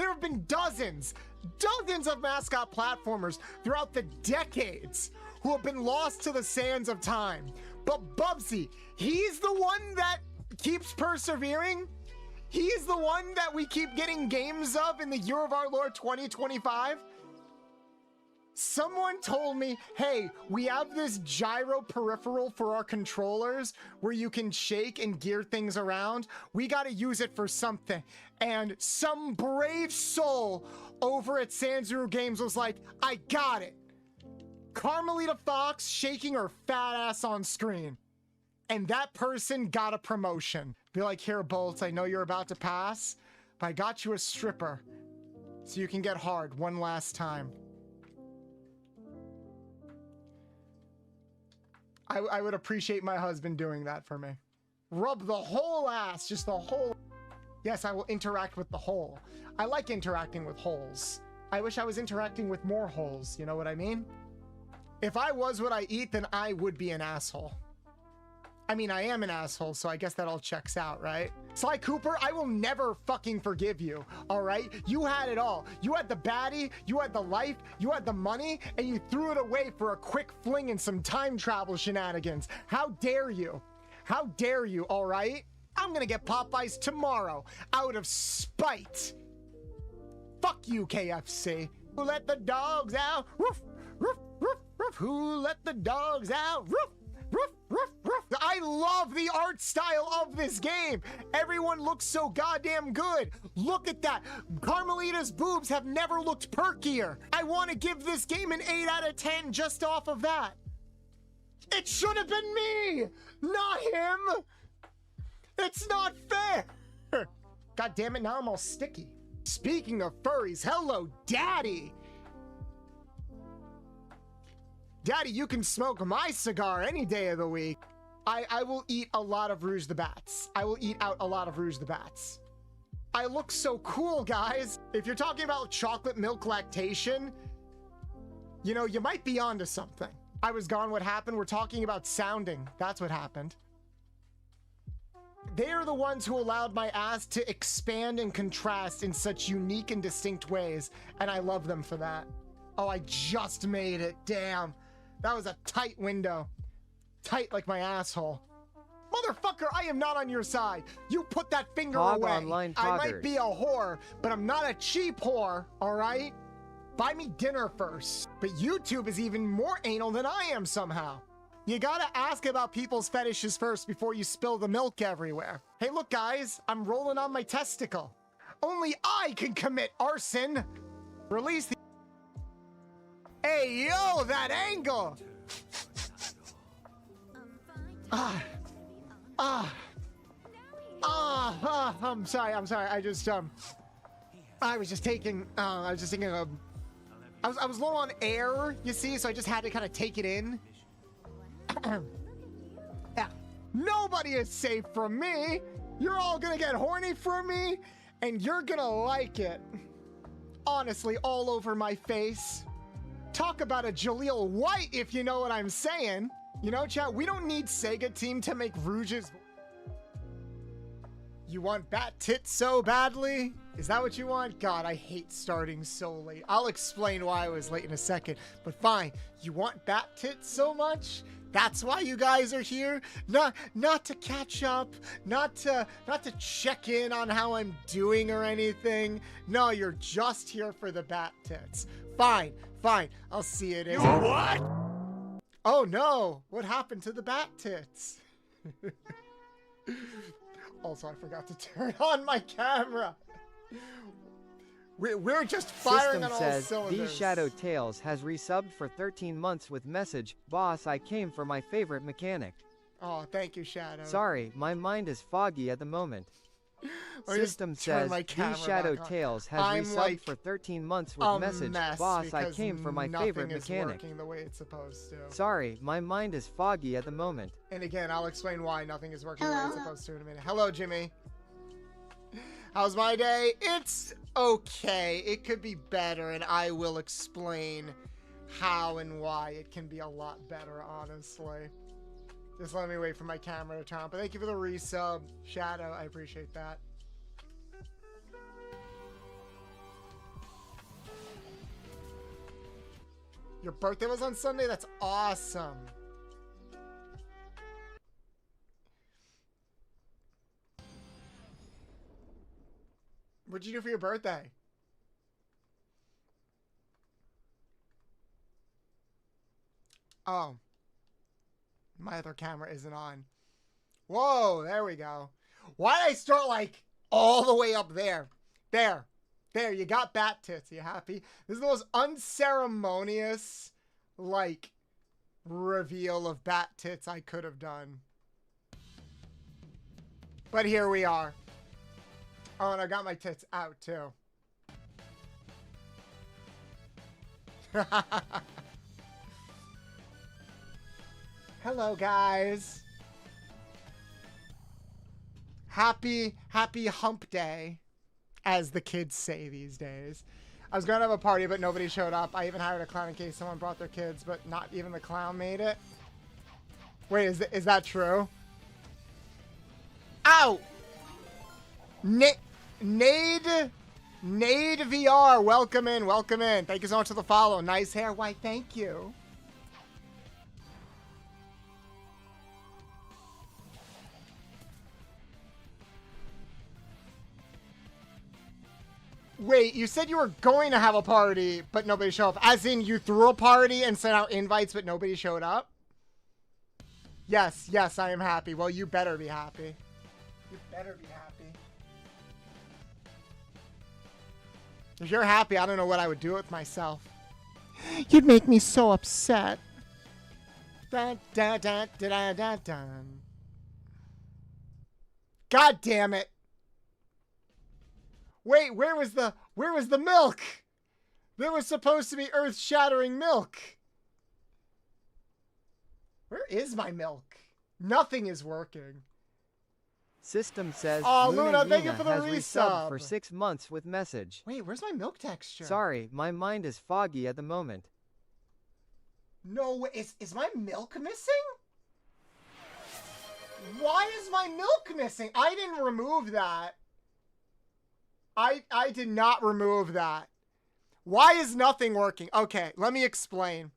There have been dozens of mascot platformers throughout the decades who have been lost to the sands of time. But Bubsy, he's the one that keeps persevering. He's the one that we keep getting games of in the year of our Lord 2025. Someone told me, hey, we have this gyro peripheral for our controllers where you can shake and gear things around. We got to use it for something. And some brave soul over at Sanzuru Games was like, I got it. Carmelita Fox shaking her fat ass on screen. And that person got a promotion. Be like, here, Bolt, I know you're about to pass, but I got you a stripper so you can get hard one last time. I would appreciate my husband doing that for me. Rub the whole ass, just the whole. Yes, I will interact with the hole. I like interacting with holes. I wish I was interacting with more holes, you know what I mean? If I was what I eat, then I would be an asshole. I mean, I am an asshole, so I guess that all checks out, right? Sly Cooper, I will never fucking forgive you, all right? You had it all. You had the baddie, you had the life, you had the money, and you threw it away for a quick fling and some time travel shenanigans. How dare you? How dare you, all right? I'm gonna get Popeyes tomorrow out of spite. Fuck you, KFC. Who let the dogs out? Roof, roof, roof, roof. Who let the dogs out? Roof. Ruff, ruff, ruff. I love the art style of this game. Everyone looks so goddamn good. Look at that. Carmelita's boobs have never looked perkier. I want to give this game an 8 out of 10 just off of that. It should have been me, not him. It's not fair. God damn it, now I'm all sticky. Speaking of furries, hello, Daddy. Daddy, you can smoke my cigar any day of the week. I will eat a lot of Rouge the Bats. I will eat out a lot of Rouge the Bats. I look so cool, guys. If you're talking about chocolate milk lactation, you know, you might be onto something. I was gone, what happened? We're talking about sounding. That's what happened. They are the ones who allowed my ass to expand and contrast in such unique and distinct ways, and I love them for that. Oh, I just made it. Damn. That was a tight window. Tight like my asshole. Motherfucker, I am not on your side. You put that finger away. Online I might be a whore, but I'm not a cheap whore, all right? Buy me dinner first. But YouTube is even more anal than I am somehow. You gotta ask about people's fetishes first before you spill the milk everywhere. Hey, look, guys, I'm rolling on my testicle. Only I can commit arson. Release the... Hey, yo, that angle! I'm sorry. I was just taking, I was low on air, you see, so I just had to kind of take it in. Yeah. Nobody is safe from me. You're all gonna get horny for me, and you're gonna like it. Honestly, all over my face. Talk about a Jaleel White, if you know what I'm saying. You know, chat, we don't need Sega Team to make Rouge's... You want bat tits so badly? Is that what you want? God, I hate starting so late. I'll explain why I was late in a second, but fine. You want bat tits so much? That's why you guys are here? Not to catch up, not to check in on how I'm doing or anything. No, you're just here for the bat tits. Fine, I'll see it in. You what? Oh no, what happened to the bat tits? Also, I forgot to turn on my camera. We're just firing on all says, cylinders. These Shadow Tales has resubbed for 13 months with message, Boss, I came for my favorite mechanic. Oh, thank you, Shadow. Sorry, my mind is foggy at the moment. System says, These Shadow Tales has resubbed like for 13 months with message, Boss, I came for my favorite mechanic. Working the way it's supposed to. Sorry, my mind is foggy at the moment. And again, I'll explain why nothing is working the way it's supposed to in a minute. Hello, Jimmy. How's my day? It's okay. It could be better, and I will explain how and why it can be a lot better, honestly. Just let me wait for my camera to turn on. But thank you for the resub, Shadow. I appreciate that. Your birthday was on Sunday? That's awesome. What'd you do for your birthday? Oh. My other camera isn't on. Whoa, there we go. Why did I start like all the way up there? There. There, you got bat tits. You happy? This is the most unceremonious, like, reveal of bat tits I could have done. But here we are. Oh, and I got my tits out, too. Hello, guys. Happy hump day, as the kids say these days. I was going to have a party, but nobody showed up. I even hired a clown in case someone brought their kids, but not even the clown made it. Wait, is that true? Ow! Nade VR, welcome in, welcome in. Thank you so much for the follow. Nice hair. Why, thank you. Wait, you said you were going to have a party, but nobody showed up. As in, you threw a party and sent out invites, but nobody showed up? Yes, yes, I am happy. Well, you better be happy. You better be happy. If you're happy, I don't know what I would do with myself. You'd make me so upset. Dun, dun, dun, dun, dun, dun, dun. God damn it. Wait, where was the milk? There was supposed to be earth-shattering milk. Where is my milk? Nothing is working. System says, oh, Luna, thank you for the has resub. For 6 months with message. Wait, where's my milk texture? Sorry, my mind is foggy at the moment. No way, is my milk missing? Why is my milk missing? I didn't remove that. I did not remove that. Why is nothing working? Okay, let me explain.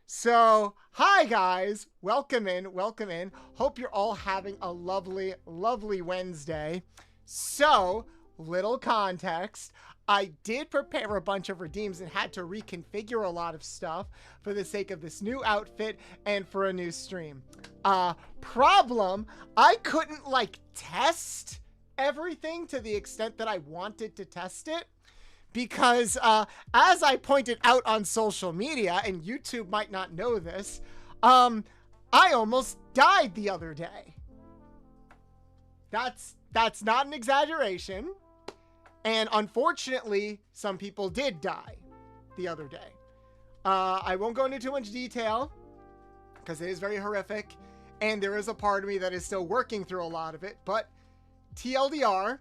So, hi guys. Welcome in, welcome in. Hope you're all having a lovely, lovely Wednesday. So, little context. I did prepare a bunch of redeems and had to reconfigure a lot of stuff for the sake of this new outfit and for a new stream. Problem, I couldn't test everything to the extent that I wanted to test it because as I pointed out on social media, and YouTube might not know this, I almost died the other day. That's not an exaggeration. And unfortunately, some people did die the other day. I won't go into too much detail because it is very horrific. And there is a part of me that is still working through a lot of it. But TLDR,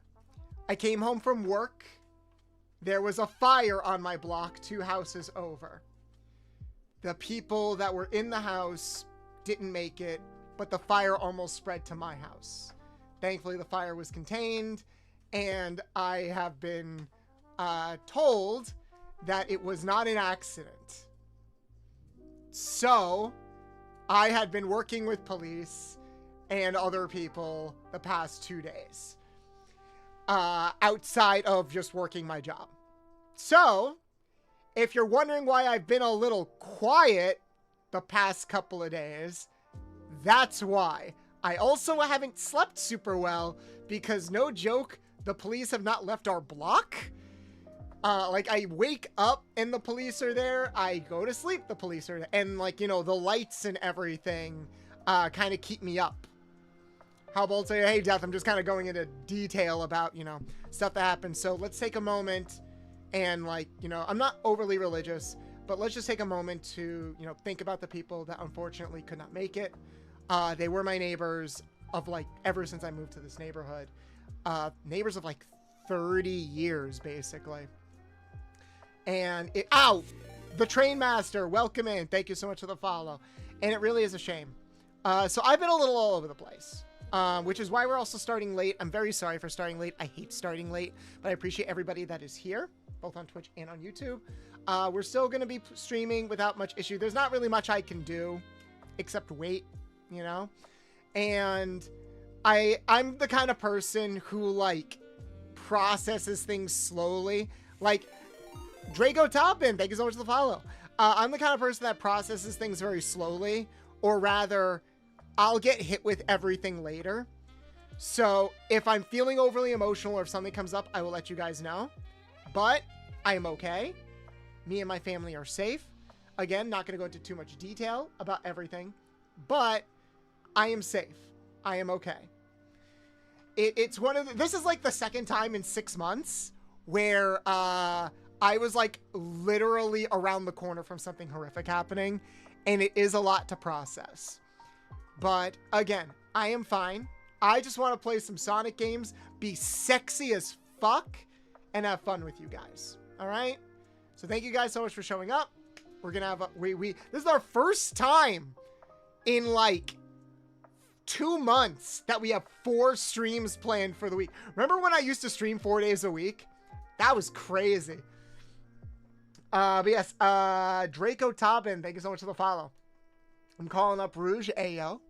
I came home from work. There was a fire on my block 2 houses over. The people that were in the house didn't make it, but the fire almost spread to my house. Thankfully, the fire was contained. And I have been told that it was not an accident. So, I had been working with police and other people the past 2 days. Outside of just working my job. So, if you're wondering why I've been a little quiet the past couple of days, that's why. I also haven't slept super well because, no joke, the police have not left our block. I wake up and the police are there. I go to sleep, the police are there. And the lights and everything kind of keep me up. How about say, hey, Death, I'm just kind of going into detail about, stuff that happened. So let's take a moment and I'm not overly religious, but let's just take a moment to, think about the people that unfortunately could not make it. They were my neighbors of ever since I moved to this neighborhood. Neighbors of 30 years, basically. And ow! The Train Master, welcome in. Thank you so much for the follow. And it really is a shame. So I've been a little all over the place. Which is why we're also starting late. I'm very sorry for starting late. I hate starting late, but I appreciate everybody that is here. both on Twitch and on YouTube. We're still going to be streaming without much issue. There's not really much I can do except wait, you know? And I'm the kind of person who, like, processes things slowly. Like, Draco Toppin, thank you so much for the follow. I'm the kind of person that processes things very slowly, or rather, I'll get hit with everything later. So if I'm feeling overly emotional or if something comes up, I will let you guys know. But I am okay. Me and my family are safe. Again, not going to go into too much detail about everything, but I am safe. I am okay. It's one of the, this is like the second time in 6 months where I was like literally around the corner from something horrific happening, and it is a lot to process. But again, I am fine. I just want to play some Sonic games, be sexy as fuck, and have fun with you guys. All right? So thank you guys so much for showing up. We're going to have a, this is our first time in like 2 months that we have 4 streams planned for the week. Remember when I used to stream 4 days a week? That was crazy. But yes, Draco Toppin, thank you so much for the follow. I'm calling up Rouge Ayo.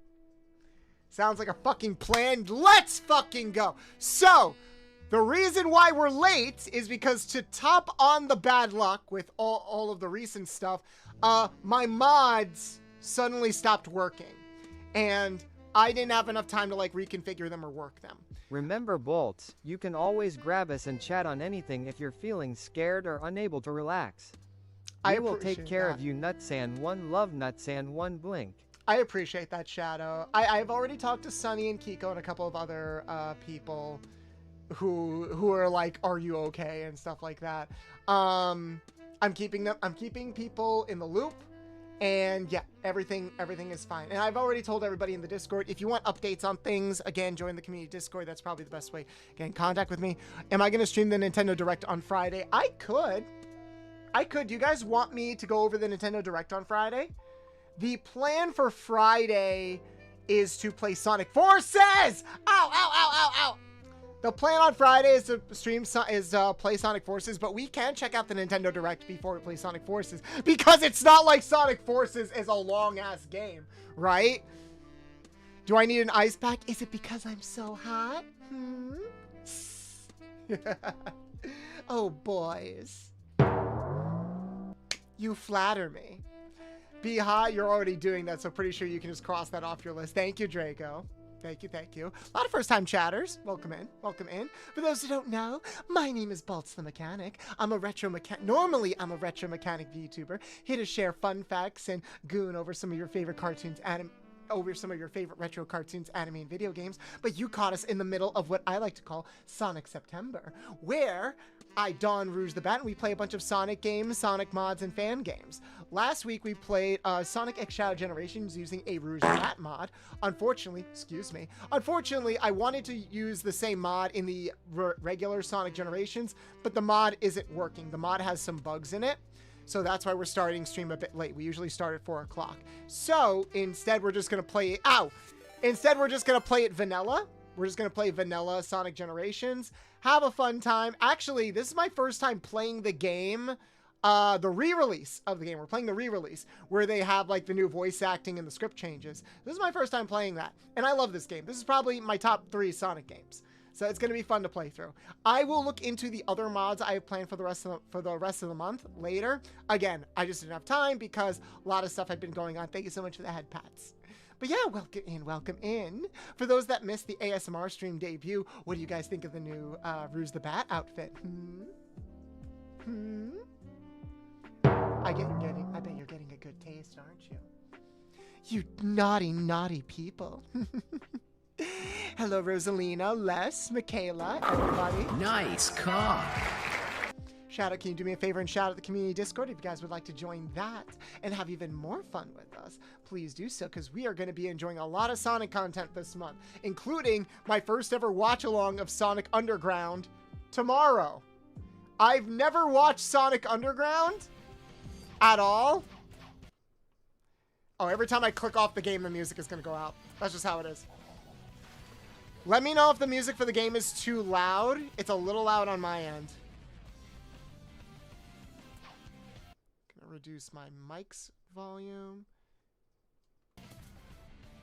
Sounds like a fucking plan. Let's fucking go. So, the reason why we're late is because to top on the bad luck with all of the recent stuff, my mods suddenly stopped working. And I didn't have enough time to like reconfigure them or work them. Remember, Bolts, you can always grab us and chat on anything if you're feeling scared or unable to relax. We will take care of you, Nutsan. One love, Nutsan. One blink. I appreciate that, Shadow. I've already talked to Sunny and Kiko and a couple of other people who are like, "Are you okay?" and stuff like that. I'm keeping people in the loop, and yeah, everything is fine. And I've already told everybody in the Discord, if you want updates on things, again, join the community Discord. That's probably the best way to get in contact with me. Am I going to stream the Nintendo Direct on Friday? I could. Do you guys want me to go over the Nintendo Direct on Friday? The plan for Friday is to play Sonic Forces! Ow, ow, ow, ow, ow! The plan on Friday is to play Sonic Forces, but we can check out the Nintendo Direct before we play Sonic Forces, because it's not like Sonic Forces is a long-ass game, right? Do I need an ice pack? Is it because I'm so hot? Oh, boys. You flatter me. Be hot, you're already doing that, so pretty sure you can just cross that off your list. Thank you, Draco. Thank you. A lot of first-time chatters. Welcome in. For those who don't know, my name is Bolts the Mechanic. I'm a retro mechanic. Normally, I'm a retro mechanic VTuber, here to share fun facts and goon over some of your favorite cartoons, retro cartoons, anime, and video games. But you caught us in the middle of what I like to call Sonic September, where I don Rouge the Bat and we play a bunch of Sonic games, Sonic mods, and fan games. Last week we played Sonic X Shadow Generations using a Rouge the Bat mod. Unfortunately, I wanted to use the same mod in the regular Sonic Generations, but the mod isn't working. The mod has some bugs in it. So that's why we're starting stream a bit late. We usually start at 4 o'clock. So instead, we're just going to play it. Instead, we're just going to play it vanilla. We're just going to play vanilla Sonic Generations. Have a fun time. Actually, this is my first time playing the game. The re-release of the game. We're playing the re-release where they have like the new voice acting and the script changes. This is my first time playing that. And I love this game. This is probably my top 3 Sonic games. So it's going to be fun to play through. I will look into the other mods I have planned for the rest of the month later. Again, I just didn't have time because a lot of stuff had been going on. Thank you so much for the head pats. But yeah, welcome in. For those that missed the ASMR stream debut, what do you guys think of the new Rouge the Bat outfit? I bet you're getting a good taste, aren't you? You naughty people. Hello, Rosalina, Les, Michaela, everybody. Nice cock. Shout out, can you do me a favor and shout out the community Discord if you guys would like to join that and have even more fun with us? Please do so, because we are going to be enjoying a lot of Sonic content this month, including my first ever watch along of Sonic Underground tomorrow. I've never watched Sonic Underground at all. Oh, every time I click off the game, the music is going to go out. That's just how it is. Let me know if the music for the game is too loud. It's a little loud on my end. reduce my mic's volume.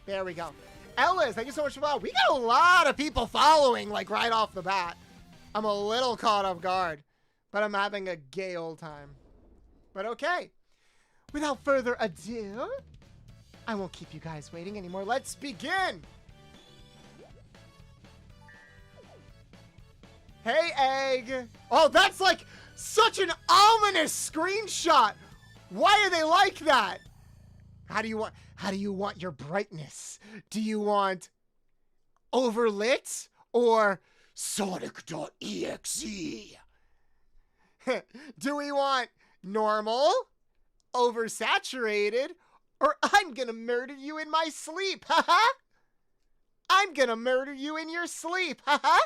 There we go. Ellis, thank you so much for following. We got a lot of people following, like, right off the bat. I'm a little caught off guard, but I'm having a gay old time. But okay. Without further ado, I won't keep you guys waiting anymore. Let's begin! Hey, Egg! Oh, that's like such an ominous screenshot! Why are they like that? How do you want your brightness? Do you want overlit or Sonic.exe? Do we want normal, oversaturated, or I'm gonna murder you in my sleep, haha? I'm gonna murder you in your sleep, haha?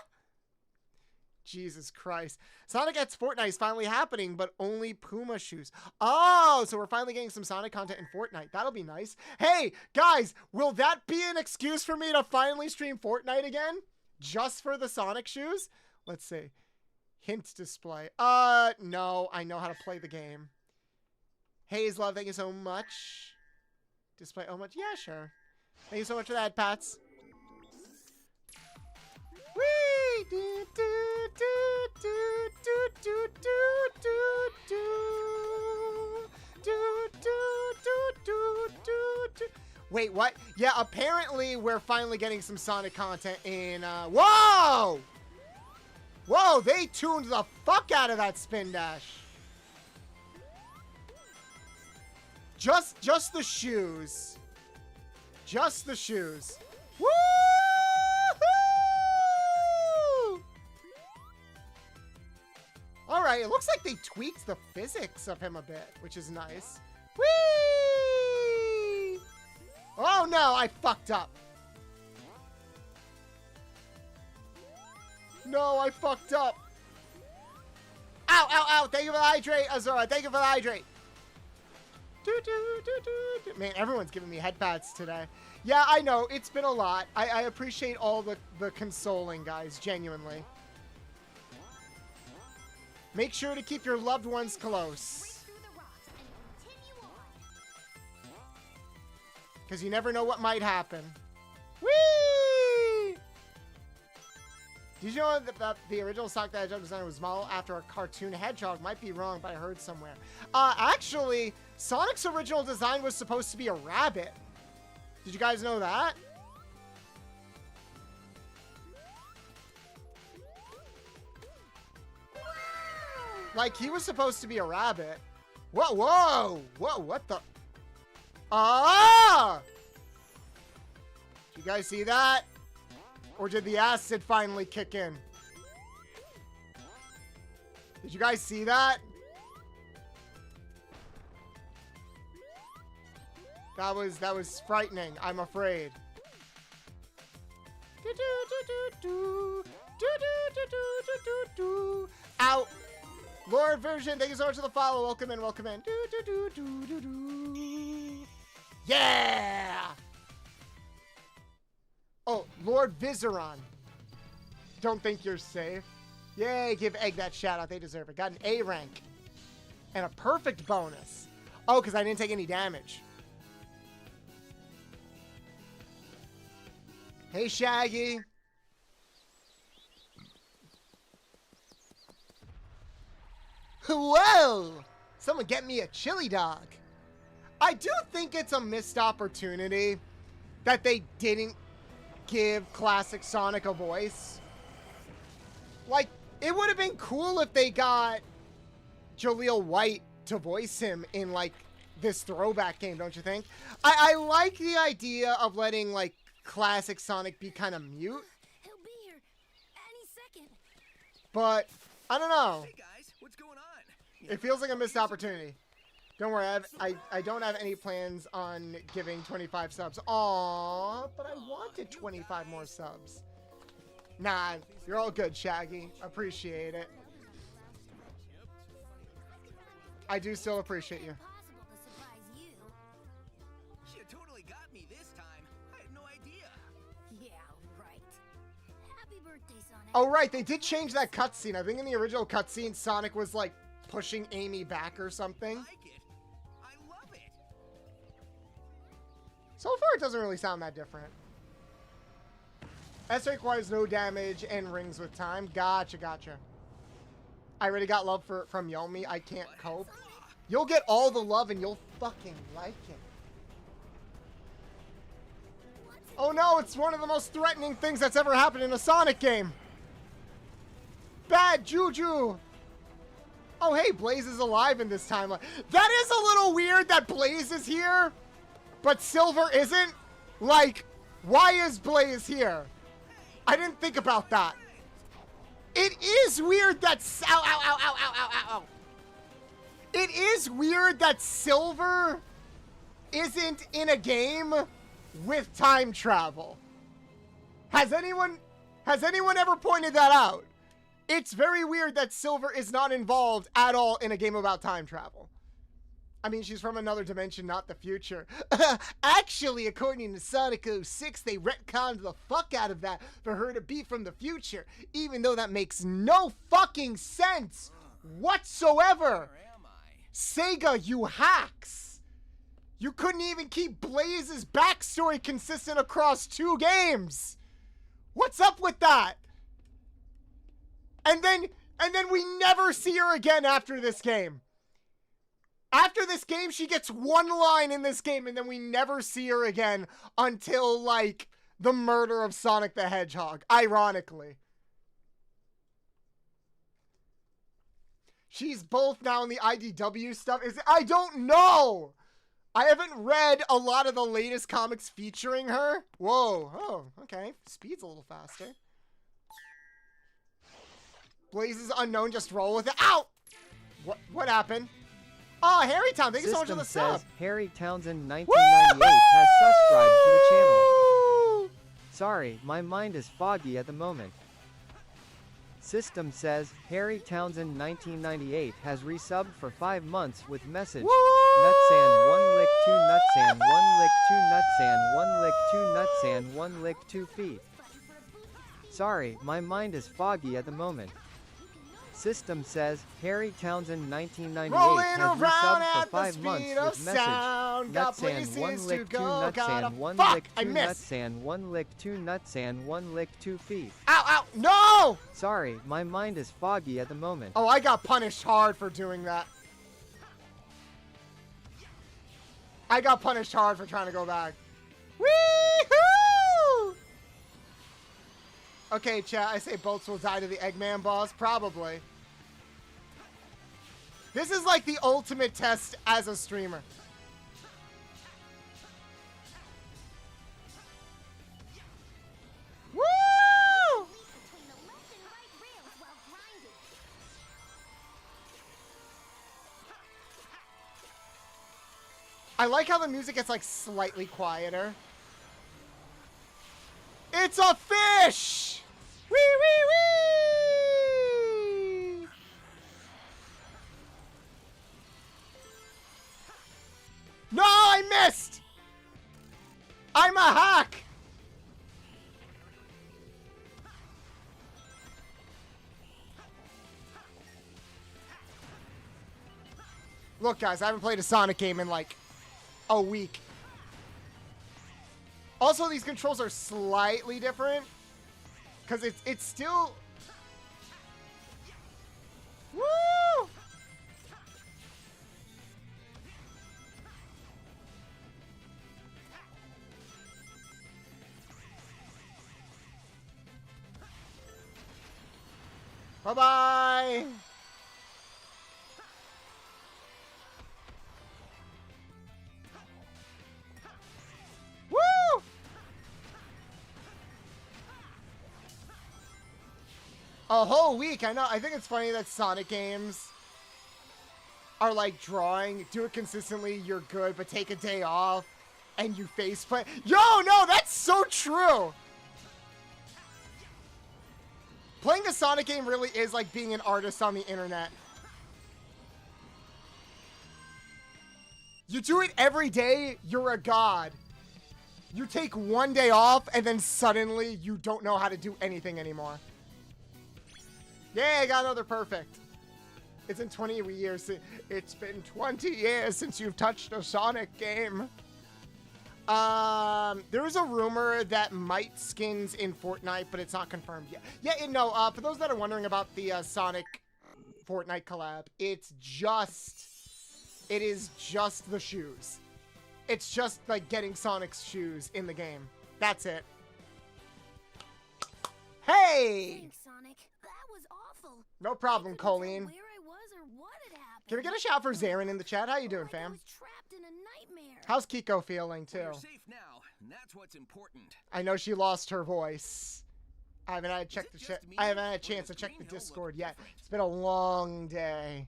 Jesus Christ. Sonic X Fortnite is finally happening, but only Puma shoes. Oh, so we're finally getting some Sonic content in Fortnite. That'll be nice. Hey, guys, will that be an excuse for me to finally stream Fortnite again? Just for the Sonic shoes? Let's see. Hint display. No, I know how to play the game. Haze Love, thank you so much. Display, oh much? Yeah, sure. Thank you so much for that, Pats. Whee! Do, do, do, do, do, do, do, do, do, do, do, do, do. Wait, what? Yeah, apparently we're finally getting some Sonic content in, whoa! Whoa, they tuned the fuck out of that spin dash. Just the shoes. Just the shoes. Woo! Alright, it looks like they tweaked the physics of him a bit, which is nice. Whee! Oh no, I fucked up. No, I fucked up. Ow, ow, ow. Thank you for the hydrate, Azora. Thank you for the hydrate. Man, everyone's giving me head pats today. Yeah, I know. It's been a lot. I appreciate all the consoling, guys. Genuinely. Make sure to keep your loved ones close. Because you never know what might happen. Whee! Did you know that the original Sonic the Hedgehog design was modeled after a cartoon hedgehog? Might be wrong, but I heard somewhere. Actually, Sonic's original design was supposed to be a rabbit. Did you guys know that? Like, he was supposed to be a rabbit. Whoa, whoa! Whoa, what the? Ah! Did you guys see that? Or did the acid finally kick in? Did you guys see that? That was frightening, I'm afraid. Out! Lord Version, thank you so much for the follow. Welcome in, welcome in. Yeah! Oh, Lord Vizeron. Don't think you're safe. Yay, give Egg that shout out. They deserve it. Got an A rank. And a perfect bonus. Oh, because I didn't take any damage. Hey, Shaggy. Whoa! Someone get me a chili dog. I do think it's a missed opportunity that they didn't give classic Sonic a voice. Like, it would have been cool if they got Jaleel White to voice him in, like, this throwback game, don't you think? I like the idea of letting, like, classic Sonic be kind of mute. He'll be here any second. But, I don't know. Hey guys, what's going on? It feels like a missed opportunity. Don't worry, I don't have any plans on giving 25 subs. Aww, but I wanted 25 more subs. Nah, you're all good, Shaggy. Appreciate it. I do still appreciate you. Possible to surprise you. You totally got me this time. I had no idea. Yeah, right. Happy birthday, Sonic. Oh, right, they did change that cutscene. I think in the original cutscene, Sonic was, like, pushing Amy back or something. Like it. So far, it doesn't really sound that different. S requires no damage and rings with time. Gotcha, gotcha. I already got love from Yomi. I can't cope. You'll get all the love and you'll fucking like it. Oh no, it's one of the most threatening things that's ever happened in a Sonic game. Bad juju. Oh hey, Blaze is alive in this timeline. That is a little weird that Blaze is here, but Silver isn't. Like, why is Blaze here? I didn't think about that. It is weird that ow, ow, ow, ow, ow, ow, ow. It is weird that Silver isn't in a game with time travel. Has anyone ever pointed that out? It's very weird that Silver is not involved at all in a game about time travel. I mean, she's from another dimension, not the future. Actually, according to Sonic 06, they retconned the fuck out of that for her to be from the future, even though that makes no fucking sense whatsoever. Sega, you hacks! You couldn't even keep Blaze's backstory consistent across 2 games! What's up with that? And then we never see her again after this game. After this game, she gets 1 line in this game, and then we never see her again until, like, the murder of Sonic the Hedgehog, ironically. She's both now in the IDW stuff. I don't know! I haven't read a lot of the latest comics featuring her. Whoa. Oh, okay. Speed's a little faster. Blaze is unknown, just roll with it. Ow! What happened? Oh, Harry Town, thank you so much for the sub. Harry Townsend 1998 has subscribed to the channel. Sorry, my mind is foggy at the moment. System says, Harry Townsend 1998 has resubbed for 5 months with message. Nutsand 1 lick 2 nutsand 1 lick 2 nutsand 1 lick 2 nutsand 1 lick 2 feet. Sorry, my mind is foggy at the moment. System says, Harry Townsend 1998 has resubbed for 5 months with message. Nutsand 1 lick 2 nutsand 1 lick 2 nutsand 1 lick 2 nutsand 1 lick 2 feet. Ow, ow, no! Sorry, my mind is foggy at the moment. Oh, I got punished hard for doing that. I got punished hard for trying to go back. Wee-hoo! Okay, chat, I say Bolts will die to the Eggman boss. Probably. This is like the ultimate test as a streamer. Woo! I like how the music gets like slightly quieter. It's a fish! Wee wee wee! No, I missed! I'm a hack! Look, guys, I haven't played a Sonic game in like a week. Also, these controls are slightly different because it's still. Woo! Bye-bye. Woo! A whole week. I know. I think it's funny that Sonic games are like drawing. Do it consistently, you're good, but take a day off and you faceplant. Yo, no, that's so true. Playing a Sonic game really is like being an artist on the internet. You do it every day, you're a god. You take one day off, and then suddenly you don't know how to do anything anymore. Yeah, I got another perfect. It's been 20 years. It's been 20 years since you've touched a Sonic game. There is a rumor that might skins in Fortnite, but it's not confirmed yet. Yeah, no, for those that are wondering about the Sonic Fortnite collab, it is just the shoes. It's just like getting Sonic's shoes in the game. That's it. Hey! Thanks, Sonic. That was awful. No problem, I couldn't tell Colleen. where I was or what had happened. Can we get a shout for Zarin in the chat? How you doing, Like I fam? was trapped in a nightmare. How's Kiko feeling, too? You're safe now, and that's what's important. I know she lost her voice. I haven't had a chance to check the Discord yet. It's been a long day.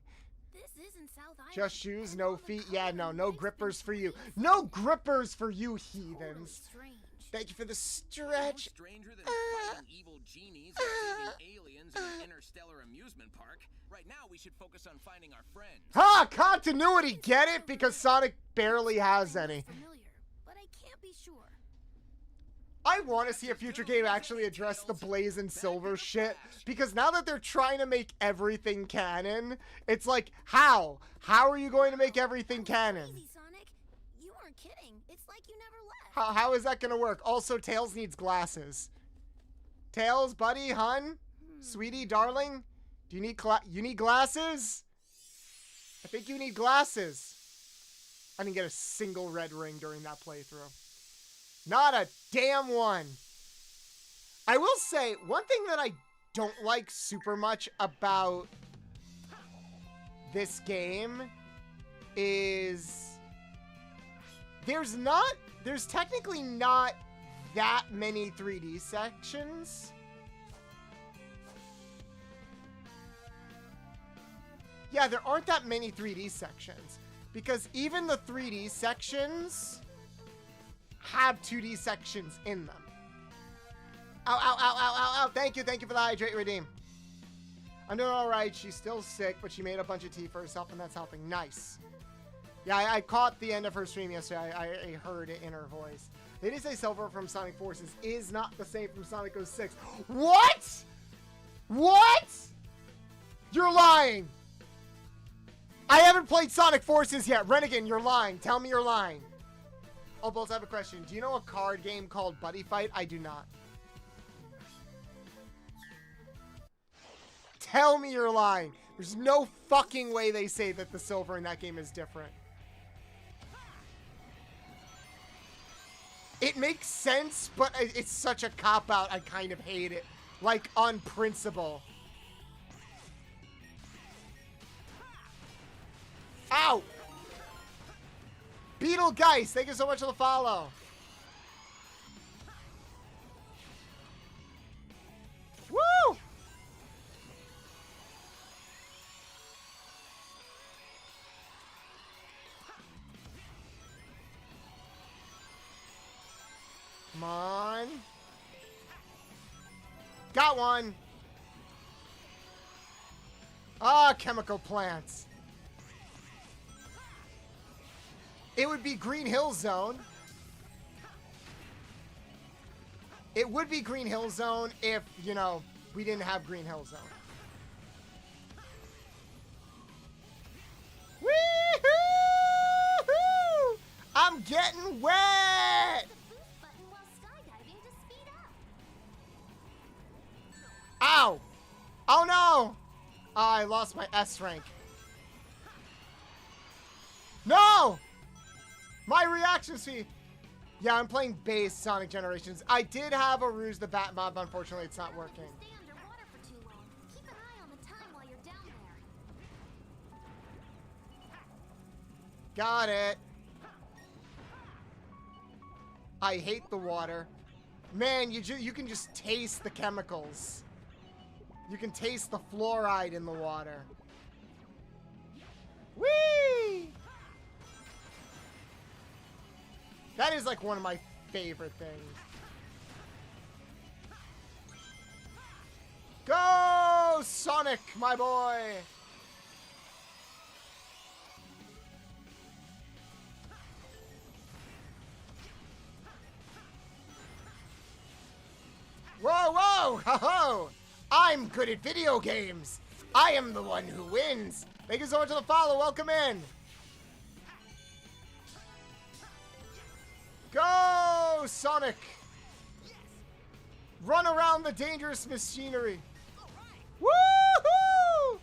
This isn't South Island. Just shoes, And no all the feet. color Yeah, and no lights grippers been for you. crazy. No grippers for you, Totally heathens. strange. Thank you for the No stretch. stranger than fighting evil genies and saving aliens in an interstellar amusement park. Right now, we should focus on finding our friends. Ha! Continuity, get it? Because Sonic barely has any. Familiar, but I can't be sure. I want to see a future game actually address the Blaze and Silver shit, because now that they're trying to make everything canon, it's like, how? How are you going to make everything canon? Crazy, Sonic. You weren't kidding. It's like you never left. How is that going to work? Also, Tails needs glasses. Tails, buddy, hun, sweetie, darling, do you need glasses? I think you need glasses. I didn't get a single red ring during that playthrough. Not a damn one. I will say, one thing that I don't like super much about this game is there's technically not that many 3D sections. Yeah, there aren't that many 3D sections, because even the 3D sections have 2D sections in them. Ow, ow, ow, ow, ow, ow. Thank you for the hydrate redeem. I'm doing all right. She's still sick, but she made a bunch of tea for herself, and that's helping. Nice. Yeah, I caught the end of her stream yesterday. I heard it in her voice. They did say Silver from Sonic Forces is not the same from Sonic 06. What? What? You're lying. I haven't played Sonic Forces yet. Renegade, you're lying. Tell me you're lying. Oh, Bolts, I have a question. Do you know a card game called Buddy Fight? I do not. Tell me you're lying. There's no fucking way they say that the silver in that game is different. It makes sense, but it's such a cop-out, I kind of hate it. Like, on principle. Ow! Beetle Geist, thank you so much for the follow. Woo! Come on. Got one. Ah, chemical plants. It would be Green Hill Zone. It would be Green Hill Zone if, you know, we didn't have Green Hill Zone. Wee-hoo-hoo! I'm getting wet! Button while skydiving to speed up. Ow! Oh no! I lost my S rank. No! My reaction speed. Yeah, I'm playing base Sonic Generations. I did have a Ruse the Bat mob, but unfortunately it's not working. Stay underwater for too long. Keep an eye on the time while you're down there. Got it. I hate the water. Man, you can just taste the chemicals. You can taste the fluoride in the water. Whee! That is like one of my favorite things. Go, Sonic, my boy! Whoa, whoa, ho ho! I'm good at video games. I am the one who wins. Thank you so much for the follow. Welcome in. Go, Sonic! Run around the dangerous machinery. Woohoo!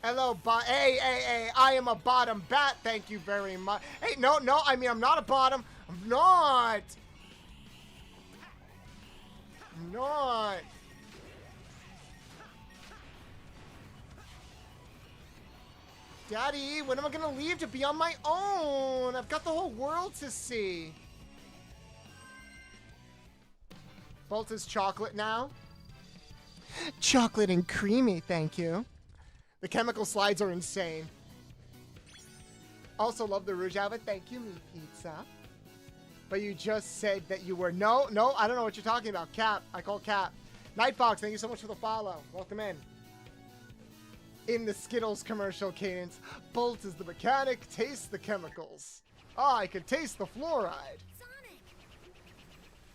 Hello, hey, I am a bottom bat, thank you very much. Hey, no, I mean, I'm not a bottom. I'm not. Daddy, when am I gonna leave to be on my own? I've got the whole world to see. Bolt is chocolate now. Chocolate and creamy, thank you. The chemical slides are insane. Also love the Rouge outfit. Thank you, meat pizza. But you just said that you were... No, I don't know what you're talking about. Cap. I call Cap. Nightfox, thank you so much for the follow. Welcome in. In the Skittles commercial cadence, Bolt is the mechanic, taste the chemicals. Ah, I could taste the fluoride. Sonic!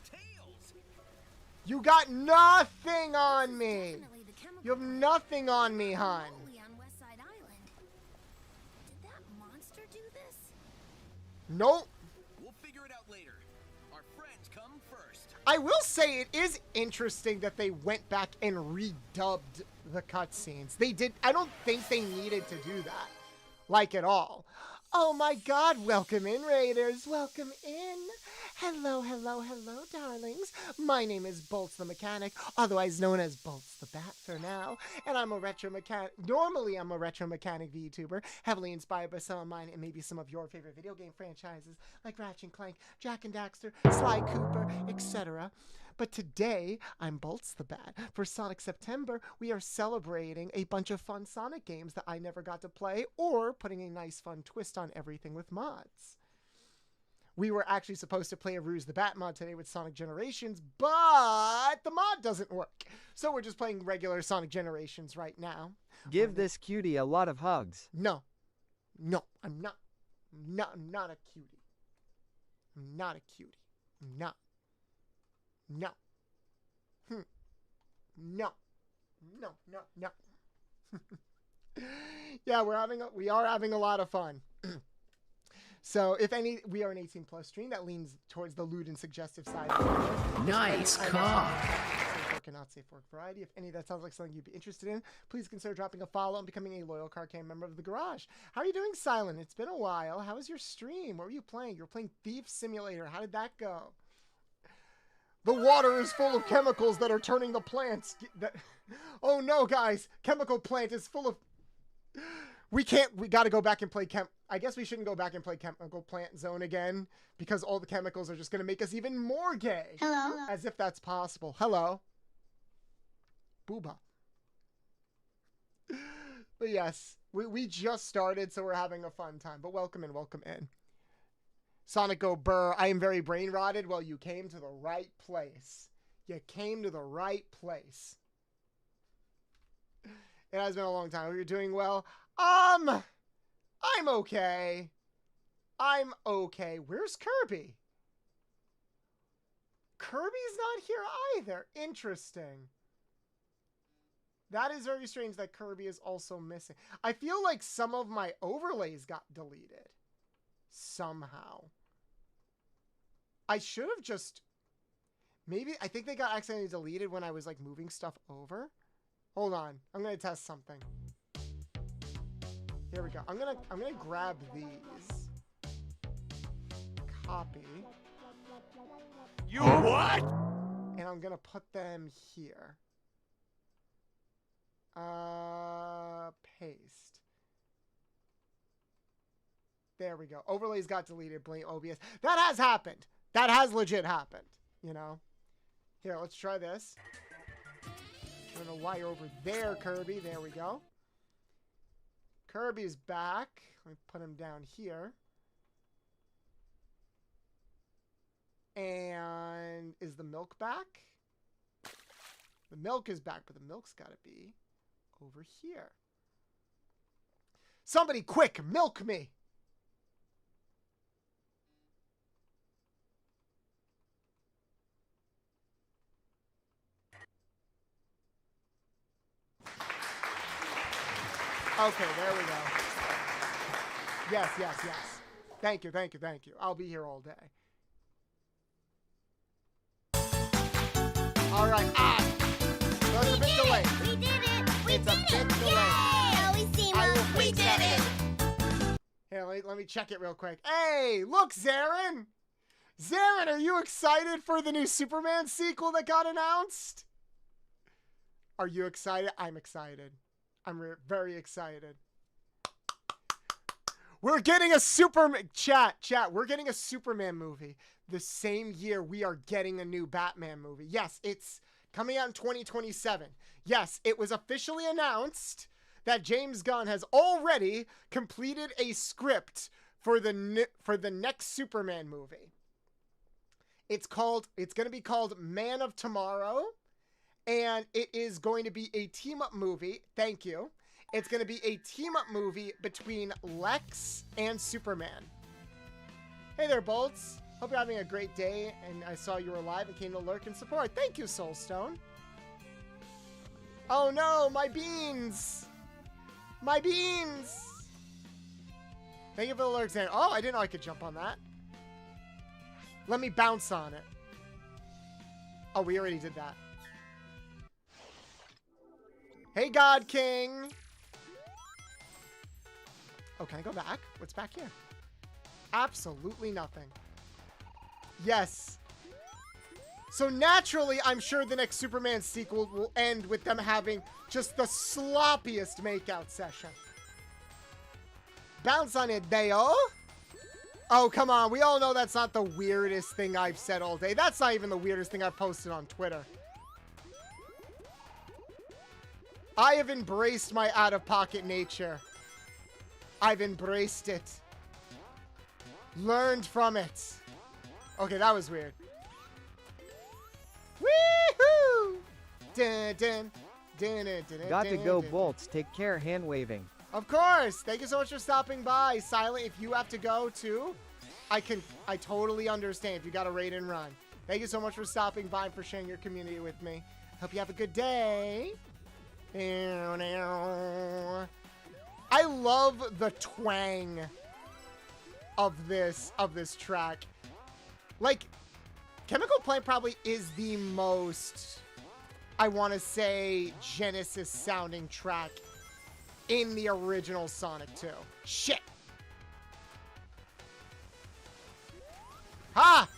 Tails! You got nothing on me. Definitely the chemical You have nothing on me, hon. only on West Side Island. Did that monster do this? Nope. We'll figure it out later. Our friends come first. I will say it is interesting that they went back and redubbed the cutscenes. They did. I don't think they needed to do that, like at all. Oh my God! Welcome in, Raiders. Welcome in. Hello, darlings. My name is Bolts the Mechanic, otherwise known as Bolts the Bat for now, and I'm a retro mechanic. Normally, I'm a retro mechanic VTuber, heavily inspired by some of mine and maybe some of your favorite video game franchises like Ratchet and Clank, Jak and Daxter, Sly Cooper, etc. But today, I'm Bolts the Bat. For Sonic September, we are celebrating a bunch of fun Sonic games that I never got to play, or putting a nice fun twist on everything with mods. We were actually supposed to play a Ruse the Bat mod today with Sonic Generations, but the mod doesn't work. So we're just playing regular Sonic Generations right now. Give this cutie a lot of hugs. No, I'm not a cutie. I'm not a cutie. I'm not. No. No. Yeah, we are having a lot of fun. So, if any, we are an 18+ stream that leans towards the lewd and suggestive side. Nice cock. Fork and not safe work variety. If any of that sounds like something you'd be interested in, please consider dropping a follow and becoming a loyal Car Cam member of the Garage. How are you doing, Silent? It's been a while. How was your stream? What were you playing? You were playing Thief Simulator. How did that go? The water is full of chemicals that are turning the plants. Oh no, guys! Chemical plant is full of. We gotta go back and play I guess we shouldn't go back and play Chemical Plant Zone again, because all the chemicals are just gonna make us even more gay. Hello? As if that's possible. Hello. Booba. But yes, we just started, so we're having a fun time. But welcome in. Sonic Go Burr, I am very brain rotted. Well, you came to the right place. You came to the right place. It has been a long time. You're doing well. I'm okay. Where's Kirby? Kirby's not here either. Interesting. That is very strange that Kirby is also missing. I feel like some of my overlays got deleted. Somehow. I should have just... Maybe... I think they got accidentally deleted when I was, like, moving stuff over. Hold on. I'm going to test something. Here we go. I'm gonna grab these. Copy. You what? And I'm gonna put them here. Paste. There we go. Overlays got deleted. Blame OBS. That has happened. That has legit happened. You know? Here, let's try this. I don't know why you're over there, Kirby. There we go. Kirby's back. Let me put him down here. And is the milk back? The milk is back, but the milk's got to be over here. Somebody quick, milk me! Okay, there we go. Yes. Thank you. I'll be here all day. All right. Ah. So it's a bit delayed. We did it! We It's a did bit it! delayed. Yay! Always team I will up! We fix did that it! later. Here, let me check it real quick. Hey, look, Zarin! Zarin, are you excited for the new Superman sequel that got announced? Are you excited? I'm excited. I'm very excited. We're getting a Superman... Chat, we're getting a Superman movie. The same year we are getting a new Batman movie. Yes, it's coming out in 2027. Yes, it was officially announced that James Gunn has already completed a script for the next Superman movie. It's going to be called Man of Tomorrow, and it is going to be a team-up movie. Thank you. It's going to be a team-up movie between Lex and Superman. Hey there, Bolts. Hope you're having a great day, and I saw you were live and came to lurk and support. Thank you, Soulstone. Oh no, my beans! My beans! Thank you for the lurks there. Oh, I didn't know I could jump on that. Let me bounce on it. Oh, we already did that. Hey, God King! Oh, can I go back? What's back here? Absolutely nothing. Yes. So naturally, I'm sure the next Superman sequel will end with them having just the sloppiest makeout session. Bounce on it, Deo. Oh, come on. We all know that's not the weirdest thing I've said all day. That's not even the weirdest thing I've posted on Twitter. I have embraced my out-of-pocket nature. I've embraced it. Learned from it. Okay, that was weird. Woohoo! Dun, dun, dun, dun, dun, Got to dun, go, dun. Bolts. Take care, hand waving. Of course. Thank you so much for stopping by. Silent, if you have to go too, I totally understand if you got to raid and run. Thank you so much for stopping by and for sharing your community with me. Hope you have a good day. I love the twang of this track. Like, Chemical Plant probably is the most, I want to say, Genesis sounding track in the original Sonic 2. Shit. Ha!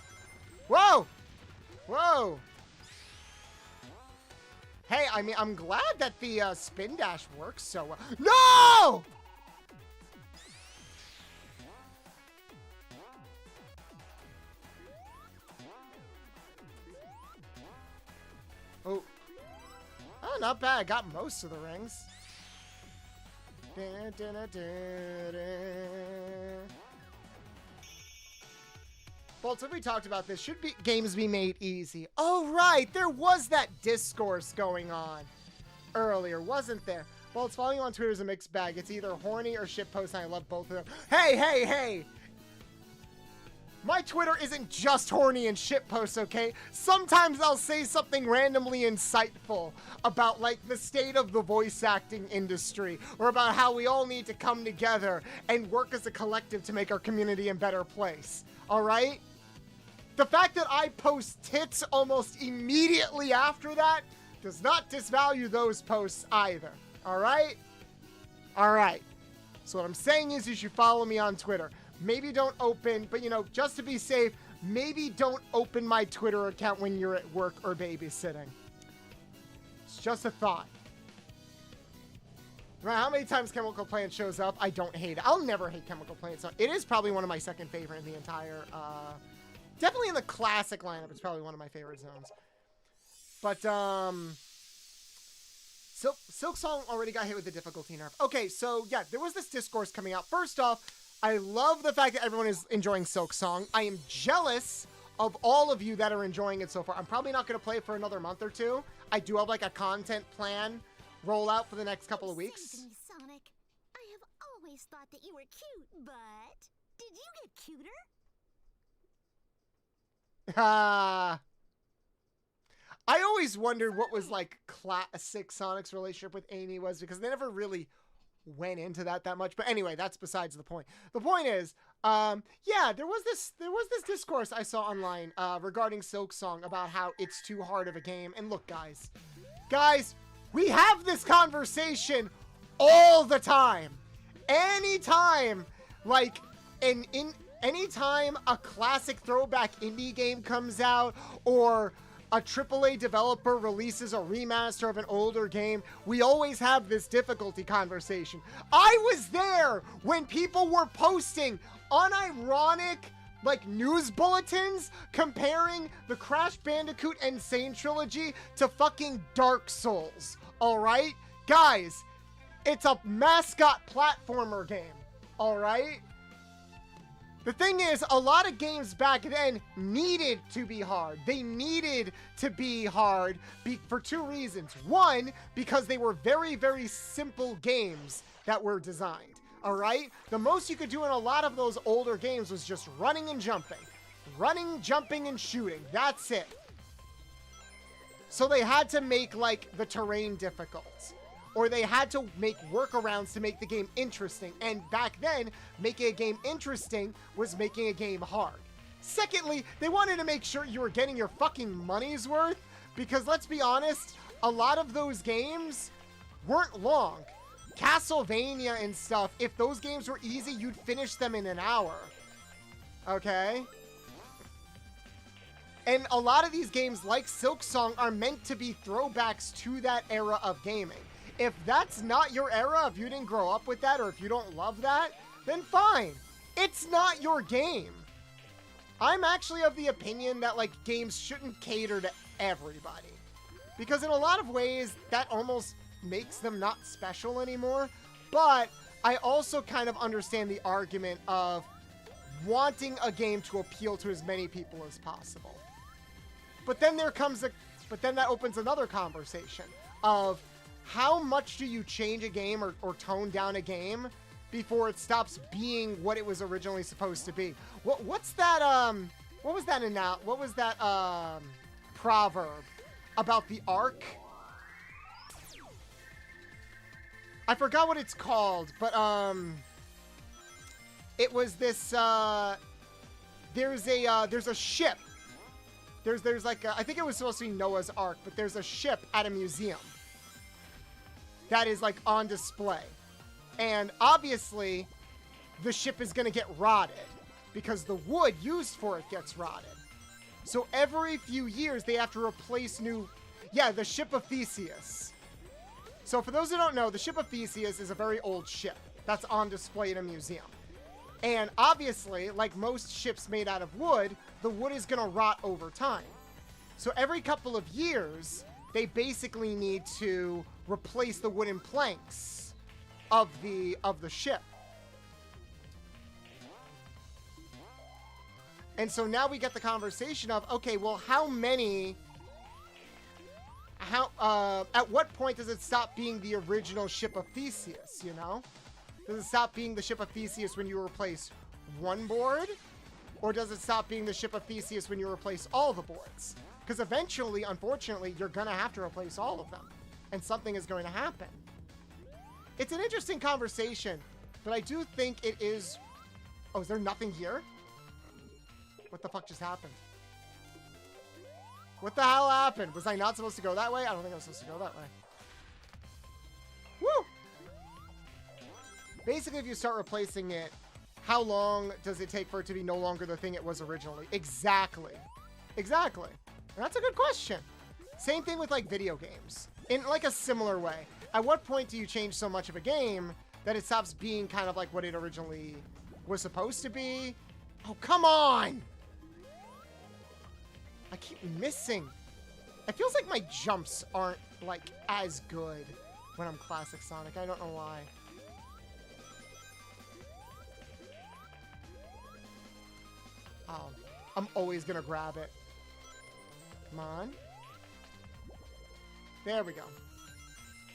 Whoa! Whoa! Hey, I mean, I'm glad that the spin dash works so well. No! Oh. Oh, not bad. Got most of the rings. Bolts, have we talked about this? Should games be made easy? Oh, right. There was that discourse going on earlier, wasn't there? Bolts, following you on Twitter is a mixed bag. It's either horny or shitpost, and I love both of them. Hey, hey, hey! My Twitter isn't just horny and shitposts, okay? Sometimes I'll say something randomly insightful about, like, the state of the voice acting industry, or about how we all need to come together and work as a collective to make our community a better place, all right? The fact that I post tits almost immediately after that does not disvalue those posts either, all right? All right. So what I'm saying is you should follow me on Twitter. Maybe don't open, but, you know, just to be safe, maybe don't open my Twitter account when you're at work or babysitting. It's just a thought. Right, how many times Chemical Plant shows up? I don't hate it. I'll never hate Chemical Plant. So it is probably one of my second favorite in the entire, definitely in the classic lineup. It's probably one of my favorite zones. But, Silk Song already got hit with the difficulty nerf. Okay, so, yeah, there was this discourse coming out. First off, I love the fact that everyone is enjoying Silk Song. I am jealous of all of you that are enjoying it so far. I'm probably not going to play it for another month or two. I do have, like, a content plan rollout for the next couple of weeks. Listen to me, Sonic. I have always thought that you were cute, but did you get cuter? I always wondered what was, like, classic Sonic's relationship with Amy was, because they never really went into that much. But anyway, that's besides the point. The point is, Yeah, there was this discourse I saw online regarding Silksong about how it's too hard of a game. And look, guys, we have this conversation all the time. Anytime, like, anytime a classic throwback indie game comes out, or a AAA developer releases a remaster of an older game, we always have this difficulty conversation. I was there when people were posting unironic, like, news bulletins comparing the Crash Bandicoot Insane trilogy to fucking Dark Souls. Alright? Guys, it's a mascot platformer game. Alright? The thing is, a lot of games back then needed to be hard. They needed to be hard for two reasons. One, because they were very, very simple games that were designed. Alright? The most you could do in a lot of those older games was just running and jumping. Running, jumping, and shooting. That's it. So they had to make, like, the terrain difficult. Or they had to make workarounds to make the game interesting. And back then, making a game interesting was making a game hard. Secondly, they wanted to make sure you were getting your fucking money's worth. Because let's be honest, a lot of those games weren't long. Castlevania and stuff, if those games were easy, you'd finish them in an hour. Okay? And a lot of these games, like Silksong, are meant to be throwbacks to that era of gaming. If that's not your era, if you didn't grow up with that, or if you don't love that, then fine. It's not your game. I'm actually of the opinion that, like, games shouldn't cater to everybody. Because in a lot of ways, that almost makes them not special anymore. But I also kind of understand the argument of wanting a game to appeal to as many people as possible. But then that opens another conversation of how much do you change a game or tone down a game before it stops being what it was originally supposed to be? What's that what was that proverb about the arc? I forgot what it's called, but it was this there's a ship. There's like I think it was supposed to be Noah's Ark, but there's a ship at a museum that is, like, on display. And obviously, the ship is going to get rotted because the wood used for it gets rotted. So every few years, they have to replace the ship of Theseus. So for those who don't know, the ship of Theseus is a very old ship that's on display in a museum. And obviously, like most ships made out of wood, the wood is going to rot over time. So every couple of years, they basically need to replace the wooden planks of the ship. And so now we get the conversation of, okay, well, at what point does it stop being the original ship of Theseus, you know? Does it stop being the ship of Theseus when you replace one board? Or does it stop being the ship of Theseus when you replace all the boards? Because eventually, unfortunately, you're going to have to replace all of them. And something is going to happen. It's an interesting conversation, but I do think it is... Oh, is there nothing here? What the fuck just happened? What the hell happened? Was I not supposed to go that way? I don't think I was supposed to go that way. Woo! Basically, if you start replacing it, how long does it take for it to be no longer the thing it was originally? Exactly. Exactly. And that's a good question. Same thing with, like, video games. In, like, a similar way. At what point do you change so much of a game that it stops being kind of like what it originally was supposed to be? Oh, come on! I keep missing. It feels like my jumps aren't, like, as good when I'm Classic Sonic. I don't know why. Oh, I'm always gonna grab it. Come on. There we go.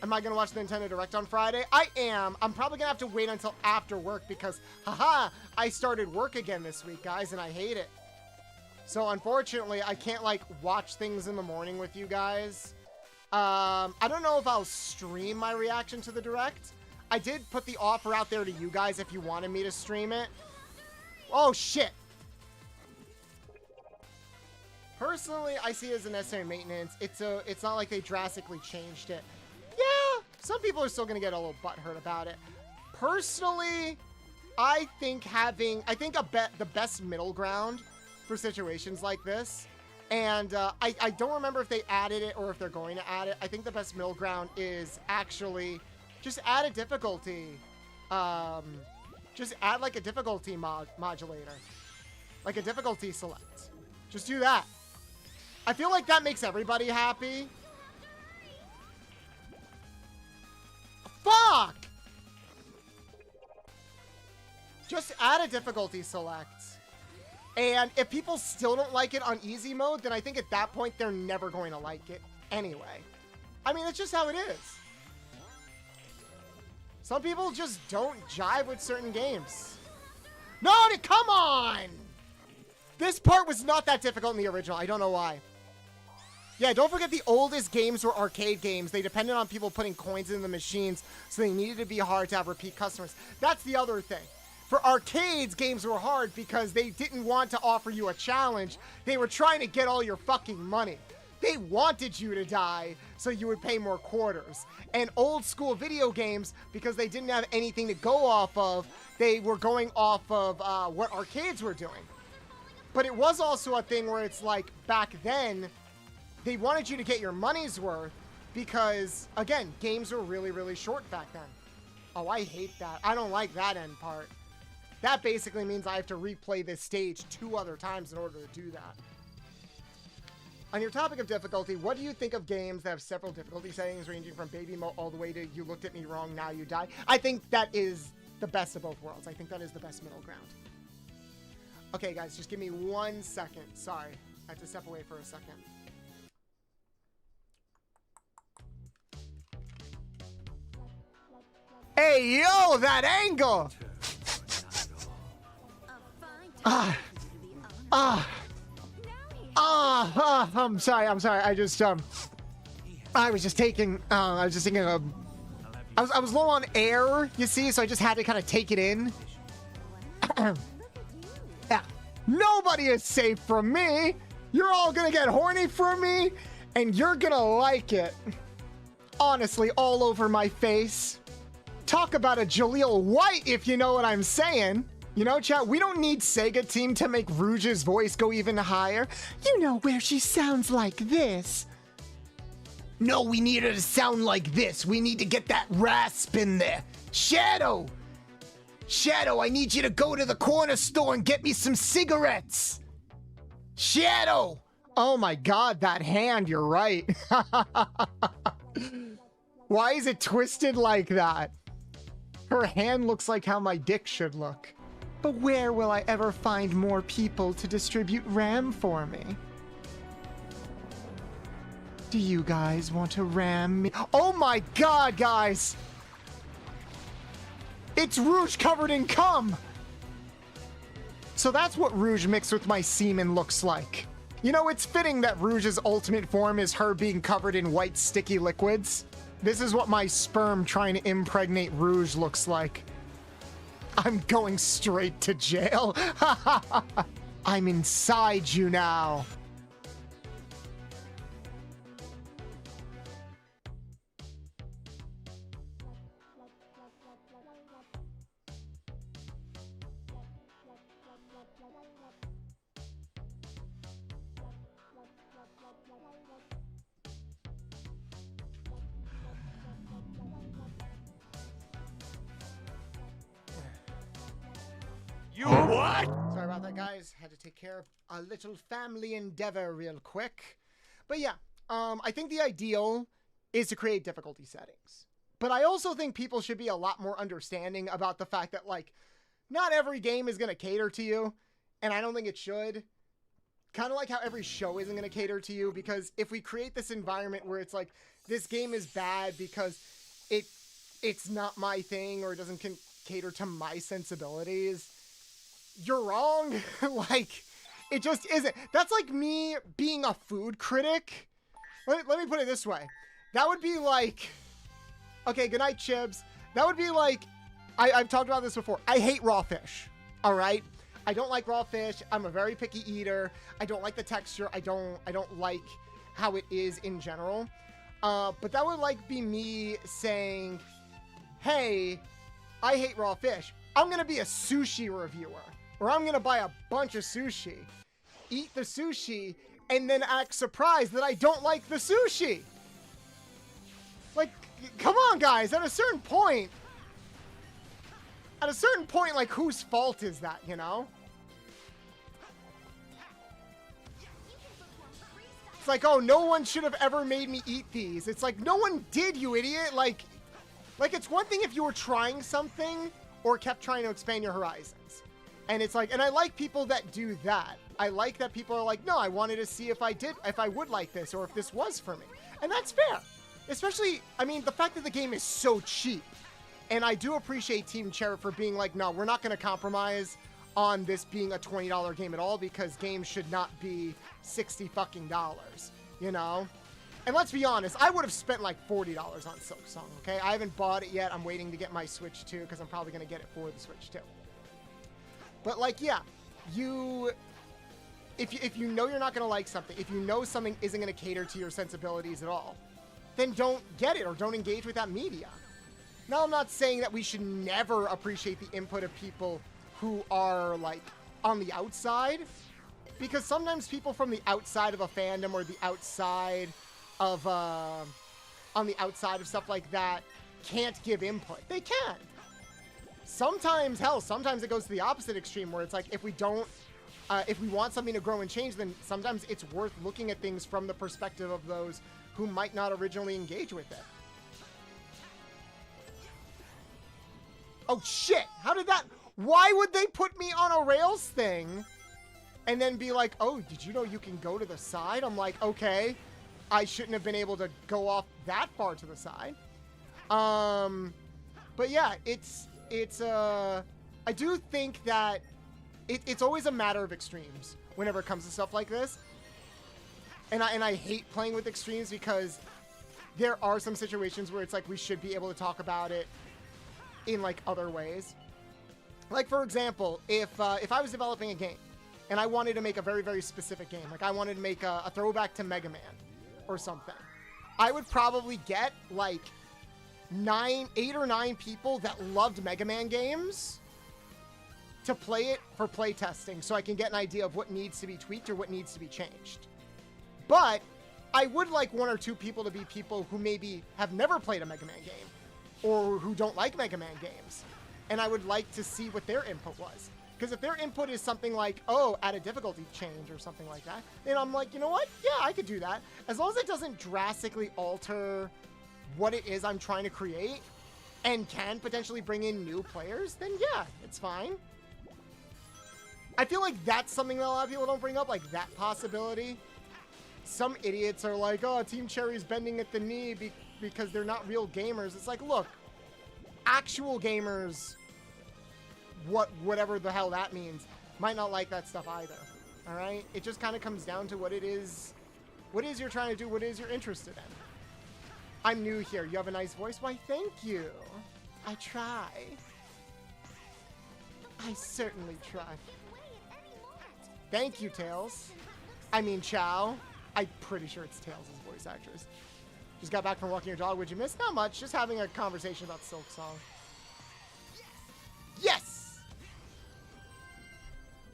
Am I gonna watch the Nintendo Direct on Friday? I am. I'm probably gonna have to wait until after work because, haha, I started work again this week, guys, and I hate it. So unfortunately, I can't, like, watch things in the morning with you guys. I don't know if I'll stream my reaction to the Direct. I did put the offer out there to you guys if you wanted me to stream it. Oh, shit. Personally, I see it as a necessary maintenance. It's not like they drastically changed it. Yeah, some people are still gonna get a little butthurt about it. Personally, I think the best middle ground for situations like this, and I don't remember if they added it or if they're going to add it. I think the best middle ground is actually just add a difficulty. Just add like a difficulty modulator, like a difficulty select. Just do that. I feel like that makes everybody happy. Fuck! Just add a difficulty select. And if people still don't like it on easy mode, then I think at that point they're never going to like it anyway. I mean, it's just how it is. Some people just don't jive with certain games. No, come on! This part was not that difficult in the original. I don't know why. Yeah, don't forget the oldest games were arcade games. They depended on people putting coins in the machines, so they needed to be hard to have repeat customers. That's the other thing. For arcades, games were hard because they didn't want to offer you a challenge. They were trying to get all your fucking money. They wanted you to die so you would pay more quarters. And old school video games, because they didn't have anything to go off of, they were going off of what arcades were doing. But it was also a thing where it's like, back then, they wanted you to get your money's worth because, again, games were really, really short back then. Oh, I hate that. I don't like that end part. That basically means I have to replay this stage 2 other times in order to do that. On your topic of difficulty, what do you think of games that have several difficulty settings ranging from baby mode all the way to you looked at me wrong, now you die? I think that is the best of both worlds. I think that is the best middle ground. Okay, guys, just give me 1 second. Sorry, I have to step away for a second. Hey, yo, that angle! I'm sorry. I was just thinking of, I was low on air, you see, so I just had to kind of take it in. Yeah, nobody is safe from me. You're all gonna get horny from me, and you're gonna like it. Honestly, all over my face. Talk about a Jaleel White, if you know what I'm saying. You know, chat, we don't need Sega Team to make Rouge's voice go even higher. You know, where she sounds like this. No, we need her to sound like this. We need to get that rasp in there. Shadow! Shadow, I need you to go to the corner store and get me some cigarettes. Shadow! Oh my god, that hand, you're right. Why is it twisted like that? Her hand looks like how my dick should look. But where will I ever find more people to distribute RAM for me? Do you guys want to ram me? Oh my god, guys! It's Rouge covered in cum! So that's what Rouge mixed with my semen looks like. You know, it's fitting that Rouge's ultimate form is her being covered in white sticky liquids. This is what my sperm trying to impregnate Rouge looks like. I'm going straight to jail. I'm inside you now. You what? Sorry about that, guys. Had to take care of a little family endeavor real quick. But yeah, I think the ideal is to create difficulty settings. But I also think people should be a lot more understanding about the fact that, like, not every game is going to cater to you. And I don't think it should. Kind of like how every show isn't going to cater to you. Because if we create this environment where it's like, this game is bad because it's not my thing or it doesn't cater to my sensibilities, you're wrong. Like, it just isn't. That's like me being a food critic. Let me put it this way. That would be like, okay, good night, Chibs. That would be like, I've talked about this before. I hate raw fish, all right? I don't like raw fish. I'm a very picky eater. I don't like the texture. I don't like how it is in general. But that would like be me saying, hey, I hate raw fish. I'm going to be a sushi reviewer, or I'm going to buy a bunch of sushi, eat the sushi, and then act surprised that I don't like the sushi. Like, come on, guys. At a certain point, like, whose fault is that, you know? It's like, oh, no one should have ever made me eat these. It's like, no one did, you idiot. Like it's one thing if you were trying something or kept trying to expand your horizons. And it's like, and I like people that do that. I like that people are like, no, I wanted to see if I would like this or if this was for me. And that's fair. Especially, I mean, the fact that the game is so cheap. And I do appreciate Team Cherry for being like, no, we're not going to compromise on this being a $20 game at all, because games should not be $60 fucking dollars, you know? And let's be honest, I would have spent like $40 on Silk Song, okay? I haven't bought it yet. I'm waiting to get my Switch 2 because I'm probably going to get it for the Switch 2. But like, yeah, if you know you're not going to like something, if you know something isn't going to cater to your sensibilities at all, then don't get it or don't engage with that media. Now, I'm not saying that we should never appreciate the input of people who are, like, on the outside, because sometimes people from the outside of a fandom or the outside of, on the outside of stuff like that can't give input. They can. Sometimes, hell, sometimes it goes to the opposite extreme where it's like, if we want something to grow and change, then sometimes it's worth looking at things from the perspective of those who might not originally engage with it. Oh shit, how did that... Why would they put me on a rails thing and then be like, oh, did you know you can go to the side? I'm like, okay, I shouldn't have been able to go off that far to the side. But yeah, I do think that it's always a matter of extremes whenever it comes to stuff like this. And I hate playing with extremes because there are some situations where it's like we should be able to talk about it in like other ways. Like, for example, if I was developing a game and I wanted to make a very, very specific game, like I wanted to make a throwback to Mega Man or something, I would probably get like 8 or 9 people that loved Mega Man games to play it for play testing so I can get an idea of what needs to be tweaked or what needs to be changed. But I would like 1 or 2 people to be people who maybe have never played a Mega Man game or who don't like Mega Man games. And I would like to see what their input was. Because if their input is something like, oh, add a difficulty change or something like that, then I'm like, you know what? Yeah, I could do that. As long as it doesn't drastically alter what it is I'm trying to create and can potentially bring in new players, then yeah, it's fine. I feel like that's something that a lot of people don't bring up, like that possibility. Some idiots are like, oh, Team Cherry's bending at the knee because they're not real gamers. It's like, look, actual gamers, whatever the hell that means, might not like that stuff either. All right? It just kind of comes down to what it is you're trying to do, what it is you're interested in. I'm new here. You have a nice voice? Why, thank you. I try. I certainly try. Thank you, Tails. I mean, Chow. I'm pretty sure it's Tails' voice actress. Just got back from walking your dog. What'd you miss? Not much. Just having a conversation about Silk Song. Yes!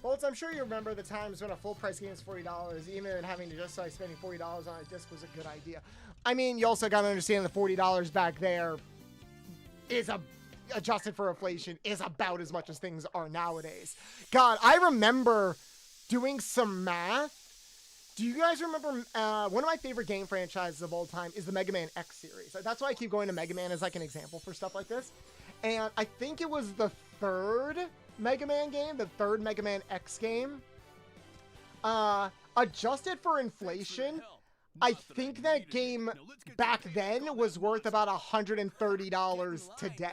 Bolts, I'm sure you remember the times when a full price game is $40, even having to justify spending $40 on a disc was a good idea. I mean, you also got to understand the $40 back there is adjusted for inflation, is about as much as things are nowadays. God, I remember doing some math. Do you guys remember, one of my favorite game franchises of all time is the Mega Man X series. That's why I keep going to Mega Man as like an example for stuff like this. And I think it was the 3rd Mega Man game, the 3rd Mega Man X game. Adjusted for inflation, I think that game back then was worth about $130 today.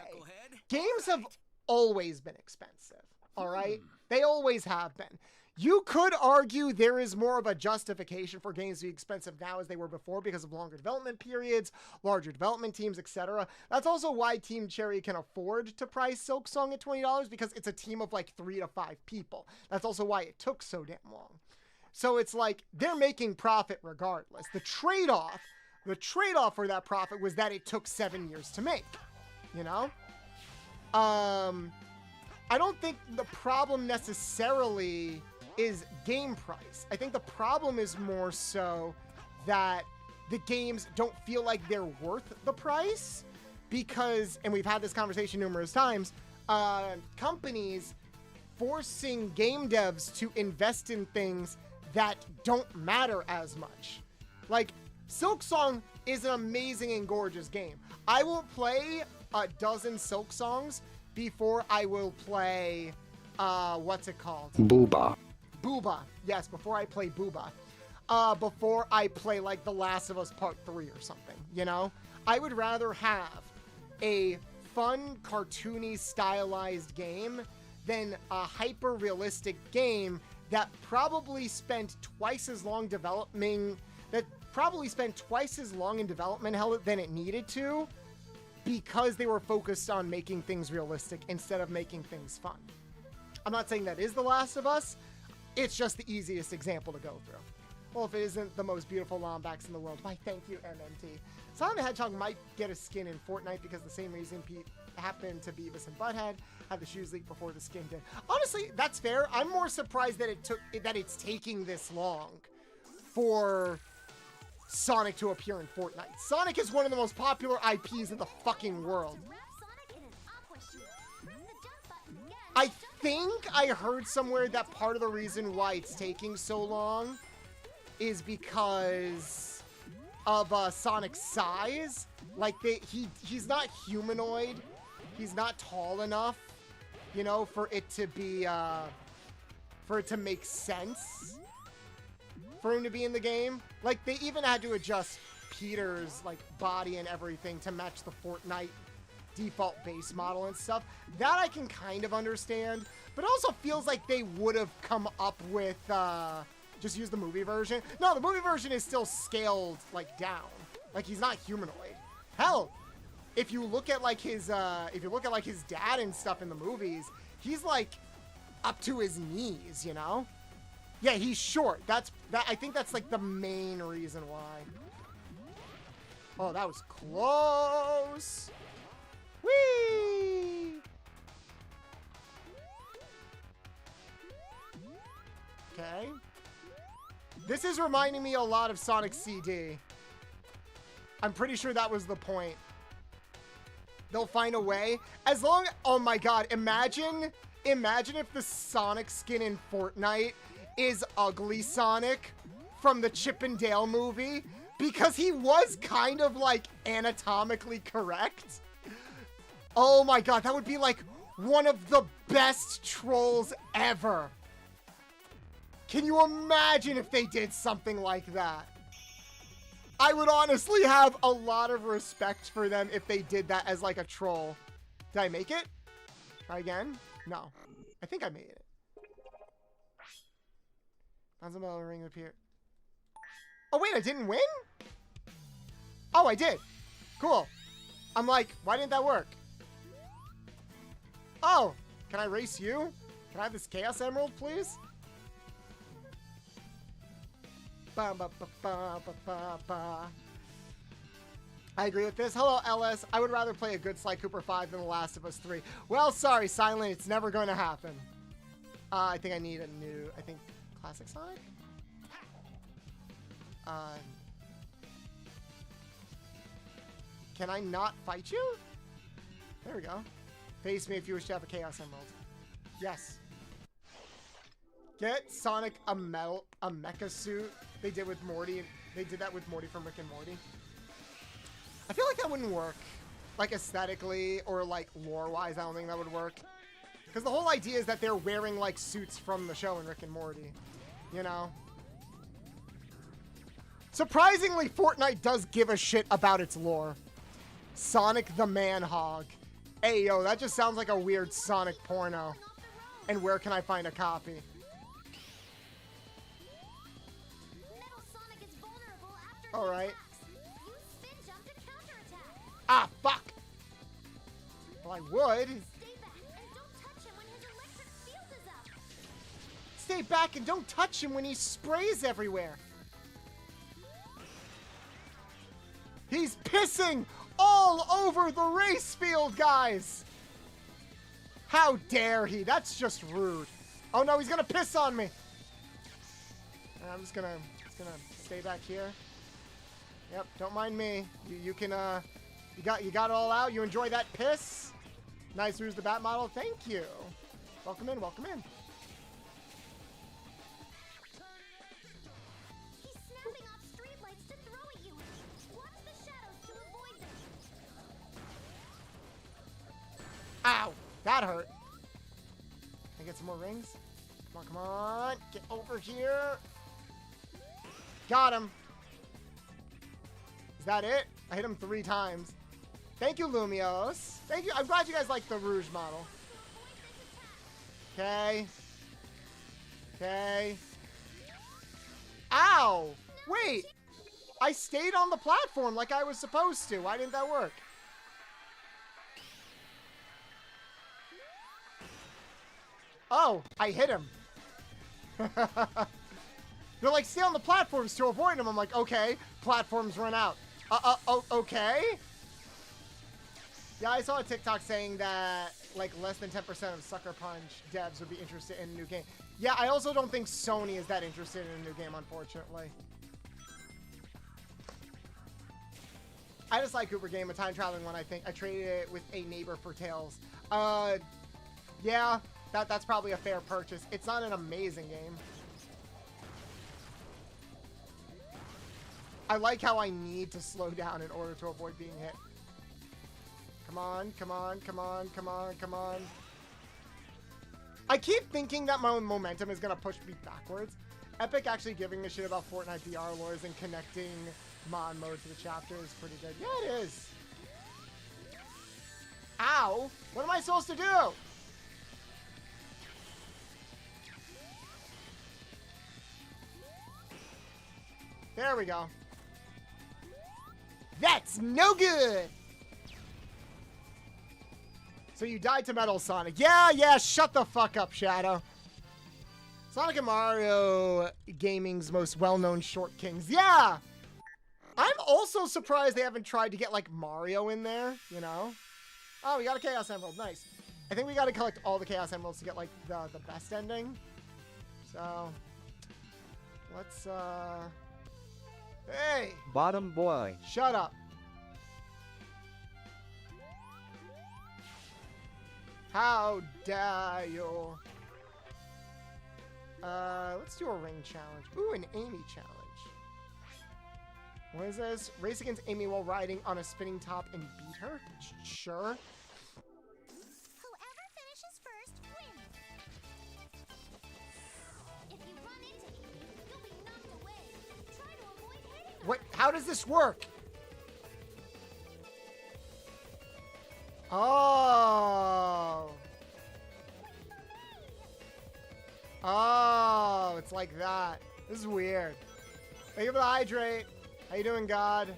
Games have always been expensive, all right? They always have been. You could argue there is more of a justification for games to be expensive now as they were before because of longer development periods, larger development teams, etc. That's also why Team Cherry can afford to price Silk Song at $20 because it's a team of like 3 to 5 people. That's also why it took so damn long. So it's like they're making profit regardless. The trade-off for that profit was that it took 7 years to make, you know? I don't think the problem necessarily is game price. I think the problem is more so that the games don't feel like they're worth the price because, and we've had this conversation numerous times, companies forcing game devs to invest in things that don't matter as much. Like, Silk Song is an amazing and gorgeous game. I will play a dozen Silk Songs before I will play, what's it called? Booba. Booba. Yes, before I play Booba. Before I play, like, The Last of Us Part 3 or something, you know? I would rather have a fun, cartoony, stylized game than a hyper-realistic game that probably spent twice as long in development hell than it needed to because they were focused on making things realistic instead of making things fun. I'm not saying that is The Last of Us. It's just the easiest example to go through. Well, if it isn't the most beautiful Lombax in the world, why thank you, MMT. Sonic the Hedgehog might get a skin in Fortnite because the same reason happened to Beavis and Butthead, had the shoes leak before the skin did. Honestly, that's fair. I'm more surprised that it's taking this long for Sonic to appear in Fortnite. Sonic is one of the most popular IPs in the fucking world. I think I heard somewhere that part of the reason why it's taking so long is because of Sonic's size. Like, he's not humanoid. He's not tall enough, you know, for it to be, for it to make sense for him to be in the game. Like, they even had to adjust Peter's, like, body and everything to match the Fortnite default base model and stuff. That I can kind of understand, but it also feels like they would have come up with, just use the movie version. No, the movie version is still scaled, like, down. Like, he's not humanoid. Hell, if you look at, like, his dad and stuff in the movies, he's, like, up to his knees, you know? Yeah, he's short. I think that's, like, the main reason why. Oh, that was close. Whee! Okay. This is reminding me a lot of Sonic CD. I'm pretty sure that was the point. They'll find a way. As long... Oh my god, imagine if the Sonic skin in Fortnite is Ugly Sonic from the Chip and Dale movie. Because he was kind of, like, anatomically correct. Oh my god, that would be, like, one of the best trolls ever. Can you imagine if they did something like that? I would honestly have a lot of respect for them if they did that as, like, a troll. Did I make it? Try again? No. I think I made it. Bell ring appear. Oh, wait, I didn't win? Oh, I did. Cool. I'm like, why didn't that work? Oh, can I race you? Can I have this Chaos Emerald, please? Ba, ba, ba, ba, ba, ba, ba. I agree with this. Hello, LS. I would rather play a good Sly Cooper 5 than The Last of Us 3. Well, sorry, Silent. It's never going to happen. I think I need a new... I think Classic Sonic? Can I not fight you? There we go. Face me if you wish to have a Chaos Emerald. Yes. Get Sonic a mecha suit. They did with Morty. They did that with Morty from Rick and Morty. I feel like that wouldn't work. Like, aesthetically or, like, lore-wise, I don't think that would work. Because the whole idea is that they're wearing, like, suits from the show in Rick and Morty. You know? Surprisingly, Fortnite does give a shit about its lore. Sonic the Man-Hog. Hey, yo, that just sounds like a weird Sonic porno. And where can I find a copy? All right. Use spin jump to counterattack. Ah, fuck. Well, I would. Stay back and don't touch him when his electric field is up. Stay back and don't touch him when he sprays everywhere. He's pissing all over the race field, guys. How dare he? That's just rude. Oh no, he's gonna piss on me. I'm just gonna stay back here. Yep, don't mind me. You can you got it all out. You enjoy that piss? Nice, who's the bat model? Thank you. Welcome in, welcome in. He's snapping off streetlights to throw at you. Watch the shadows to avoid them. Ow! That hurt. Can I get some more rings? Come on, come on. Get over here. Got him. Is that it? I hit him 3 times. Thank you, Lumios. Thank you. I'm glad you guys like the Rouge model. Okay. Okay. Ow! Wait! I stayed on the platform like I was supposed to. Why didn't that work? Oh, I hit him. They're like, stay on the platforms to avoid him. I'm like, okay, platforms run out. Okay. Yeah, I saw a TikTok saying that like less than 10% of Sucker Punch devs would be interested in a new game. Yeah, I also don't think Sony is that interested in a new game, unfortunately. I just like Cooper Game, a time traveling one. I think I traded it with a neighbor for Tails. Yeah, that's probably a fair purchase. It's not an amazing game. I like how I need to slow down in order to avoid being hit. Come on, come on, come on, come on, come on. I keep thinking that my momentum is going to push me backwards. Epic actually giving a shit about Fortnite VR lores and connecting mod mode to the chapter is pretty good. Yeah, it is. Ow! What am I supposed to do? There we go. That's no good! So you died to Metal Sonic. Yeah, shut the fuck up, Shadow. Sonic and Mario gaming's most well-known short kings. Yeah! I'm also surprised they haven't tried to get, like, Mario in there, you know? Oh, we got a Chaos Emerald. Nice. I think we gotta collect all the Chaos Emeralds to get, like, the best ending. So, let's, Hey! Bottom boy. Shut up. How dare you? Let's do a ring challenge. Ooh, an Amy challenge. What is this? Race against Amy while riding on a spinning top and beat her? Sure. Whoever finishes first wins. If you run into Amy, you'll be knocked away. Try to avoid hitting her. What? How does this work? Oh. Oh, it's like that. This is weird. Thank you for the hydrate. How you doing, God?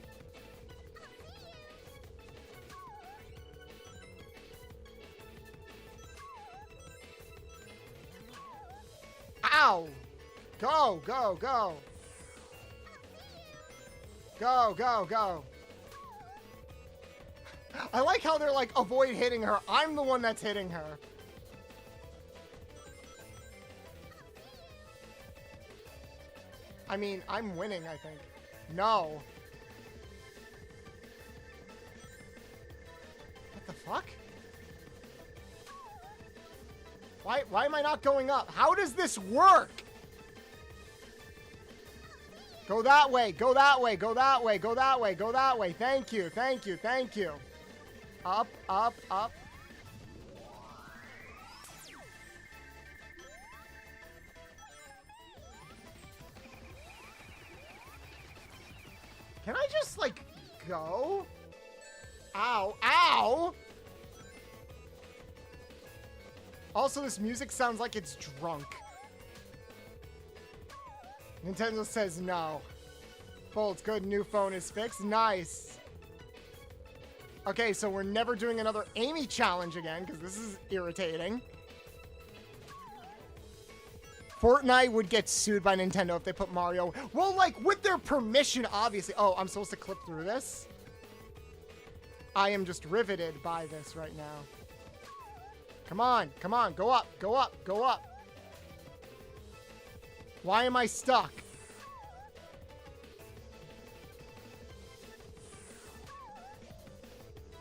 Ow! Go, go, go. Go, go, go. I like how they're like, avoid hitting her. I'm the one that's hitting her. I mean, I'm winning, I think. No. What the fuck? Why am I not going up? How does this work? Go that way, go that way, go that way, go that way, go that way. Thank you, thank you, thank you. Up, up, up. Can I just, like, go? Ow, ow! Also, this music sounds like it's drunk. Nintendo says no. Bolts, good. New phone is fixed. Nice. Okay, so we're never doing another Amy challenge again, because this is irritating. Fortnite would get sued by Nintendo if they put Mario... Well, like, with their permission, obviously. Oh, I'm supposed to clip through this? I am just riveted by this right now. Come on, come on. Go up, go up, go up. Why am I stuck?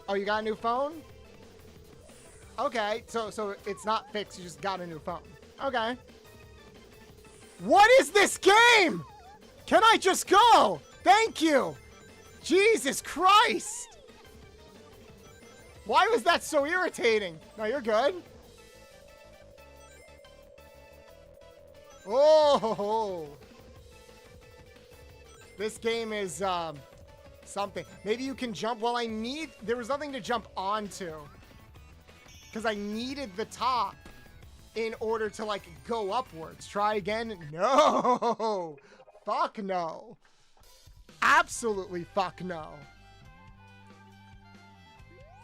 Oh, you got a new phone? Okay, so it's not fixed, you just got a new phone. Okay. What is this game? Can I just go? Thank you. Jesus Christ. Why was that so irritating? No, you're good. Oh. This game is, something. Maybe you can jump. Well, there was nothing to jump onto. Because I needed the top in order to, like, go upwards. Try again. No. Fuck no. Absolutely fuck no.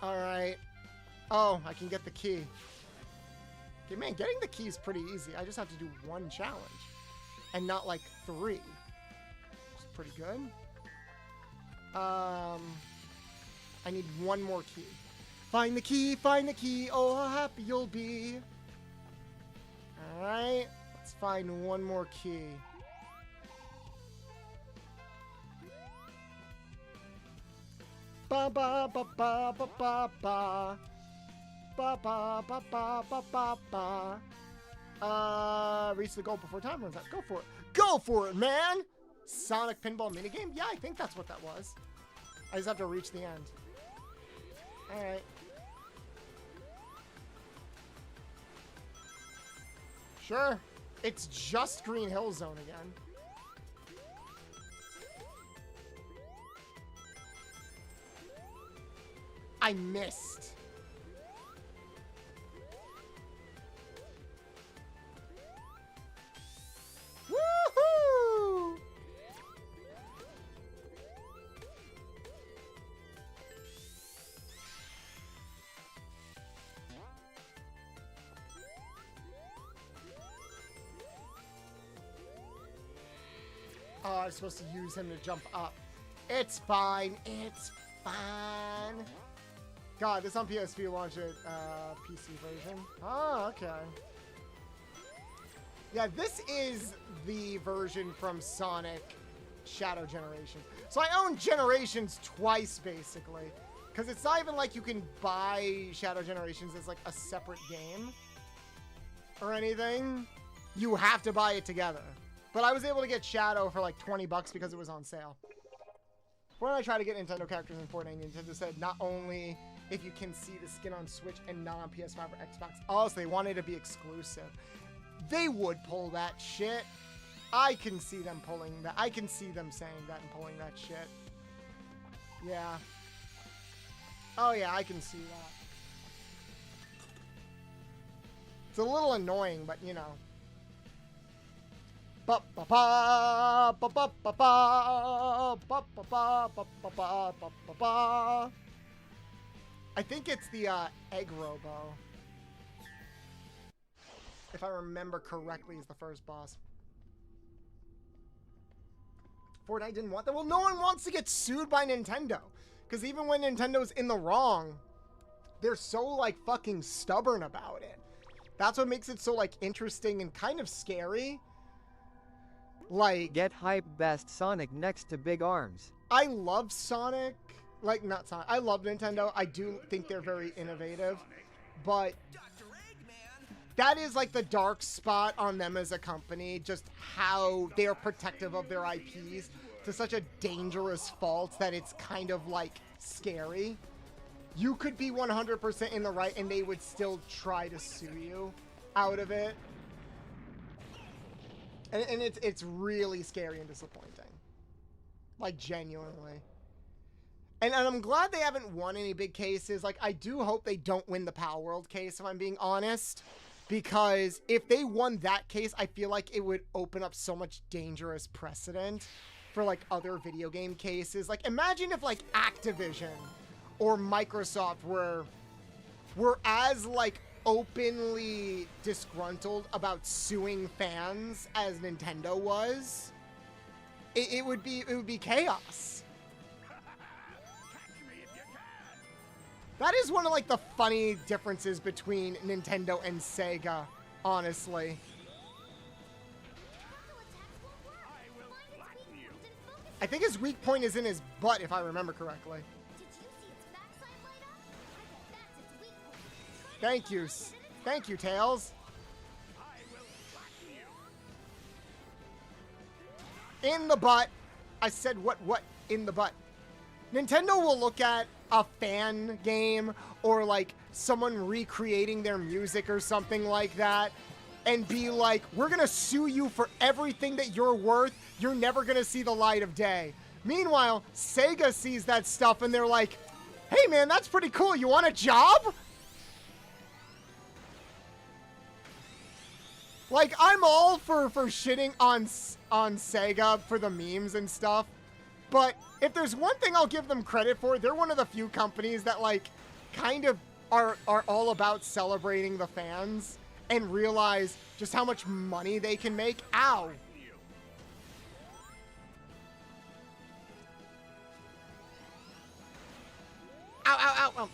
Alright. Oh, I can get the key. Okay, man, getting the key is pretty easy. I just have to do one challenge. And not, like, 3. It's pretty good. I need one more key. Find the key, oh how happy you'll be. Alright, let's find one more key. Ba ba ba ba ba ba ba. Ba ba ba ba ba ba ba. Reach the goal before time runs out. Go for it. Go for it, man! Sonic pinball minigame? Yeah, I think that's what that was. I just have to reach the end. Alright. Sure. It's just Green Hill Zone again. I missed. Woohoo! Oh, I was supposed to use him to jump up. It's fine. It's fine. God, this on PSP launch it, PC version. Oh, okay. Yeah, this is the version from Sonic Shadow Generations. So I own Generations twice, basically. Because it's not even like you can buy Shadow Generations as like a separate game. Or anything. You have to buy it together. But I was able to get Shadow for like 20 bucks because it was on sale. When I tried to get Nintendo characters in Fortnite, Nintendo said not only if you can see the skin on Switch and not on PS5 or Xbox, also they wanted to be exclusive. They would pull that shit. I can see them pulling that. I can see them saying that and pulling that shit. Yeah. Oh yeah, I can see that. It's a little annoying, but you know. I think it's the Egg Robo. If I remember correctly, is the first boss. Fortnite didn't want that. Well, no one wants to get sued by Nintendo. Because even when Nintendo's in the wrong, they're so, like, fucking stubborn about it. That's what makes it so, like, interesting and kind of scary. Like, Get hype best Sonic next to Big Arms. I love Sonic. Like, not Sonic. I love Nintendo. I do think they're very innovative. But that is, like, the dark spot on them as a company. Just how they are protective of their IPs to such a dangerous fault that it's kind of, like, scary. You could be 100% in the right and they would still try to sue you out of it. And it's really scary and disappointing. Like, genuinely. And I'm glad they haven't won any big cases. Like, I do hope they don't win the Power World case, if I'm being honest. Because if they won that case, I feel like it would open up so much dangerous precedent for like other video game cases. Like imagine if like Activision or Microsoft were as like openly disgruntled about suing fans as Nintendo was. It would be chaos. That is one of like the funny differences between Nintendo and Sega, honestly. I think his weak point is in his butt, if I remember correctly. Thank you. Thank you, Tails. In the butt. I said what in the butt. Nintendo will look at a fan game or like someone recreating their music or something like that and be like, we're gonna sue you for everything that you're worth. You're never gonna see the light of day. Meanwhile, Sega sees that stuff and they're like, hey man, that's pretty cool. You want a job? Like, I'm all for shitting on Sega for the memes and stuff. But if there's one thing I'll give them credit for, they're one of the few companies that, like, kind of are all about celebrating the fans and realize just how much money they can make. Ow! Ow, ow, ow, ow.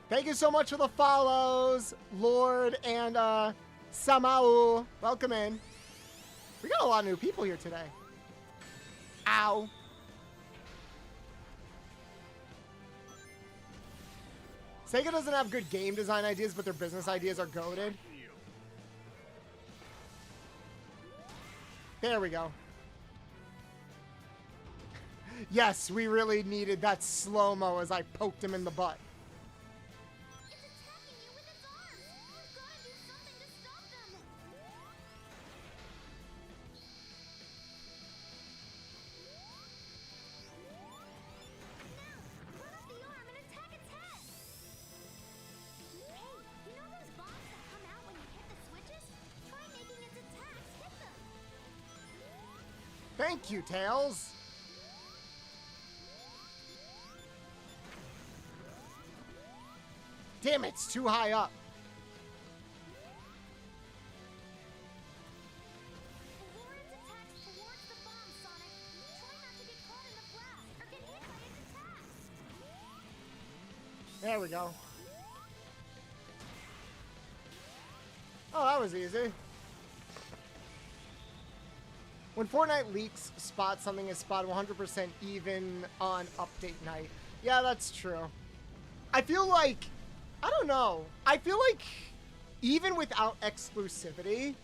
Thank you so much for the follows, Lord and Samau. Welcome in. We got a lot of new people here today. Ow. Sega doesn't have good game design ideas, but their business ideas are goated. There we go. Yes, we really needed that slow-mo as I poked him in the butt. Thank you, Tails. Damn, it's too high up. There we go. Oh, that was easy. When Fortnite leaks spot something is spot 100% even on update night. Yeah, that's true. I feel like, I don't know. I feel like even without exclusivity,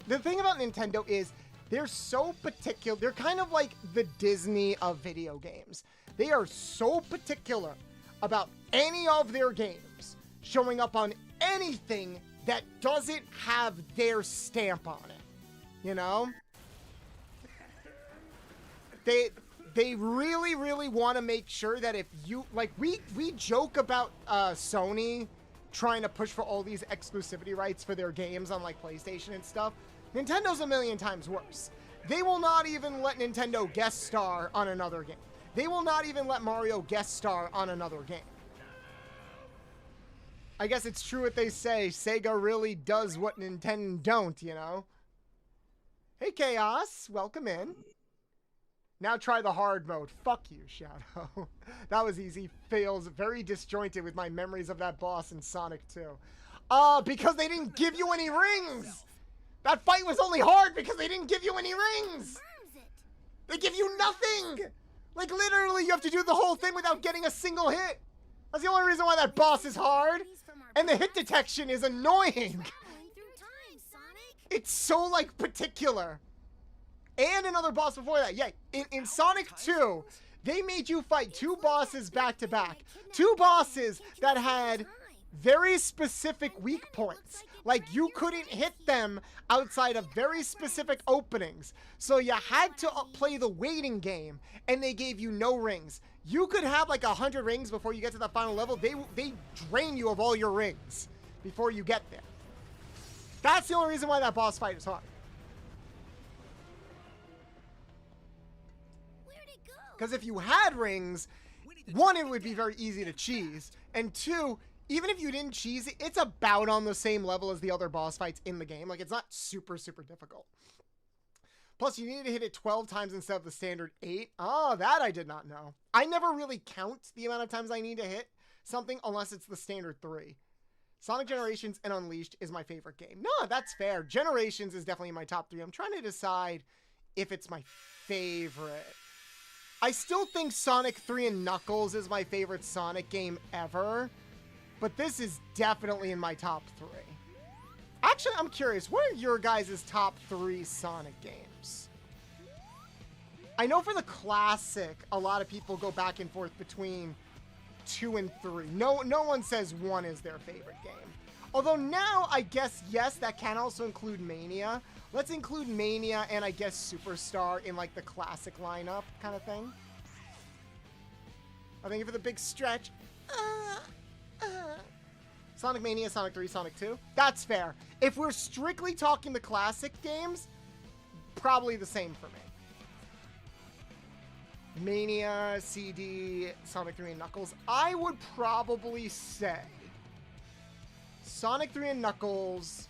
the thing about Nintendo is they're so particular. They're kind of like the Disney of video games. They are so particular about any of their games showing up on anything that doesn't have their stamp on it. You know? They really, really want to make sure that if you, like, we joke about Sony trying to push for all these exclusivity rights for their games on, like, PlayStation and stuff. Nintendo's a million times worse. They will not even let Nintendo guest star on another game. They will not even let Mario guest star on another game. I guess it's true what they say. Sega really does what Nintendo don't, you know? Hey, Chaos. Welcome in. Now try the hard mode. Fuck you, Shadow. That was easy. Feels very disjointed with my memories of that boss in Sonic 2. Because they didn't give you any rings! That fight was only hard because they didn't give you any rings! They give you nothing! Like, literally, you have to do the whole thing without getting a single hit. That's the only reason why that boss is hard. And the hit detection is annoying. It's so, like, particular. And another boss before that. Yeah, in Sonic 2, they made you fight two bosses back to back. Two bosses that had very specific weak points. Like, you couldn't hit them outside of very specific openings. So you had to play the waiting game, and they gave you no rings. You could have like 100 rings before you get to the final level. They drain you of all your rings before you get there. That's the only reason why that boss fight is hard. Because if you had rings, one, it would be very easy to cheese, and two, even if you didn't cheese it, it's about on the same level as the other boss fights in the game. Like, it's not super, super difficult. Plus, you need to hit it 12 times instead of the standard 8. Oh, that I did not know. I never really count the amount of times I need to hit something unless it's the standard 3. Sonic Generations and Unleashed is my favorite game. No, that's fair. Generations is definitely in my top 3. I'm trying to decide if it's my favorite. I still think Sonic 3 and Knuckles is my favorite Sonic game ever, but this is definitely in my top 3. Actually, I'm curious, what are your guys' top 3 Sonic games? I know for the classic, a lot of people go back and forth between 2 and 3. No one says 1 is their favorite game. Although now, I guess, yes, that can also include Mania. Let's include Mania and I guess Superstar in like the classic lineup kind of thing. I think for the big stretch. Sonic Mania, Sonic 3, Sonic 2. That's fair. If we're strictly talking the classic games, probably the same for me. Mania, CD, Sonic 3 and Knuckles. I would probably say Sonic 3 and Knuckles,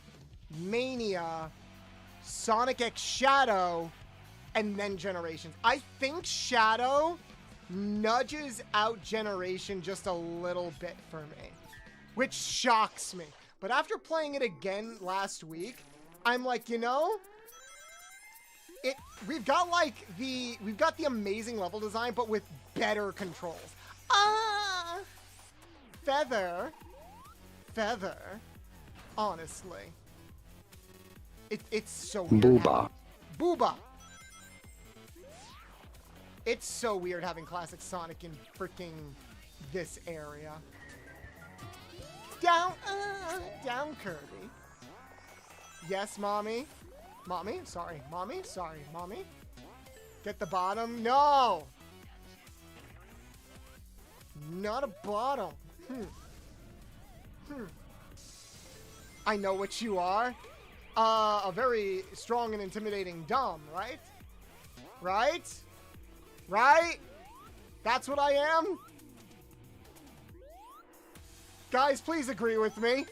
Mania, Sonic X Shadow, and then Generations. I think Shadow nudges out Generation just a little bit for me, which shocks me. But after playing it again last week, I'm like, you know, we've got the amazing level design, but with better controls. Feather, honestly. It's so weird. Booba. It's so weird having classic Sonic in freaking this area. Down Kirby. Yes, mommy. Mommy? Sorry. Mommy? Sorry. Mommy? Get the bottom? No! Not a bottom. I know what you are. A very strong and intimidating Dom, right? Right? Right? That's what I am? Guys, please agree with me.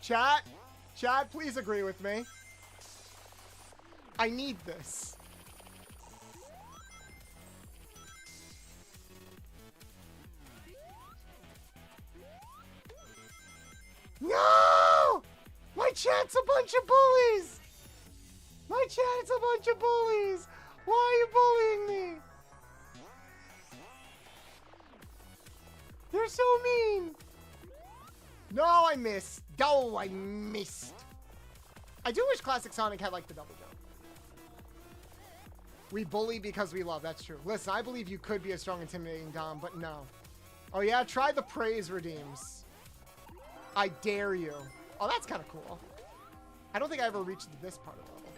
Chat, please agree with me. I need this. No! My chat's a bunch of bullies! My chat's a bunch of bullies! Why are you bullying me? They're so mean! No, I missed. Oh, I missed. I do wish Classic Sonic had, like, the double jump. We bully because we love. That's true. Listen, I believe you could be a strong, intimidating Dom, but no. Oh, yeah? Try the praise redeems. I dare you. Oh, that's kind of cool. I don't think I ever reached this part of the level.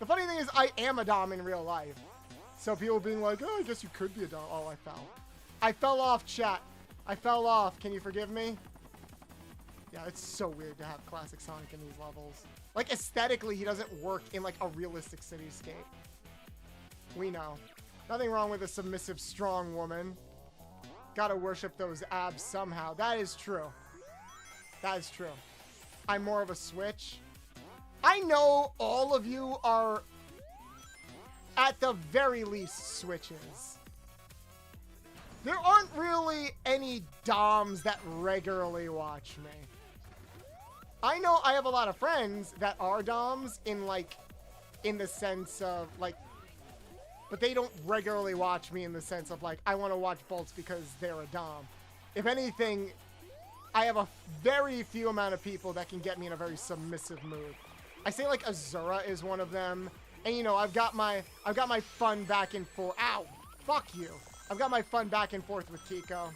The funny thing is, I am a Dom in real life. So people being like, oh, I guess you could be a Dom. Oh, I fell. I fell off, chat. I fell off. Can you forgive me? Yeah, it's so weird to have Classic Sonic in these levels. Like, aesthetically, he doesn't work in, like, a realistic cityscape. We know. Nothing wrong with a submissive, strong woman. Gotta worship those abs somehow. That is true. That is true. I'm more of a Switch. I know all of you are, at the very least, Switches. There aren't really any Doms that regularly watch me. I know I have a lot of friends that are Doms in, like, in the sense of, like, but they don't regularly watch me in the sense of, like, I want to watch Bolts because they're a Dom. If anything, I have a very few amount of people that can get me in a very submissive mood. I say, like, Azura is one of them. And, you know, I've got my fun back and forth. Ow! Fuck you. I've got my fun back and forth with Kiko.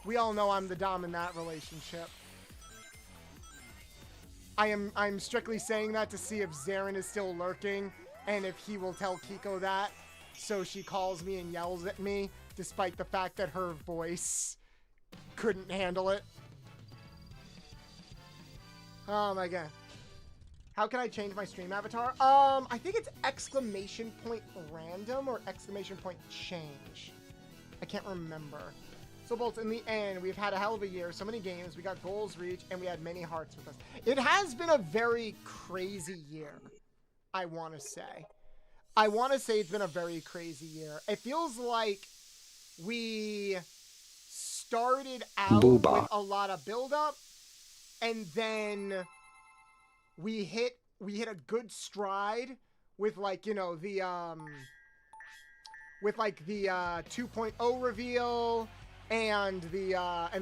We all know I'm the Dom in that relationship. I'm strictly saying that to see if Zarin is still lurking and if he will tell Kiko that. So she calls me and yells at me despite the fact that her voice couldn't handle it. Oh my god. How can I change my stream avatar? I think it's !random or !change. I can't remember. So Bolts, in the end, we've had a hell of a year, so many games, we got goals reached, and we had many hearts with us. It has been a very crazy year, I want to say. I want to say it's been a very crazy year. It feels like we started out with a lot of build-up, and then we hit a good stride with, like, you know, the 2.0 reveal and the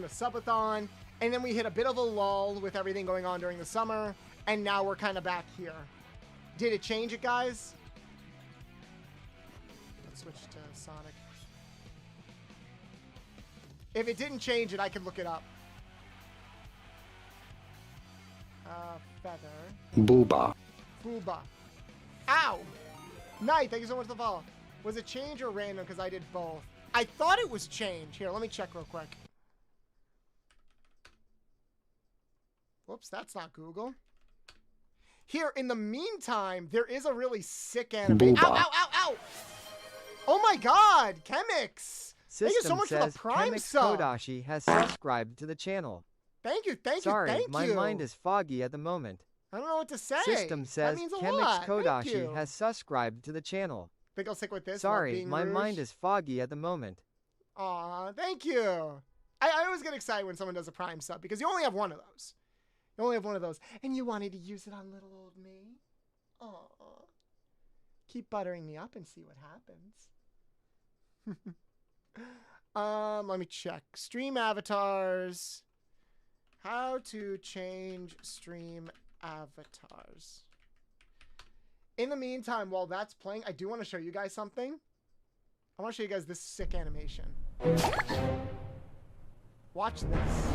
subathon, and then we hit a bit of a lull with everything going on during the summer, and now we're kind of back here. Did it change it, guys? Let's switch to Sonic. If it didn't change it, I could look it up. Feather. Booba. Booba. Ow! Night, thank you so much for the follow. Was it change or random? Because I did both. I thought it was change. Here, let me check real quick. Whoops, that's not Google. Here, in the meantime, there is a really sick anime. Ow, ow, ow, ow! Oh my god, Chemix! Thank you so much for the Prime Chemix sub. Kodashi has subscribed to the channel. Thank you, thank you, Sorry, thank you. my mind is foggy at the moment. I don't know what to say. System says that means a Chemix lot. Thank Kodashi you. has subscribed to the channel. Think I'll stick with this? Sorry, my mind is foggy at the moment. Aw, thank you. I always get excited when someone does a Prime sub because you only have one of those. You only have one of those. And you wanted to use it on little old me. Aw. Keep buttering me up and see what happens. Let me check. Stream avatars. How to change stream avatars. In the meantime, while that's playing, I do want to show you guys something. I want to show you guys this sick animation. Watch this.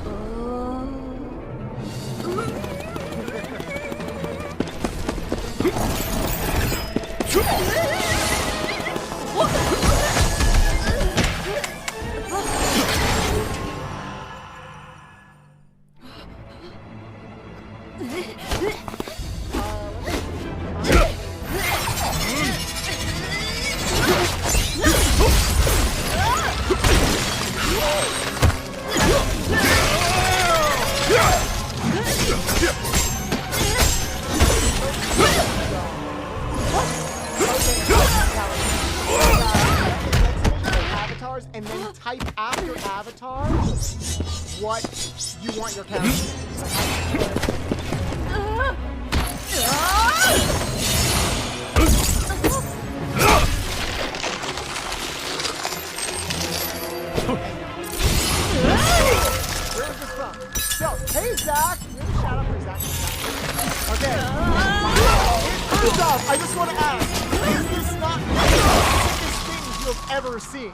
Avatars, and then type after avatar what you want your character to do. Where is this from? So, hey Zach! You have a shout out for Zach. Okay. First off, I just want to ask, is this not one of the sickest things you have ever seen?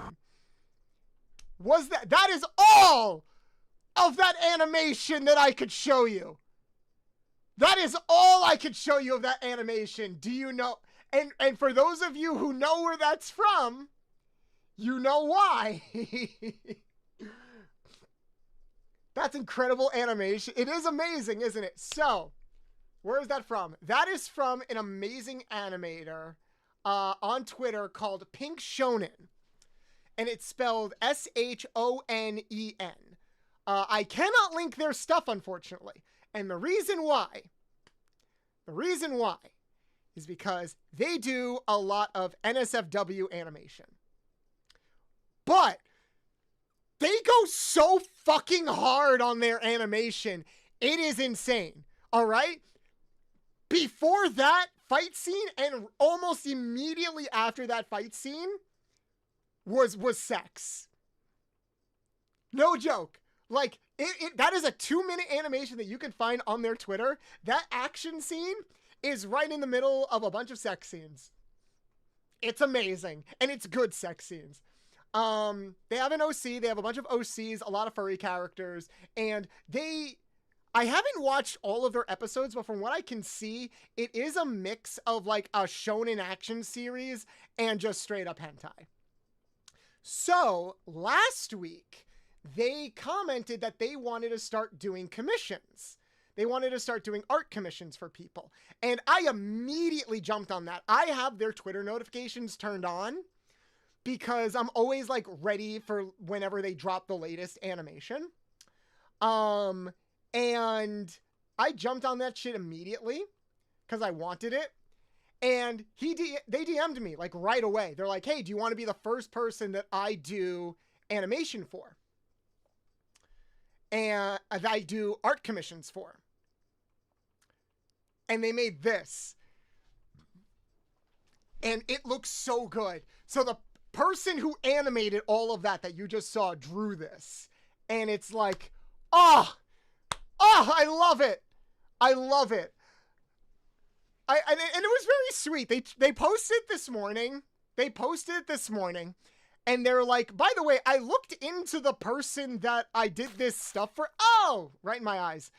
Was that is all of that animation that I could show you. That is all I could show you of that animation. Do you know? And for those of you who know where that's from, you know why. That's incredible animation. It is amazing, isn't it? So, where is that from? That is from an amazing animator on Twitter called Pink Shonen. And it's spelled Shonen. I cannot link their stuff, unfortunately. And the reason why is because they do a lot of NSFW animation. But they go so fucking hard on their animation. It is insane. All right? Before that fight scene and almost immediately after that fight scene was sex. No joke. Like, that is a 2-minute animation that you can find on their Twitter. That action scene is right in the middle of a bunch of sex scenes. It's amazing. And it's good sex scenes. They have an OC. They have a bunch of OCs, a lot of furry characters. And I haven't watched all of their episodes, but from what I can see, it is a mix of like a shonen action series and just straight up hentai. So, last week, they commented that they wanted to start doing commissions. They wanted to start doing art commissions for people. And I immediately jumped on that. I have their Twitter notifications turned on because I'm always like ready for whenever they drop the latest animation. And I jumped on that shit immediately because I wanted it. And they DM'd me like right away. They're like, hey, do you want to be the first person that I do animation for? And that I do art commissions for. And they made this. And it looks so good. So the person who animated all of that you just saw drew this. And it's like, I love it. I love it. And it was very sweet. They posted this morning. And they're like, by the way, I looked into the person that I did this stuff for. Oh, right in my eyes.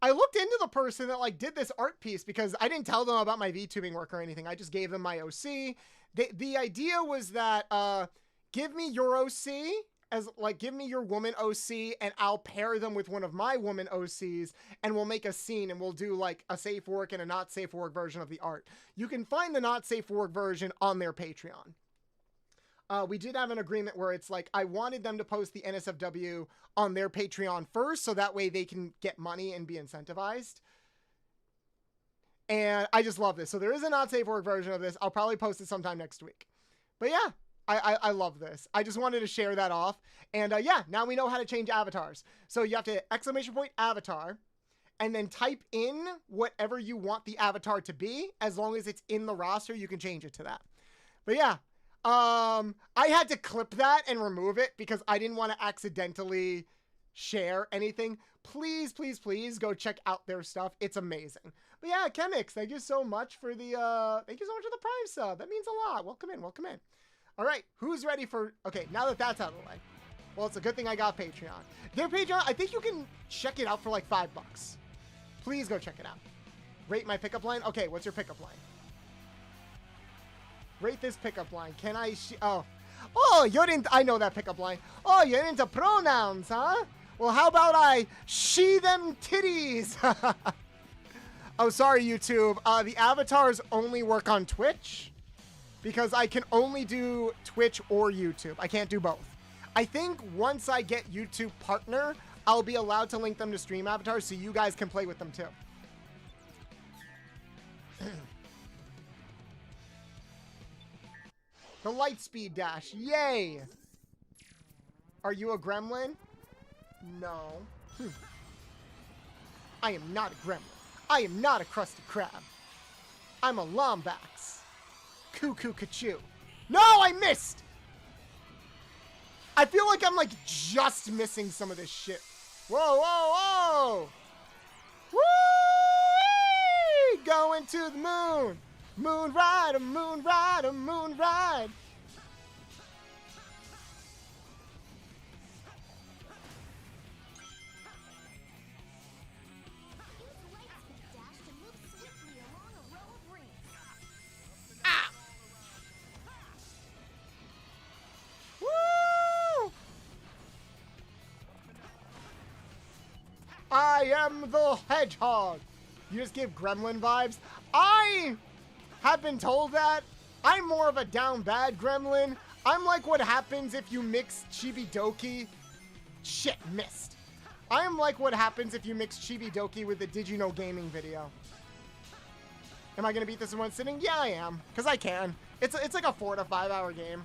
I looked into the person that like did this art piece because I didn't tell them about my VTubing work or anything. I just gave them my OC. The idea was that give me your OC as like give me your woman OC and I'll pair them with one of my woman OCs and we'll make a scene and we'll do like a safe for work and a not safe for work version of the art. You can find the not safe for work version on their Patreon. We did have an agreement where it's like, I wanted them to post the NSFW on their Patreon first, so that way they can get money and be incentivized. And I just love this. So there is a not safe for work version of this. I'll probably post it sometime next week. But yeah, I love this. I just wanted to share that off. And yeah, now we know how to change avatars. So you have to !avatar and then type in whatever you want the avatar to be. As long as it's in the roster, you can change it to that. But yeah. I had to clip that and remove it because I didn't want to accidentally share anything. Please, please, please go check out their stuff. It's amazing. But yeah, Chemix, thank you so much for the Prime sub. That means a lot. Welcome in, welcome in. All right, who's ready for, okay, now that that's out of the way. Well, it's a good thing I got Patreon. Their Patreon, I think you can check it out for like $5. Please go check it out. Rate my pickup line. Okay, what's your pickup line? Rate this pickup line. Can I you're into, I know that pickup line. Oh, you're into pronouns, huh? Well, how about I she them titties? Oh, sorry, YouTube. The avatars only work on Twitch because I can only do Twitch or YouTube. I can't do both. I think once I get YouTube partner, I'll be allowed to link them to stream avatars so you guys can play with them too. The light speed dash. Yay! Are you a gremlin? No. I am not a gremlin. I am not a crusty crab. I'm a lombax. Cuckoo cachoo. No, I missed! I feel like I'm like just missing some of this shit. Whoa, whoa, whoa! Woo! Going to the moon. Moon ride, a moon ride, a moon ride. Ah! Woo! I am the hedgehog. You just give gremlin vibes. I have been told that I'm more of a down bad gremlin. I'm like what happens if you mix Chibi-Doki. Shit, missed. I am like what happens if you mix Chibi-Doki with the Did You Know Gaming video. Am I gonna beat this in one sitting? Yeah, I am, because I can. It's like a 4 to 5 hour game.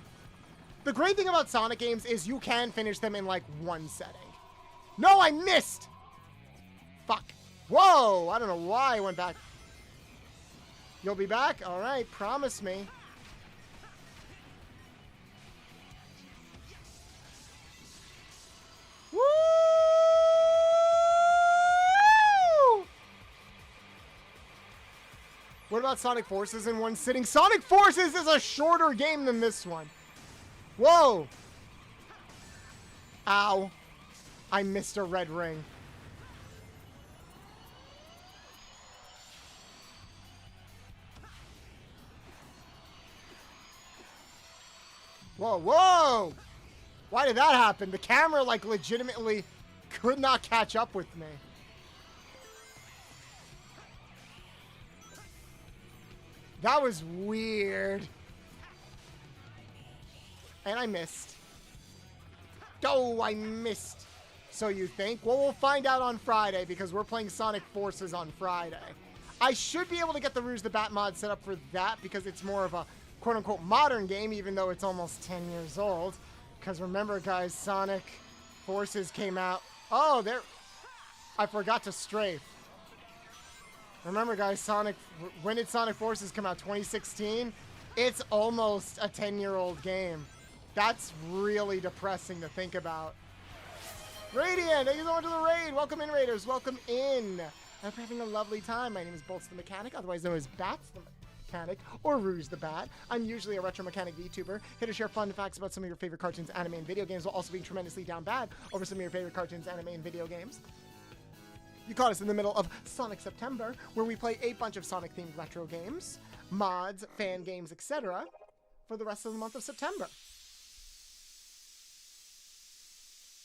The great thing about Sonic games is you can finish them in like one setting. No, I missed! Fuck. Whoa, I don't know why I went back. You'll be back? All right, promise me. Woo! What about Sonic Forces in one sitting? Sonic Forces is a shorter game than this one. Whoa! Ow. I missed a red ring. Whoa, whoa! Why did that happen? The camera, like, legitimately could not catch up with me. That was weird. And I missed. Oh, I missed. So you think? Well, we'll find out on Friday because we're playing Sonic Forces on Friday. I should be able to get the Rouge the Bat mod set up for that because it's more of a quote-unquote modern game, even though it's almost 10 years old. Because remember, guys, Sonic Forces came out. Oh, there. I forgot to strafe. Remember, guys, when did Sonic Forces come out? 2016? It's almost a 10-year-old game. That's really depressing to think about. Radiant, thank you so much for the raid. Welcome in, Raiders. Welcome in. I hope you're having a lovely time. My name is Bolts the Mechanic, otherwise known as Bats the Mechanic, or Rouge the Bat. I'm usually a retro mechanic VTuber, here to share fun facts about some of your favorite cartoons, anime, and video games, while also being tremendously down bad over some of your favorite cartoons, anime, and video games. You caught us in the middle of Sonic September, where we play a bunch of Sonic-themed retro games, mods, fan games, etc. for the rest of the month of September.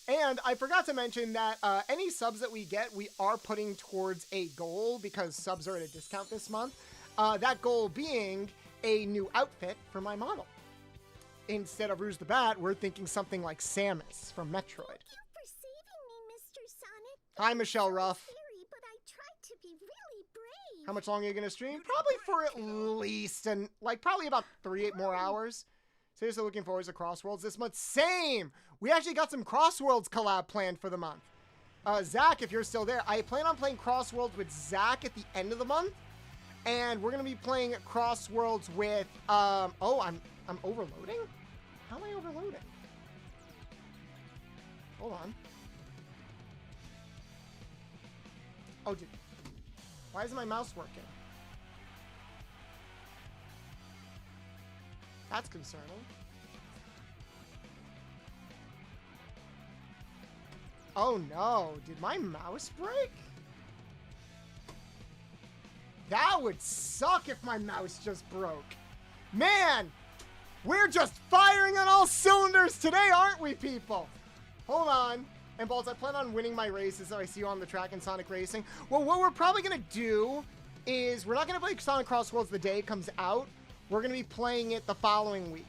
And I forgot to mention that any subs that we get, we are putting towards a goal because subs are at a discount this month. That goal being a new outfit for my model. Instead of Rouge the Bat, we're thinking something like Samus from Metroid. Thank you for saving me, Mr. Sonic. Hi, Michelle Ruff. Scary, but I tried to be really brave. How much longer are you going to stream? Probably for at least, probably about 3 more hours. Seriously looking forward to Crossworlds this month. Same! We actually got some Crossworlds collab planned for the month. Zach, if you're still there, I plan on playing Crossworlds with Zach at the end of the month. And we're going to be playing Crossworlds with, oh, I'm overloading? How am I overloading? Hold on. Oh, why isn't my mouse working? That's concerning. Oh no, did my mouse break? That would suck if my mouse just broke. Man, we're just firing on all cylinders today, aren't we, people? Hold on. And Balls, I plan on winning my races so I see you on the track in Sonic Racing. Well, what we're probably going to do is we're not going to play Sonic Crossworlds the day it comes out. We're going to be playing it the following week.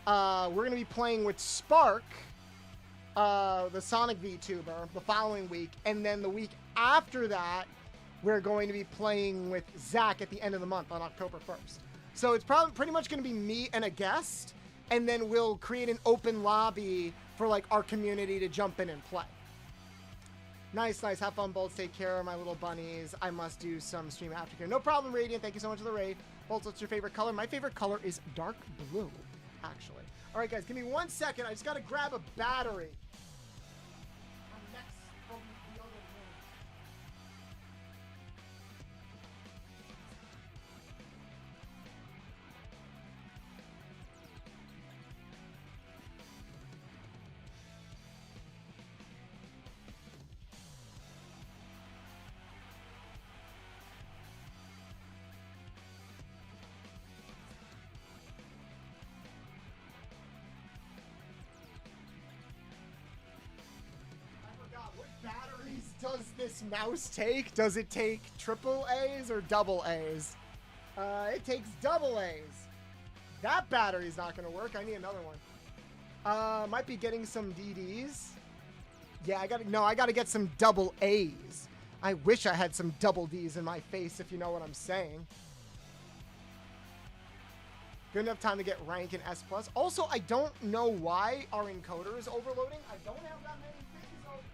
We're going to be playing with Spark, the Sonic VTuber, the following week. And then the week after that, we're going to be playing with Zach at the end of the month on October 1st. So it's probably pretty much going to be me and a guest. And then we'll create an open lobby for like our community to jump in and play. Nice, nice. Have fun, Bolts. Take care of my little bunnies. I must do some stream aftercare. No problem, Radiant. Thank you so much for the raid. Bolts, what's your favorite color? My favorite color is dark blue, actually. All right, guys, give me 1 second. I just got to grab a battery. I'm next from the other room. Batteries does this mouse take? Does it take triple A's or double A's? It takes double A's. That battery's not gonna work. I need another one. Might be getting some DDs. Yeah, I gotta get some double A's. I wish I had some double D's in my face, if you know what I'm saying. Good enough time to get rank in S+. Also, I don't know why our encoder is overloading. I don't have that many things open.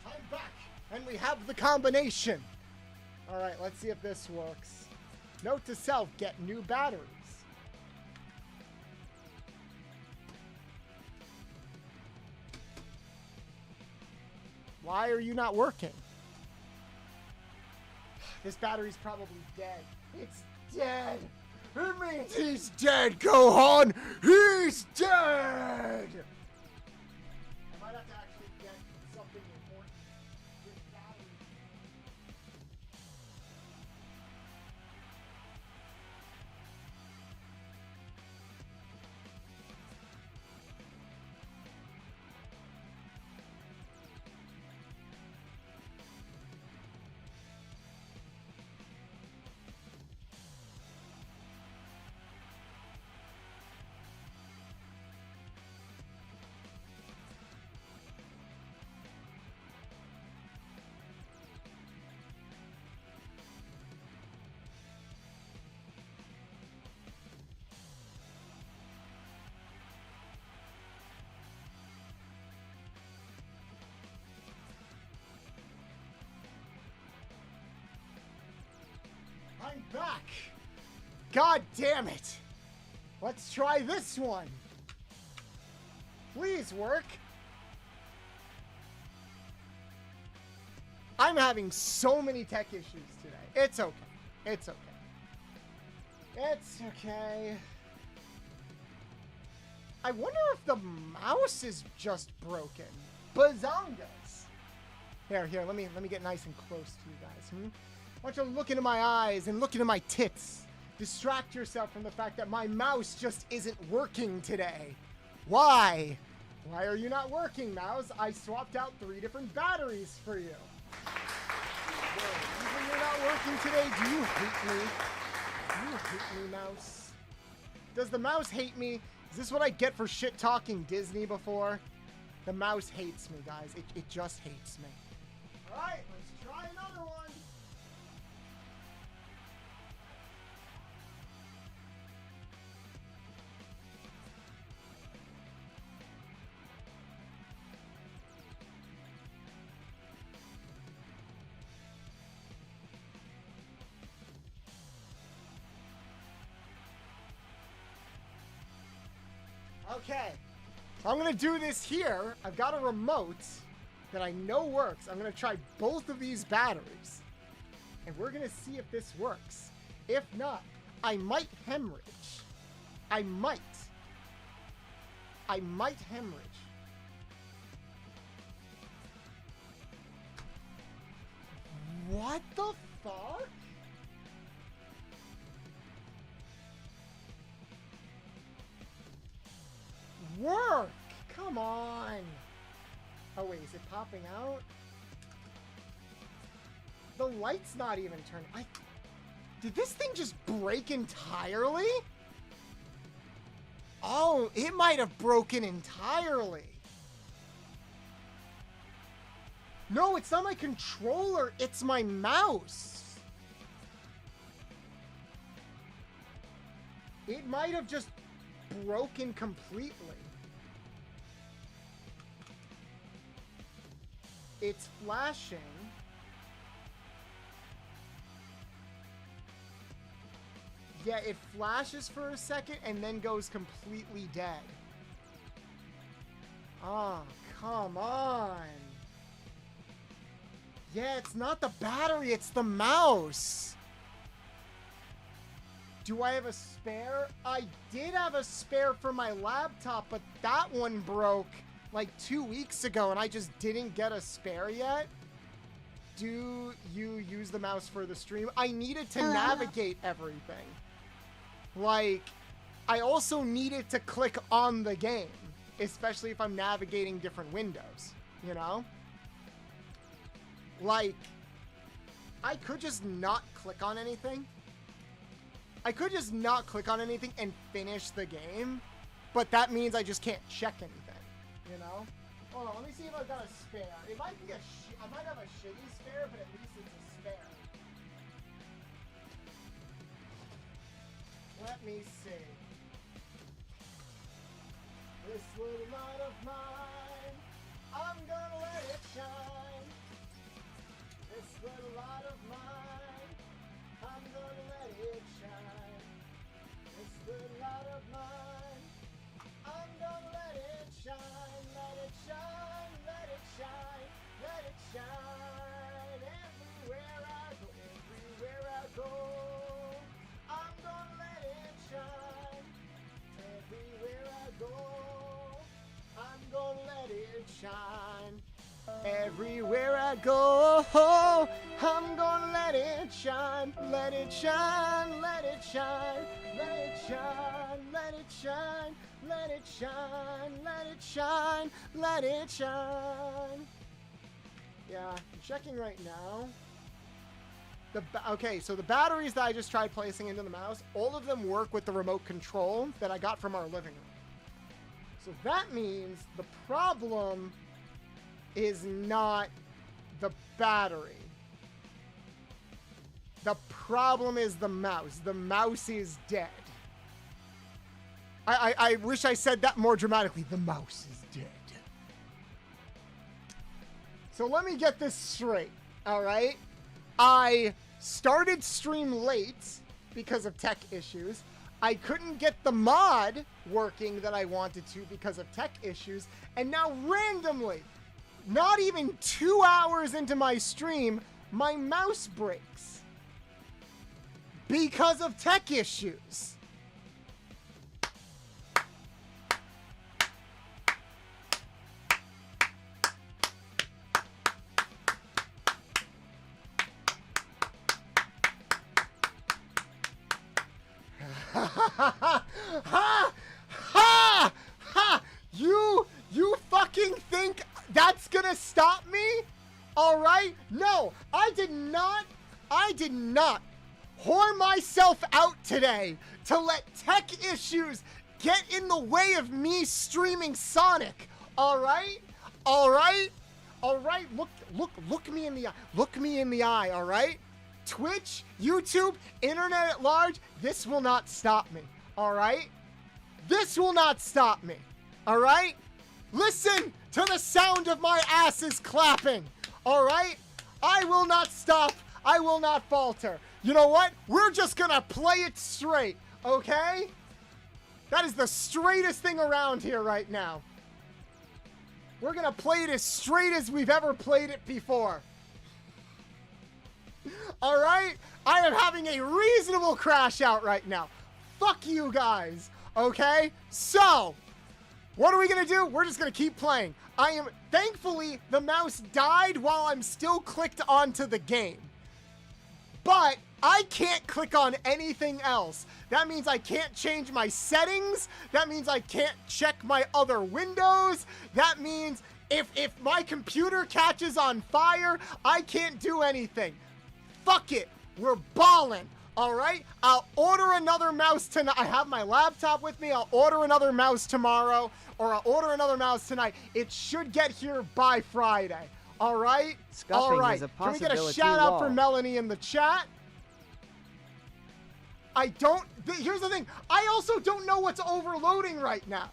I'm back, and we have the combination. All right, let's see if this works. Note to self, get new batteries. Why are you not working? This battery's probably dead. It's dead. It means he's dead, Gohan! He's dead! I might have to actually get something important with batteries. I'm back! God damn it! Let's try this one! Please work! I'm having so many tech issues today. It's okay. It's okay. It's okay. I wonder if the mouse is just broken. Bazongas! Here, let me get nice and close to you guys, I want you to look into my eyes and look into my tits. Distract yourself from the fact that my mouse just isn't working today. Why? Why are you not working, mouse? I swapped out 3 different batteries for you. Even you're not working today, do you hate me? Do you hate me, mouse? Does the mouse hate me? Is this what I get for shit-talking Disney before? The mouse hates me, guys. It just hates me. Alright, let's try another one. Okay, I'm gonna do this here. I've got a remote that I know works. I'm gonna try both of these batteries, and we're gonna see if this works. If not, I might hemorrhage. I might hemorrhage. What the fuck? Work! Come on! Oh wait, is it popping out? The light's not even turning. Did this thing just break entirely? Oh, it might have broken entirely. No, it's not my controller, it's my mouse. It might have just broken completely. It's flashing. Yeah, it flashes for a second and then goes completely dead. Oh, come on. Yeah, it's not the battery, it's the mouse. Do I have a spare? I did have a spare for my laptop, but that one broke like 2 weeks ago and I just didn't get a spare yet. Do you use the mouse for the stream? I needed to navigate everything. Like, I also needed to click on the game, especially if I'm navigating different windows, you know? Like, I could just not click on anything. I could just not click on anything and finish the game, but that means I just can't check anything, you know? Hold on, let me see if I've got a spare. It might be I might have a shitty spare, but at least it's a spare. Let me see. This little light of mine, I'm gonna let it shine. This little light of mine, I'm gonna let it shine. This little light of mine, I'm gonna let it shine. Let it shine, let it shine, let it shine. Everywhere I go, I'm gonna let it Everywhere I go, I'm gonna let it shine, let it shine, let it shine, let it shine, let it shine, let it shine, let it shine, let it shine. Yeah, I'm checking right now. Okay, so the batteries that I just tried placing into the mouse, all of them work with the remote control that I got from our living room. So that means the problem is not the battery. The problem is the mouse. The mouse is dead. I wish I said that more dramatically. The mouse is dead. So let me get this straight, all right? I started stream late because of tech issues. I couldn't get the mod working that I wanted to because of tech issues. And now randomly, not even 2 hours into my stream, my mouse breaks because of tech issues. Ha ha ha! You fucking think that's gonna stop me? All right? No, I did not whore myself out today to let tech issues get in the way of me streaming Sonic. All right? All right? All right? Look me in the eye. Look me in the eye, all right? Twitch, YouTube, internet at large, this will not stop me, all right? This will not stop me, all right? Listen to the sound of my asses clapping, all right? I will not stop. I will not falter. You know what? We're just gonna play it straight, okay? That is the straightest thing around here right now. We're gonna play it as straight as we've ever played it before. All right? I am having a reasonable crash out right now. Fuck you guys. Okay? So, what are we going to do? We're just going to keep playing. Thankfully, the mouse died while I'm still clicked onto the game. But I can't click on anything else. That means I can't change my settings. That means I can't check my other windows. That means if my computer catches on fire, I can't do anything. Fuck it. We're balling. All right? I'll order another mouse tonight. I have my laptop with me. I'll order another mouse tomorrow, or I'll order another mouse tonight. It should get here by Friday. All right? Scuffing all right. is a Can we get a possibility shout out wall. for Melanie in the chat? Here's the thing. I also don't know what's overloading right now.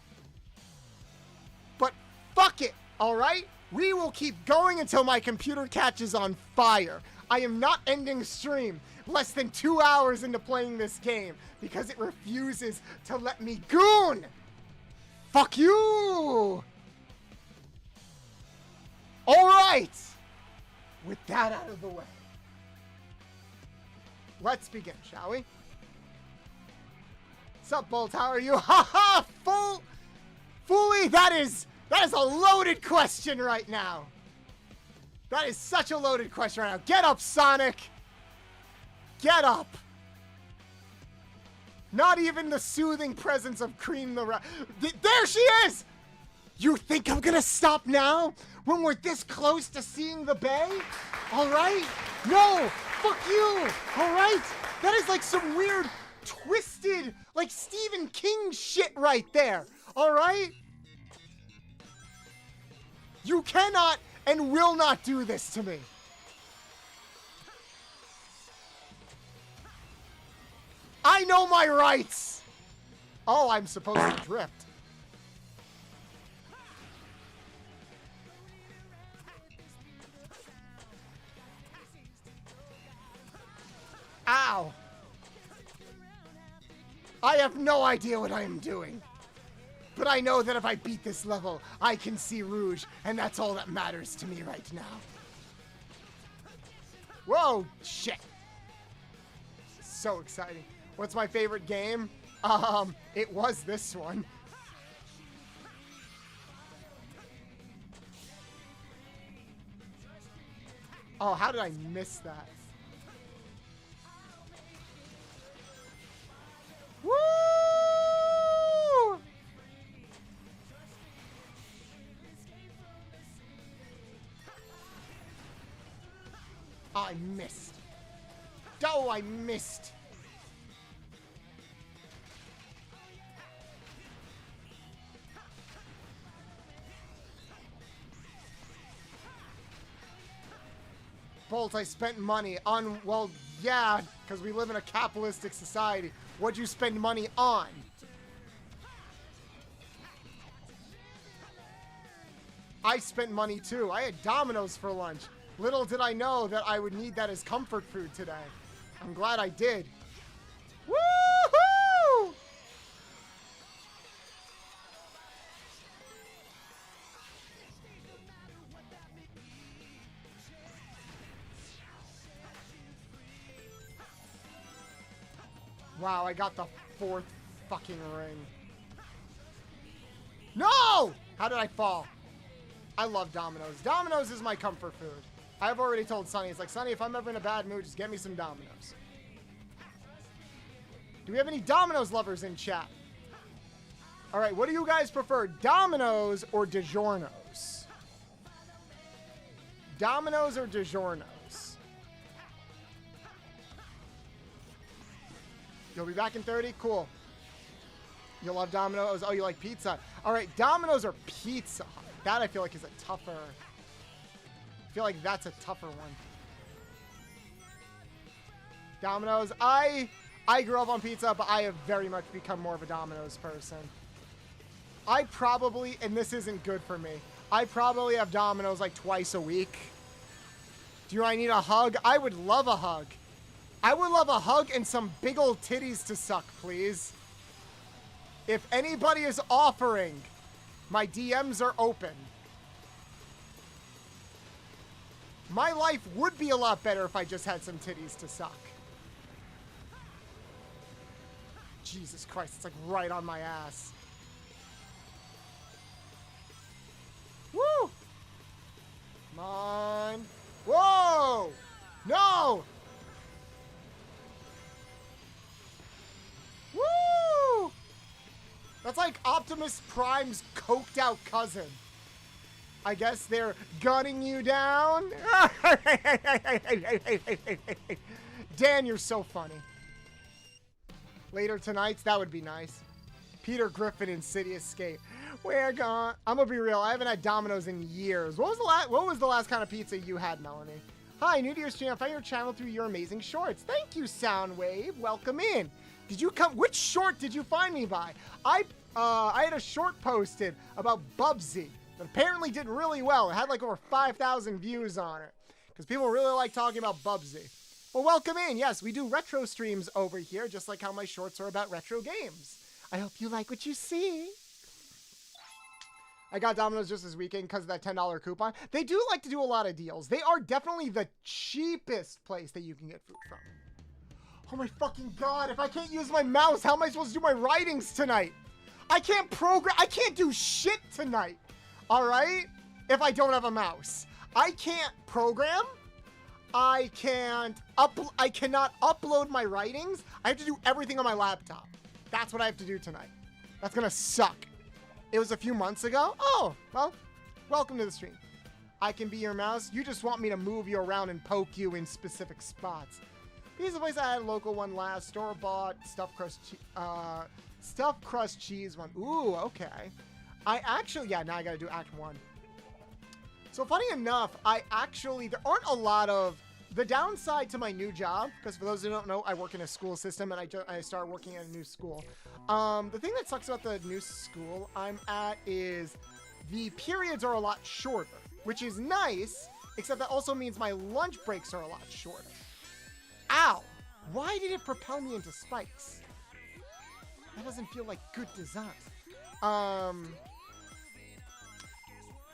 But fuck it. All right? We will keep going until my computer catches on fire. I am not ending stream less than 2 hours into playing this game because it refuses to let me goon. Fuck you. All right. With that out of the way, let's begin, shall we? Sup, Bolt? How are you? Ha ha! Fully, that is a loaded question right now. That is such a loaded question right now. Get up, Sonic! Get up! Not even the soothing presence of Cream the Rat. There she is! You think I'm gonna stop now? When we're this close to seeing the bay? Alright? No! Fuck you! Alright? That is like some weird, twisted, like Stephen King shit right there. Alright? You cannot and will not do this to me. I know my rights. Oh, I'm supposed to drift. Ow. I have no idea what I am doing. But I know that if I beat this level, I can see Rouge, and that's all that matters to me right now. Whoa, shit. So exciting. What's my favorite game? It was this one. Oh, how did I miss that? Woo! Oh, I missed. Oh, I missed. Bolt, I spent money on, well, yeah, because we live in a capitalistic society. What'd you spend money on? I spent money too. I had Domino's for lunch. Little did I know that I would need that as comfort food today. I'm glad I did. Woohoo! Wow, I got the 4th fucking ring. No! How did I fall? I love Domino's. Domino's is my comfort food. I've already told Sonny, it's like, Sonny, if I'm ever in a bad mood, just get me some Domino's. Do we have any Domino's lovers in chat? All right, what do you guys prefer, Domino's or DiGiorno's? Domino's or DiGiorno's? You'll be back in 30? Cool. You love Domino's? Oh, you like pizza? All right, Domino's or Pizza Hut? That I feel like is a tougher... I feel like that's a tougher one. Domino's. I grew up on pizza, but I have very much become more of a Domino's person. I probably, and this isn't good for me, I probably have Domino's like twice a week. Do I need a hug? I would love a hug. I would love a hug and some big old titties to suck, please. If anybody is offering, my DMs are open. My life would be a lot better if I just had some titties to suck. Jesus Christ, it's like right on my ass. Woo! Come on. Whoa! No! Woo! That's like Optimus Prime's coked out cousin. I guess they're gunning you down. Dan, you're so funny. Later tonight, that would be nice. Peter Griffin in City Escape. We're gone. I'm gonna be real. I haven't had Domino's in years. What was the last kind of pizza you had, Melanie? Hi, new to your stream. I found your channel through your amazing shorts. Thank you, Soundwave. Welcome in. Did you come? Which short did you find me by? I had a short posted about Bubsy that apparently did really well. It had like over 5,000 views on it because people really like talking about Bubsy. Well, welcome in. Yes, we do retro streams over here, just like how my shorts are about retro games. I hope you like what you see. I got Domino's just this weekend because of that $10 coupon. They do like to do a lot of deals. They are definitely the cheapest place that you can get food from. Oh my fucking God, if I can't use my mouse, how am I supposed to do my writings tonight? I can't program, I can't do shit tonight. All right? If I don't have a mouse. I can't program. I cannot upload my writings. I have to do everything on my laptop. That's what I have to do tonight. That's gonna suck. It was a few months ago. Oh, well, welcome to the stream. I can be your mouse. You just want me to move you around and poke you in specific spots. These are the place I had a local one last. Store-bought stuffed crust cheese one. Ooh, okay. I actually, yeah, now I gotta do Act 1. So funny enough, there aren't a lot of, the downside to my new job, because for those who don't know, I work in a school system and I started working at a new school. The thing that sucks about the new school I'm at is the periods are a lot shorter, which is nice, except that also means my lunch breaks are a lot shorter. Ow! Why did it propel me into spikes? That doesn't feel like good design.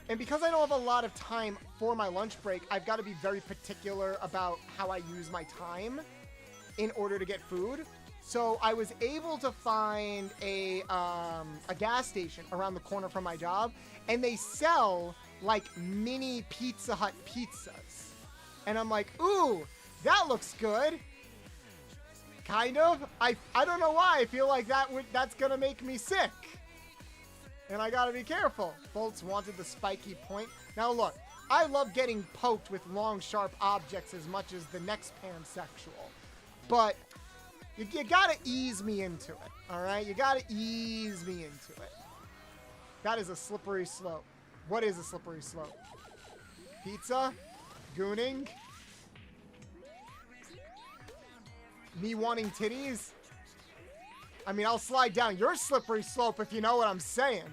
And because I don't have a lot of time for my lunch break, I've got to be very particular about how I use my time in order to get food. So I was able to find a gas station around the corner from my job, and they sell like mini Pizza Hut pizzas. And I'm like, ooh, that looks good. Kind of. I don't know why. I feel like that's gonna make me sick. And I gotta be careful. Bolts wanted the spiky point. Now look, I love getting poked with long, sharp objects as much as the next pansexual. But you gotta ease me into it, alright? You gotta ease me into it. That is a slippery slope. What is a slippery slope? Pizza? Gooning? Me wanting titties? I mean, I'll slide down your slippery slope if you know what I'm saying.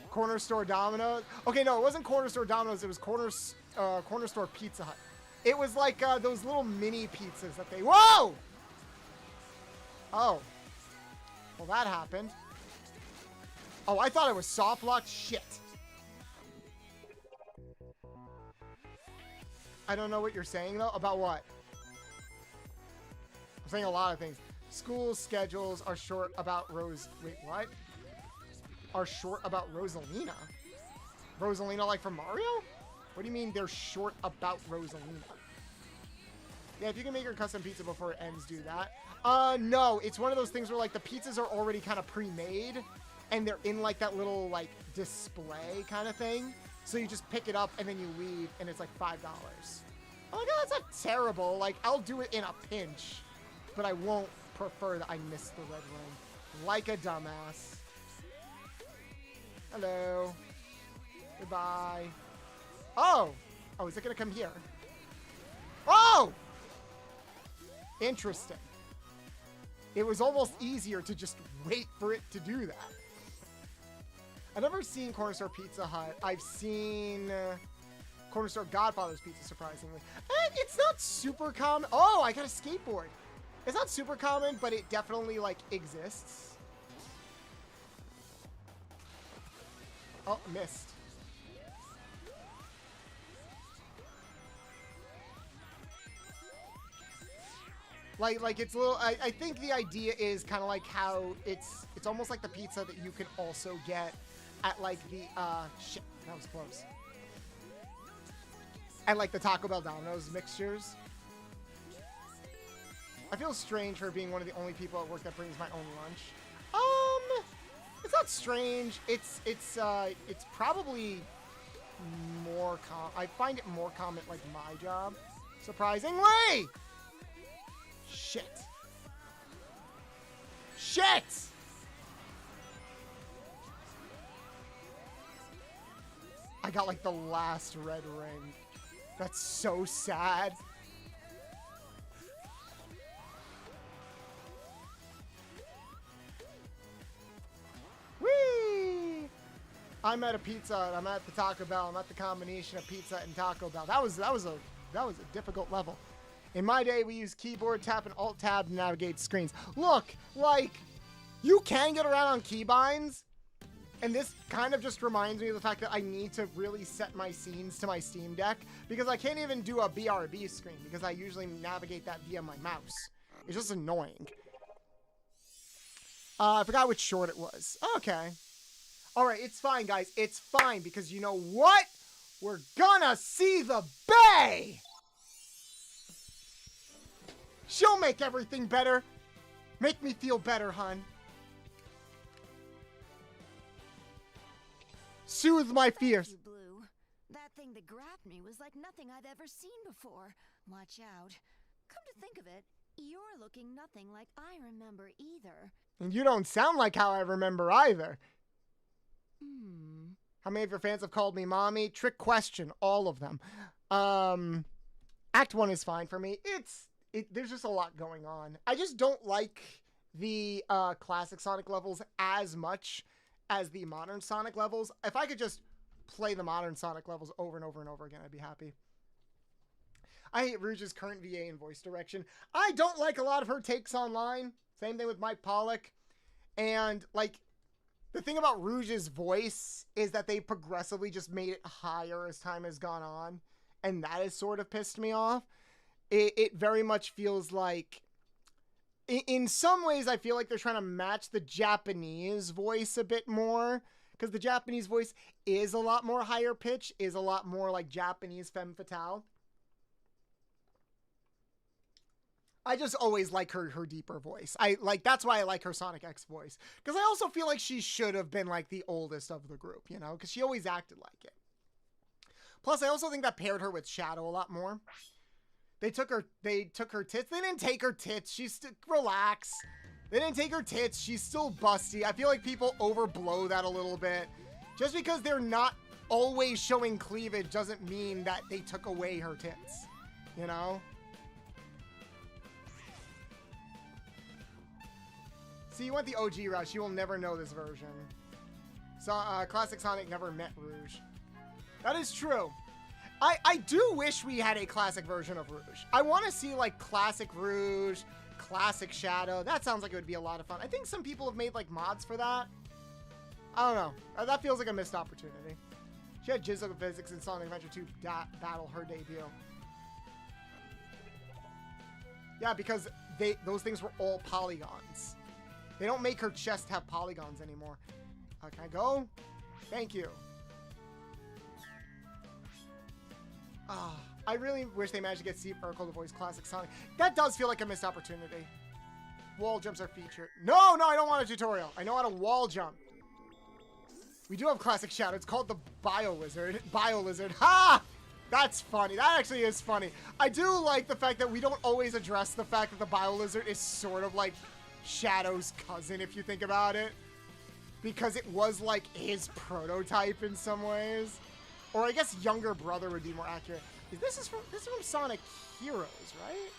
Corner store Domino's. Okay, no, it wasn't corner store Domino's. It was corner store Pizza Hut. It was like those little mini pizzas that they... Whoa! Oh. Well, that happened. Oh, I thought it was soft lock. Shit. I don't know what you're saying, though. About what? I'm saying a lot of things. School schedules are short about Rose... Wait, what? Are short about Rosalina? Rosalina like from Mario? What do you mean they're short about Rosalina? Yeah, if you can make your custom pizza before it ends, do that. No, it's one of those things where like the pizzas are already kind of pre-made and they're in like that little like display kind of thing. So you just pick it up and then you leave and it's like $5. Oh my god, that's not terrible. Like I'll do it in a pinch, but I won't prefer that I miss the red ring. Like a dumbass. Hello. Goodbye. Oh! Oh, is it gonna come here? Oh! Interesting. It was almost easier to just wait for it to do that. I've never seen Corner Store Pizza Hut. I've seen Corner Store Godfather's Pizza, surprisingly. And it's not super common. Oh, I got a skateboard. It's not super common, but it definitely, like, exists. Oh, missed. Like it's a little, I think the idea is kind of like how it's almost like the pizza that you can also get at like the, shit, that was close. At like the Taco Bell Domino's mixtures. I feel strange for being one of the only people at work that brings my own lunch. It's not strange. It's probably more I find it more common at, like, my job. Surprisingly! Shit. Shit! I got, like, the last red ring. That's so sad. Whee! I'm at a Pizza, I'm at the Taco Bell, I'm at the combination of pizza and Taco Bell. That was a difficult level. In my day, we used keyboard, tap, and alt-tab to navigate screens. Look, like, you can get around on keybinds, and this kind of just reminds me of the fact that I need to really set my scenes to my Steam Deck, because I can't even do a BRB screen, because I usually navigate that via my mouse. It's just annoying. I forgot which short it was. Okay. Alright, it's fine, guys. It's fine, because you know what? We're gonna see the Bay! She'll make everything better. Make me feel better, hun. Soothe my fears. Blue. That thing that grabbed me was like nothing I've ever seen before. Watch out. Come to think of it, you're looking nothing like I remember either. And you don't sound like how I remember either. How many of your fans have called me mommy? Trick question. All of them. Act 1 is fine for me. There's just a lot going on. I just don't like the classic Sonic levels as much as the modern Sonic levels. If I could just play the modern Sonic levels over and over and over again, I'd be happy. I hate Rouge's current VA and voice direction. I don't like a lot of her takes online. Same thing with Mike Pollock. And, like, the thing about Rouge's voice is that they progressively just made it higher as time has gone on. And that has sort of pissed me off. It very much feels like... In some ways, I feel like they're trying to match the Japanese voice a bit more. because the Japanese voice is a lot more higher pitch, is a lot more like Japanese femme fatale. I just always like her deeper voice. That's why I like her Sonic X voice. Because I also feel like she should have been like the oldest of the group, you know? Because she always acted like it. Plus, I also think that paired her with Shadow a lot more. They took her tits. They didn't take her tits. She's relax. They didn't take her tits. She's still busty. I feel like people overblow that a little bit. Just because they're not always showing cleavage doesn't mean that they took away her tits. You know? See, you want the OG Rush. You will never know this version. So, Classic Sonic never met Rouge. That is true. I do wish we had a classic version of Rouge. I want to see, like, Classic Rouge, Classic Shadow. That sounds like it would be a lot of fun. I think some people have made, like, mods for that. I don't know. That feels like a missed opportunity. She had Jizzle Physics in Sonic Adventure 2 Battle, her debut. Yeah, because those things were all polygons. They don't make her chest have polygons anymore. Can I go? Thank you. I really wish they managed to get Steve Urkel to voice Classic Sonic. That does feel like a missed opportunity. Wall jumps are featured. No, I don't want a tutorial. I know how to wall jump. We do have Classic Shadow. It's called the Bio Lizard. Ha! That's funny. That actually is funny. I do like the fact that we don't always address the fact that the Bio Lizard is sort of like Shadow's cousin, if you think about it. Because it was like his prototype in some ways. Or I guess younger brother would be more accurate. This is from Sonic Heroes, right?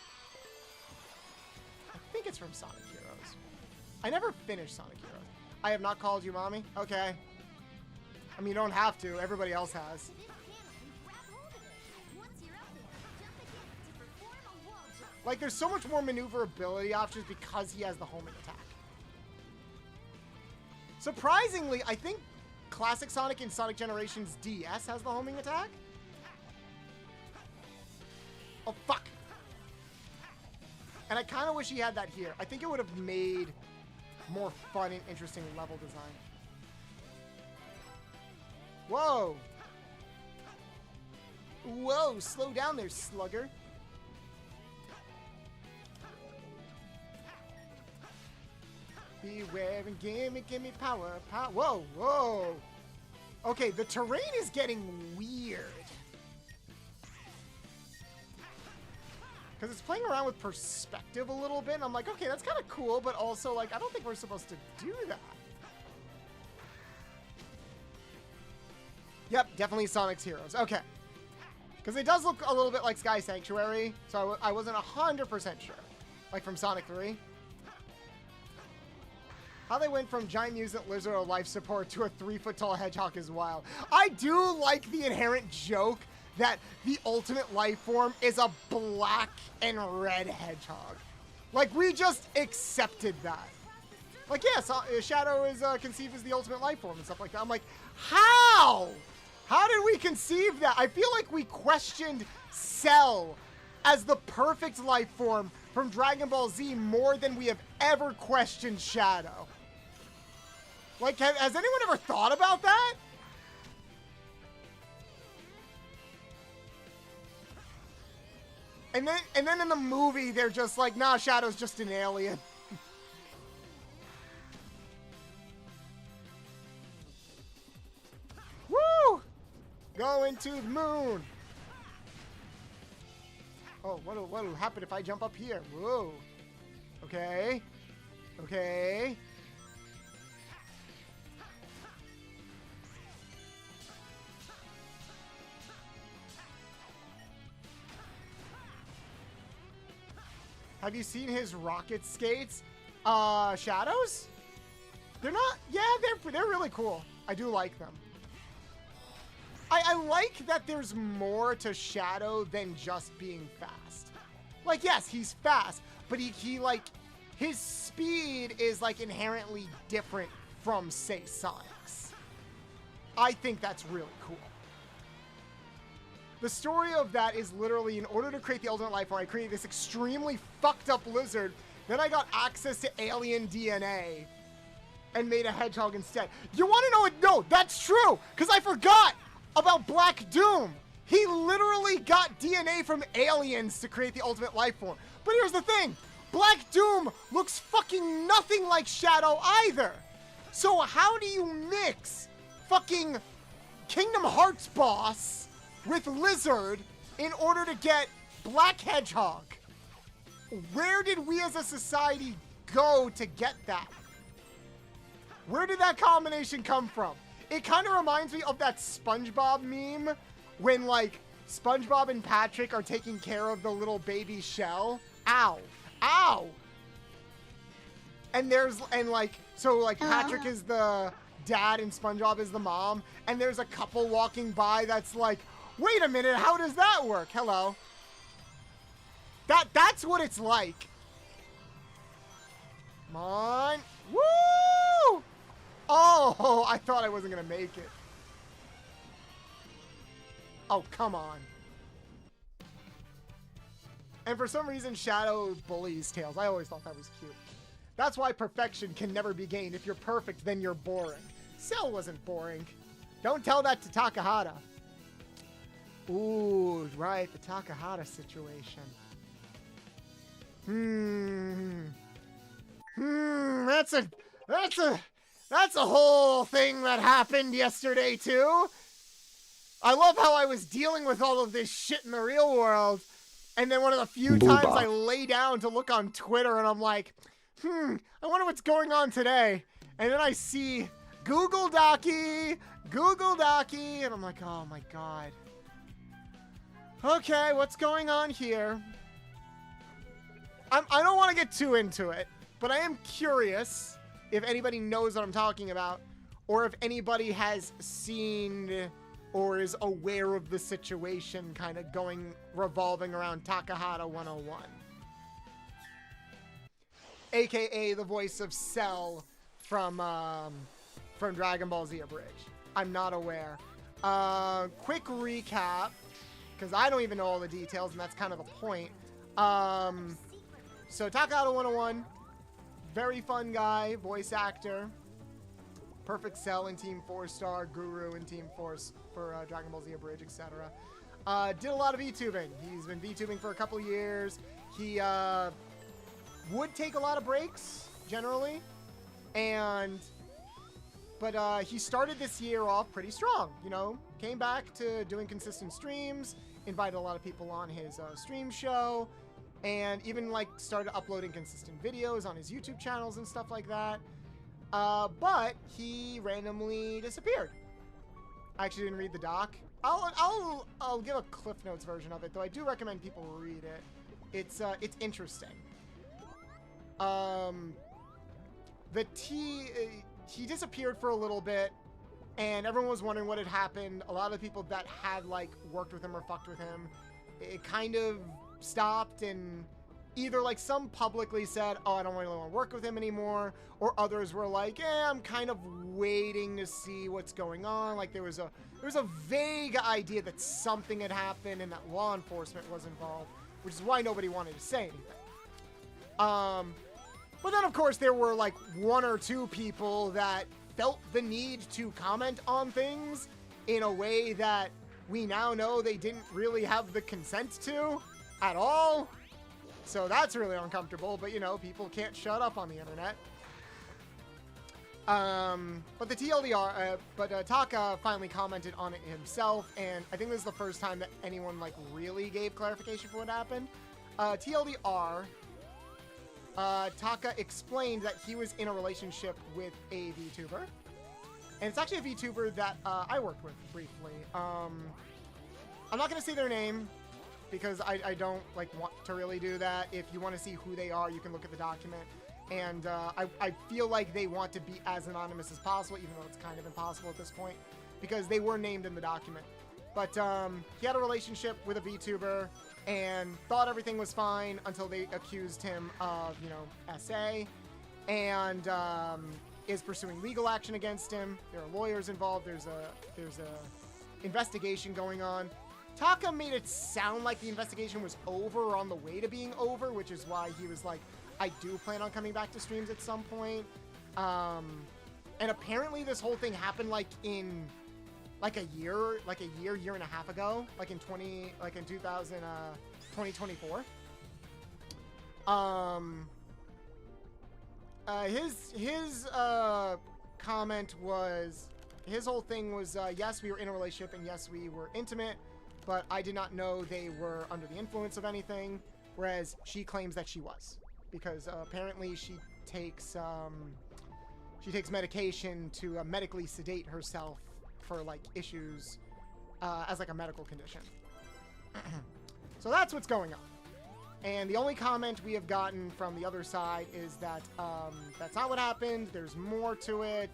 I think it's from Sonic Heroes. I never finished Sonic Heroes. I have not called you mommy? Okay. I mean, you don't have to. Everybody else has. Like, there's so much more maneuverability options because he has the homing attack. Surprisingly, I think Classic Sonic in Sonic Generations DS has the homing attack. Oh, fuck. And I kind of wish he had that here. I think it would have made more fun and interesting level design. Whoa. Whoa, slow down there, slugger. Beware and give me power. Whoa. Okay, the terrain is getting weird. Because it's playing around with perspective a little bit. And I'm like, okay, that's kind of cool, but also, like, I don't think we're supposed to do that. Yep, definitely Sonic's Heroes. Okay. Because it does look a little bit like Sky Sanctuary, so I wasn't 100% sure. Like from Sonic 3. How they went from giant mutant lizard or life support to a 3-foot-tall hedgehog is wild. I do like the inherent joke that the ultimate life form is a black and red hedgehog. Like, we just accepted that. Like, yeah, Shadow is conceived as the ultimate life form and stuff like that. I'm like, how? How did we conceive that? I feel like we questioned Cell as the perfect life form from Dragon Ball Z more than we have ever questioned Shadow. Like, has anyone ever thought about that? And then in the movie, they're just like, nah, Shadow's just an alien. Woo! Going to the moon. Oh, what'll happen if I jump up here? Whoa. Okay. Okay. Have you seen his rocket skates? Shadows? They're not, yeah, they're really cool. I do like them. I like that there's more to Shadow than just being fast. Like, yes, he's fast, but he like, his speed is like inherently different from, say, Sonic's. I think that's really cool. The story of that is literally, in order to create the ultimate life form, I created this extremely fucked up lizard. Then I got access to alien DNA. and made a hedgehog instead. You want to know it? No, that's true, because I forgot about Black Doom. He literally got DNA from aliens to create the ultimate life form. But here's the thing. Black Doom looks fucking nothing like Shadow either. So how do you mix fucking Kingdom Hearts boss with Lizard in order to get Black Hedgehog? Where did we as a society go to get that? Where did that combination come from? It kind of reminds me of that SpongeBob meme when, like, SpongeBob and Patrick are taking care of the little baby shell. Ow. Ow! And Patrick is the dad and SpongeBob is the mom, and there's a couple walking by that's like, wait a minute, how does that work? Hello. That's what it's like. Come on. Woo! Oh, I thought I wasn't gonna make it. Oh, come on. And for some reason, Shadow bullies Tails. I always thought that was cute. That's why perfection can never be gained. If you're perfect, then you're boring. Cell wasn't boring. Don't tell that to Takahata. Ooh, right, the Takahata situation. That's a whole thing that happened yesterday too. I love how I was dealing with all of this shit in the real world, and then one of the few times I lay down to look on Twitter and I'm like, I wonder what's going on today. And then I see Google Docky, and I'm like, oh my god. Okay, what's going on here? I don't want to get too into it, but I am curious if anybody knows what I'm talking about, or if anybody has seen or is aware of the situation kind of revolving around Takahata 101. AKA the voice of Cell from Dragon Ball Z Abridged. I'm not aware. Quick recap, because I don't even know all the details, and that's kind of the point. So Takahata 101, very fun guy, voice actor. Perfect Cell in Team 4-Star, Guru in Team Force for Dragon Ball Z Abridged, etc. Did a lot of VTubing. He's been VTubing for a couple years. He would take a lot of breaks, generally. But he started this year off pretty strong, you know. Came back to doing consistent streams, invited a lot of people on his stream show, and even, like, started uploading consistent videos on his YouTube channels and stuff like that. But he randomly disappeared. I actually didn't read the doc. I'll give a Cliff Notes version of it, though I do recommend people read it. It's interesting. He disappeared for a little bit, and everyone was wondering what had happened. A lot of the people that had, like, worked with him or fucked with him, it kind of stopped, and either, like, some publicly said, oh, I don't really want to work with him anymore, or others were like, I'm kind of waiting to see what's going on. Like, there was a vague idea that something had happened and that law enforcement was involved, which is why nobody wanted to say anything. But then, of course, there were, like, one or two people that felt the need to comment on things in a way that we now know they didn't really have the consent to at all. So that's really uncomfortable, but, you know, people can't shut up on the internet. But the TLDR, Taka finally commented on it himself, and I think this is the first time that anyone, like, really gave clarification for what happened. TLDR, Taka explained that he was in a relationship with a VTuber. And it's actually a VTuber that I worked with briefly. I'm not going to say their name, because I don't, like, want to really do that. If you want to see who they are, you can look at the document. And I feel like they want to be as anonymous as possible, even though it's kind of impossible at this point, because they were named in the document. But he had a relationship with a VTuber and thought everything was fine until they accused him of, you know, SA, and is pursuing legal action against him. There are lawyers involved. There's a investigation going on. Taka made it sound like the investigation was over or on the way to being over, which is why he was like, I do plan on coming back to streams at some point. And apparently this whole thing happened like in like a year and a half ago, like in 2024. His comment was, his whole thing was, yes, we were in a relationship and yes, we were intimate, but I did not know they were under the influence of anything, whereas she claims that she was, because apparently she takes medication to medically sedate herself for like issues as like a medical condition. So that's what's going on. And the only comment we have gotten from the other side is that that's not what happened. There's more to it.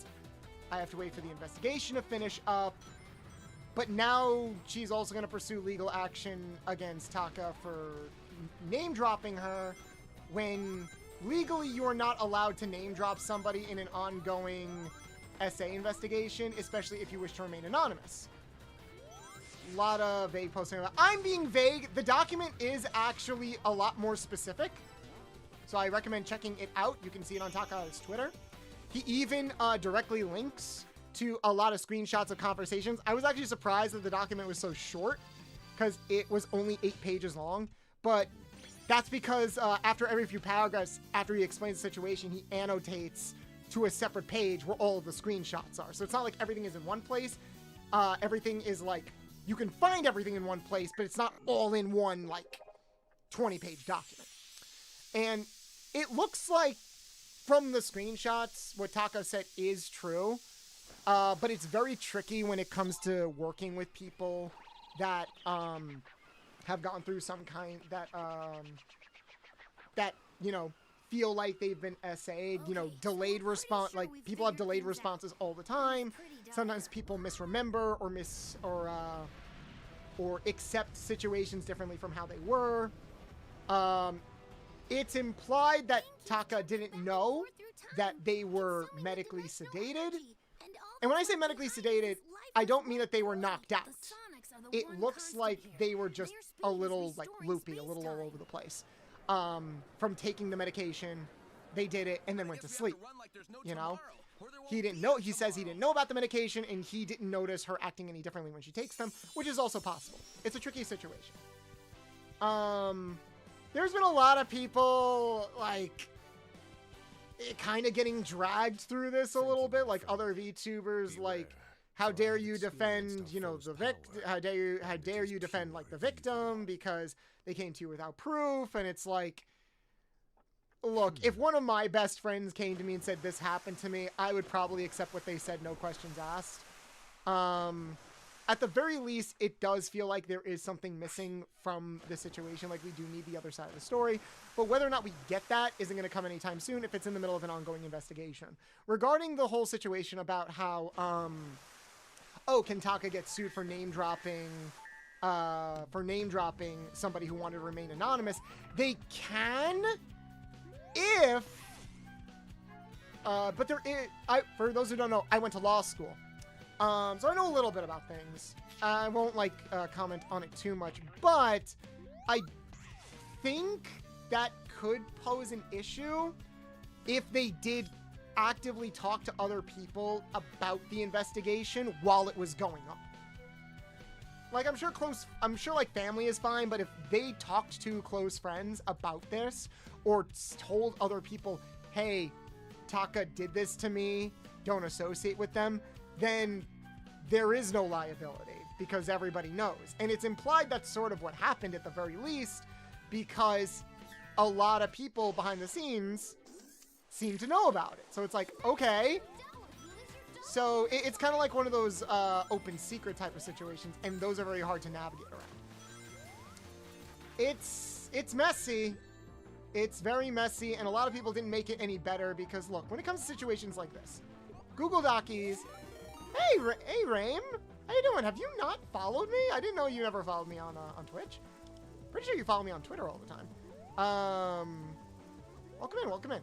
I have to wait for the investigation to finish up. But now she's also going to pursue legal action against Taka for name dropping her, when legally you are not allowed to name drop somebody in an ongoing SA investigation, especially if you wish to remain anonymous. A lot of vague posting about. I'm being vague. The document is actually a lot more specific, so I recommend checking it out. You can see it on Taka's Twitter. He even directly links to a lot of screenshots of conversations. I was actually surprised that the document was so short, because it was only 8 pages long, but that's because after every few paragraphs, after he explains the situation, he annotates to a separate page where all of the screenshots are. So it's not like everything is in one place. Everything is like, you can find everything in one place, but it's not all in one, like, 20-page document. And it looks like, from the screenshots, what Taka said is true. But it's very tricky when it comes to working with people that have gone through some kind, that you know, feel like they've been SA'd, you know, delayed response, like people have delayed responses all the time. Sometimes people misremember or accept situations differently from how they were. It's implied that Taka didn't know that they were medically sedated. And when I say medically sedated, I don't mean that they were knocked out. It looks like they were just a little like loopy, a little all over the place. From taking the medication, they did it and then went to sleep. You know, he didn't know. He says he didn't know about the medication and he didn't notice her acting any differently when she takes them, which is also possible. It's a tricky situation. There's been a lot of people like kind of getting dragged through this a little bit, like other VTubers, like, how dare you defend, you know, the how dare you defend like the victim because they came to you without proof. And it's like, look, if one of my best friends came to me and said this happened to me, I would probably accept what they said, no questions asked. At the very least, it does feel like there is something missing from the situation. Like, we do need the other side of the story. But whether or not we get that isn't going to come anytime soon if it's in the middle of an ongoing investigation. Regarding the whole situation about how, can Taka get sued for name dropping somebody who wanted to remain anonymous? They can, if, but there is, for those who don't know, I went to law school. So I know a little bit about things. I won't like comment on it too much, but I think that could pose an issue if they did actively talk to other people about the investigation while it was going on. Like, I'm sure like family is fine, but if they talked to close friends about this or told other people, hey, Taka did this to me, don't associate with them, then there is no liability because everybody knows. And it's implied that's sort of what happened at the very least, because a lot of people behind the scenes seem to know about it. So it's like, okay. So it's kind of like one of those open secret type of situations, and those are very hard to navigate around. It's messy. It's very messy, and a lot of people didn't make it any better because, look, when it comes to situations like this, Google Docies. Hey, Raim, how you doing? Have you not followed me? I didn't know you ever followed me on Twitch. Pretty sure you follow me on Twitter all the time. Welcome in.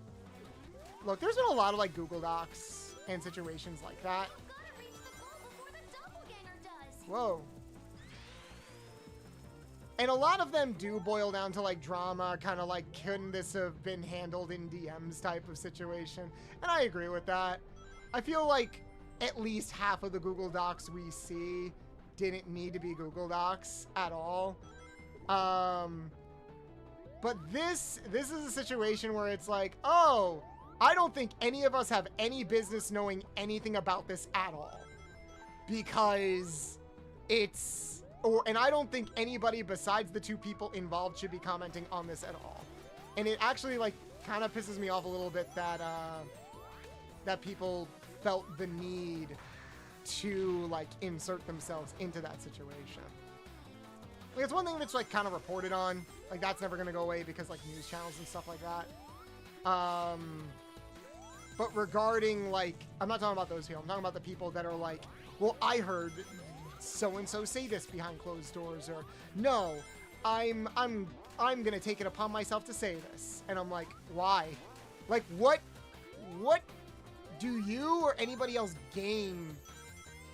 Look, there's been a lot of like Google Docs and situations like that. Whoa. And a lot of them do boil down to like drama, kind of like, couldn't this have been handled in DMs type of situation? And I agree with that. I feel like at least half of the Google Docs we see didn't need to be Google Docs at all. But this is a situation where it's like, oh, I don't think any of us have any business knowing anything about this at all. Because it's, and I don't think anybody besides the two people involved should be commenting on this at all. And it actually like kind of pisses me off a little bit that that people felt the need to like insert themselves into that situation. Like, it's one thing that's like kind of reported on, like that's never gonna go away because like news channels and stuff like that. But regarding like, I'm not talking about those people. I'm talking about the people that are like, well, I heard so and so say this behind closed doors, or no, I'm gonna take it upon myself to say this, and I'm like, why? Like, what do you or anybody else gain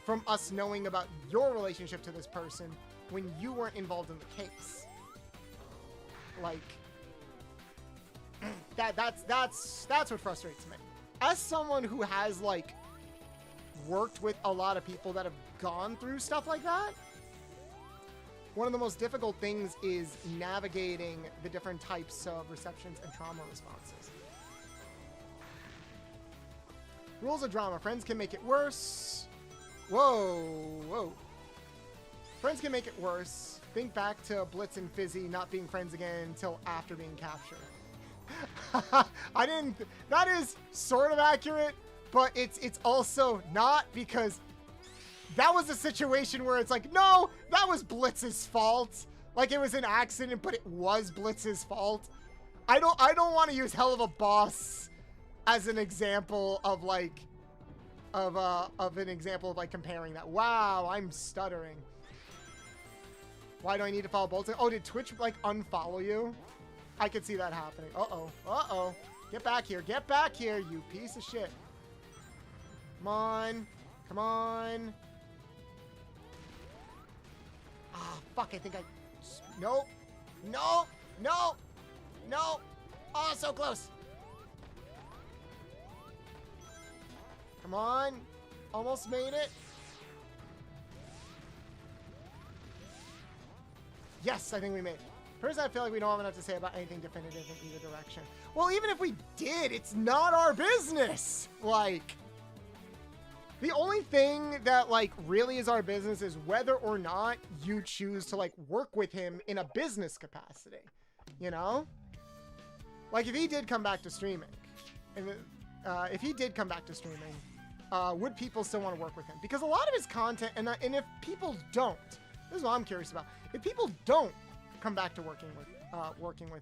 from us knowing about your relationship to this person when you weren't involved in the case? Like, that's what frustrates me. As someone who has like worked with a lot of people that have gone through stuff like that, one of the most difficult things is navigating the different types of receptions and trauma responses. Rules of drama. Friends can make it worse. Whoa. Friends can make it worse. Think back to Blitz and Fizzy not being friends again until after being captured. That is sort of accurate, but it's also not, because that was a situation where it's like, no, that was Blitz's fault. Like, it was an accident, but it was Blitz's fault. I don't want to use Hell of a Boss as an example of like, of an example of like comparing that. Wow, I'm stuttering. Why do I need to follow Bolts? Oh, did Twitch like unfollow you? I could see that happening. Uh-oh. Get back here, you piece of shit. Come on. Ah, fuck, I think I... Nope. No. Oh, so close. Come on. Almost made it. Yes, I think we made it. First, I feel like we don't have enough to say about anything definitive in either direction. Well, even if we did, it's not our business. Like, the only thing that like really is our business is whether or not you choose to like work with him in a business capacity, you know? Like, if he did come back to streaming, and would people still want to work with him? Because a lot of his content, and if people don't, this is what I'm curious about. If people don't come back to working with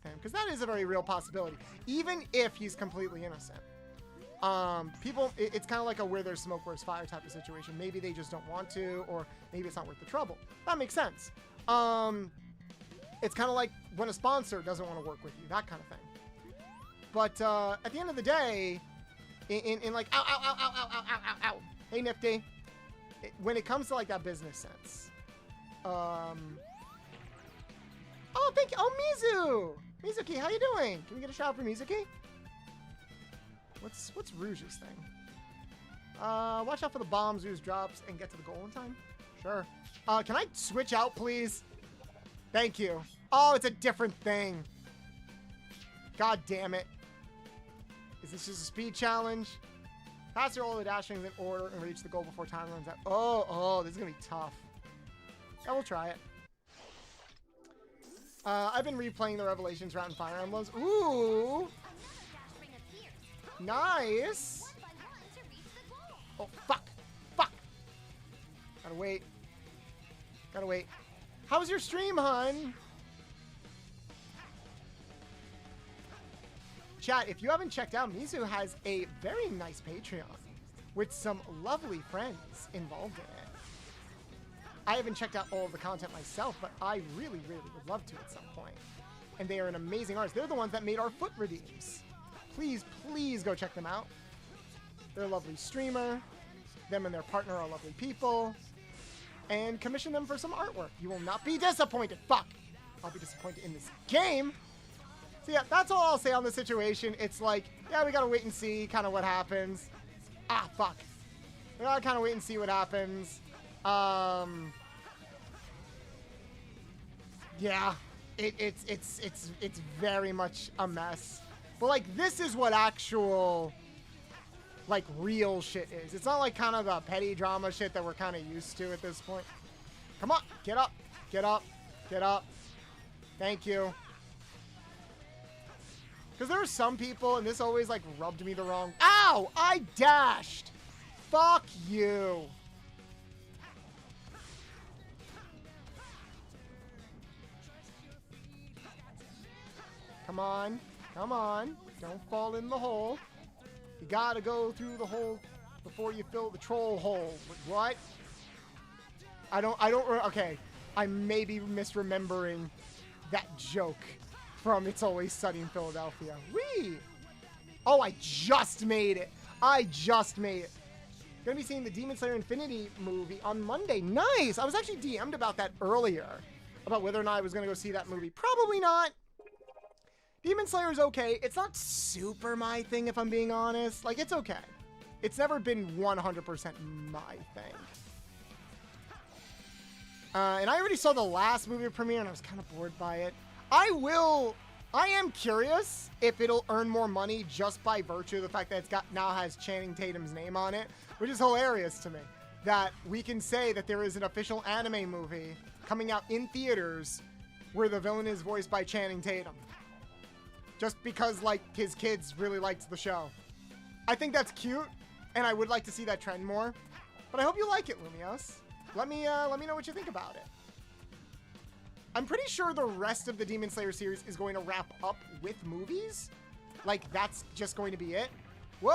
him, because that is a very real possibility, even if he's completely innocent. It's kind of like a where there's smoke, where's fire type of situation. Maybe they just don't want to, or maybe it's not worth the trouble. That makes sense. It's kind of like when a sponsor doesn't want to work with you, that kind of thing. But at the end of the day, in like, ow. Hey, Nifty. When it comes to like that business sense, oh, thank you. Oh, Mizuki, how you doing? Can we get a shout out for Mizuki? What's Rouge's thing? Watch out for the bombs. Rouge drops and get to the goal in time. Sure. Can I switch out, please? Thank you. Oh, it's a different thing. God damn it. Is this just a speed challenge? Pass all the dashings in order and reach the goal before time runs out. Oh, this is gonna be tough. Yeah, we'll try it. I've been replaying the Revelations route in Fire Emblems. Ooh! Nice! Oh, fuck! Gotta wait. How was your stream, hun? Chat, if you haven't checked out, Mizu has a very nice Patreon with some lovely friends involved in it. I haven't checked out all of the content myself, but I really would love to at some point. And they are an amazing artist. They're the ones that made our foot redeems. Please go check them out. They're a lovely streamer. Them and their partner are lovely people. And commission them for some artwork. You will not be disappointed. Fuck! I'll be disappointed in this game. So yeah, that's all I'll say on the situation. It's like, yeah, we gotta wait and see kind of what happens. Ah, fuck. We gotta kind of wait and see what happens. Yeah, it's very much a mess. But like, this is what actual, like, real shit is. It's not like kind of the petty drama shit that we're kind of used to at this point. Come on, get up, get up, get up. Thank you. Because there are some people, and this always like rubbed me the wrong. Ow! I dashed. Fuck you. Come on. Come on. Don't fall in the hole. You gotta go through the hole before you fill the troll hole. What? Okay. I may be misremembering that joke from It's Always Sunny in Philadelphia. Whee! Oh, I just made it. I just made it. Gonna be seeing the Demon Slayer Infinity movie on Monday. Nice! I was actually DM'd about that earlier. About whether or not I was gonna go see that movie. Probably not. Demon Slayer is okay. It's not super my thing, if I'm being honest. Like, it's okay. It's never been 100% my thing. And I already saw the last movie premiere, and I was kind of bored by it. I am curious if it'll earn more money just by virtue of the fact that now has Channing Tatum's name on it, which is hilarious to me. That we can say that there is an official anime movie coming out in theaters where the villain is voiced by Channing Tatum. Just because, like, his kids really liked the show. I think that's cute, and I would like to see that trend more. But I hope you like it, Lumios. Let me know what you think about it. I'm pretty sure the rest of the Demon Slayer series is going to wrap up with movies. Like, that's just going to be it. Whoa!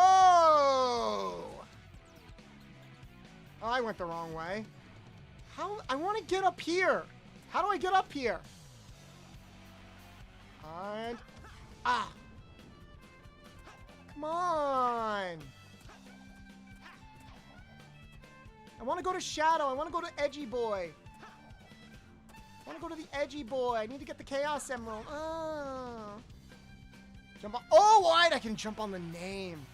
Oh, I went the wrong way. How? I want to get up here. How do I get up here? And... ah! Come on! I want to go to Shadow. I want to go to Edgy Boy. I want to go to the Edgy Boy. I need to get the Chaos Emerald. Jump on. Oh, wait! I can jump on the name.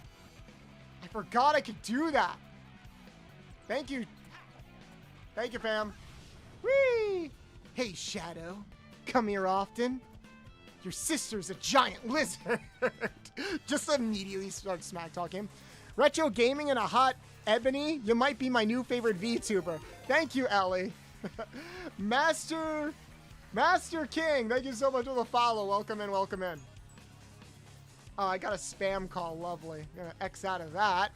I forgot I could do that. Thank you. Thank you, fam. Whee! Hey, Shadow. Come here often. Your sister's a giant lizard. Just immediately start smack talking. Retro gaming and a hot ebony. You might be my new favorite VTuber. Thank you, Ellie. Master King. Thank you so much for the follow. Welcome in, welcome in. Oh, I got a spam call. Lovely. I'm gonna X out of that.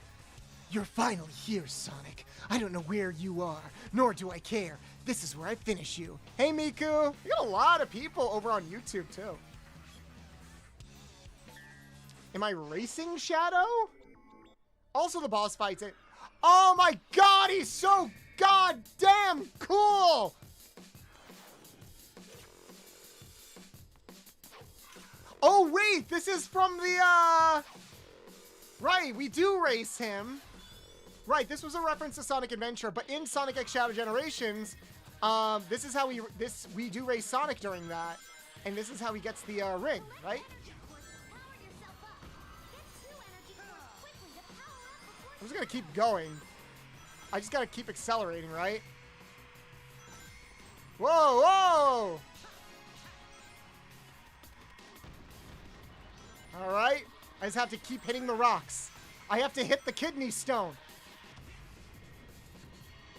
You're finally here, Sonic. I don't know where you are, nor do I care. This is where I finish you. Hey, Miku. We got a lot of people over on YouTube, too. Am I racing Shadow? Also, the boss fights it. Oh my god, he's so goddamn cool! Oh wait, this is from the, right, we do race him. Right, this was a reference to Sonic Adventure, but in Sonic X Shadow Generations, this is how we do race Sonic during that, and this is how he gets the, ring, right? I'm just gonna keep going. I just gotta keep accelerating, right? Whoa, whoa! Alright. I just have to keep hitting the rocks. I have to hit the kidney stone.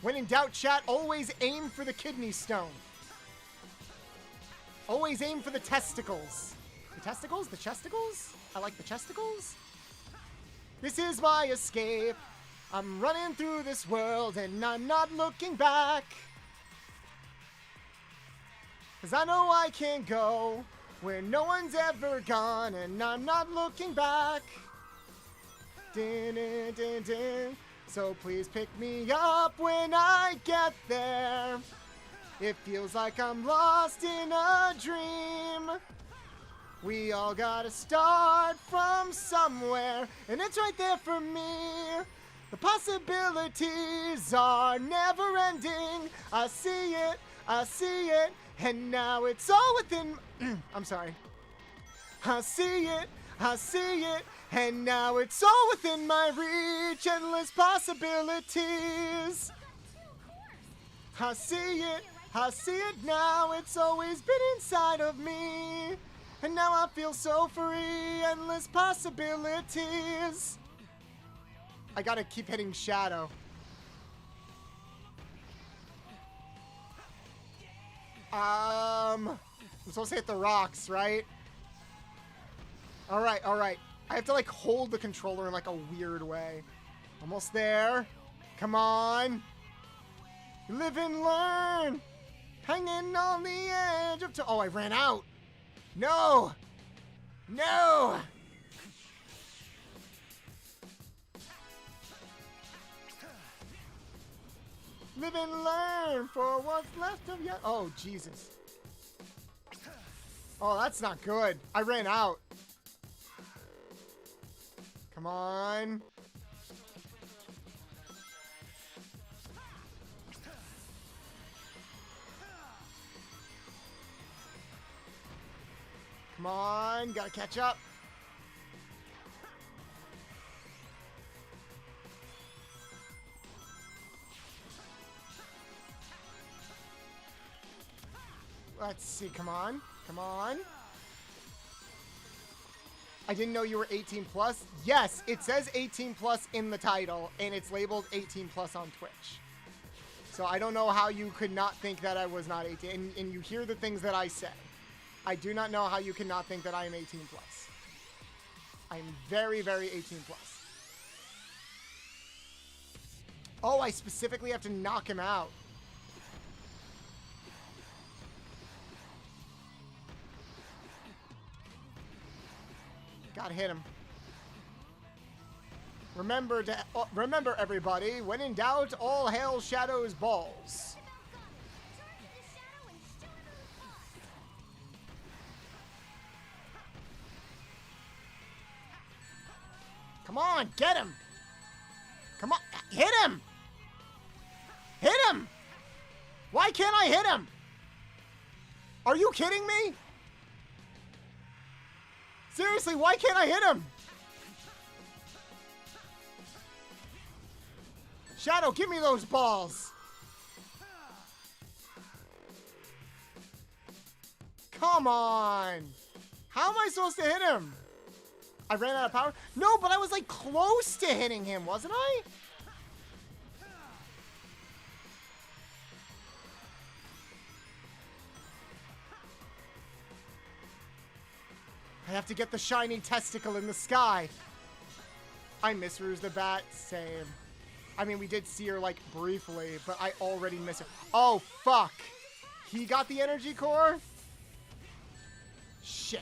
When in doubt, chat, always aim for the kidney stone. Always aim for the testicles. The testicles? The chesticles? I like the chesticles. This is my escape. I'm running through this world and I'm not looking back. 'Cause I know I can go where no one's ever gone and I'm not looking back. Din, din, din, din. So please pick me up when I get there. It feels like I'm lost in a dream. We all gotta start from somewhere, and it's right there for me. The possibilities are never ending. I see it, and now it's all within. I'm sorry. I see I see it, and now it's all within my reach. Endless possibilities. I see it now. It's always been inside of me. And now I feel so free. Endless possibilities. I gotta keep hitting Shadow. I'm supposed to hit the rocks, right? Alright. I have to, like, hold the controller in, like, a weird way. Almost there. Come on. Live and learn. Hanging on the edge of... Oh, I ran out. No. No. Live and learn for what's left of you. Oh, Jesus. Oh, that's not good. I ran out. Come on. Come on. Gotta catch up. Let's see. Come on. Come on. I didn't know you were 18 plus. Yes, it says 18 plus in the title, and it's labeled 18 plus on Twitch. So I don't know how you could not think that I was not 18. And you hear the things that I say. I do not know how you could not think that I am 18 plus. I'm very, very 18 plus. Oh, I specifically have to knock him out. Gotta hit him. Remember, everybody, when in doubt, all hail Shadow's balls. Come on, get him. Come on, hit him. Hit him. Why can't I hit him? Are you kidding me? Seriously, why can't I hit him? Shadow, give me those balls. Come on. How am I supposed to hit him? I ran out of power? No, but I was like close to hitting him, wasn't I? I have to get the shiny testicle in the sky. I miss Ruse the Bat. Same. I mean, we did see her, like, briefly, but I already miss her. Oh, fuck. He got the energy core? Shit.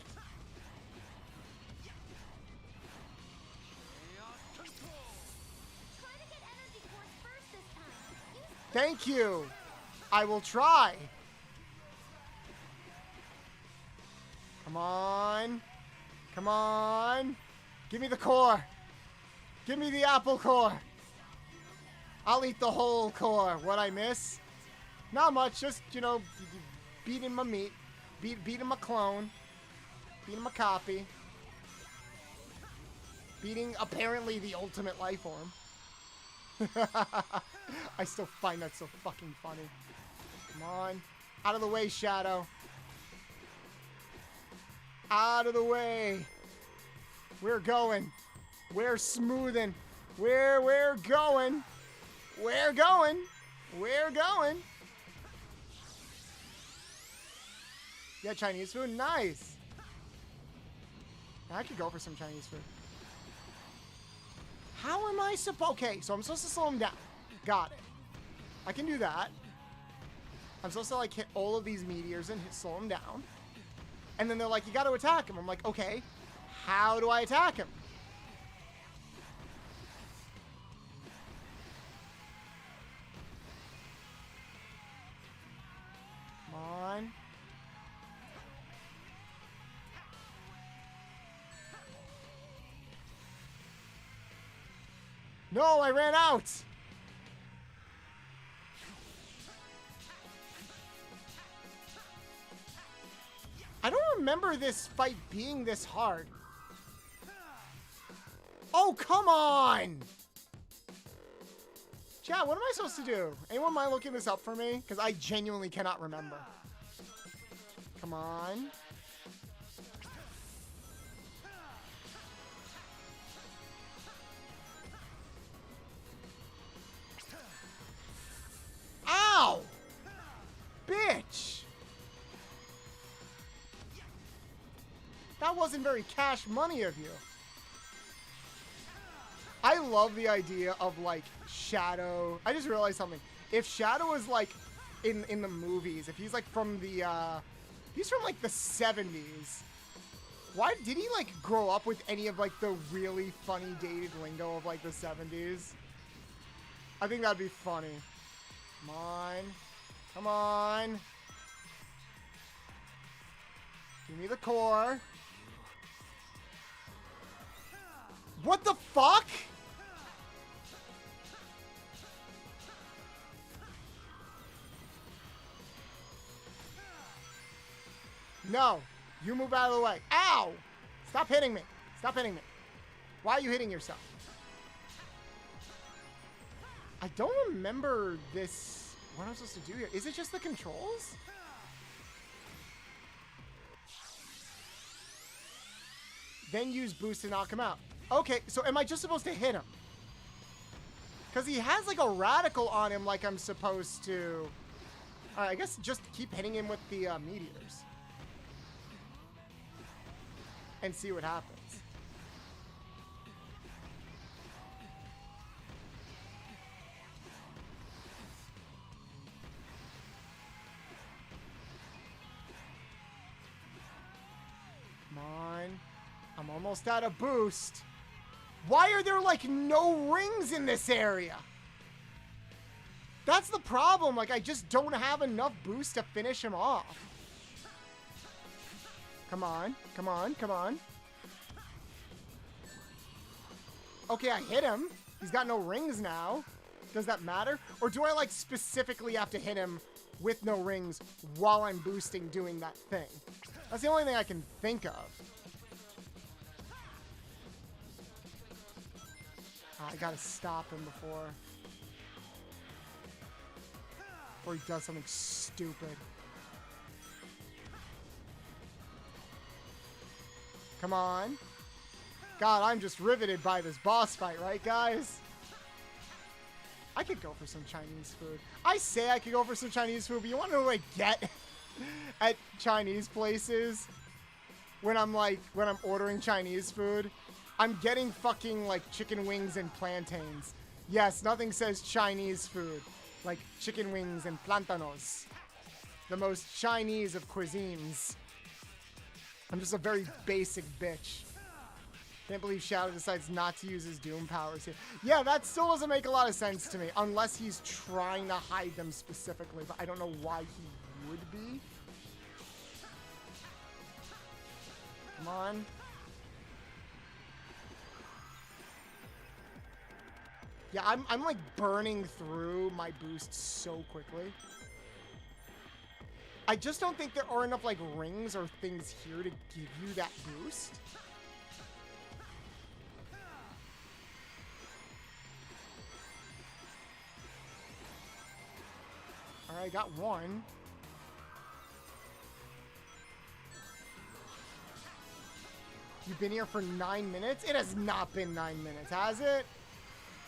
Thank you. I will try. Come on. Come on. Give me the core. Give me the apple core. I'll eat the whole core. What'd I miss? Not much. Just, you know, beating my meat. Beating my clone. Beating my copy. Beating, apparently, the ultimate life form. I still find that so fucking funny. Come on. Out of the way, Shadow. Out of the way. We're going. We're smoothing. We're going. We're going. We're going. Yeah, Chinese food? Nice. I could go for some Chinese food. How am I supposed... Okay, so I'm supposed to slow him down. Got it. I can do that. I'm supposed to, like, hit all of these meteors and slow him down. And then they're like, you got to attack him. I'm like, okay, how do I attack him? Come on. No, I ran out. I don't remember this fight being this hard. Oh, come on! Chat, what am I supposed to do? Anyone mind looking this up for me? Because I genuinely cannot remember. Come on. Ow! Bitch! That wasn't very cash money of you. I love the idea of, like, Shadow. I just realized something. If Shadow is, like, in the movies, if he's, like, from the, he's from, like, the 70s. Why did he, like, grow up with any of, like, the really funny dated lingo of, like, the 70s? I think that'd be funny. Come on. Come on. Give me the core. What the fuck? No. You move out of the way. Ow! Stop hitting me. Stop hitting me. Why are you hitting yourself? I don't remember this. What am I supposed to do here? Is it just the controls? Then use boost to knock him out. Okay, so am I just supposed to hit him? Because he has like a radical on him like I'm supposed to. Alright, I guess just keep hitting him with the meteors. And see what happens. Come on. I'm almost out of boost. Why are there like no rings in this area? That's the problem. Like I just don't have enough boost to finish him off. Come on. Come on. Come on. Okay, I hit him. He's got no rings now. Does that matter? Or do I like specifically have to hit him with no rings while I'm boosting doing that thing? That's the only thing I can think of. I gotta stop him before he does something stupid. Come on. God, I'm just riveted by this boss fight, right, guys? I could go for some Chinese food. I say I could go for some Chinese food, but you want to know what I get at Chinese places when I'm ordering Chinese food? I'm getting fucking, like, chicken wings and plantains. Yes, nothing says Chinese food like chicken wings and plantanos. The most Chinese of cuisines. I'm just a very basic bitch. Can't believe Shadow decides not to use his Doom powers here. Yeah, that still doesn't make a lot of sense to me. Unless he's trying to hide them specifically, but I don't know why he would be. Come on. Yeah, I'm like burning through my boost so quickly. I just don't think there are enough like rings or things here to give you that boost. Alright, got one. You've been here for 9 minutes? It has not been 9 minutes, has it?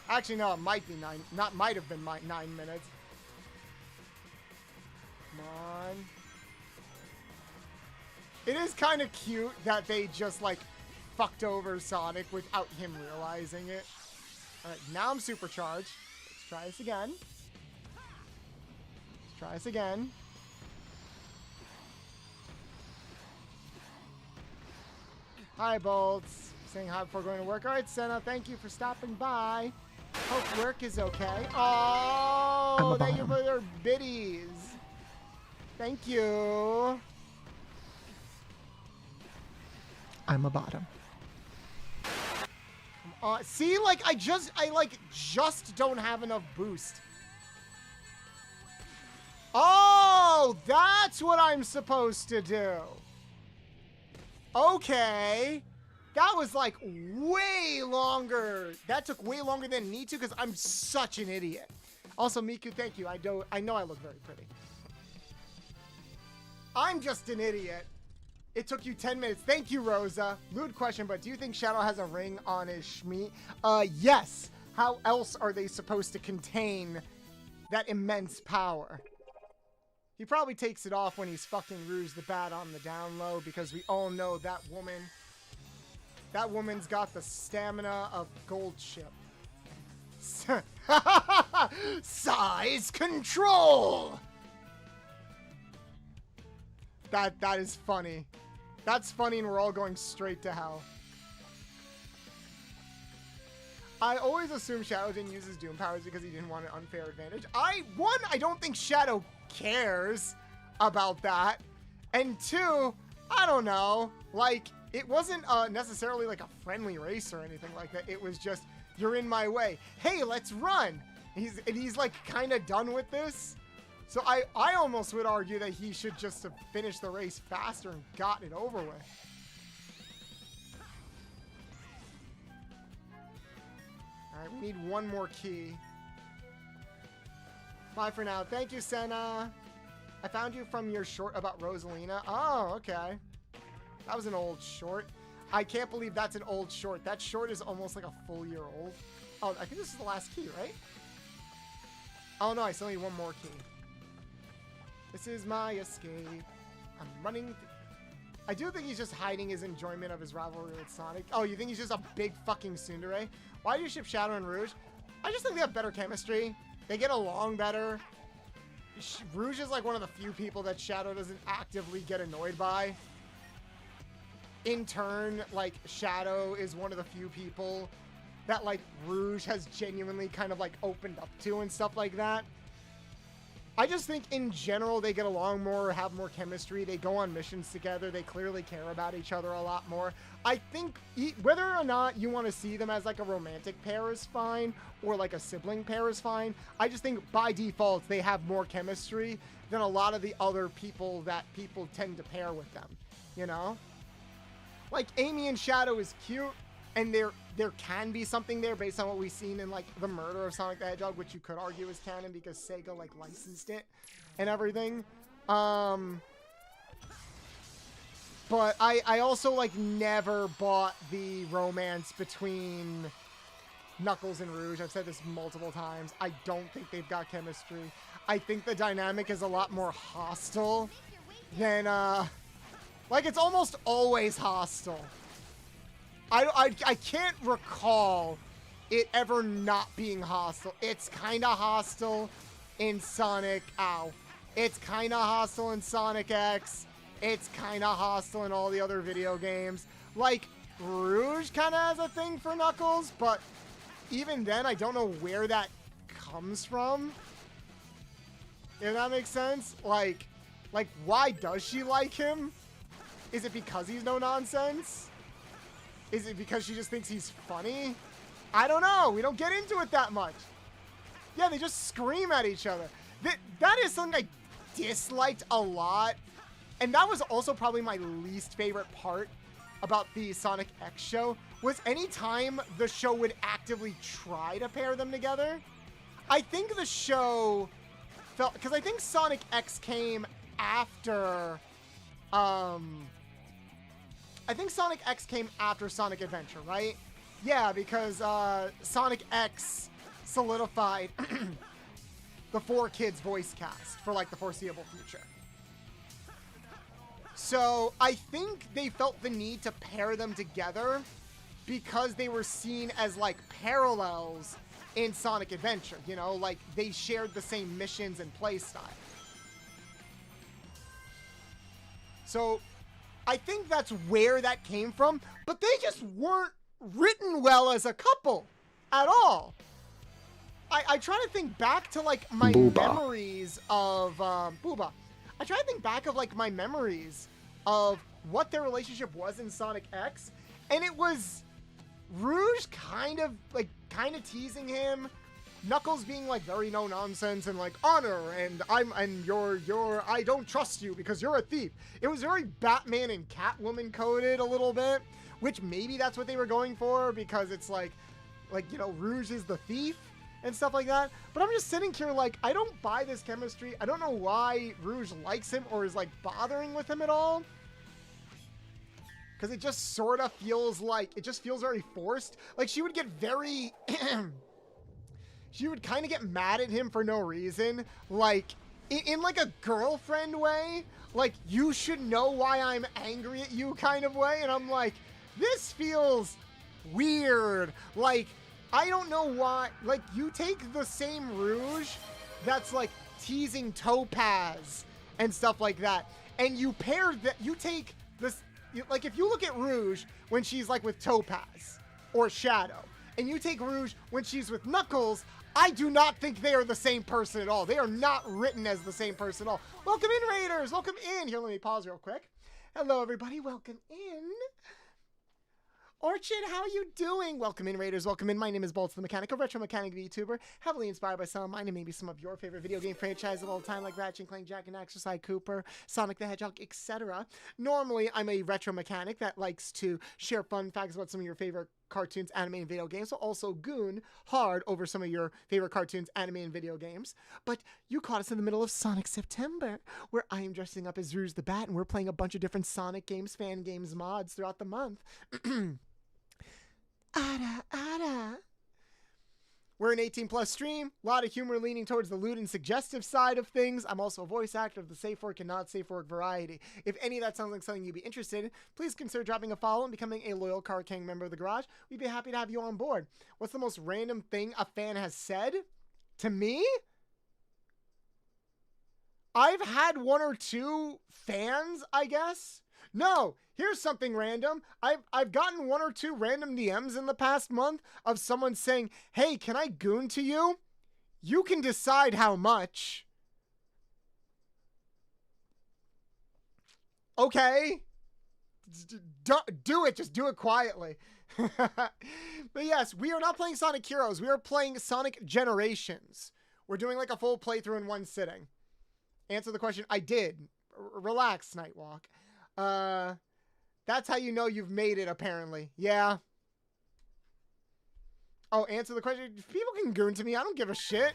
Actually, no, it might be 9. Might have been 9 minutes. Come on. It is kind of cute that they just, like, fucked over Sonic without him realizing it. Alright, now I'm supercharged. Let's try this again. Let's try this again. Hi, Bolts. Saying hi before going to work. Alright, Senna, thank you for stopping by. Hope work is okay. Oh, thank you for your biddies. Thank you. I'm a bottom. See, like, I just don't have enough boost. Oh, that's what I'm supposed to do. Okay. That was like way longer. That took way longer than it need to because I'm such an idiot. Also, Miku, thank you. I know I look very pretty. I'm just an idiot. It took you 10 minutes. Thank you, Rosa. Lewd question, but do you think Shadow has a ring on his shmeat? Yes. How else are they supposed to contain that immense power? He probably takes it off when he's fucking Rouge the Bat on the down low because we all know that woman. That woman's got the stamina of Gold Ship. Size control! That is funny. That's funny and we're all going straight to hell. I always assume Shadow didn't use his Doom powers because he didn't want an unfair advantage. I don't think Shadow cares about that. And two, I don't know. Like, it wasn't necessarily like a friendly race or anything like that. It was just, you're in my way. Hey, let's run. He's like kind of done with this. So I almost would argue that he should just have finished the race faster and gotten it over with. Alright, we need one more key. Bye for now. Thank you, Senna. I found you from your short about Rosalina. Oh, okay. That was an old short. I can't believe that's an old short. That short is almost like a full year old. Oh, I think this is the last key, right? Oh no, I still need one more key. This is my escape. I'm running. I do think he's just hiding his enjoyment of his rivalry with Sonic. Oh, you think he's just a big fucking tsundere? Why do you ship Shadow and Rouge? I just think they have better chemistry. They get along better. Rouge is like one of the few people that Shadow doesn't actively get annoyed by. In turn, like, Shadow is one of the few people that, like, Rouge has genuinely kind of, like, opened up to and stuff like that. I just think, in general, they get along more, have more chemistry. They go on missions together. They clearly care about each other a lot more. I think whether or not you want to see them as, like, a romantic pair is fine, or, like, a sibling pair is fine. I just think, by default, they have more chemistry than a lot of the other people that people tend to pair with them, you know? Like, Amy and Shadow is cute, and there can be something there based on what we've seen in, like, the murder of Sonic the Hedgehog, which you could argue is canon because Sega, like, licensed it and everything. But I also, like, never bought the romance between Knuckles and Rouge. I've said this multiple times. I don't think they've got chemistry. I think the dynamic is a lot more hostile than, like, it's almost always hostile. I can't recall it ever not being hostile. It's kind of hostile in Sonic. Ow. It's kind of hostile in Sonic X. It's kind of hostile in all the other video games. Like, Rouge kind of has a thing for Knuckles, but even then, I don't know where that comes from. If that makes sense? Like, why does she like him? Is it because he's no nonsense? Is it because she just thinks he's funny? I don't know. We don't get into it that much. Yeah, they just scream at each other. That is something I disliked a lot. And that was also probably my least favorite part about the Sonic X show, was anytime the show would actively try to pair them together. I think the show felt... Because I think Sonic X came after... I think Sonic X came after Sonic Adventure, right? Yeah, because Sonic X solidified the 4Kids voice cast for, like, the foreseeable future. So I think they felt the need to pair them together because they were seen as, like, parallels in Sonic Adventure, you know? Like, they shared the same missions and playstyle. So I think that's where that came from, but they just weren't written well as a couple at all. I try to think back to, like, my memories of Booba. I try to think back of, like, my memories of what their relationship was in Sonic X, and it was Rouge kind of teasing him, Knuckles being, like, very no nonsense and, like, honor, and I don't trust you because you're a thief. It was very Batman and Catwoman coded a little bit, which maybe that's what they were going for because it's like, you know, Rouge is the thief and stuff like that. But I'm just sitting here like, I don't buy this chemistry. I don't know why Rouge likes him or is like bothering with him at all. Because it just sort of feels like, it just feels very forced. Like she would get very, she would kind of get mad at him for no reason. Like in like a girlfriend way, like you should know why I'm angry at you kind of way. And I'm like, this feels weird. Like, I don't know why, like you take the same Rouge that's like teasing Topaz and stuff like that. And you pair that, you take this, like if you look at Rouge when she's like with Topaz or Shadow, and you take Rouge when she's with Knuckles, I do not think they are the same person at all. They are not written as the same person at all. Welcome in, Raiders. Welcome in. Here, let me pause real quick. Hello, everybody. Welcome in. Orchid, how are you doing? Welcome in, Raiders. Welcome in. My name is Bolts the Mechanic, a retro mechanic Vtuber, heavily inspired by some of mine and maybe some of your favorite video game franchises of all time, like Ratchet & Clank, Jak and Daxter, Sly Cooper, Sonic the Hedgehog, etc. Normally, I'm a retro mechanic that likes to share fun facts about some of your favorite cartoons, anime, and video games. So also goon hard over some of your favorite cartoons, anime, and video games. But you caught us in the middle of Sonic September, where I am dressing up as Rouge the Bat, and we're playing a bunch of different Sonic games, fan games, mods throughout the month. Ada. We're an 18+ stream, a lot of humor leaning towards the lewd and suggestive side of things. I'm also a voice actor of the safe work and not safe work variety. If any of that sounds like something you'd be interested in, please consider dropping a follow and becoming a loyal Card King member of the garage. We'd be happy to have you on board. What's the most random thing a fan has said to me? I've had one or two fans, I guess. No, here's something random. I've gotten one or two random DMs in the past month of someone saying, hey, can I goon to you? You can decide how much. Okay. Do it. Just do it quietly. But yes, we are not playing Sonic Heroes. We are playing Sonic Generations. We're doing like a full playthrough in one sitting. Answer the question. I did. Relax, Nightwalk. That's how you know you've made it, apparently. Yeah. Oh, answer the question. People can goon to me. I don't give a shit.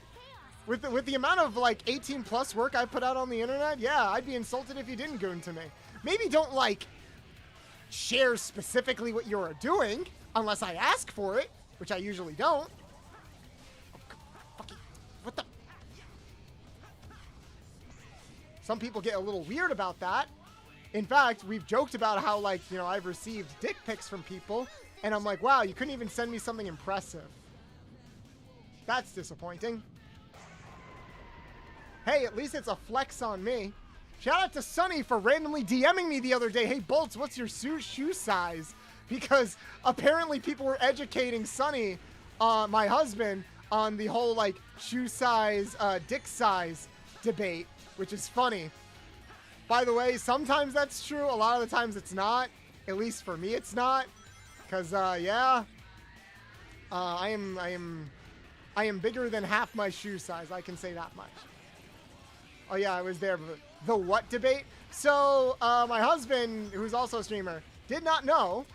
With the amount of, like, 18+ work I put out on the internet, yeah, I'd be insulted if you didn't goon to me. Maybe don't, like, share specifically what you're doing, unless I ask for it, which I usually don't. Fucking, what the? Some people get a little weird about that. In fact, we've joked about how, like, you know, I've received dick pics from people, and I'm like, wow, you couldn't even send me something impressive. That's disappointing. Hey, at least it's a flex on me. Shout out to Sunny for randomly DMing me the other day. Hey, Bolts, what's your shoe size? Because apparently people were educating Sunny, my husband, on the whole, like, shoe size, dick size debate, which is funny. By the way, sometimes that's true. A lot of the times it's not. At least for me, it's not. Because, yeah. I am bigger than half my shoe size. I can say that much. Oh, yeah, I was there. The what debate? So, my husband, who's also a streamer, did not know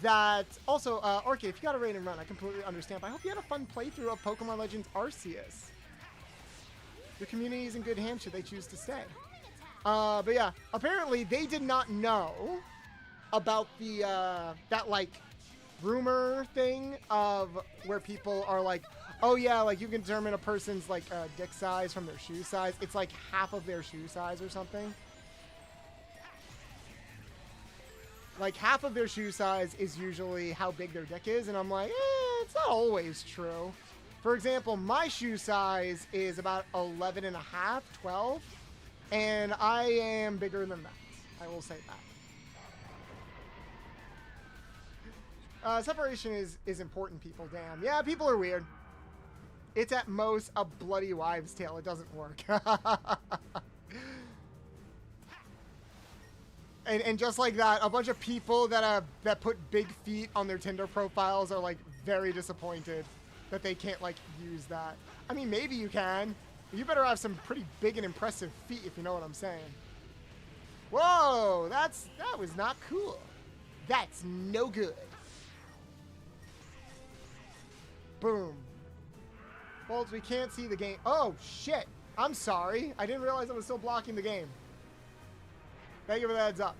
that... Also, Orchid, if you got a raid and run, I completely understand. But I hope you had a fun playthrough of Pokemon Legends Arceus. Your community is in good hands should they choose to stay. But yeah, apparently they did not know about the, that, like, rumor thing of where people are like, oh yeah, like, you can determine a person's, like, dick size from their shoe size. It's, like, half of their shoe size or something. Like, half of their shoe size is usually how big their dick is, and I'm like, it's not always true. For example, my shoe size is about 11 and a half, 12. And I am bigger than that. I will say that. Separation is important, people. Damn. Yeah, people are weird. It's at most a bloody wives' tale. It doesn't work. and just like that, a bunch of people that put big feet on their Tinder profiles are like very disappointed that they can't like use that. I mean, maybe you can. You better have some pretty big and impressive feet, if you know what I'm saying. Whoa, that was not cool. That's no good. Boom. Bolts, we can't see the game. Oh, shit. I'm sorry. I didn't realize I was still blocking the game. Thank you for the heads up.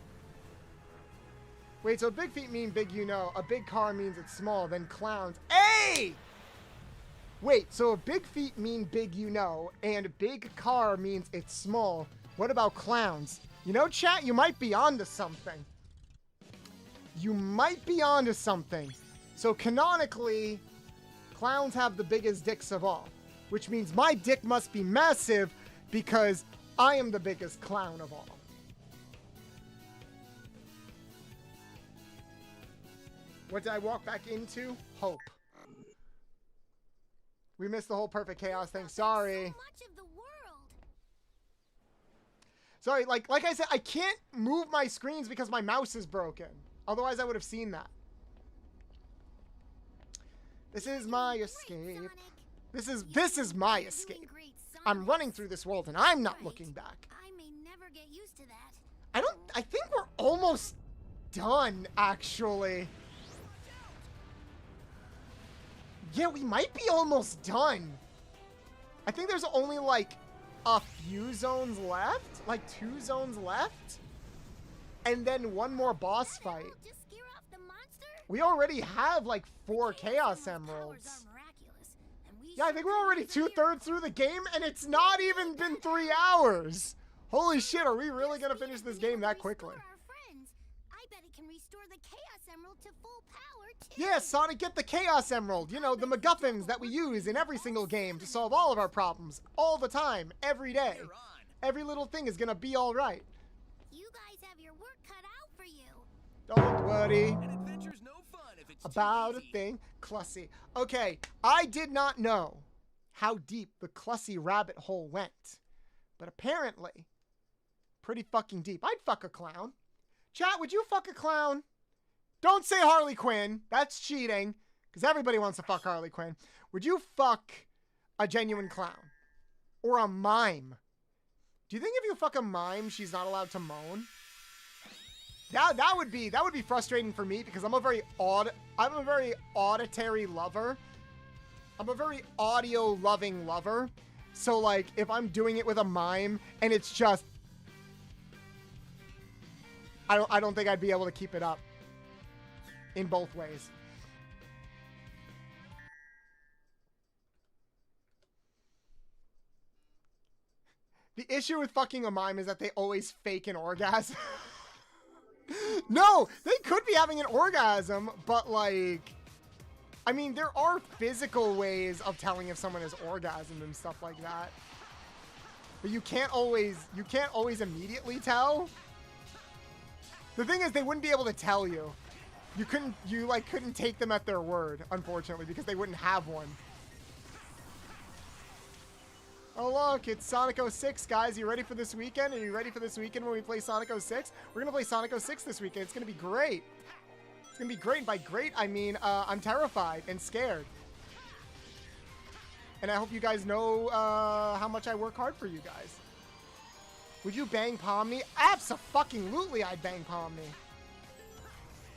Wait, so big feet mean big you know. A big car means it's small. Then clowns. Hey! Wait, so big feet mean big you know, and big car means it's small. What about clowns? You know, chat, you might be onto something. You might be onto something. So canonically, clowns have the biggest dicks of all, which means my dick must be massive because I am the biggest clown of all. What did I walk back into? Hope. We missed the whole perfect chaos thing. Sorry. Sorry, like I said, I can't move my screens because my mouse is broken. Otherwise, I would have seen that. This is my escape. This is my escape. I'm running through this world and I'm not looking back. I may never get used to that. I think we're almost done, actually. Yeah, we might be almost done. I think there's only like a few zones left, like 2 zones left, and then one more boss fight. Just scare off the monster? We already have like 4 Chaos Emeralds. Yeah, I think we're already 2/3 through the game, and it's not even been 3 hours. Holy shit, are we really gonna finish this game that quickly? I bet it can restore the Chaos Emerald to full power too. Yeah, Sonic, get the Chaos Emerald. You know, the MacGuffins that we use in every single game to solve all of our problems, all the time, every day. Every little thing is gonna be all right. You guys have your work cut out for you. Don't worry An adventure's no fun if it's about too a easy. thing. Clussy. Okay, I did not know how deep the Clussy rabbit hole went, but apparently, pretty fucking deep. I'd fuck a clown. Chat, would you fuck a clown? Don't say Harley Quinn. That's cheating, because everybody wants to fuck Harley Quinn. Would you fuck a genuine clown? Or a mime? Do you think if you fuck a mime, she's not allowed to moan? That would be frustrating for me because I'm a very auditory lover. I'm a very audio loving lover. So like if I'm doing it with a mime and it's just I don't think I'd be able to keep it up in both ways. The issue with fucking a mime is that they always fake an orgasm. No, they could be having an orgasm, but like, I mean, there are physical ways of telling if someone has orgasmed and stuff like that. But you can't always immediately tell. The thing is, they wouldn't be able to tell you. You couldn't take them at their word, unfortunately, because they wouldn't have one. Oh look, it's Sonic 06, guys. You ready for this weekend? Are you ready for this weekend when we play Sonic 06? We're gonna play Sonic 06 this weekend. It's gonna be great. It's gonna be great. By great, I mean I'm terrified and scared. And I hope you guys know how much I work hard for you guys. Would you bang palm me? Abso-fucking-lutely I'd bang palm me.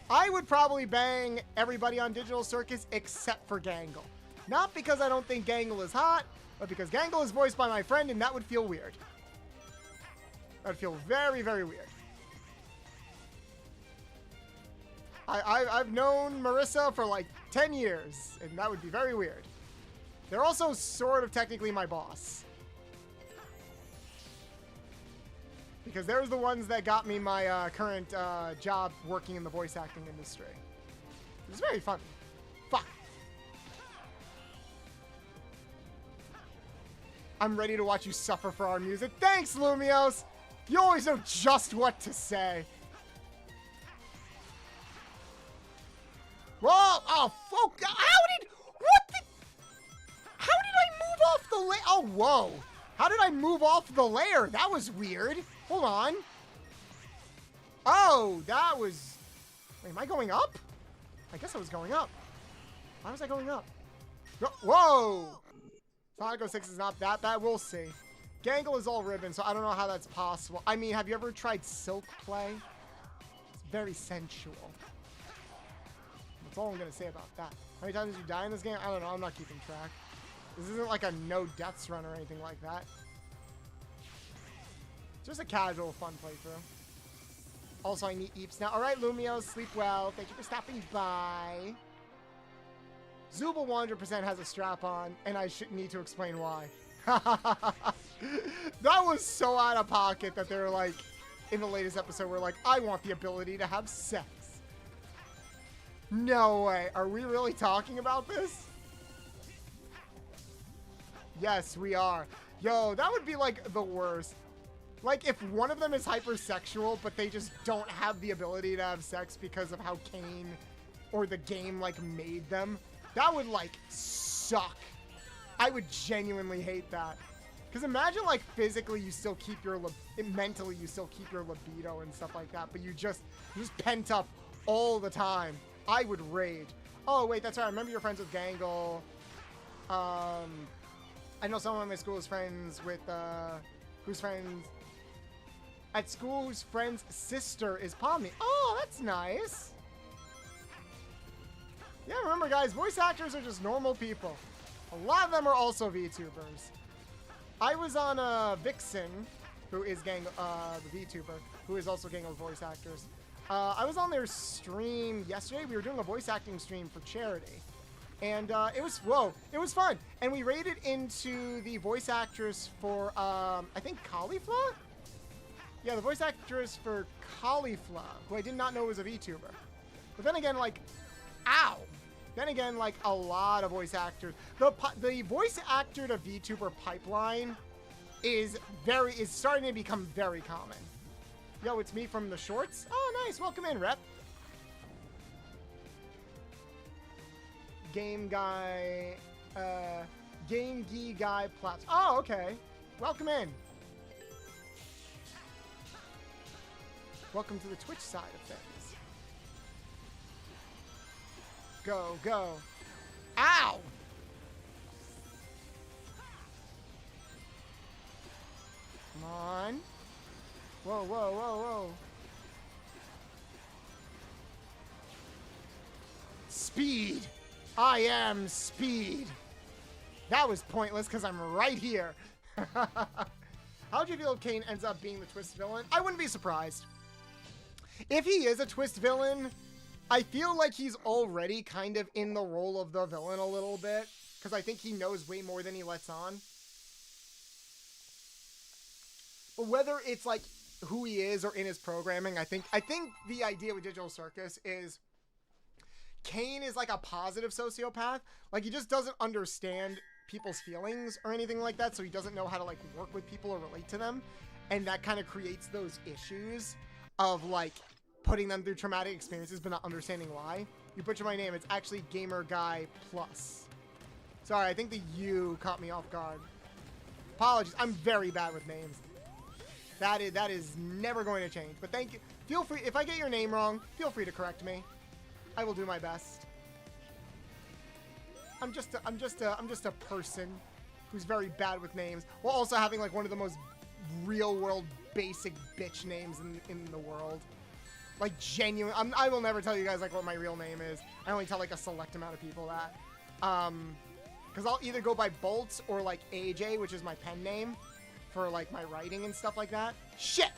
I would probably bang everybody on Digital Circus except for Gangle. Not because I don't think Gangle is hot, but because Gangle is voiced by my friend, and that would feel weird. That would feel very, very weird. I've known Marissa for like 10 years, and that would be very weird. They're also sort of technically my boss. Because there's the ones that got me my current job working in the voice acting industry. It's very fun. Fuck. I'm ready to watch you suffer for our music. Thanks, Lumios! You always know just what to say. Whoa! Oh, fuck! How did I move off the layer? Oh, whoa! How did I move off the layer? That was weird. Hold on. Oh, that was... Wait, am I going up? I guess I was going up. Why was I going up? Whoa! Sonic 06 is not that bad. We'll see. Gangle is all ribbon, so I don't know how that's possible. I mean, have you ever tried Silk Play? It's very sensual. That's all I'm gonna say about that. How many times did you die in this game? I don't know. I'm not keeping track. This isn't like a no deaths run or anything like that. Just a casual, fun playthrough. Also, I need eeps now. All right, Lumio, sleep well. Thank you for stopping by. Zubal 100% has a strap on, and I shouldn't need to explain why. That was so out of pocket that they were like, in the latest episode, we're like, I want the ability to have sex. No way. Are we really talking about this? Yes, we are. Yo, that would be like the worst. Like if one of them is hypersexual, but they just don't have the ability to have sex because of how Kane or the game like made them. That would like suck. I would genuinely hate that. Because imagine like physically you still keep your, mentally you still keep your libido and stuff like that, but you just pent up all the time. I would rage. Oh wait, that's right. I remember you're friends with Gangle. I know someone in my school is friends with, whose friends at school whose friend's sister is Pomni. Oh, that's nice. Yeah, remember guys, voice actors are just normal people. A lot of them are also VTubers. I was on Vixen, who is the VTuber, who is also Gangle voice actors. I was on their stream yesterday. We were doing a voice acting stream for charity. And it was fun. And we raided into the voice actress for, I think Caulifla? Yeah, the voice actress for Caulifla, who I did not know was a VTuber. But then again, like, ow! Then again, like, a lot of voice actors. The voice actor to VTuber pipeline is starting to become very common. Yo, it's me from the shorts. Oh, nice. Welcome in, Rep. Game Guy, Game Geek Guy Plaps. Oh, okay. Welcome in. Welcome to the Twitch side of things. Go, go. Ow! Come on. Whoa, whoa, whoa, whoa. Speed! I am speed! That was pointless because I'm right here. How would you feel if Kane ends up being the twist villain? I wouldn't be surprised. If he is a twist villain, I feel like he's already kind of in the role of the villain a little bit, because I think he knows way more than he lets on. But whether it's like who he is or in his programming, I think the idea with Digital Circus is Kane is like a positive sociopath. Like he just doesn't understand people's feelings or anything like that, so he doesn't know how to like work with people or relate to them, and that kind of creates those issues of like putting them through traumatic experiences but not understanding why. You butchered my name. It's actually Gamer Guy Plus. Sorry, I think the U caught me off guard. Apologies. I'm very bad with names. That is never going to change. But thank you. Feel free, if I get your name wrong, feel free to correct me. I will do my best. I'm just a person who's very bad with names, while also having like one of the most real world basic bitch names in the world. Like genuine. I will never tell you guys like what my real name is. I only tell like a select amount of people that. Because I'll either go by Bolts or like AJ, which is my pen name for like my writing and stuff like that. Shit.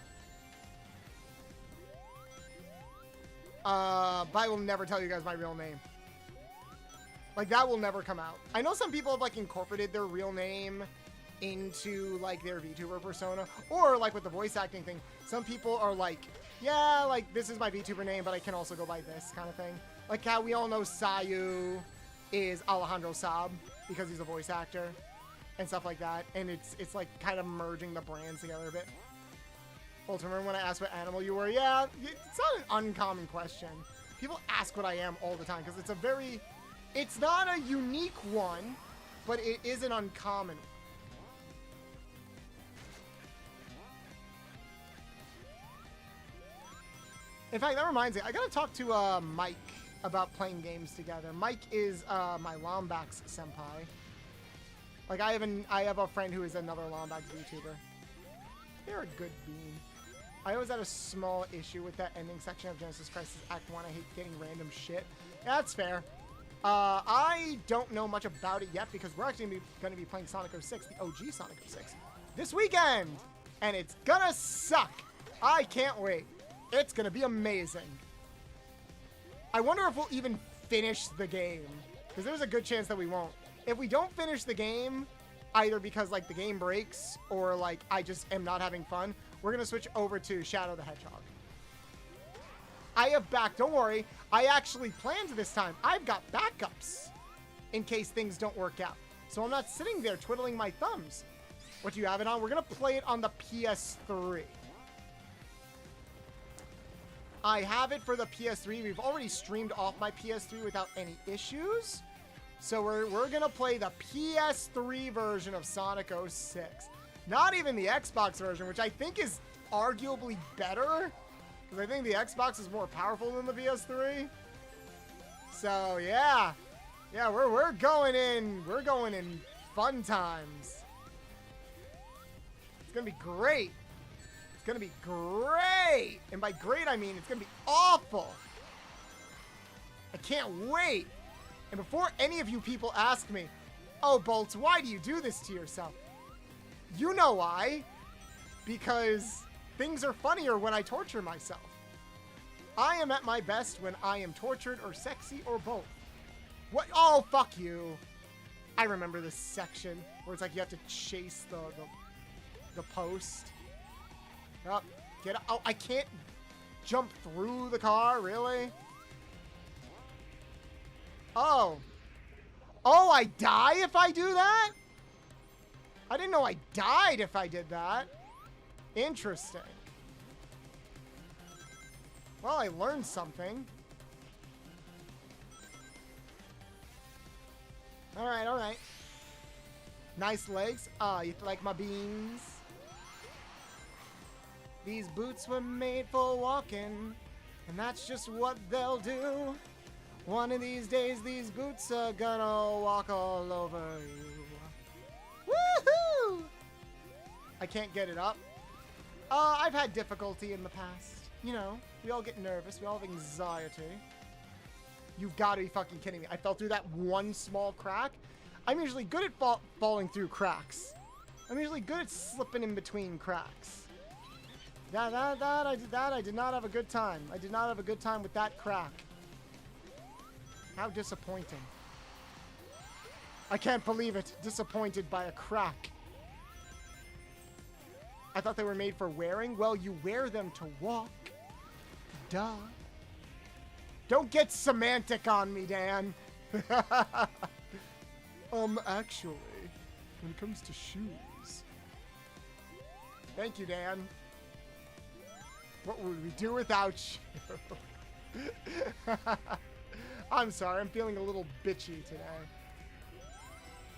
But I will never tell you guys my real name. Like that will never come out. I know some people have like incorporated their real name into like their VTuber persona, or like with the voice acting thing, some people are like, yeah, like this is my VTuber name, but I can also go by this kind of thing. Like how we all know Sayu is Alejandro Saab because he's a voice actor and stuff like that, and it's like kind of merging the brands together a bit. Well, remember when I asked what animal you were? Yeah, it's not an uncommon question. People ask what I am all the time because it's not a unique one, but it is an uncommon one. In fact, that reminds me, I gotta talk to Mike about playing games together. Mike is my Lombax senpai. Like I have a friend who is another Lombax VTuber. They're a good bean. I always had a small issue with that ending section of Genesis Crisis Act 1. I hate getting random shit. Yeah, that's fair. I don't know much about it yet because we're actually going to be playing Sonic 06, the OG Sonic 06, this weekend. And it's gonna suck. I can't wait. It's gonna be amazing. I wonder if we'll even finish the game, because there's a good chance that we won't. If we don't finish the game, either because like the game breaks or like I just am not having fun, we're gonna switch over to Shadow the Hedgehog. I have don't worry, I actually planned this time. I've got backups in case things don't work out. So I'm not sitting there twiddling my thumbs. What do you have it on? We're gonna play it on the PS3. I have it for the PS3. We've already streamed off my PS3 without any issues. So we're gonna play the PS3 version of Sonic 06. Not even the Xbox version, which I think is arguably better. Because I think the Xbox is more powerful than the PS3. So yeah. Yeah, we're going in fun times. It's gonna be great. It's gonna be great. And by great, I mean it's gonna be awful. I can't wait. And before any of you people ask me, oh, Bolts, why do you do this to yourself? You know why. Because things are funnier when I torture myself. I am at my best when I am tortured or sexy or both. What? Oh, fuck you. I remember this section where it's like you have to chase the post. Oh, get up. Oh, I can't jump through the car, really? Oh. Oh, I die if I do that? I didn't know I died if I did that. Interesting. Well, I learned something. Alright, alright. Nice legs. Ah, you like my beans? These boots were made for walking, and that's just what they'll do. One of these days, these boots are gonna walk all over you. Woohoo! I can't get it up. I've had difficulty in the past. You know, we all get nervous. We all have anxiety. You've got to be fucking kidding me. I fell through that one small crack. I'm usually good at falling through cracks. I'm usually good at slipping in between cracks. I did not have a good time. I did not have a good time with that crack. How disappointing. I can't believe it. Disappointed by a crack. I thought they were made for wearing. Well, you wear them to walk. Duh. Don't get semantic on me, Dan. Actually, when it comes to shoes. Thank you, Dan. What would we do without you? I'm sorry, I'm feeling a little bitchy today.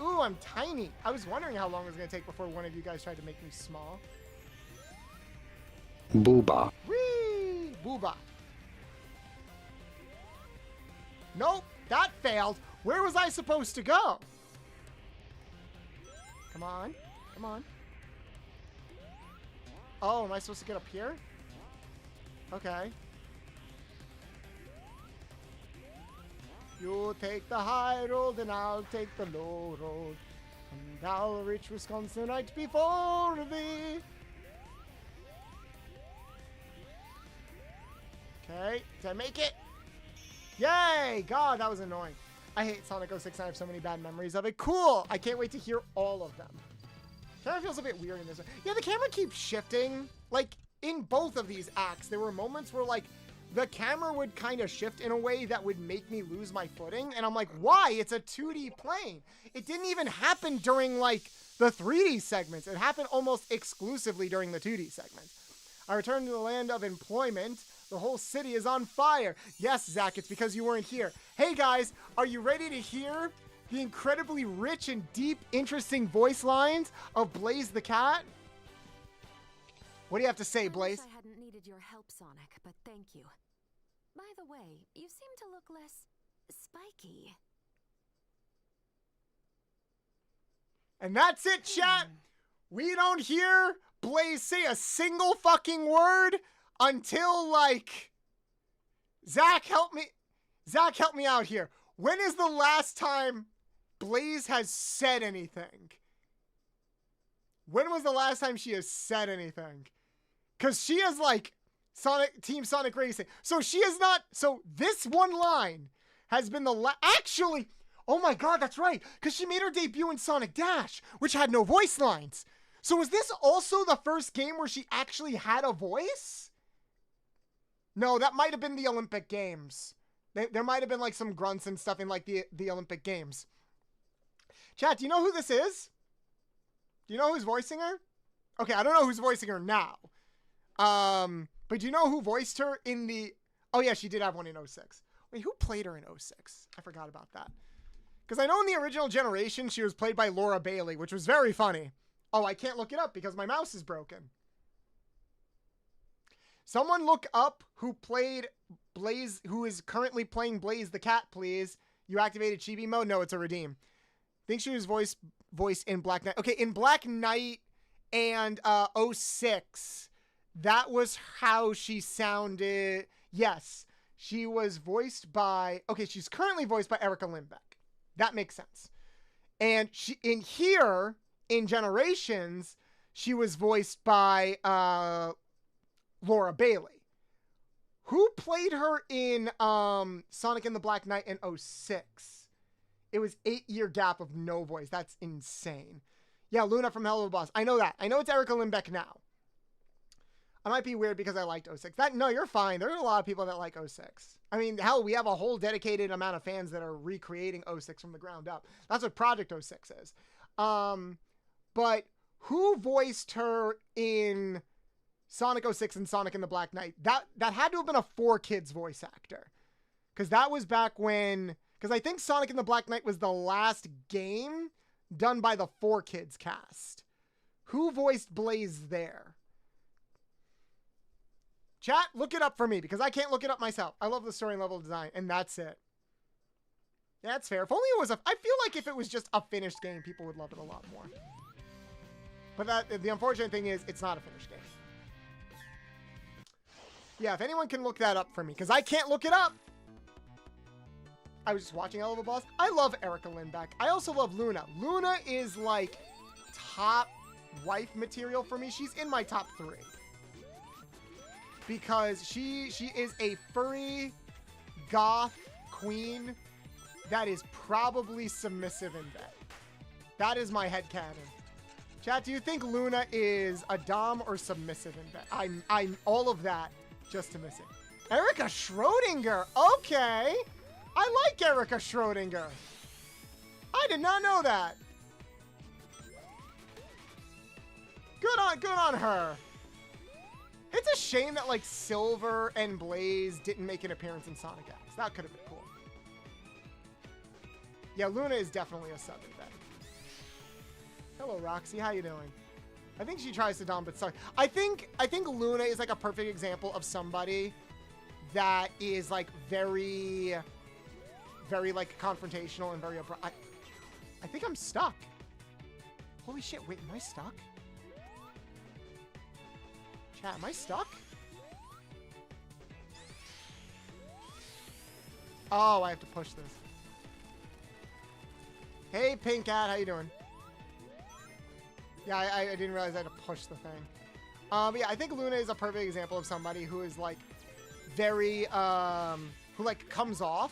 Ooh, I'm tiny. I was wondering how long it was going to take before one of you guys tried to make me small. Booba. Whee! Booba. Nope, that failed. Where was I supposed to go? Come on. Come on. Oh, am I supposed to get up here? Okay. You take the high road and I'll take the low road. And I'll reach Wisconsin right before thee. Okay, did I make it? Yay! God, that was annoying. I hate Sonic 06 and I have so many bad memories of it. Cool! I can't wait to hear all of them. Camera feels a bit weird in this one. Yeah, the camera keeps shifting. Like, in both of these acts, there were moments where, like, the camera would kind of shift in a way that would make me lose my footing. And I'm like, why? It's a 2D plane. It didn't even happen during, like, the 3D segments. It happened almost exclusively during the 2D segments. I returned to the land of employment. The whole city is on fire. Yes, Zach, it's because you weren't here. Hey, guys, are you ready to hear the incredibly rich and deep, interesting voice lines of Blaze the Cat? What do you have to say, Blaze? I hadn't needed your help, Sonic, but thank you. By the way, you seem to look less spiky. And that's it, chat. We don't hear Blaze say a single fucking word until, like, Zach, help me out here. When is the last time Blaze has said anything? When was the last time she has said anything? Because she is like Team Sonic Racing. So she is not. So this one line has been the actually. Oh my God, that's right. Because she made her debut in Sonic Dash, which had no voice lines. So was this also the first game where she actually had a voice? No, that might have been the Olympic Games. There might have been like some grunts and stuff in like the Olympic Games. Chat, do you know who this is? Do you know who's voicing her? Okay, I don't know who's voicing her now. But do you know who voiced her in the... Oh yeah, she did have one in 06. Wait, who played her in 06? I forgot about that. Because I know in the original generation, she was played by Laura Bailey, which was very funny. Oh, I can't look it up because my mouse is broken. Someone look up who played Blaze, who is currently playing Blaze the cat, please. You activated Chibi mode? No, it's a redeem. Think she was voiced in Black Knight. Okay, in Black Knight and 06, that was how she sounded. Yes, she was voiced by... Okay, she's currently voiced by Erica Lindbeck. That makes sense. And she in here, in Generations, she was voiced by Laura Bailey. Who played her in Sonic and the Black Knight in 06? It was 8-year gap of no voice. That's insane. Yeah, Luna from Hell of a Boss. I know that. I know it's Erica Lindbeck now. I might be weird because I liked 06. No, you're fine. There are a lot of people that like 06. I mean, hell, we have a whole dedicated amount of fans that are recreating 06 from the ground up. That's what Project 06 is. But who voiced her in Sonic 06 and Sonic and the Black Knight? That had to have been a 4Kids voice actor. Because that was back when... Because I think Sonic and the Black Knight was the last game done by the 4Kids cast. Who voiced Blaze there? Chat, look it up for me, because I can't look it up myself. I love the story and level design, and that's it. Yeah, that's fair. If only it was I feel like if it was just a finished game, people would love it a lot more. But the unfortunate thing is, it's not a finished game. Yeah, if anyone can look that up for me, because I can't look it up. I was just watching Hell of a Boss. I love Erica Lindbeck. I also love Luna. Luna is like top wife material for me. She's in my top 3. Because she is a furry goth queen that is probably submissive in bed. That is my headcanon. Chat, do you think Luna is a dom or submissive in bed? I'm all of that just to miss it. Erica Schrodinger. Okay. I like Erica Schrodinger. I did not know that. Good on her. It's a shame that like Silver and Blaze didn't make an appearance in Sonic X. That could have been cool. Yeah, Luna is definitely a sub in bed. Hello, Roxy. How you doing? I think she tries to dom, but sorry. I think Luna is like a perfect example of somebody that is like very like confrontational and very abrupt. I think I'm stuck. Holy shit, wait, am I stuck? Chat, am I stuck? Oh, I have to push this. Hey, Pink Cat, how you doing? Yeah, I didn't realize I had to push the thing. But yeah, I think Luna is a perfect example of somebody who is like very, who like comes off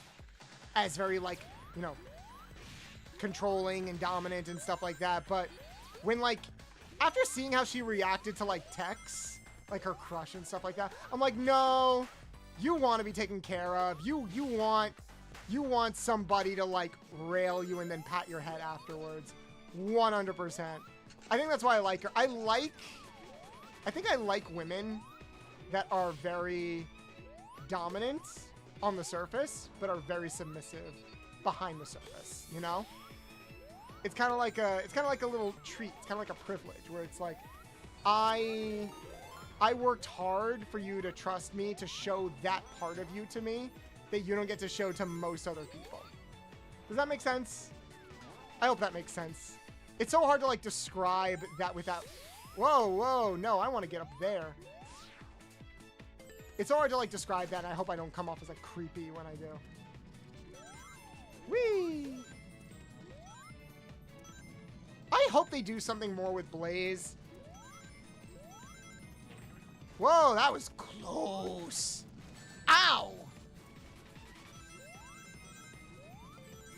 as very like, you know, controlling and dominant and stuff like that. But when like, after seeing how she reacted to like Tex, like her crush and stuff like that, I'm like, no, you want to be taken care of. You want somebody to like rail you and then pat your head afterwards. 100%. I think that's why I like her. I think I like women that are very dominant on the surface, but are very submissive behind the surface, you know? It's kind of like a little treat. It's kind of like a privilege where it's like, I worked hard for you to trust me, to show that part of you to me that you don't get to show to most other people. Does that make sense? I hope that makes sense. It's so hard to like describe that without Whoa, whoa, no, I want to get up there. It's hard to, like, describe that, and I hope I don't come off as, like, creepy when I do. Whee! I hope they do something more with Blaze. Whoa, that was close. Ow!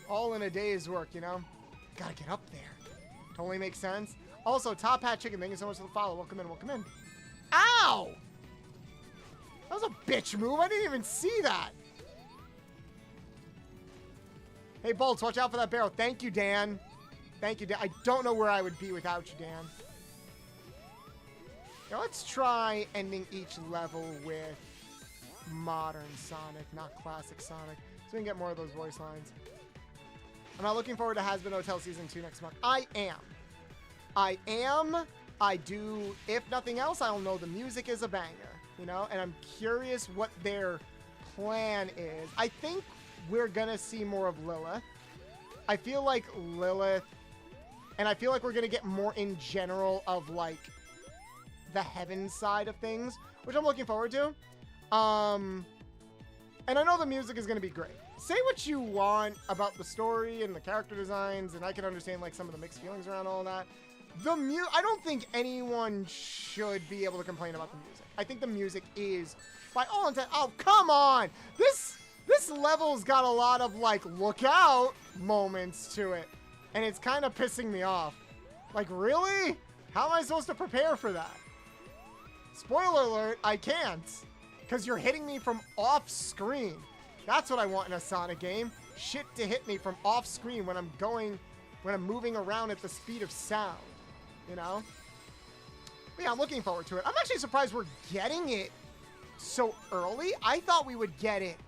All in a day's work, you know? Gotta get up there. Totally makes sense. Also, Top Hat Chicken, thank you so much for the follow. Welcome in, welcome in. Ow! That was a bitch move. I didn't even see that. Hey, Bolts, watch out for that barrel. Thank you, Dan. Thank you, Dan. I don't know where I would be without you, Dan. Now, let's try ending each level with modern Sonic, not classic Sonic, so we can get more of those voice lines. I'm not looking forward to Has-Been Hotel Season 2 next month. I am. I do. If nothing else, I'll know the music is a banger, you know? And I'm curious what their plan is. I think we're going to see more of Lilith. I feel like Lilith, and I feel like we're going to get more in general of, like, the heaven side of things, which I'm looking forward to. And I know the music is going to be great. Say what you want about the story and the character designs, and I can understand, like, some of the mixed feelings around all that. I don't think anyone should be able to complain about the music. I think the music is, by all intent, oh, come on! This level's got a lot of, like, look out moments to it, and it's kind of pissing me off. Like, really? How am I supposed to prepare for that? Spoiler alert, I can't, because you're hitting me from off-screen. That's what I want in a Sonic game. Shit to hit me from off-screen when I'm moving around at the speed of sound. You know? But yeah, I'm looking forward to it. I'm actually surprised we're getting it so early. I thought we would get it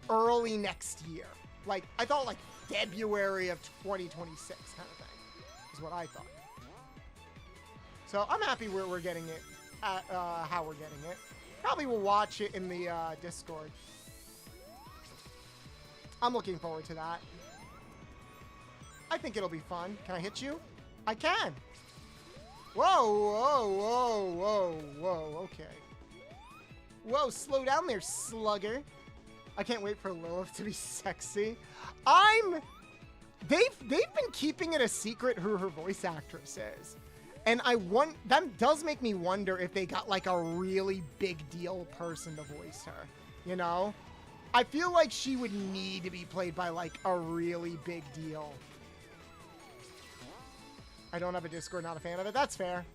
early next year. Like, I thought, like, February of 2026 kind of thing is what I thought. So I'm happy we're getting it, how we're getting it. Probably will watch it in the Discord. I'm looking forward to that. I think it'll be fun. Can I hit you? I can. Whoa, whoa, whoa, whoa, whoa, okay. Whoa, slow down there, slugger. I can't wait for Lilith to be sexy. They've been keeping it a secret who her voice actress is. And that does make me wonder if they got, like, a really big deal person to voice her, you know? I feel like she would need to be played by, like, a really big deal. I don't have a Discord, not a fan of it. That's fair.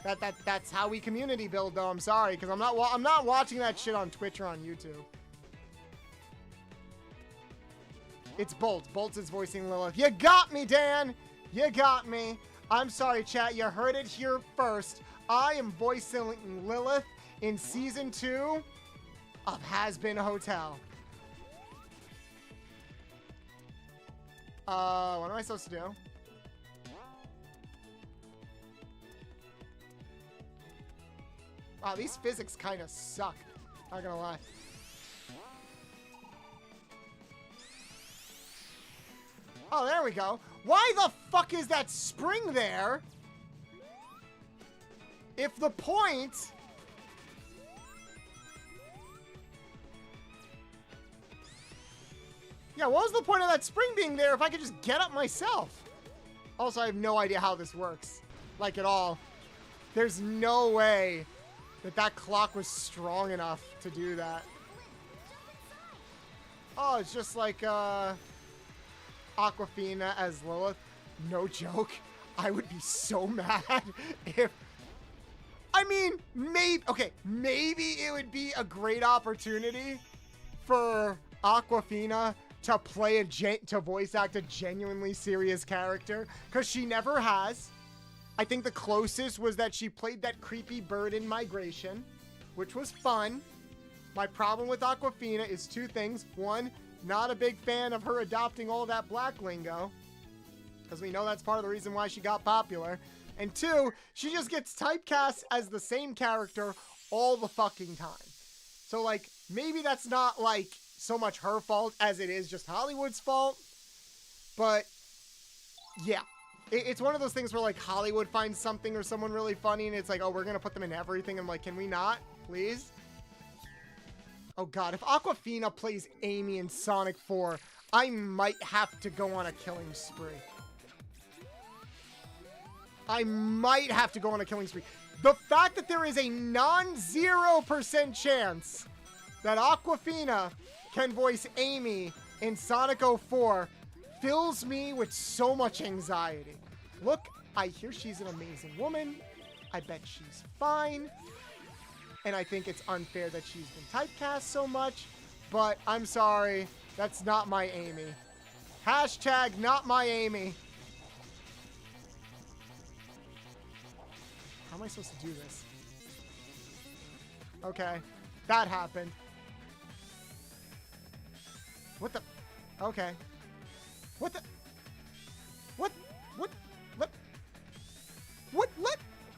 That's how we community build, though. I'm sorry, because I'm not watching that shit on Twitch or on YouTube. It's Bolts. Bolts is voicing Lilith. You got me, Dan. You got me. I'm sorry, chat. You heard it here first. I am voicing Lilith in Season 2 of Has-Been Hotel. What am I supposed to do? Wow, these physics kind of suck. Not gonna lie. Oh, there we go. Why the fuck is that spring there? If the point... Yeah, what was the point of that spring being there if I could just get up myself? Also, I have no idea how this works. Like, at all. There's no way that clock was strong enough to do that. Oh, it's just like, Aquafina as Lilith. No joke. I would be so mad if... I mean, maybe it would be a great opportunity for Aquafina to play to voice act a genuinely serious character, because she never has. I think the closest was that she played that creepy bird in Migration, which was fun. My problem with Aquafina is two things. One, not a big fan of her adopting all that black lingo, because we know that's part of the reason why she got popular. And two, she just gets typecast as the same character all the fucking time. So, like, maybe that's not, like, so much her fault as it is just Hollywood's fault. But, yeah. It's one of those things where like Hollywood finds something or someone really funny and it's like, oh, we're gonna put them in everything. I'm like, can we not, please? Oh god, if Awkwafina plays Amy in Sonic 4, I might have to go on a killing spree. I might have to go on a killing spree. The fact that there is a non-0% chance that Awkwafina can voice Amy in Sonic 04 fills me with so much anxiety. Look, I hear she's an amazing woman. I bet she's fine. And I think it's unfair that she's been typecast so much. But I'm sorry, that's not my Amy. Hashtag not my Amy. How am I supposed to do this? Okay, that happened. What the? Okay. What the? What?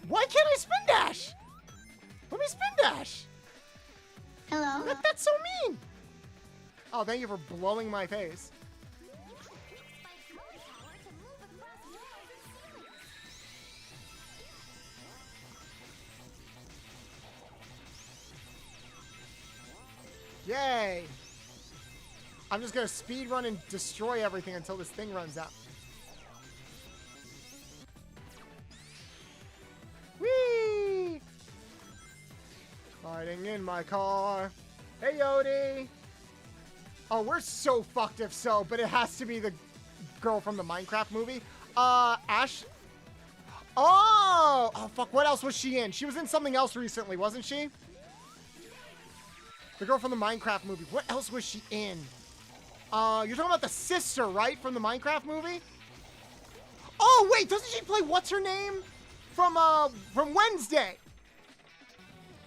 Why can't I spin dash? Let me spin dash. Hello? That's so mean. Oh, thank you for blowing my face. Yay! I'm just gonna speed run and destroy everything until this thing runs out. Whee! Riding in my car. Hey, Yodi! Oh, we're so fucked if so, but it has to be the girl from the Minecraft movie. Ash... Oh! Oh, fuck, what else was she in? She was in something else recently, wasn't she? The girl from the Minecraft movie. What else was she in? You're talking about the sister, right? From the Minecraft movie? Oh, wait, doesn't she play what's her name? From Wednesday.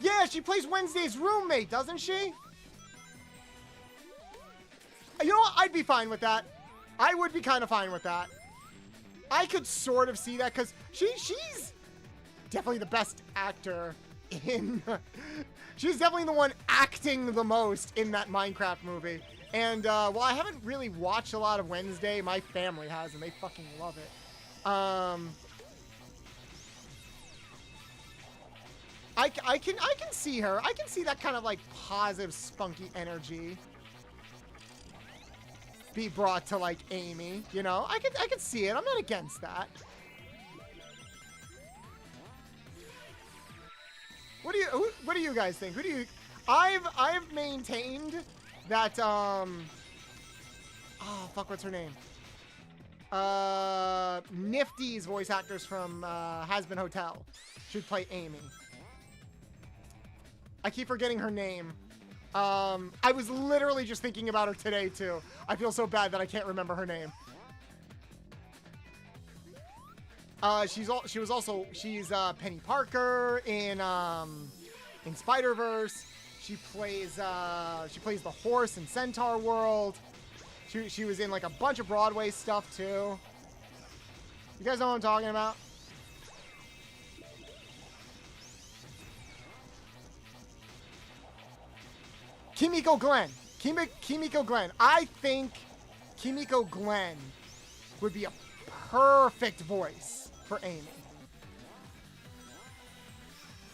Yeah, she plays Wednesday's roommate, doesn't she? You know what? I'd be fine with that. I would be kind of fine with that. I could sort of see that because she's definitely the best actor in... She's definitely the one acting the most in that Minecraft movie. And, well, I haven't really watched a lot of Wednesday. My family has, and they fucking love it. I can see her. I can see that kind of, like, positive, spunky energy be brought to, like, Amy, you know? I could see it. I'm not against that. What do you guys think? I've maintained that oh fuck, what's her name? Nifty's voice actress from Has-Been Hotel should play Amy. I keep forgetting her name. I was literally just thinking about her today too. I feel so bad that I can't remember her name. She's Penny Parker in Spider-Verse. She plays the horse in Centaur World. She was in like a bunch of Broadway stuff too. You guys know what I'm talking about? Kimiko Glenn. Kimiko Glenn. I think Kimiko Glenn would be a perfect voice for Amy.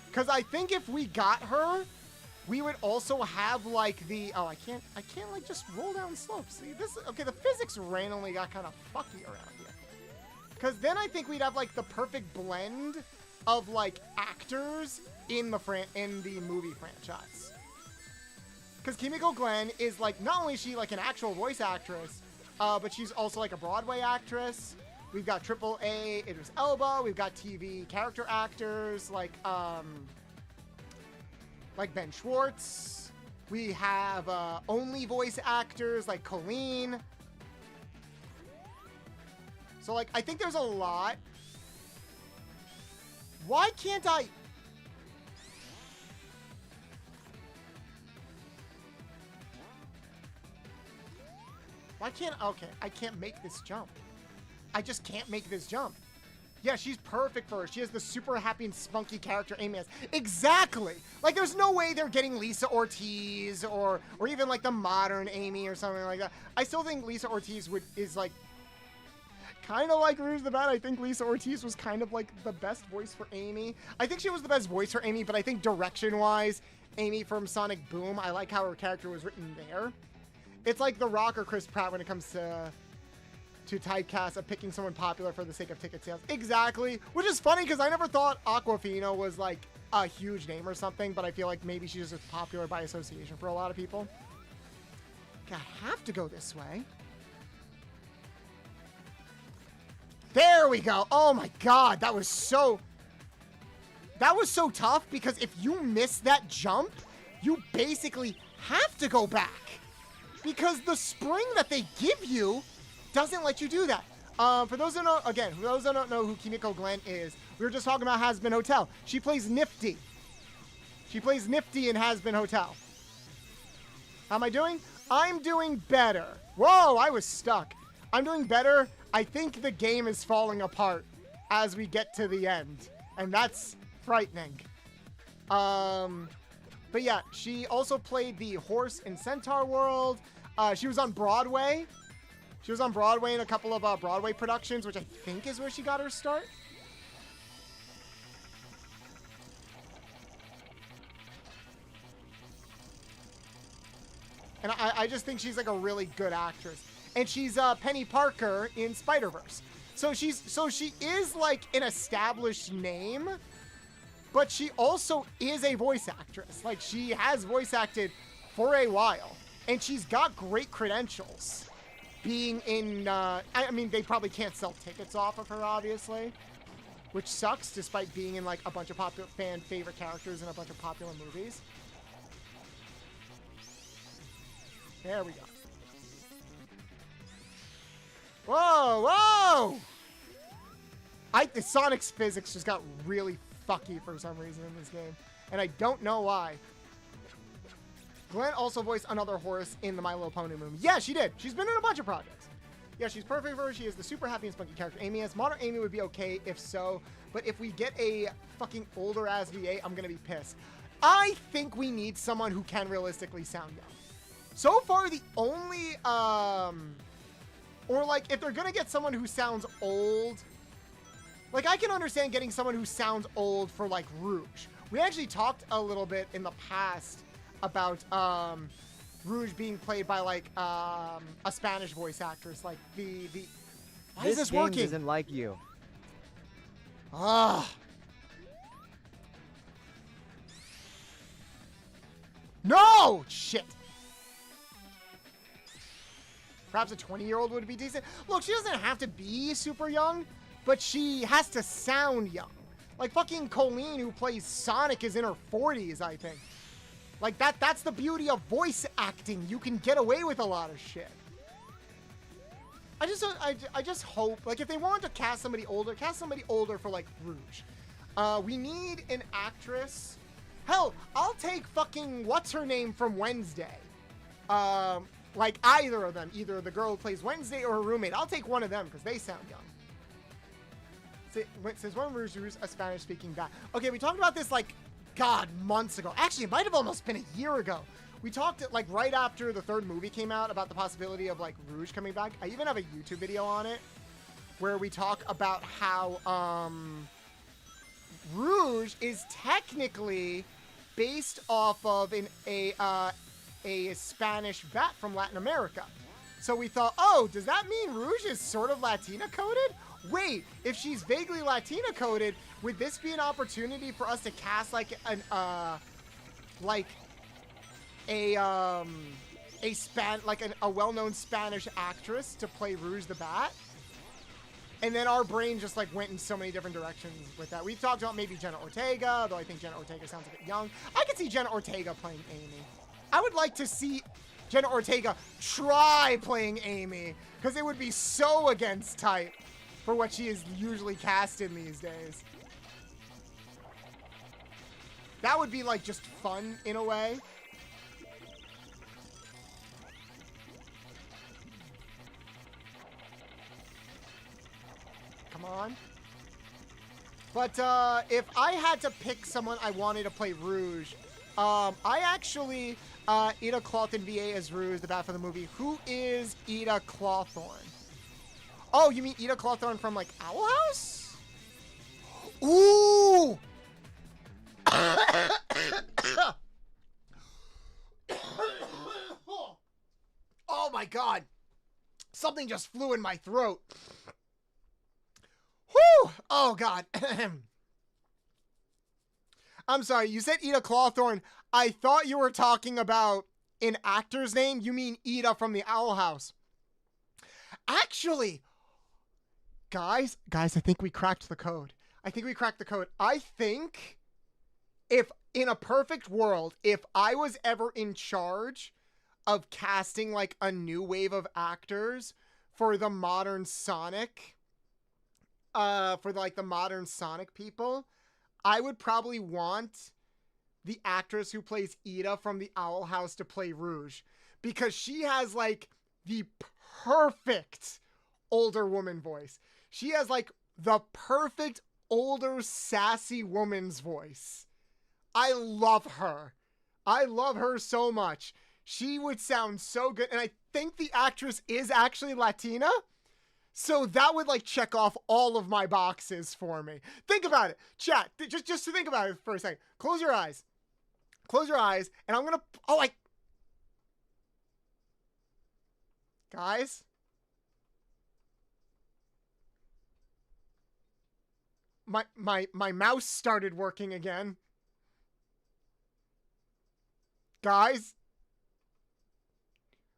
Because I think if we got her, we would also have like the... Oh, I can't like just roll down slopes. See, this... Okay, the physics randomly got kind of fucky around here. Because then I think we'd have like the perfect blend of like actors in the movie franchise. Because Kimiko Glenn is like, not only is she like an actual voice actress, but she's also like a Broadway actress. We've got AAA Idris Elba. We've got TV character actors like Ben Schwartz. We have only voice actors like Colleen. So like, I think there's a lot. Why can't I... Why can't... Okay, I can't make this jump. I just can't make this jump. Yeah, she's perfect for her. She has the super happy and spunky character Amy has. Exactly! Like, there's no way they're getting Lisa Ortiz or even, like, the modern Amy or something like that. I still think Lisa Ortiz is, like... kind of like Rouge the Bat. I think Lisa Ortiz was kind of like the best voice for Amy. I think she was the best voice for Amy, but I think direction-wise, Amy from Sonic Boom, I like how her character was written there. It's like The Rock or Chris Pratt when it comes to typecast of picking someone popular for the sake of ticket sales. Exactly. Which is funny because I never thought Aquafina was like a huge name or something, but I feel like maybe she's just popular by association for a lot of people. I have to go this way. There we go. Oh my god, that was so tough because if you miss that jump, you basically have to go back because the spring that they give you doesn't let you do that. For those who don't know who Kimiko Glenn is, we were just talking about Has Been Hotel. She plays Nifty. She plays Nifty in Has Been Hotel. How am I doing? I'm doing better. Whoa, I was stuck. I'm doing better. I think the game is falling apart as we get to the end, and that's frightening. But yeah, she also played the horse in Centaur World. She was on Broadway. She was on Broadway in a couple of Broadway productions, which I think is where she got her start. And I just think she's like a really good actress. And she's Penny Parker in Spider-Verse. So she is like an established name, but she also is a voice actress. Like she has voice acted for a while, and she's got great credentials. Being in, I mean, they probably can't sell tickets off of her, obviously, which sucks, despite being in like a bunch of popular fan favorite characters in a bunch of popular movies. There we go. Whoa, whoa! The Sonic's physics just got really fucky for some reason in this game, and I don't know why. Glenn also voiced another horse in the My Little Pony movie. Yeah, she did. She's been in a bunch of projects. Yeah, she's perfect for her. She is the super happy and spunky character Amy is. Modern Amy would be okay if so, but if we get a fucking older ass VA, I'm gonna be pissed. I think we need someone who can realistically sound young. So far, the only, or like, if they're gonna get someone who sounds old, like, I can understand getting someone who sounds old for, like, Rouge. We actually talked a little bit in the past about, Rouge being played by, like, a Spanish voice actress, like, why is this game working? Doesn't like you. Ah. No! Shit. Perhaps a 20-year-old would be decent. Look, she doesn't have to be super young, but she has to sound young. Like fucking Colleen, who plays Sonic, is in her 40s, I think. Like that's the beauty of voice acting. You can get away with a lot of shit. I just hope, like, if they want to cast somebody older for like Rouge. We need an actress. Hell, I'll take fucking what's her name from Wednesday. Like either of them, either the girl who plays Wednesday or her roommate. I'll take one of them because they sound young. Since when Rouge is a Spanish-speaking guy? Okay, we talked about this like, God, months ago. Actually, it might have almost been a year ago. We talked like right after the third movie came out about the possibility of like Rouge coming back. I even have a YouTube video on it where we talk about how Rouge is technically based off of a Spanish bat from Latin America. So we thought, oh, does that mean Rouge is sort of Latina coded? Wait, if she's vaguely Latina coded, would this be an opportunity for us to cast like a well-known Spanish actress to play Rouge the Bat? And then our brain just like went in so many different directions with that. We've talked about maybe Jenna Ortega, though I think Jenna Ortega sounds a bit young. I could see Jenna Ortega playing Amy. I would like to see Jenna Ortega try playing Amy, because it would be so against type for what she is usually cast in these days. That would be like just fun in a way. Come on. But if I had to pick someone I wanted to play Rouge, I actually, Ida Clawthorne VA as Rouge, the bat for the movie. Who is Ida Clawthorne? Oh, you mean Ida Clawthorne from, like, Owl House? Ooh! Oh my god. Something just flew in my throat. Whew! Oh god. I'm sorry, you said Ida Clawthorne. I thought you were talking about an actor's name. You mean Ida from the Owl House. Actually, guys, I think we cracked the code. I think if in a perfect world, if I was ever in charge of casting like a new wave of actors for the modern Sonic, the modern Sonic people, I would probably want the actress who plays Ida from the Owl House to play Rouge, because she has like the perfect older woman voice. She has like the perfect older sassy woman's voice. I love her. I love her so much. She would sound so good. And I think the actress is actually Latina. So that would like check off all of my boxes for me. Think about it. Chat, just to think about it for a second. Close your eyes. Close your eyes. And I'm going to... Guys? My mouse started working again. Guys?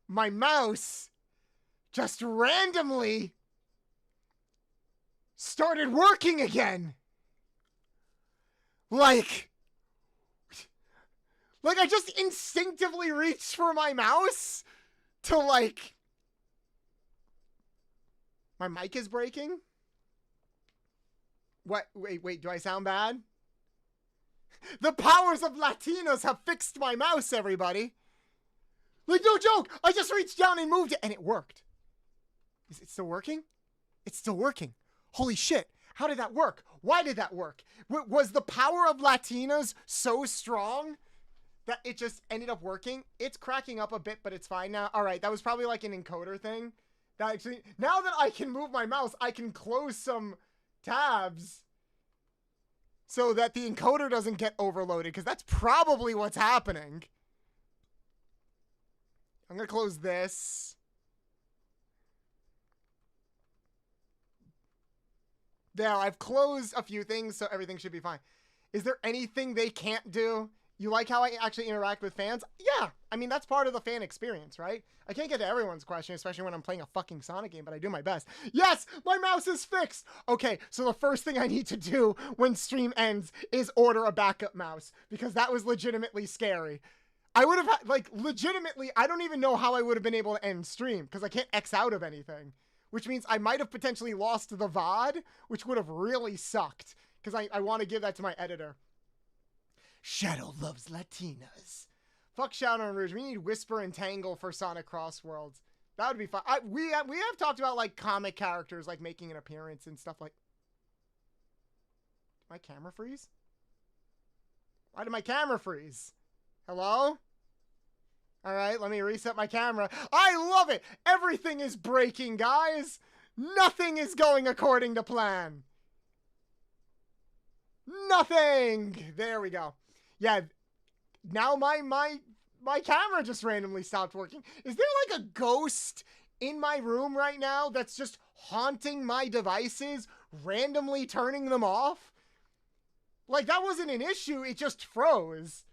My mouse just randomly started working again. Like I just instinctively reached for my mouse to like... My mic is breaking? What? Wait, do I sound bad? The powers of Latinos have fixed my mouse, everybody. Like, no joke. I just reached down and moved it, and it worked. Is it still working? It's still working. Holy shit. How did that work? Why did that work? Was the power of Latinas so strong that it just ended up working? It's cracking up a bit, but it's fine now. All right, that was probably like an encoder thing. That actually, now that I can move my mouse, I can close some tabs so that the encoder doesn't get overloaded, because that's probably what's happening. I'm going to close this. There, I've closed a few things, so everything should be fine. Is there anything they can't do? You like how I actually interact with fans? Yeah, I mean, that's part of the fan experience, right? I can't get to everyone's question, especially when I'm playing a fucking Sonic game, but I do my best. Yes, my mouse is fixed! Okay, so the first thing I need to do when stream ends is order a backup mouse, because that was legitimately scary. I would have, like, legitimately, I don't even know how I would have been able to end stream, because I can't X out of anything. Which means I might have potentially lost the VOD, which would have really sucked, because I want to give that to my editor. Shadow loves Latinas. Fuck Shadow and Rouge. We need Whisper and Tangle for Sonic Cross Worlds. That would be fun. We have talked about, like, comic characters, like, making an appearance and stuff like... Did my camera freeze? Why did my camera freeze? Hello? Alright, let me reset my camera. I love it! Everything is breaking, guys! Nothing is going according to plan. Nothing! There we go. Yeah, now my camera just randomly stopped working. Is there like a ghost in my room right now that's just haunting my devices, randomly turning them off? Like, that wasn't an issue, it just froze.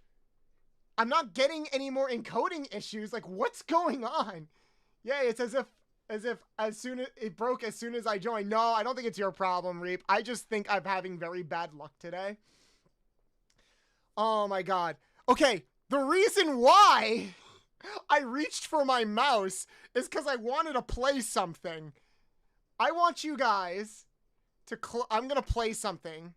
I'm not getting any more encoding issues. Like, what's going on? Yeah, it's as soon as it broke as soon as I joined. No, I don't think it's your problem, Reap. I just think I'm having very bad luck today. Oh my god. Okay, the reason why I reached for my mouse is because I wanted to play something. I want you guys to I'm gonna play something.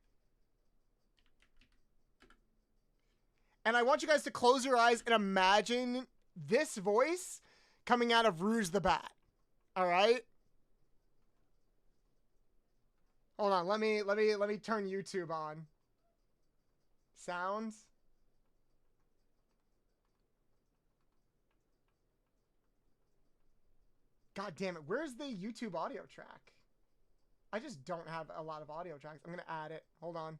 And I want you guys to close your eyes and imagine this voice coming out of Rouge the Bat. All right? Hold on, let me turn YouTube on. Sounds. God damn it. Where's the YouTube audio track? I just don't have a lot of audio tracks. I'm going to add it. Hold on.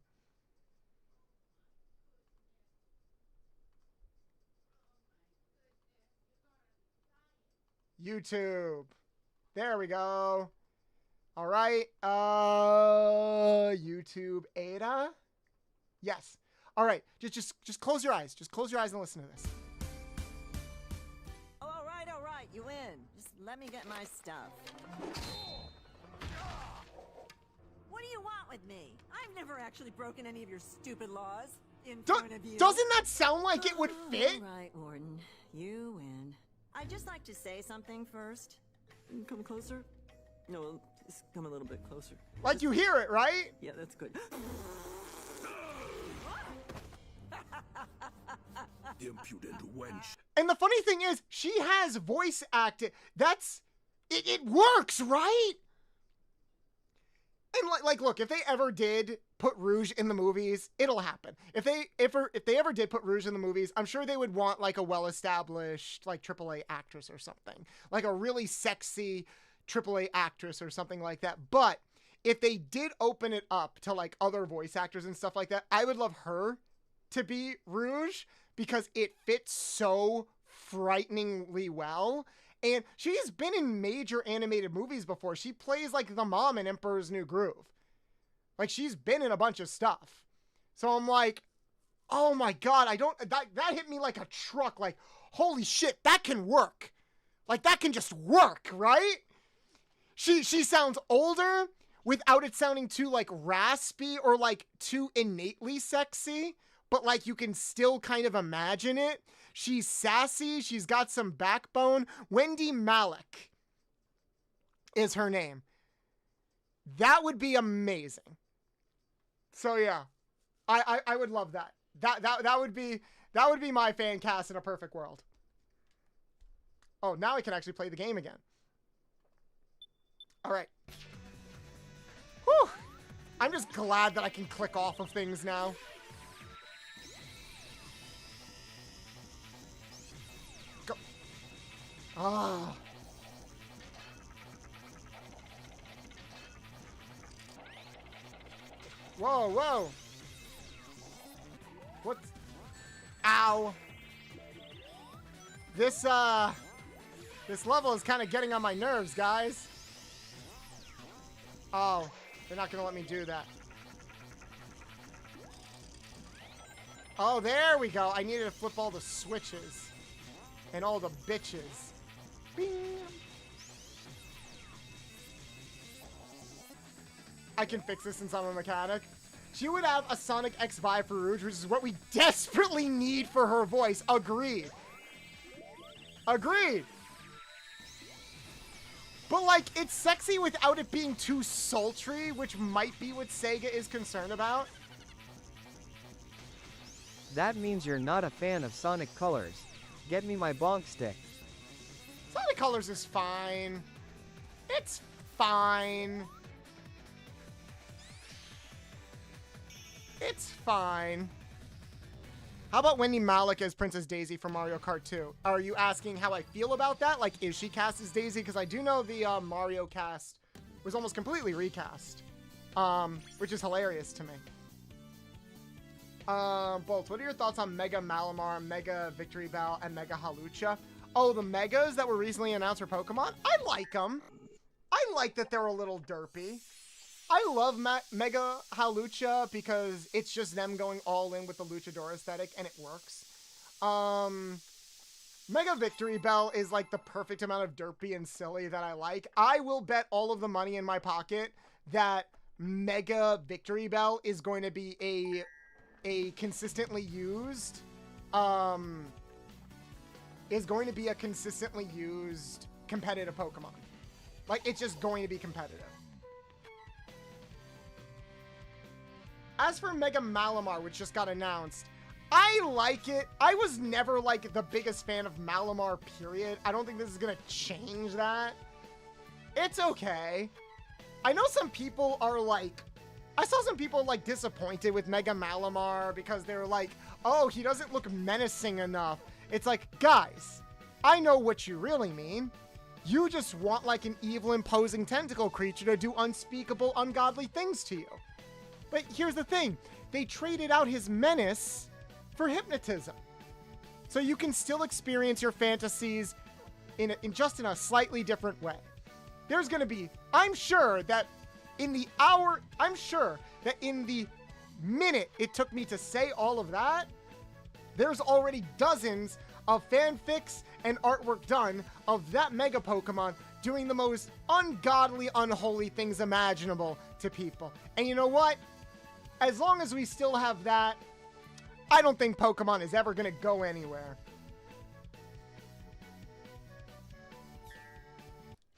YouTube. There we go. All right. YouTube Ada. Yes. All right. Just close your eyes. Just close your eyes and listen to this. Oh, all right. You win. Just let me get my stuff. What do you want with me? I've never actually broken any of your stupid laws in front of you. Doesn't that sound like it would fit? All right, Warden. You win. I'd just like to say something first. Come closer. No, just come a little bit closer. Like you hear it, right? Yeah, that's good. Impudent wench. And the funny thing is, she has voice acting. It works, right? And like, look, if they ever did put Rouge in the movies, it'll happen. If they ever did put Rouge in the movies, I'm sure they would want like a well-established like AAA actress or something, like a really sexy AAA actress or something like that. But if they did open it up to like other voice actors and stuff like that, I would love her to be Rouge because it fits so frighteningly well. And she's been in major animated movies before. She plays like the mom in Emperor's New Groove. Like she's been in a bunch of stuff. So I'm like, oh my God, that hit me like a truck. Like, holy shit, that can work. Like that can just work, right? She sounds older without it sounding too like raspy or like too innately sexy, but like you can still kind of imagine it. She's sassy. She's got some backbone. Wendy Malick is her name. That would be amazing. So yeah, I would love that. That would be my fan cast in a perfect world. Oh, now I can actually play the game again. All right. Whew. I'm just glad that I can click off of things now. Go. Ah. Whoa, whoa. What? Ow. This level is kind of getting on my nerves, guys. Oh, they're not gonna let me do that. Oh, there we go. I needed to flip all the switches and all the bitches. Bing. I can fix this since I'm a mechanic. She would have a Sonic X vibe for Rouge, which is what we desperately need for her voice. Agreed. Agreed. But, like, it's sexy without it being too sultry, which might be what Sega is concerned about. That means you're not a fan of Sonic Colors. Get me my bonk stick. Sonic Colors is fine. It's fine. It's fine. How about Wendy Malick as Princess Daisy from Mario Kart 2? Are you asking how I feel about that? Like, is she cast as Daisy? Because I do know the Mario cast was almost completely recast, which is hilarious to me. Bolts, what are your thoughts on Mega Malamar, Mega Victory Bell, and Mega Halucha? Oh, the Megas that were recently announced for Pokemon? I like them. I like that they're a little derpy. I love Mega Halucha because it's just them going all in with the luchador aesthetic, and it works. Mega Victory Bell is like the perfect amount of derpy and silly that I like. I will bet all of the money in my pocket that Mega Victory Bell is going to be a consistently used, competitive Pokemon. Like, it's just going to be competitive. As for Mega Malamar, which just got announced, I like it. I was never, like, the biggest fan of Malamar, period. I don't think this is gonna change that. It's okay. I know some people are, like... I saw some people, like, disappointed with Mega Malamar because they're like, oh, he doesn't look menacing enough. It's like, guys, I know what you really mean. You just want like an evil, imposing tentacle creature to do unspeakable, ungodly things to you. But here's the thing. They traded out his menace for hypnotism. So you can still experience your fantasies in just in a slightly different way. There's going to be, I'm sure that in the minute it took me to say all of that, there's already dozens of fanfics and artwork done of that Mega Pokemon doing the most ungodly, unholy things imaginable to people. And you know what? As long as we still have that, I don't think Pokemon is ever going to go anywhere.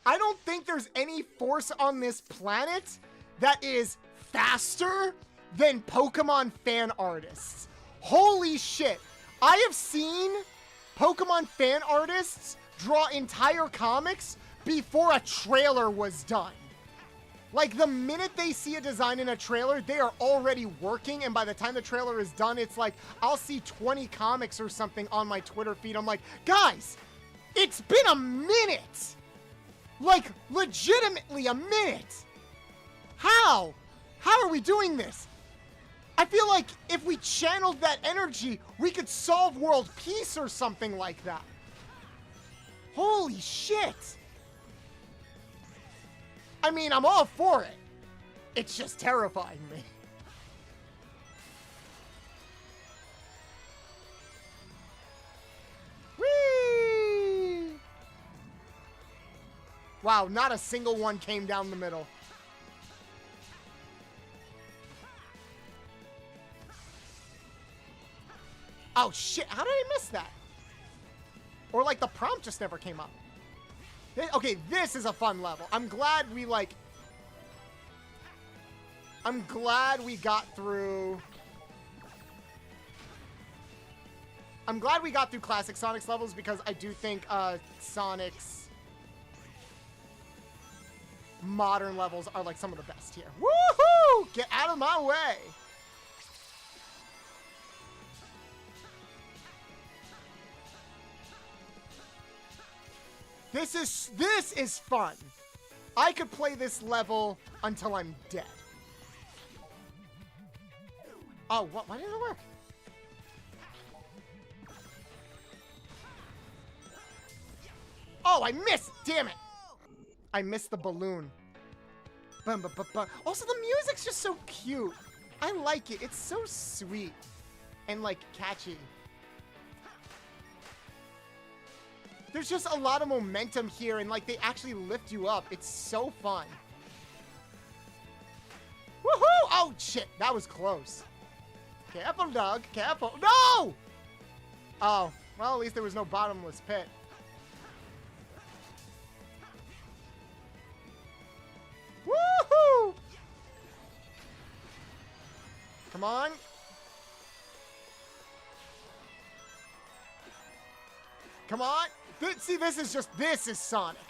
I don't think there's any force on this planet that is faster than Pokemon fan artists. Holy shit. I have seen Pokemon fan artists draw entire comics before a trailer was done. Like, the minute they see a design in a trailer, they are already working, and by the time the trailer is done, it's like, I'll see 20 comics or something on my Twitter feed. I'm like, guys, it's been a minute! Like, legitimately a minute! How? How are we doing this? I feel like if we channeled that energy, we could solve world peace or something like that. Holy shit! I mean, I'm all for it. It's just terrifying me. Whee! Wow, not a single one came down the middle. Oh shit, how did I miss that? Or like the prompt just never came up. Okay, this is a fun level. I'm glad we got through... I'm glad we got through classic Sonic's levels because I do think Sonic's modern levels are like some of the best here. Woohoo! Get out of my way! This is fun. I could play this level until I'm dead. Oh, what? Why didn't it work? Oh, I missed! Damn it! I missed the balloon. Also, the music's just so cute. I like it. It's so sweet and like catchy. There's just a lot of momentum here, and like they actually lift you up. It's so fun. Woohoo! Oh shit, that was close. Careful, Doug. Careful. No! Oh, well, at least there was no bottomless pit. Woohoo! Come on. Come on. See, this is Sonic.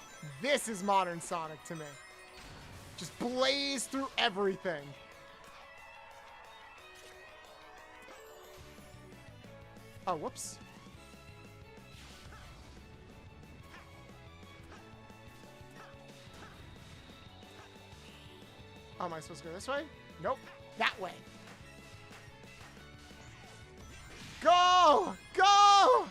This is modern Sonic to me. Just blaze through everything. Oh, whoops. Oh, am I supposed to go this way? Nope. That way. Go! Go!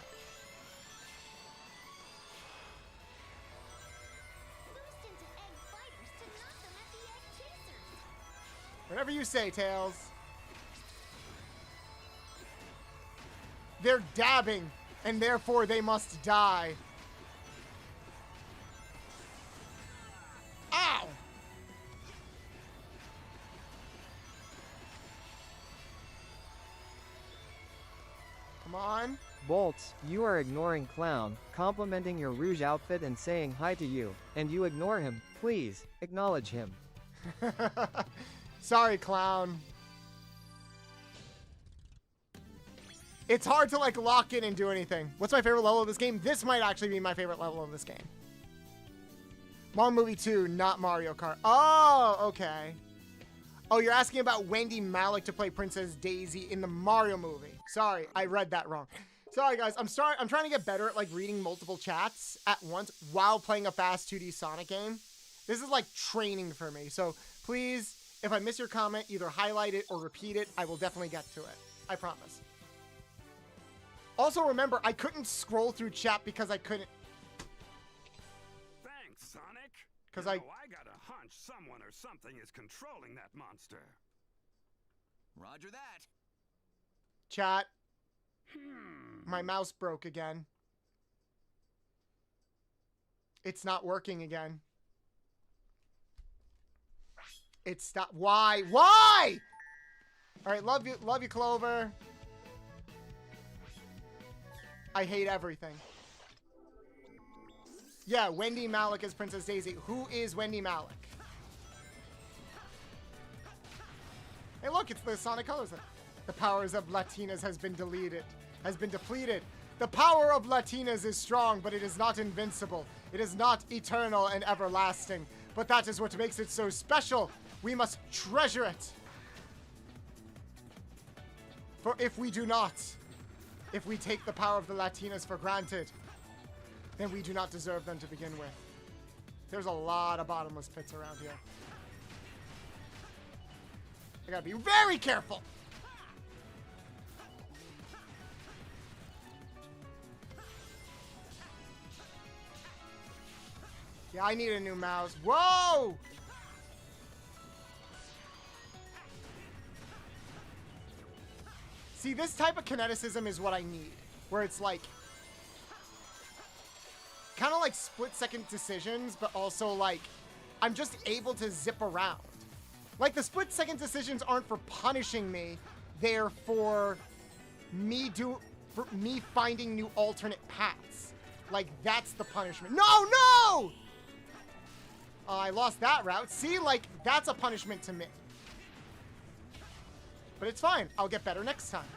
Whatever you say, Tails. They're dabbing, and therefore they must die. Ow! Come on. Bolts, you are ignoring Clown, complimenting your Rouge outfit and saying hi to you, and you ignore him. Please, acknowledge him. Sorry, Clown. It's hard to like lock in and do anything. What's my favorite level of this game? This might actually be my favorite level of this game. Mario Movie 2, not Mario Kart. Oh, okay. Oh, you're asking about Wendy Malick to play Princess Daisy in the Mario movie. Sorry, I read that wrong. Sorry guys, I'm trying to get better at like reading multiple chats at once while playing a fast 2D Sonic game. This is like training for me. So please, if I miss your comment, either highlight it or repeat it. I will definitely get to it. I promise. Also remember, I couldn't scroll through chat because I couldn't. Thanks, Sonic. Because I got a hunch someone or something is controlling that monster. Roger that. Chat. My mouse broke again. It's not working again. It stopped. Why? Why? All right, love you, Clover. I hate everything. Yeah, Wendy Malick is Princess Daisy. Who is Wendy Malick? Hey, look, it's the Sonic Colors. The powers of Latinas has been depleted. The power of Latinas is strong, but it is not invincible. It is not eternal and everlasting. But that is what makes it so special. We must treasure it. For if we do not, if we take the power of the Latinas for granted, then we do not deserve them to begin with. There's a lot of bottomless pits around here. I gotta be very careful. Yeah, I need a new mouse. Whoa! See, this type of kineticism is what I need. Where it's like... kind of like split-second decisions, but also like... I'm just able to zip around. Like, the split-second decisions aren't for punishing me. They're for me finding new alternate paths. Like, that's the punishment. No! I lost that route. See, like, that's a punishment to me. But it's fine. I'll get better next time.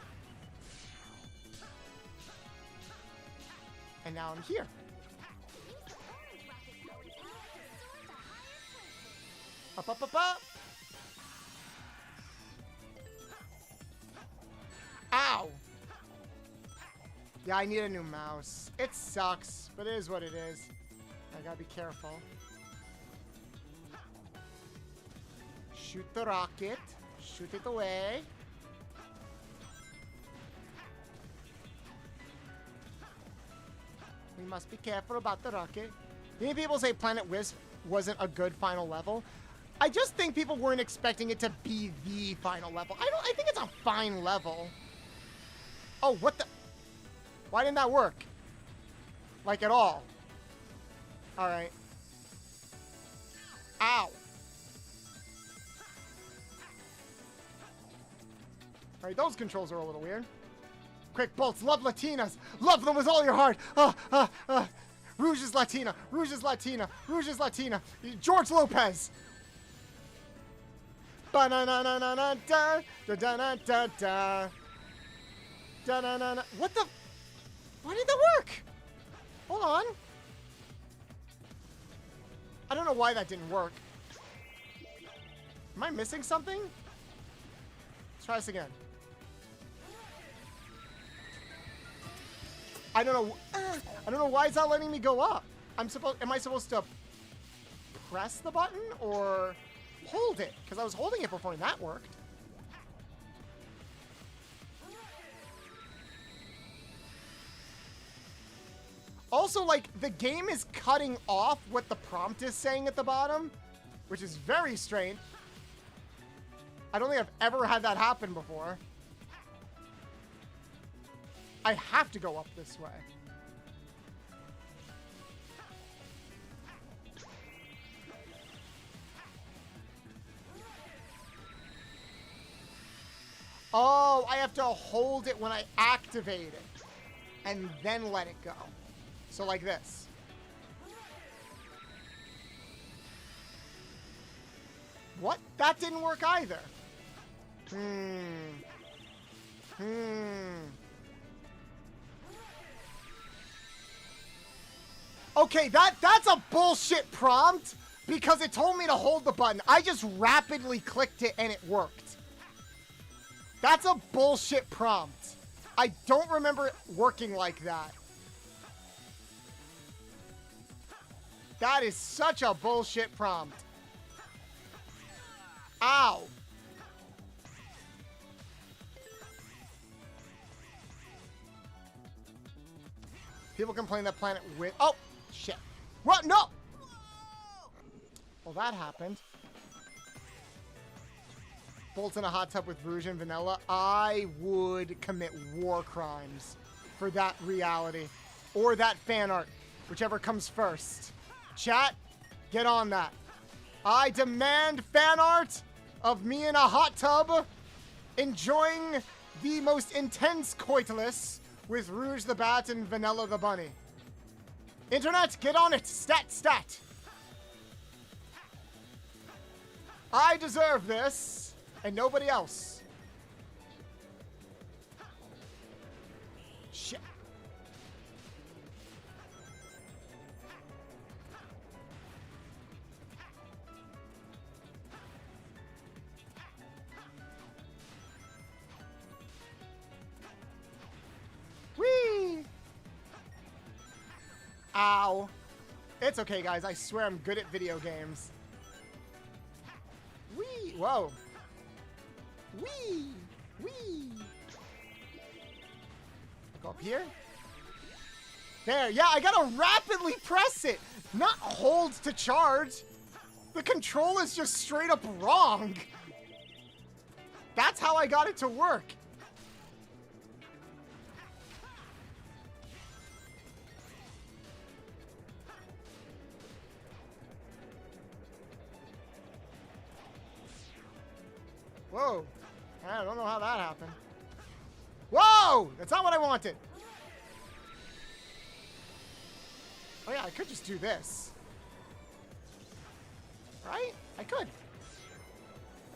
And now I'm here. Up. Ow! Yeah, I need a new mouse. It sucks, but it is what it is. I gotta be careful. Shoot the rocket. Shoot it away. We must be careful about the rocket. Many people say Planet Wisp wasn't a good final level. I just think people weren't expecting it to be the final level. I think it's a fine level. Oh, what the? Why didn't that work? Like, at all. Alright. Ow. Alright, those controls are a little weird. Quick, Bolts, love Latinas. Love them with all your heart. Rouge is Latina. Rouge is Latina. Rouge is Latina. George Lopez. Ba-na-na-na-na-da. Da-da-na-da-da. Da-na-na-na. What the? Why did that work? Hold on. I don't know why that didn't work. Am I missing something? Let's try this again. I don't know why it's not letting me go up. Am I supposed to press the button or hold it? Because I was holding it before and that worked. Also, like, the game is cutting off what the prompt is saying at the bottom, which is very strange. I don't think I've ever had that happen before. I have to go up this way. Oh, I have to hold it when I activate it and then let it go. So like this. What? That didn't work either. Okay, that's a bullshit prompt because it told me to hold the button. I just rapidly clicked it and it worked. That's a bullshit prompt. I don't remember it working like that. That is such a bullshit prompt. Ow. People complain that planet with... Oh, shit. What? No! Well, that happened. Bolts in a hot tub with Rouge and Vanilla. I would commit war crimes for that reality. Or that fan art. Whichever comes first. Chat, get on that. I demand fan art of me in a hot tub enjoying the most intense coitus with Rouge the Bat and Vanilla the Bunny. Internet, get on it. Stat. I deserve this, and nobody else. Shit. Whee! Ow. It's okay, guys. I swear I'm good at video games. Whee! Whoa. Whee! Whee! Go up here. There. Yeah, I gotta rapidly press it. Not hold to charge. The control is just straight up wrong. That's how I got it to work. Whoa. I don't know how that happened. Whoa! That's not what I wanted. Oh yeah, I could just do this. Right? I could.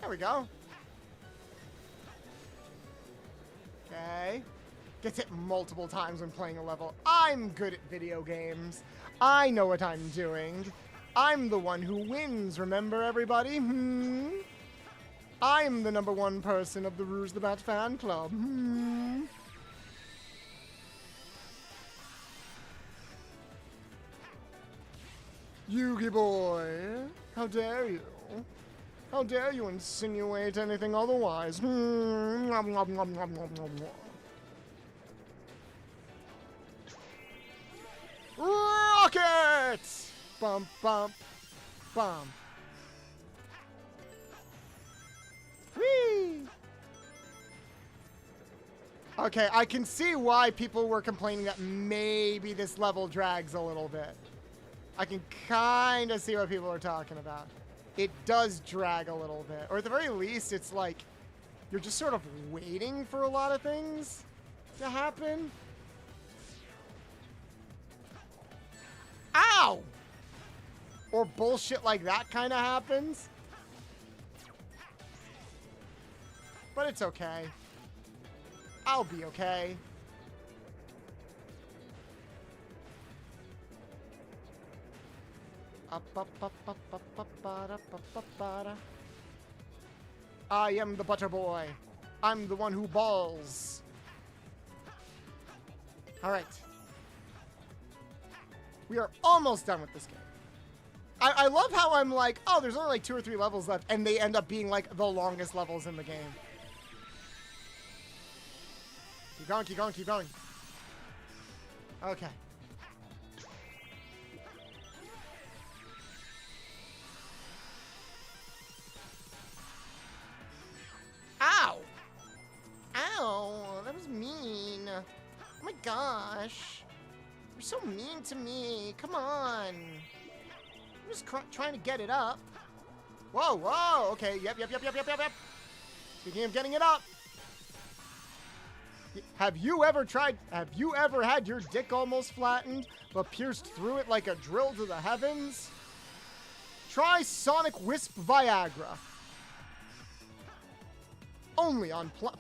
There we go. Okay. Gets hit multiple times when playing a level. I'm good at video games. I know what I'm doing. I'm the one who wins, remember everybody? I'm the #1 person of the Rouge the Bat fan club. Yugi boy, how dare you? How dare you insinuate anything otherwise? Rocket! Bump, bump, bump. Whee! Okay, I can see why people were complaining that maybe this level drags a little bit. I can kind of see what people are talking about. It does drag a little bit. Or at the very least, it's like you're just sort of waiting for a lot of things to happen. Ow! Or bullshit like that kind of happens. But it's okay. I'll be okay. I am the butter boy. I'm the one who balls. All right. We are almost done with this game. I love how I'm like, oh, there's only like 2 or 3 levels left, and they end up being like the longest levels in the game. Keep going, keep going, keep going. Okay. Ow! Ow! That was mean. Oh my gosh. You're so mean to me. Come on. I'm just trying to get it up. Whoa, whoa. Okay, yep. Speaking of getting it up. Have you ever had your dick almost flattened, but pierced through it like a drill to the heavens? Try Sonic Wisp Viagra.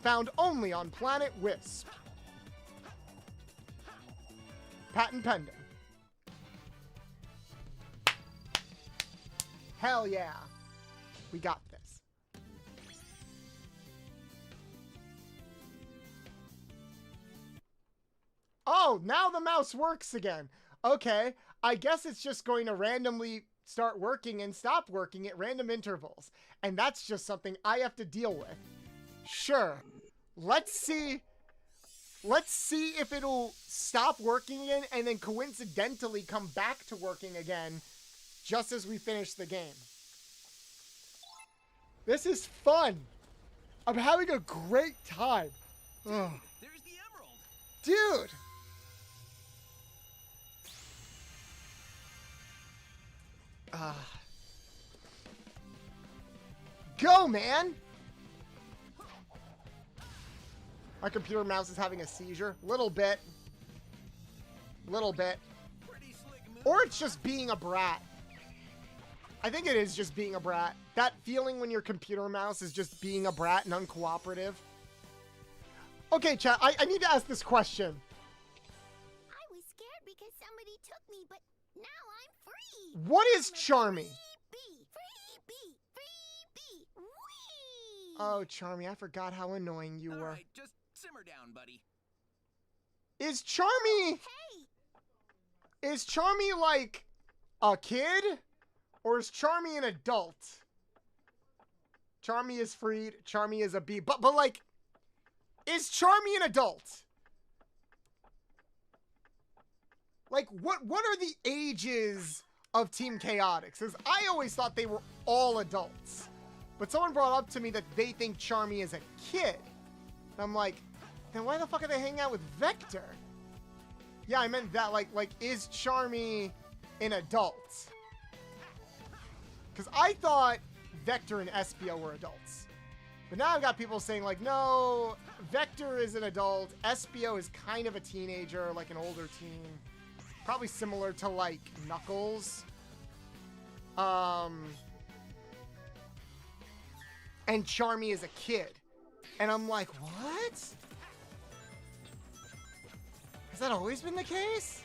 Found only on Planet Wisp. Patent pending. Hell yeah. We got this. Oh, now the mouse works again. Okay, I guess it's just going to randomly start working and stop working at random intervals. And that's just something I have to deal with. Sure. Let's see if it'll stop working again and then coincidentally come back to working again just as we finish the game. This is fun. I'm having a great time. Ugh. There's the emerald. Dude. Go, man. My computer mouse is having a seizure. Little bit. Pretty slick move. Or it's just being a brat. I think it is just being a brat. That feeling when your computer mouse is just being a brat and uncooperative. Okay, chat, I need to ask this question. I was scared because somebody took me, but now I'm free. What is Charmy? Free. Whee! Oh, Charmy, I forgot how annoying you All were. right, just simmer down, buddy. Is Charmy... Hey! Is Charmy like a kid? Or is Charmy an adult? Charmy is freed. Charmy is a bee. But like, is Charmy an adult? Like, what are the ages of Team Chaotix? Because I always thought they were all adults. But someone brought up to me that they think Charmy is a kid. And I'm like, then why the fuck are they hanging out with Vector? Yeah, I meant that, like, is Charmy an adult? Because I thought Vector and Espio were adults. But now I've got people saying, like, no, Vector is an adult. Espio is kind of a teenager, like an older teen. Probably similar to, like, Knuckles. And Charmy is a kid. And I'm like, what? Has that always been the case?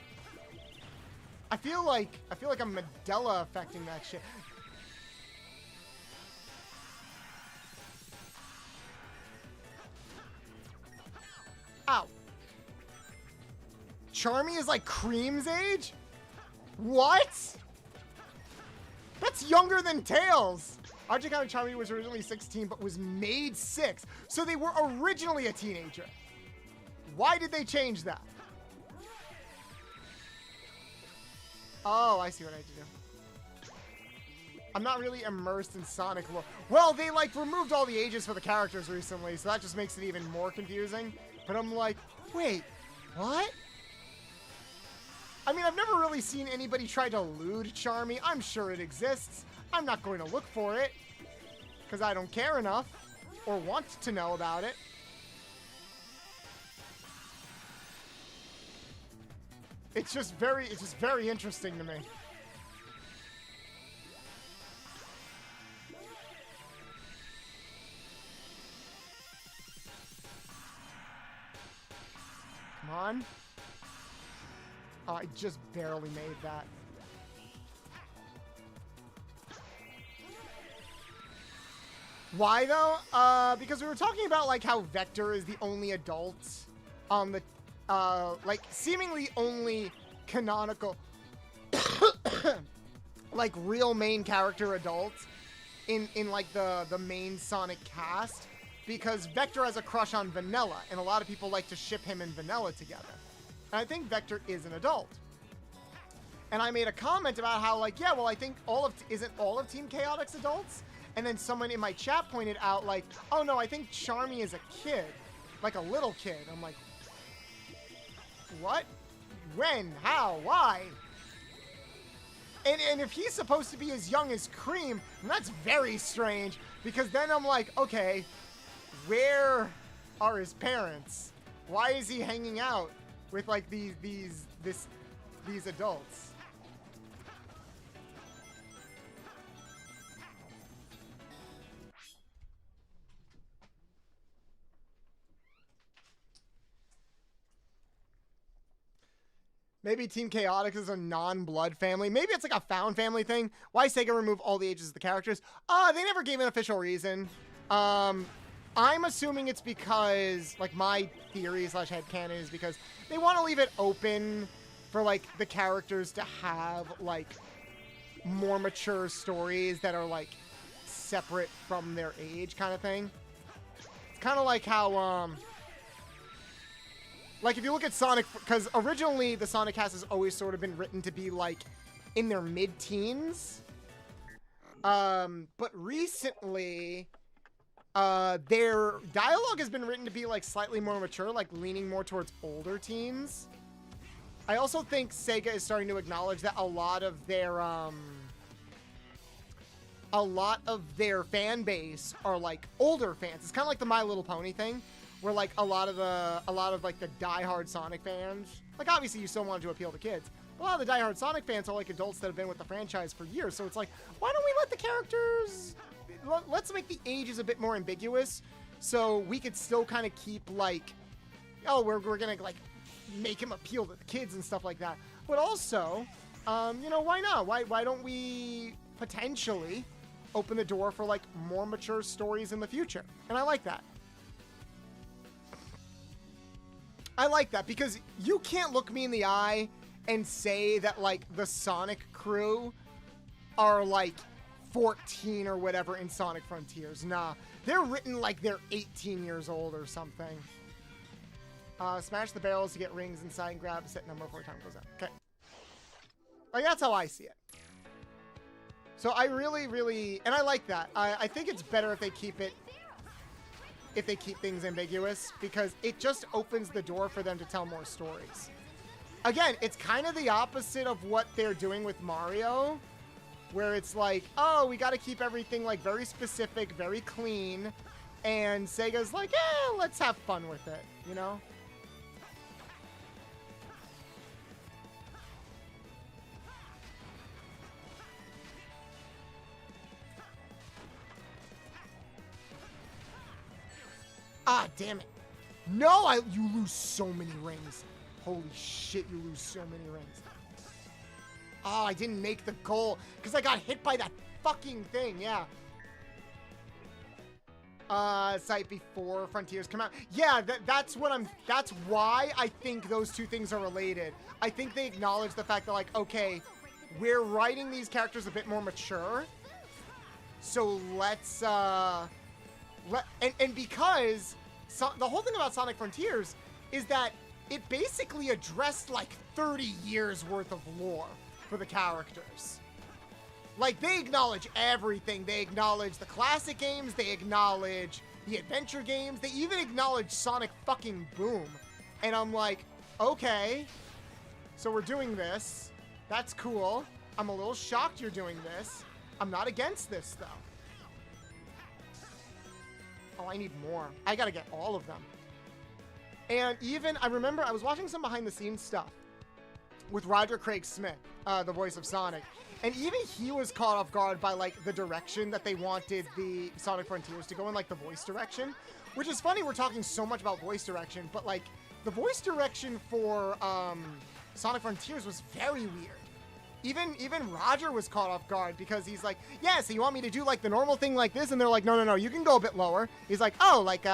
I feel like I'm Mandela affecting that shit. Ow. Charmy is like Cream's age? What? That's younger than Tails. RJ Comic Charmy was originally 16 but was made 6. So they were originally a teenager. Why did they change that? Oh, I see what I had to do. I'm not really immersed in Sonic lore. Well, they like removed all the ages for the characters recently, so that just makes it even more confusing. But I'm like, wait, what? I mean, I've never really seen anybody try to lewd Charmy. I'm sure it exists. I'm not going to look for it because I don't care enough or want to know about it. It's just very interesting to me. Come on. Oh, I just barely made that. Why though? Because we were talking about like how Vector is the only adult on the like seemingly only canonical like real main character adult in like the main Sonic cast, because Vector has a crush on Vanilla and a lot of people like to ship him and Vanilla together. And I think Vector is an adult. And I made a comment about how like, yeah, well, I think isn't all of Team Chaotix adults? And then someone in my chat pointed out like, oh no, I think Charmy is a kid, like a little kid. I'm like, what? When? How? Why? And if he's supposed to be as young as Cream, then that's very strange, because then I'm like, okay, where are his parents? Why is he hanging out with like these adults? Maybe Team Chaotix is a non-blood family. Maybe it's like a found family thing. Why Sega remove all the ages of the characters? They never gave an official reason. I I'm assuming it's because, like, my theory / headcanon is because they want to leave it open for, like, the characters to have, like, more mature stories that are, like, separate from their age kind of thing. It's kind of like how, like, if you look at Sonic, because originally the Sonic cast has always sort of been written to be, like, in their mid-teens. But recently, their dialogue has been written to be, like, slightly more mature, like, leaning more towards older teens. I also think Sega is starting to acknowledge that a lot of their fan base are, like, older fans. It's kind of like the My Little Pony thing, where, like, a lot of like the diehard Sonic fans, like, obviously you still want to appeal to kids. A lot of the diehard Sonic fans are, like, adults that have been with the franchise for years. So it's like, why don't we let the characters, let's make the ages a bit more ambiguous, so we could still kind of keep, like, oh, we're gonna, like, make him appeal to the kids and stuff like that. But also, you know, why not? Why don't we potentially open the door for, like, more mature stories in the future? And I like that. I like that because you can't look me in the eye and say that, like, the Sonic crew are, like, 14 or whatever in Sonic Frontiers. Nah, they're written like they're 18 years old or something. Smash the barrels to get rings inside and grab a set number before time goes out. Okay. Like, that's how I see it. So I really, and I like that. I think it's better if they keep things ambiguous, because it just opens the door for them to tell more stories. Again, it's kind of the opposite of what they're doing with Mario, where it's like, oh, we got to keep everything, like, very specific, very clean, and Sega's like, let's have fun with it, you know? Ah, damn it. No, you lose so many rings. Holy shit, you lose so many rings. Oh, I didn't make the goal because I got hit by that fucking thing, yeah. Site before Frontiers come out. Yeah, that's why I think those two things are related. I think they acknowledge the fact that, like, okay, we're writing these characters a bit more mature. So let's, because the whole thing about Sonic Frontiers is that it basically addressed, like, 30 years worth of lore for the characters. Like, they acknowledge everything. They acknowledge the classic games. They acknowledge the adventure games. They even acknowledge Sonic fucking Boom. And I'm like, okay, so we're doing this. That's cool. I'm a little shocked you're doing this. I'm not against this, though. Oh, I need more. I gotta get all of them. And even, I remember I was watching some behind-the-scenes stuff with Roger Craig Smith, the voice of Sonic. And even he was caught off guard by, like, the direction that they wanted the Sonic Frontiers to go in, like, the voice direction. Which is funny, we're talking so much about voice direction, but, like, the voice direction for Sonic Frontiers was very weird. Even Roger was caught off guard because he's like, yeah, so you want me to do, like, the normal thing like this? And they're like, no, you can go a bit lower. He's like, oh, like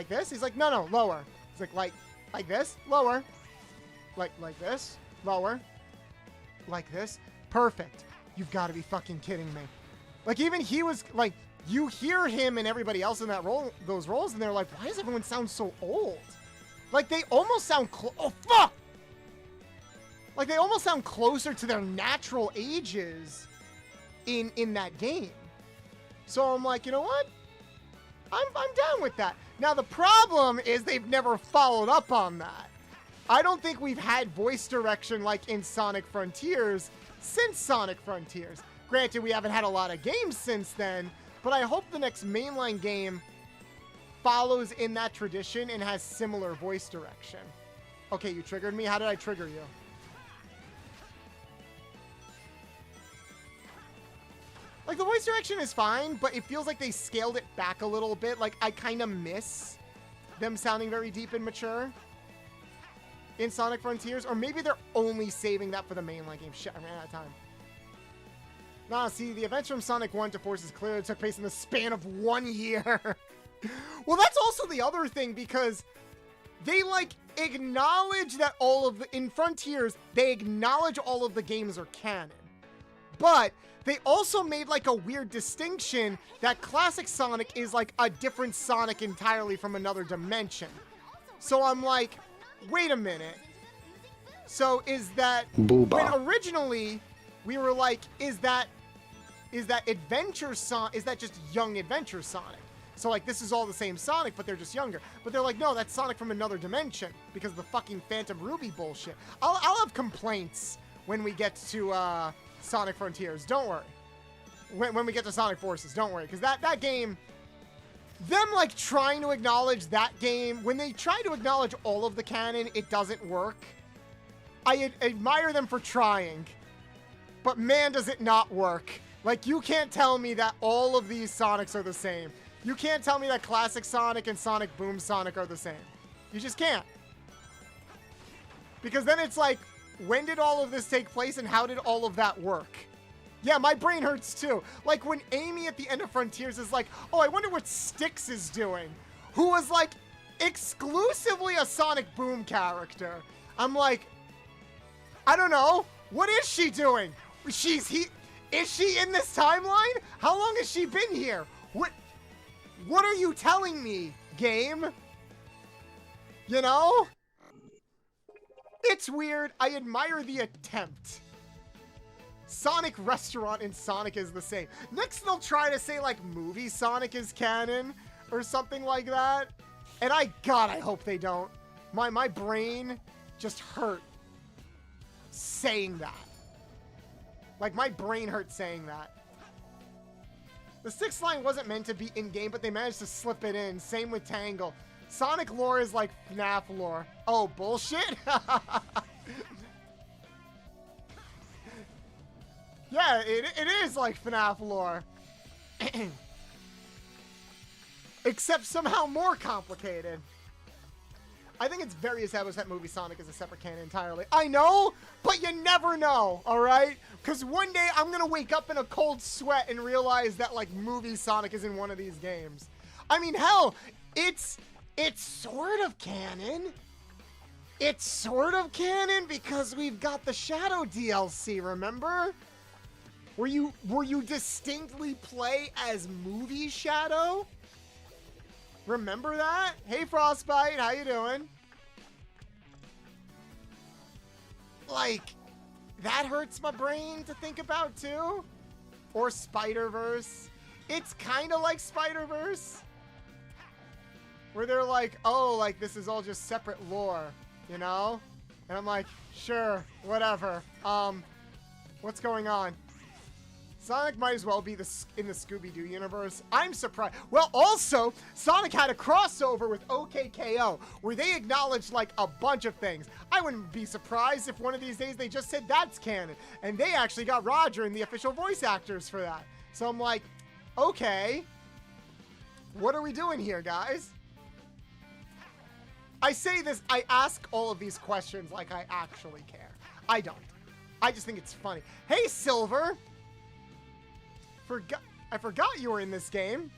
this? He's like, no, lower. He's like this? Lower. Like this? Lower. Like this? Perfect. You've got to be fucking kidding me. Like, even he was, like, you hear him and everybody else in that role, those roles, and they're like, why does everyone sound so old? Like, they almost sound oh, fuck! Like, they almost sound closer to their natural ages in that game. So I'm like, you know what? I'm down with that. Now, the problem is they've never followed up on that. I don't think we've had voice direction like in Sonic Frontiers since Sonic Frontiers. Granted, we haven't had a lot of games since then, but I hope the next mainline game follows in that tradition and has similar voice direction. Okay, you triggered me. How did I trigger you? Like, the voice direction is fine, but it feels like they scaled it back a little bit. Like, I kind of miss them sounding very deep and mature in Sonic Frontiers. Or maybe they're only saving that for the mainline game. Shit, I ran out of time. Nah, see, the events from Sonic 1 to Forces Clear took place in the span of 1 year. Well, that's also the other thing, because they, like, acknowledge that all of the... In Frontiers, they acknowledge all of the games are canon. But they also made, like, a weird distinction that Classic Sonic is, like, a different Sonic entirely from another dimension. So I'm like, wait a minute. So is that... Booba. When originally, we were like, is that Adventure Sonic... Is that just young Adventure Sonic? So, like, this is all the same Sonic, but they're just younger. But they're like, no, that's Sonic from another dimension because of the fucking Phantom Ruby bullshit. I'll have complaints when we get to Sonic Frontiers. Don't worry. When we get to Sonic Forces, don't worry. Because that game... Them, like, trying to acknowledge that game... When they try to acknowledge all of the canon, it doesn't work. I admire them for trying. But, man, does it not work. Like, you can't tell me that all of these Sonics are the same. You can't tell me that Classic Sonic and Sonic Boom Sonic are the same. You just can't. Because then it's like, when did all of this take place and how did all of that work? Yeah, my brain hurts too. Like when Amy at the end of Frontiers is like, oh, I wonder what Styx is doing. Who was like exclusively a Sonic Boom character. I'm like, I don't know. What is she doing? Is she in this timeline? How long has she been here? What are you telling me, game? You know? It's weird. I admire the attempt. Sonic Restaurant and Sonic is the same. Next they'll try to say like movie Sonic is canon or something like that. And God, I hope they don't. My brain just hurt saying that. Like my brain hurt saying that. The sixth line wasn't meant to be in-game, but they managed to slip it in. Same with Tangle. Sonic lore is like FNAF lore. Oh, bullshit? Yeah, it is like FNAF lore. Except somehow more complicated. I think it's very established that movie Sonic is a separate canon entirely. I know, but you never know, alright? Because one day I'm going to wake up in a cold sweat and realize that, like, movie Sonic is in one of these games. I mean, hell, it's sort of canon. It's sort of canon because we've got the Shadow DLC, remember? Where you distinctly play as movie Shadow? Remember that? Hey, Frostbite, how you doing? Like, that hurts my brain to think about, too. Or Spider-Verse. It's kind of like Spider-Verse. Where they're like, oh, like, this is all just separate lore, you know? And I'm like, sure, whatever. What's going on? Sonic might as well be in the Scooby-Doo universe. I'm surprised. Well, also, Sonic had a crossover with OKKO, where they acknowledged, like, a bunch of things. I wouldn't be surprised if one of these days they just said that's canon. And they actually got Roger and the official voice actors for that. So I'm like, okay. What are we doing here, guys? I say this, I ask all of these questions like I actually care. I don't. I just think it's funny. Hey, Silver! I forgot you were in this game.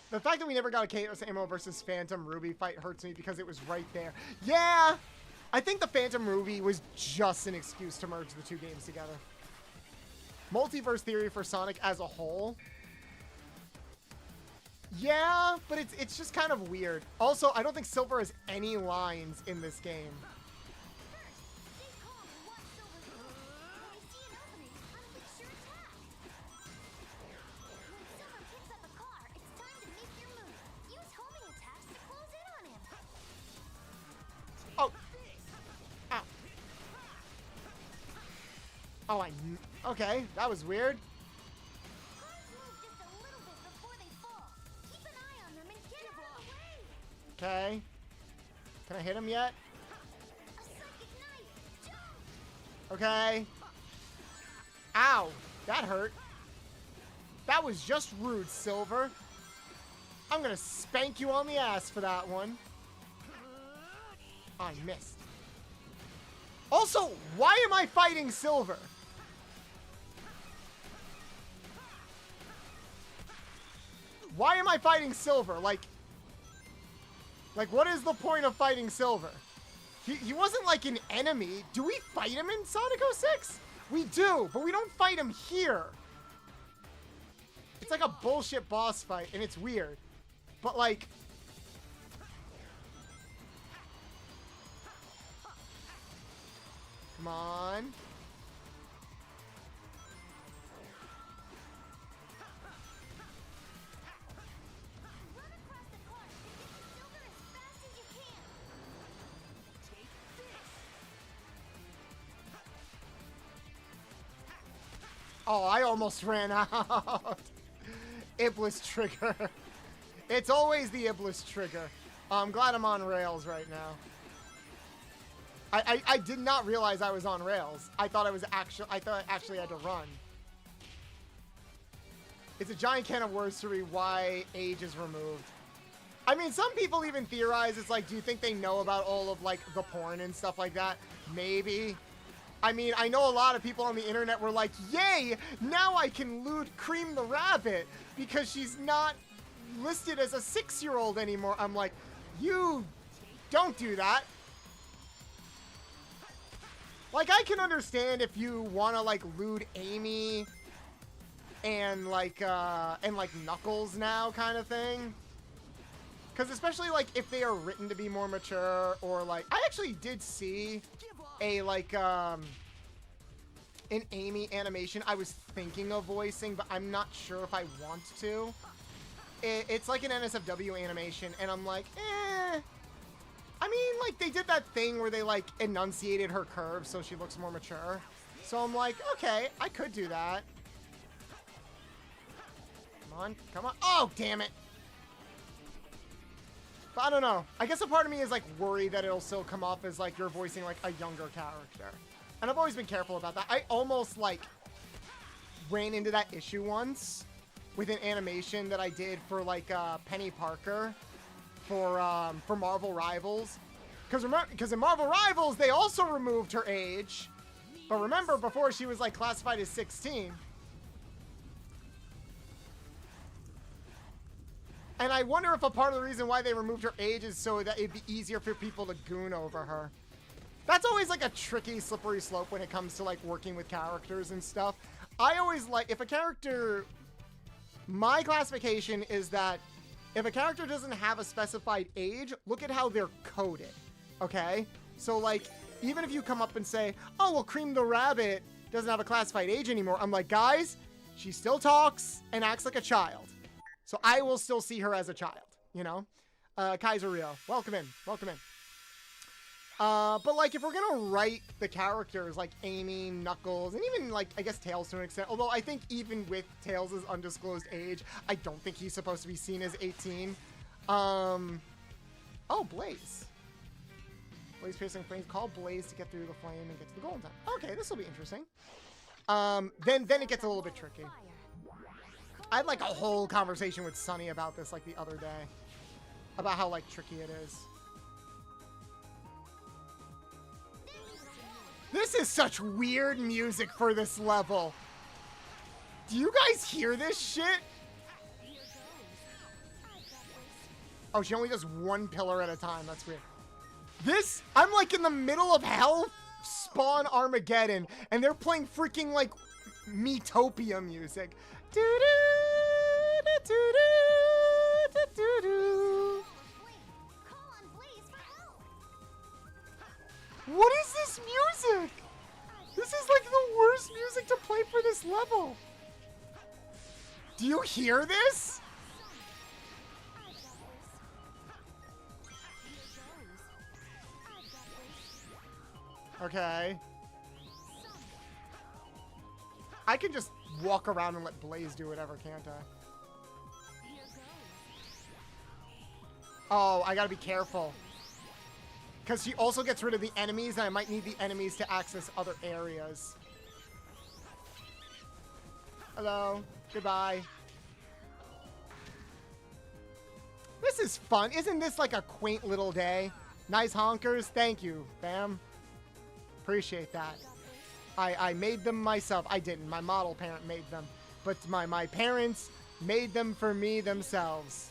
The fact that we never got a Chaos Ammo versus Phantom Ruby fight hurts me because it was right there. Yeah! I think the Phantom Ruby was just an excuse to merge the two games together. Multiverse theory for Sonic as a whole. Yeah, but it's just kind of weird. Also, I don't think Silver has any lines in this game. Oh, okay, that was weird. Okay. Can I hit him yet? Okay. Ow, that hurt. That was just rude, Silver. I'm gonna spank you on the ass for that one. Oh, I missed. Also, why am I fighting Silver? Why am I fighting Silver? Like, what is the point of fighting Silver? He wasn't like an enemy. Do we fight him in Sonic 06? We do, but we don't fight him here. It's like a bullshit boss fight, and it's weird. But like... Come on. Oh, I almost ran out. Iblis trigger. It's always the Iblis trigger. I'm glad I'm on rails right now. I did not realize I was on rails. I thought I actually had to run. It's a giant can of worms to read why age is removed. I mean, some people even theorize, it's like, do you think they know about all of like the porn and stuff like that? Maybe. I mean, I know a lot of people on the internet were like, yay, now I can loot Cream the Rabbit because she's not listed as a 6-year-old anymore. I'm like, you don't do that. Like, I can understand if you want to like loot Amy and like Knuckles now kind of thing. Because especially like if they are written to be more mature, or like, I actually did see a like an Amy animation I was thinking of voicing, but I'm not sure if I want to. It's like an NSFW animation, and I'm like, eh. I mean, like, they did that thing where they like enunciated her curves so she looks more mature. So I'm like, okay, I could do that. Come on, come on. Oh, damn it. But I don't know. I guess a part of me is like worried that it'll still come off as like you're voicing like a younger character. And I've always been careful about that. I almost like ran into that issue once with an animation that I did for like Penny Parker for Marvel Rivals. Because in Marvel Rivals, they also removed her age. But remember, before she was like classified as 16. And I wonder if a part of the reason why they removed her age is so that it'd be easier for people to goon over her. That's always like a tricky, slippery slope when it comes to like working with characters and stuff. I always like, if a character... My classification is that if a character doesn't have a specified age, look at how they're coded, okay? So like, even if you come up and say, oh, well, Cream the Rabbit doesn't have a classified age anymore. I'm like, guys, she still talks and acts like a child. So I will still see her as a child, you know? Kaiser Rio, welcome in, welcome in. But like, if we're gonna write the characters like Amy, Knuckles, and even like, I guess Tails to an extent, although I think even with Tails' undisclosed age, I don't think he's supposed to be seen as 18. Oh, Blaze. Blaze piercing flames. Call Blaze to get through the flame and get to the golden time. Okay, this will be interesting. Then it gets a little bit tricky. I had like a whole conversation with Sunny about this like the other day. About how like tricky it is. This is such weird music for this level. Do you guys hear this shit? Oh, she only does one pillar at a time. That's weird. This, I'm like in the middle of Hell Spawn Armageddon, and they're playing freaking like Metopia music. What is this music? This is like the worst music to play for this level. Do you hear this? Okay. I can just walk around and let Blaze do whatever, can't I? Oh, I gotta be careful. Because she also gets rid of the enemies, and I might need the enemies to access other areas. Hello. Goodbye. This is fun. Isn't this like a quaint little day? Nice honkers. Thank you, Bam. Appreciate that. I made them myself. I didn't. My model parent made them. But my parents Made them for me themselves.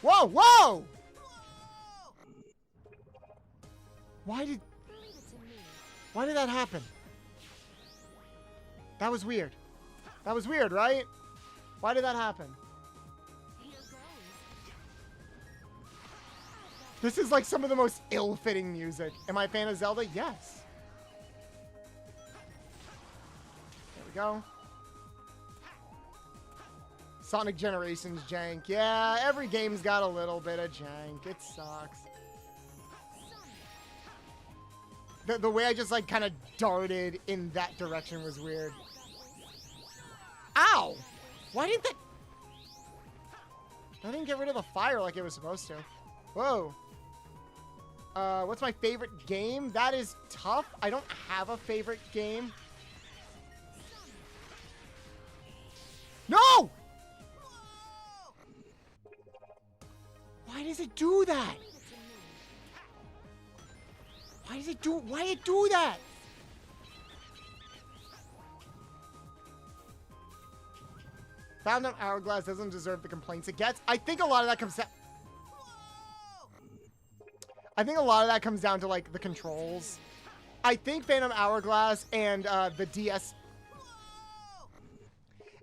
Whoa, whoa! Why did that happen? That was weird. That was weird, right? Why did that happen? This is like some of the most ill-fitting music. Am I a fan of Zelda? Yes. There we go. Sonic Generations jank. Yeah, every game's got a little bit of jank. It sucks. The way I just like kind of darted in that direction was weird. Ow! Why didn't that... I didn't get rid of the fire like it was supposed to. Whoa. What's my favorite game? That is tough. I don't have a favorite game. No! Why does it do that? Why does it do... Why it do that? Fountain Hourglass doesn't deserve the complaints it gets. I think a lot of that comes down... I think a lot of that comes down to, like, the controls. I think Phantom Hourglass and the DS...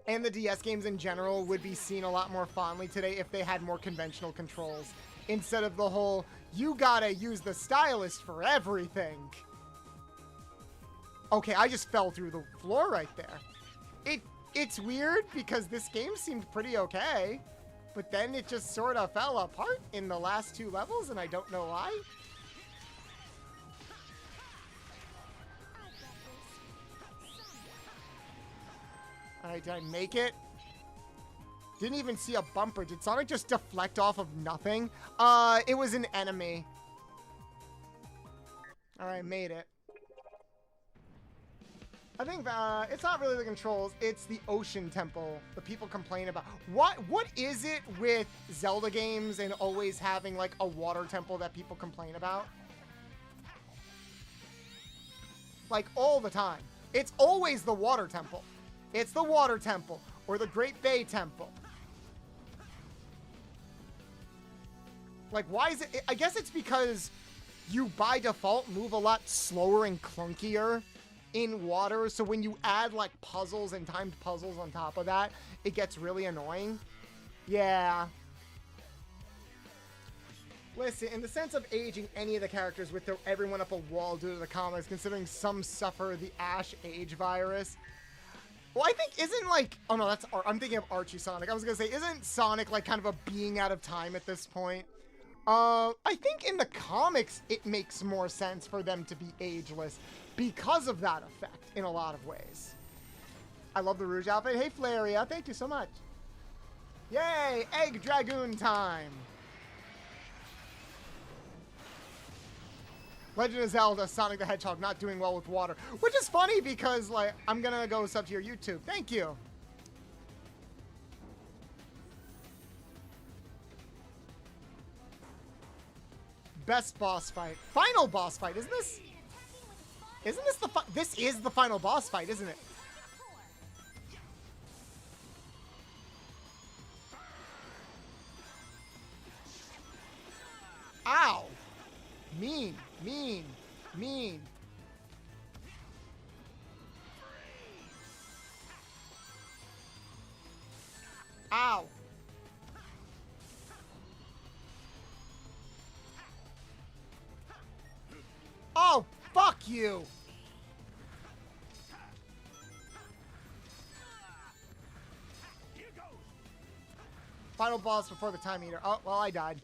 and the DS games in general would be seen a lot more fondly today if they had more conventional controls. Instead of the whole, you gotta use the stylus for everything. Okay, I just fell through the floor right there. It's weird because this game seemed pretty okay. But then it just sort of fell apart in the last 2 levels, and I don't know why. Alright, did I make it? Didn't even see a bumper. Did Sonic just deflect off of nothing? It was an enemy. Alright, made it. I think it's not really the controls, it's the Ocean Temple that people complain about. What is it with Zelda games and always having like a water temple that people complain about? Like all the time. It's always the water temple. It's the water temple or the Great Bay Temple. Like why is it? I guess it's because you by default move a lot slower and clunkier in water, so when you add like puzzles and timed puzzles on top of that, it gets really annoying. Yeah. Listen, in the sense of aging any of the characters would throw everyone up a wall due to the comics, considering some suffer the Ash Age virus. Well, I think isn't like, oh no, that's, I'm thinking of Archie Sonic. I was gonna say, isn't Sonic like kind of a being out of time at this point? I think in the comics, it makes more sense for them to be ageless because of that effect in a lot of ways. I love the Rouge outfit. Hey, Flaria, thank you so much. Yay, Egg Dragoon time. Legend of Zelda, Sonic the Hedgehog not doing well with water. Which is funny because, like, I'm gonna go sub to your YouTube. Thank you. Best boss fight. Final boss fight, isn't this? Isn't this the this is the final boss fight, isn't it? Ow! Mean, mean, mean. Ow! Oh, fuck you! Final boss before the time meter. Oh, well, I died.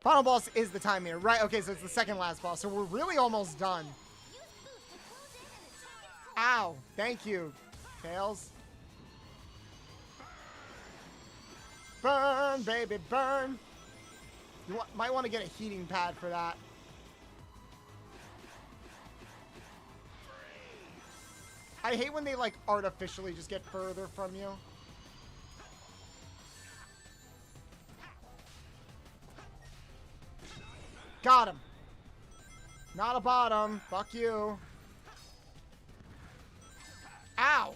Final boss is the time meter. Right, okay, so it's the second last boss. So we're really almost done. Ow, thank you, Tails. Burn, baby, burn. You might want to get a heating pad for that. I hate when they, like, artificially just get further from you. Got him. Not a bottom. Fuck you. Ow!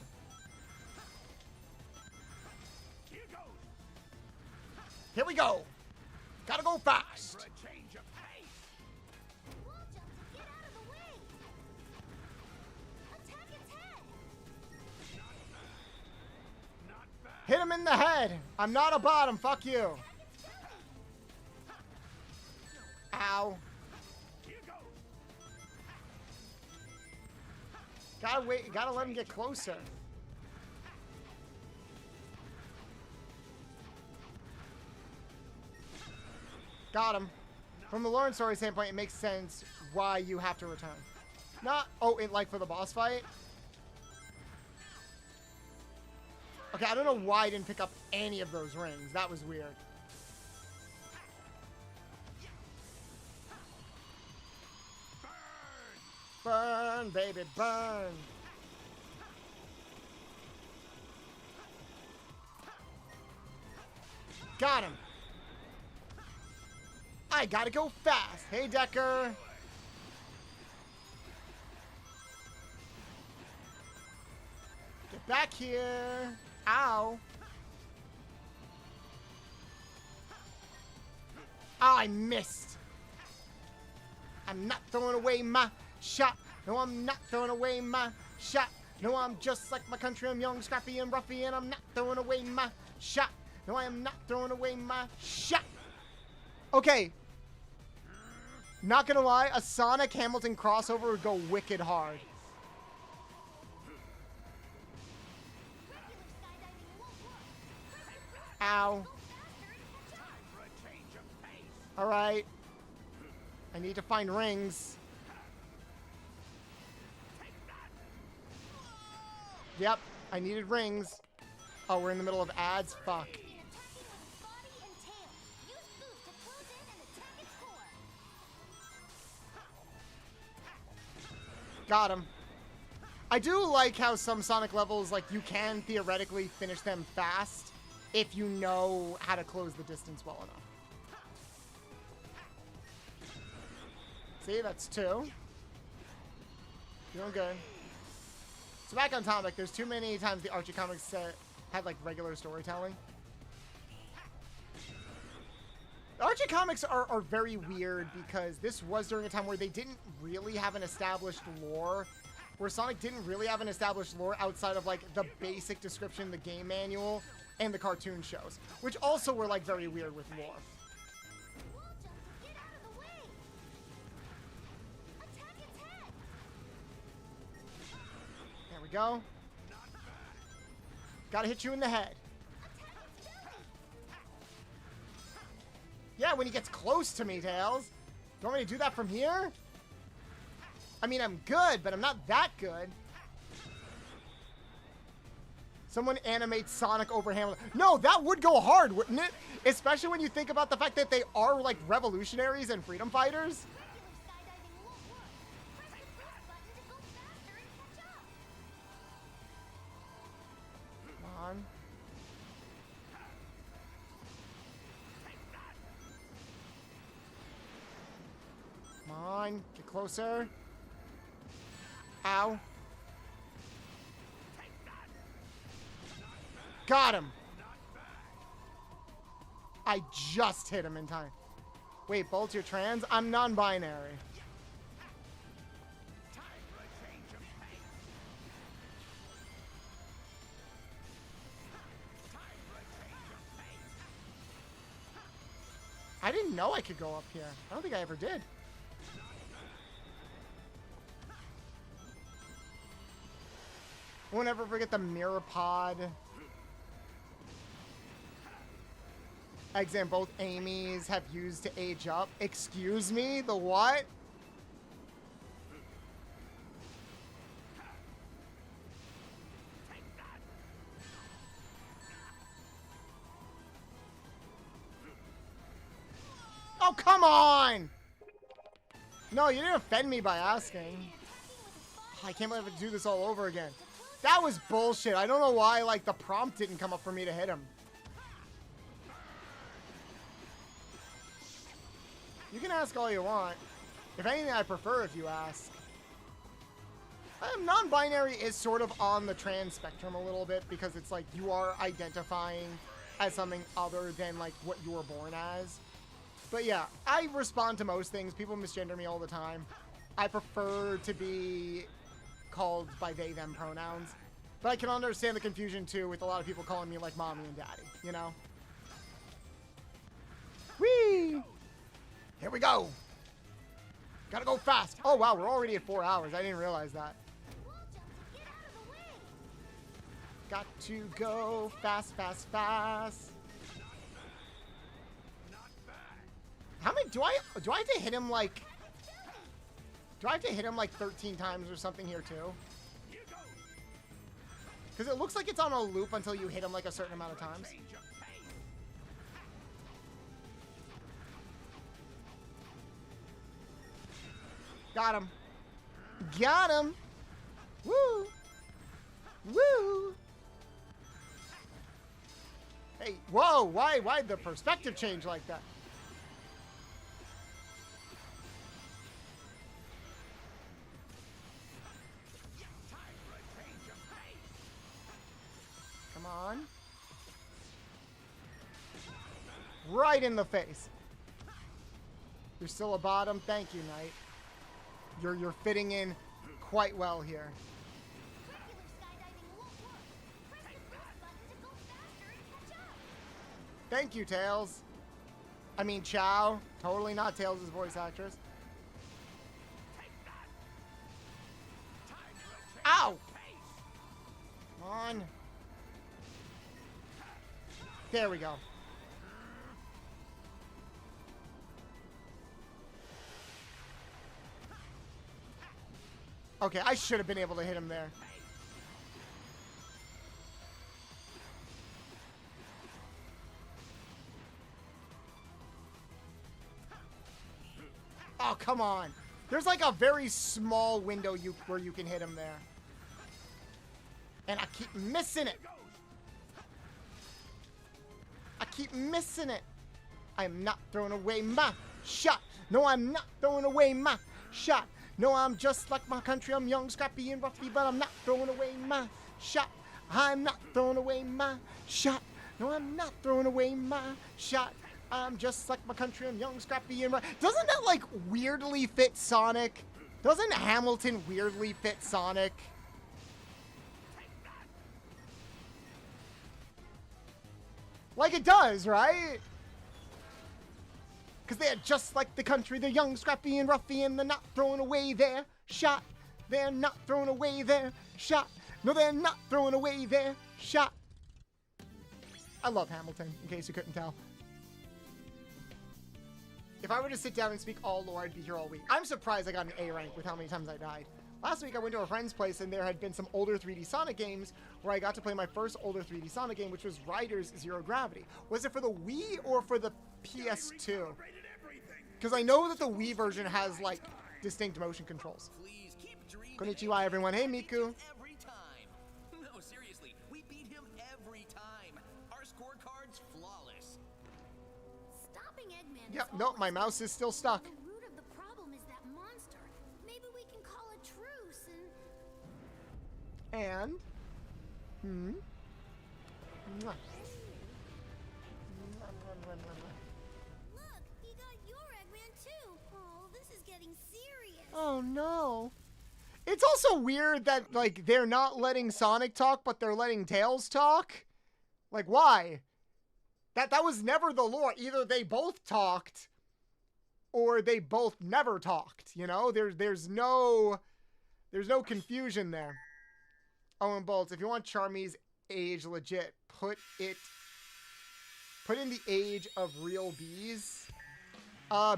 Here we go. Gotta go fast. Wall jump to get out of the way. Attack its head. Hit him in the head. I'm not a bottom. Fuck you. Ow. Gotta wait. Gotta let him get closer. Got him. From the Lauren story standpoint, it makes sense why you have to return. Not, oh, it like for the boss fight? Okay, I don't know why I didn't pick up any of those rings. That was weird. Burn, baby, burn. Got him. I gotta go fast. Hey, Decker. Get back here. Ow. Oh, I missed. I'm not throwing away my shot. No, I'm not throwing away my shot. No, I'm just like my country. I'm young, scrappy, and roughy, and I'm not throwing away my shot. No, I am not throwing away my shot. Okay. Not gonna lie, a Sonic Hamilton crossover would go wicked hard. Ow. Alright. I need to find rings. Yep, I needed rings. Oh, we're in the middle of ads? Fuck. Got him. I do like how some Sonic levels, like, you can theoretically finish them fast if you know how to close the distance well enough. See, that's 2. Doing good. So back on topic, there's too many times the Archie comics had, like, regular storytelling. The Archie comics are very weird because this was during a time where they didn't really have an established lore, where Sonic didn't really have an established lore outside of, like, the basic description, the game manual, and the cartoon shows, which also were, like, very weird with lore. Wall jump to get out of the way. Attack its head. There we go. Gotta hit you in the head. Yeah, when he gets close to me, Tails. Do you want me to do that from here? I mean, I'm good, but I'm not that good. Someone animate Sonic over Hamilton. No, that would go hard, wouldn't it? Especially when you think about the fact that they are, like, revolutionaries and freedom fighters. Come on. Come on, get closer. Ow. Got him. I just hit him in time. Wait, Bolt, you're trans? I'm non-binary. I didn't know I could go up here. I don't think I ever did. Won't ever forget the mirror pod. Exam both Amy's have used to age up. Excuse me? The what? Oh, come on! No, you didn't offend me by asking. I can't believe I have to do this all over again. That was bullshit. I don't know why, like, the prompt didn't come up for me to hit him. You can ask all you want. If anything, I prefer if you ask. Non-binary is sort of on the trans spectrum a little bit because it's like you are identifying as something other than like what you were born as. But yeah, I respond to most things. People misgender me all the time. I prefer to be called by they, them pronouns. But I can understand the confusion too with a lot of people calling me like mommy and daddy, you know? Whee! Here we go! Gotta go fast! Oh wow, we're already at 4 hours. I didn't realize that. Got to go fast, fast, fast. How many do I have to hit him like? Do I have to hit him like 13 times or something here too? Because it looks like it's on a loop until you hit him like a certain amount of times. Got him. Got him. Woo. Woo. Hey, whoa, why the perspective change like that? Come on. Right in the face. You're still a bottom. Thank you, Knight. You're fitting in quite well here. Thank you, Tails. I mean, Chow. Totally not Tails' voice actress. Ow! Come on. There we go. Okay, I should have been able to hit him there. Oh, come on. There's like a very small window where you can hit him there. And I keep missing it. I keep missing it. I am not throwing away my shot. No, I'm not throwing away my shot. No, I'm just like my country. I'm young, scrappy, and roughy, but I'm not throwing away my shot. I'm not throwing away my shot. No, I'm not throwing away my shot. I'm just like my country. I'm young, scrappy, and roughy. Doesn't that, like, weirdly fit Sonic? Doesn't Hamilton weirdly fit Sonic? Like it does, right? Because they're just like the country. They're young, scrappy, and roughy, and they're not throwing away their shot. They're not throwing away their shot. No, they're not throwing away their shot. I love Hamilton, in case you couldn't tell. If I were to sit down and speak all lore, I'd be here all week. I'm surprised I got an A rank with how many times I died. Last week I went to a friend's place and there had been some older 3D Sonic games where I got to play my first older 3D Sonic game, which was Riders Zero Gravity. Was it for the Wii or for the PS2? Because I know that the Wii version has, like, distinct motion controls. Konnichiwa, everyone. Hey, Miku. Every time. No, seriously, we beat him every time. Our scorecard's flawless. Stopping Eggman. Yep, nope, my mouse is still stuck. The root of the problem is that monster. Maybe we can call a truce and... Mwah. Look, he got your Eggman too. Oh, this is getting serious. Oh, no. It's also weird that, like, they're not letting Sonic talk, but they're letting Tails talk. Like, why? That was never the lore. Either they both talked, or they both never talked, you know? There's no confusion there. Oh, and Bolts, if you want Charmy's age legit, put in the age of real bees.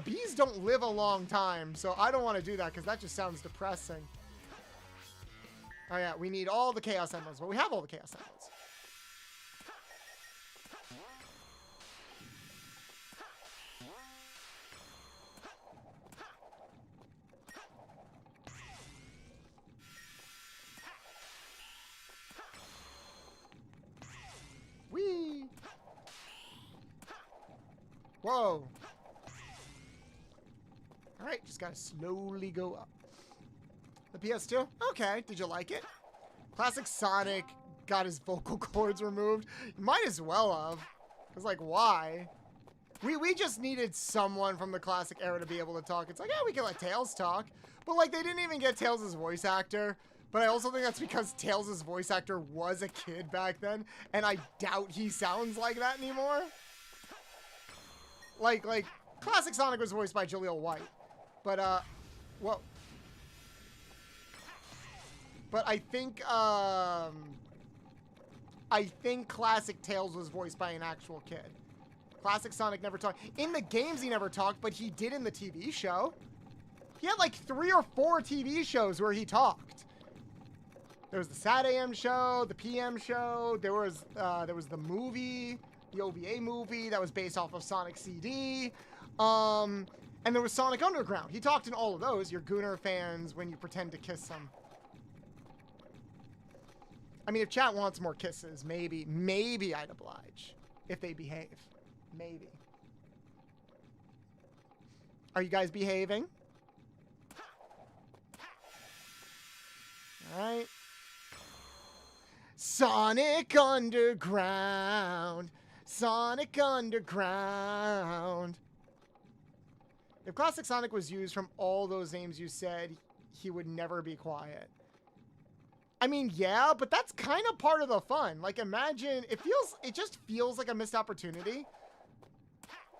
Bees don't live a long time, so I don't want to do that because that just sounds depressing. Oh yeah, we need all the Chaos Emeralds, but we have all the Chaos Emeralds. Whee! Whoa! Alright, just gotta slowly go up. The PS2? Okay, did you like it? Classic Sonic got his vocal cords removed. Might as well have. Cause like, why? We just needed someone from the classic era to be able to talk. It's like, yeah, we can let Tails talk. But like, they didn't even get Tails' voice actor. But I also think that's because Tails' voice actor was a kid back then. And I doubt he sounds like that anymore. Like, classic Sonic was voiced by Jaleel White. But, whoa. But I think classic Tails was voiced by an actual kid. Classic Sonic never talked. In the games, he never talked, but he did in the TV show. He had like 3 or 4 TV shows where he talked. There was the Sat AM show, the PM show. There was the movie, the OVA movie that was based off of Sonic CD. And there was Sonic Underground. He talked in all of those. You're Gooner fans when you pretend to kiss them. I mean, if chat wants more kisses, maybe I'd oblige. If they behave. Maybe. Are you guys behaving? Alright. Sonic Underground. Sonic Underground. If Classic Sonic was used from all those names you said, he would never be quiet. I mean, yeah, but that's kind of part of the fun. Like, imagine, it just feels like a missed opportunity.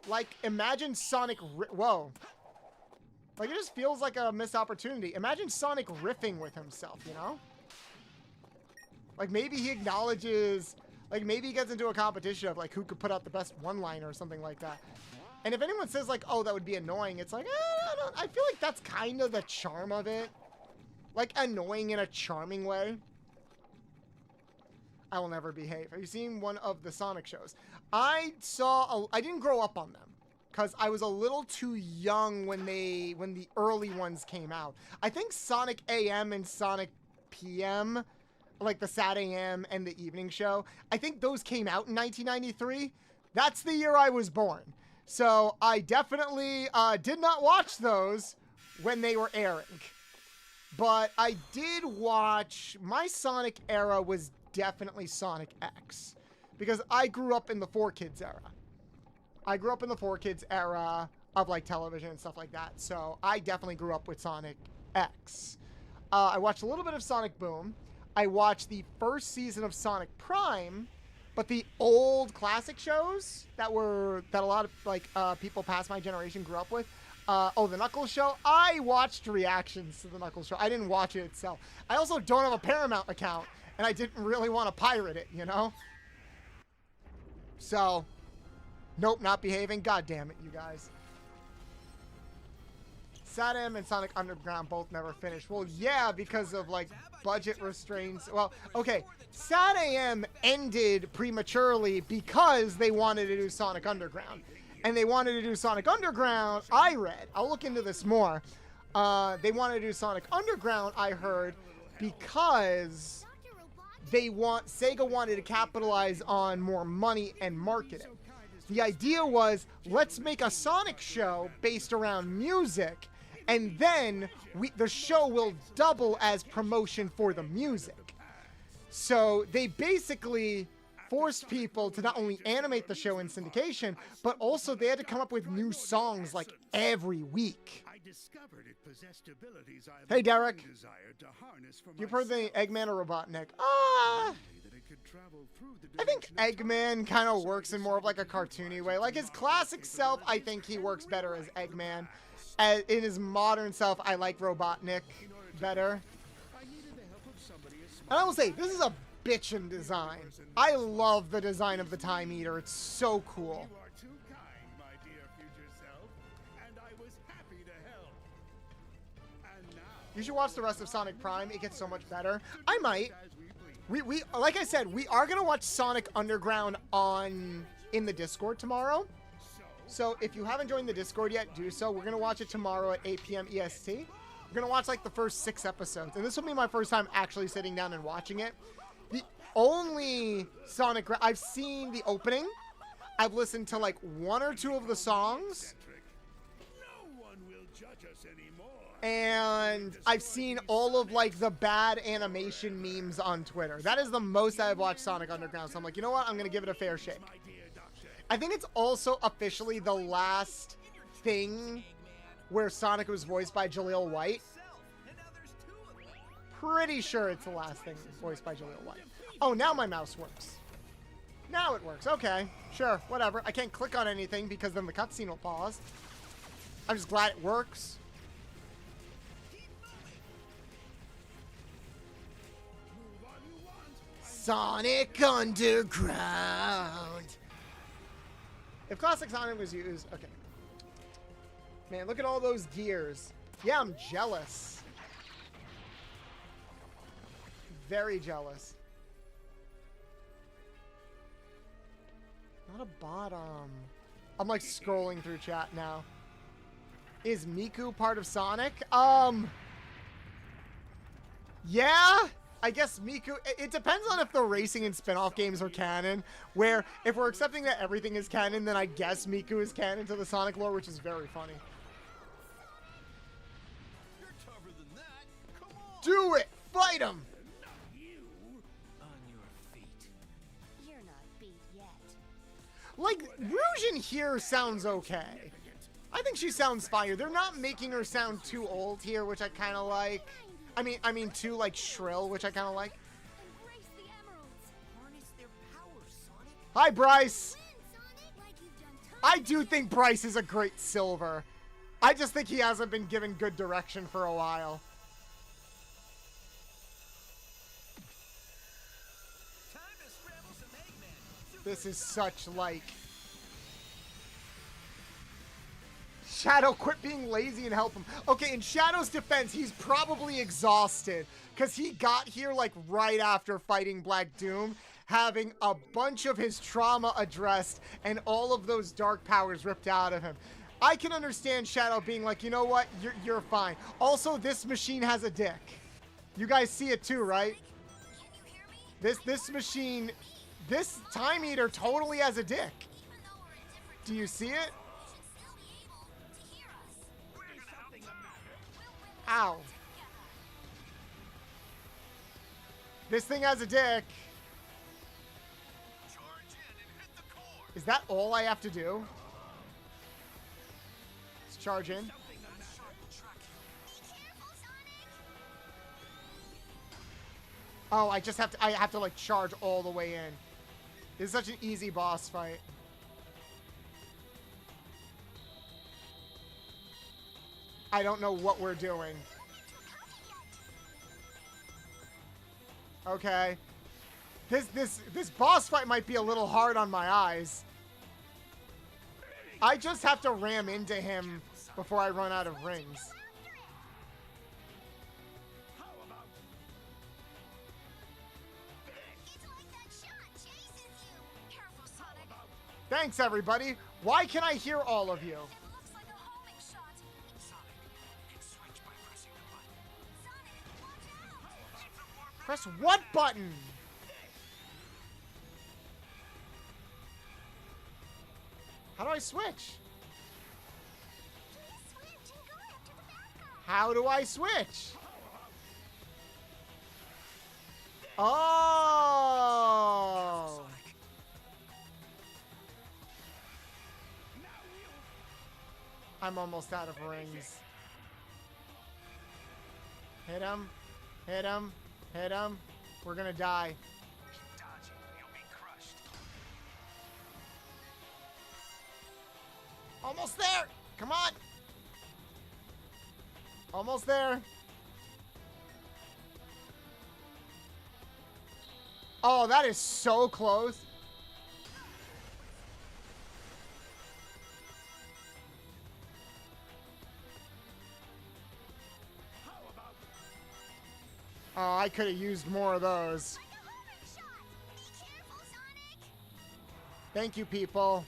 Like, imagine Sonic, whoa. Like, it just feels like a missed opportunity. Imagine Sonic riffing with himself, you know? Like, maybe he acknowledges, like, maybe he gets into a competition of, like, who could put out the best one-liner or something like that. And if anyone says, like, oh, that would be annoying, it's like, I feel like that's kind of the charm of it. Like, annoying in a charming way. I will never behave. Have you seen one of the Sonic shows? I didn't grow up on them because I was a little too young when the early ones came out. I think Sonic AM and Sonic PM, like the Sat AM and the evening show, I think those came out in 1993. That's the year I was born. So I definitely did not watch those when they were airing. But I did watch, my Sonic era was definitely Sonic X. Because I grew up in the 4Kids era. I grew up in the 4Kids era of like television and stuff like that. So I definitely grew up with Sonic X. I watched a little bit of Sonic Boom. I watched the first season of Sonic Prime. But the old classic shows that a lot of like people past my generation grew up with. The Knuckles show. I watched reactions to the Knuckles show. I didn't watch it itself. I also don't have a Paramount account, and I didn't really want to pirate it, you know? So, nope, not behaving. God damn it, you guys. Satam and Sonic Underground both never finished. Well, yeah, because of, like, budget restraints. Well, okay, SatAM ended prematurely because they wanted to do Sonic Underground. And they wanted to do Sonic Underground, I read. I'll look into this more. They wanted to do Sonic Underground, I heard, because Sega wanted to capitalize on more money and marketing. The idea was, let's make a Sonic show based around music, and then the show will double as promotion for the music. So they basically forced people to not only animate the show in syndication, but also they had to come up with new songs like every week. Hey Derek, you've heard the Eggman or Robotnik? I think Eggman kind of works in more of like a cartoony way. Like his classic self, I think he works better as Eggman. In his modern self, I like Robotnik better. And I will say, this is a bitchin' design. I love the design of the Time Eater. It's so cool. You are too kind, my dear future self, and I was happy to help. And now, You should watch the rest of Sonic Prime. It gets so much better. I might. We like I said, we are gonna watch Sonic Underground in the Discord tomorrow. So if you haven't joined the Discord yet, do so. We're gonna watch it tomorrow at 8 p.m. EST. We're gonna watch like the first 6 episodes, and this will be my first time actually sitting down and watching it. The only Sonic I've seen the opening. I've listened to like 1 or 2 of the songs. no one will judge us anymore. and I've seen all of like the bad animation memes on Twitter. That is the most I've watched Sonic Underground. So I'm like, you know what? I'm gonna give it a fair shake. I think it's also officially the last thing where Sonic was voiced by Jaleel White. Pretty sure it's the last thing voiced by Jaleel White. Oh, now my mouse works. Now it works. Okay, sure, whatever. I can't click on anything because then the cutscene will pause. I'm just glad it works. Sonic Underground. If Classic Sonic was used, okay. Man, look at all those gears. Yeah, I'm jealous. Very jealous. Not a bottom. I'm like scrolling through chat now. Is Miku part of Sonic? Yeah, I guess Miku, it depends on if the racing and spin-off games are canon, where if we're accepting that everything is canon, then I guess Miku is canon to the Sonic lore, which is very funny. You're tougher than that. Come on. Do it! Fight him! On your feet. You're not beat yet. Like, Rouge in here sounds okay. I think she sounds fire. They're not making her sound too old here, which I kind of like. I mean, too, like, shrill, which I kind of like. Embrace the emeralds. Harness their power, Sonic. Hi, Bryce! Win, Sonic, like you've done I do think Bryce is a great Silver. I just think he hasn't been given good direction for a while. Time to scramble some Eggman. This is such, like... Shadow, quit being lazy and help him. Okay, in Shadow's defense, he's probably exhausted because he got here like right after fighting Black Doom, having a bunch of his trauma addressed and all of those dark powers ripped out of him. I can understand Shadow being like, you know what, you're fine. Also, this machine has a dick. You guys see it too, right? This machine, this Time Eater totally has a dick. Do you see it? Ow. This thing has a dick. Is that all I have to do? Let's charge in. Oh, I have to like charge all the way in. This is such an easy boss fight. I don't know what we're doing. Okay. This boss fight might be a little hard on my eyes. I just have to ram into him before I run out of rings. Thanks, everybody. Why can I hear all of you? Press what button? How do I switch? How do I switch? Oh! I'm almost out of rings. Hit him. Hit him. Hit him. We're gonna die. Almost there. Come on. Almost there. Oh, that is so close. Oh, I could have used more of those. Thank you, people.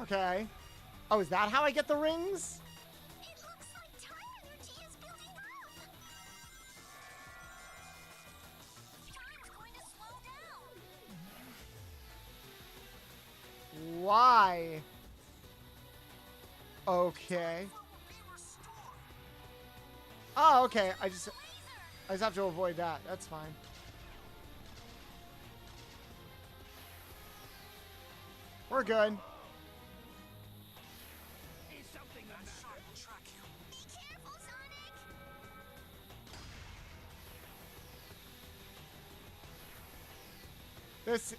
Okay. Oh, is that how I get the rings? It looks like time energy is building up. Time's going to slow down. Why? Okay. Oh, okay. I just have to avoid that. That's fine. We're good.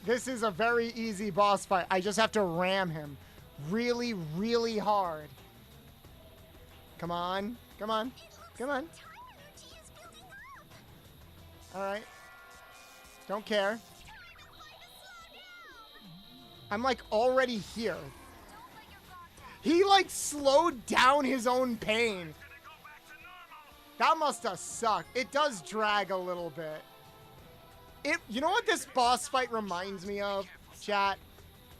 This is a very easy boss fight. I just have to ram him really, really hard. Come on. Come on. Come on. All right. Don't care. I'm like already here. He like slowed down his own pain. That must have sucked. It does drag a little bit. You know what this boss fight reminds me of, chat?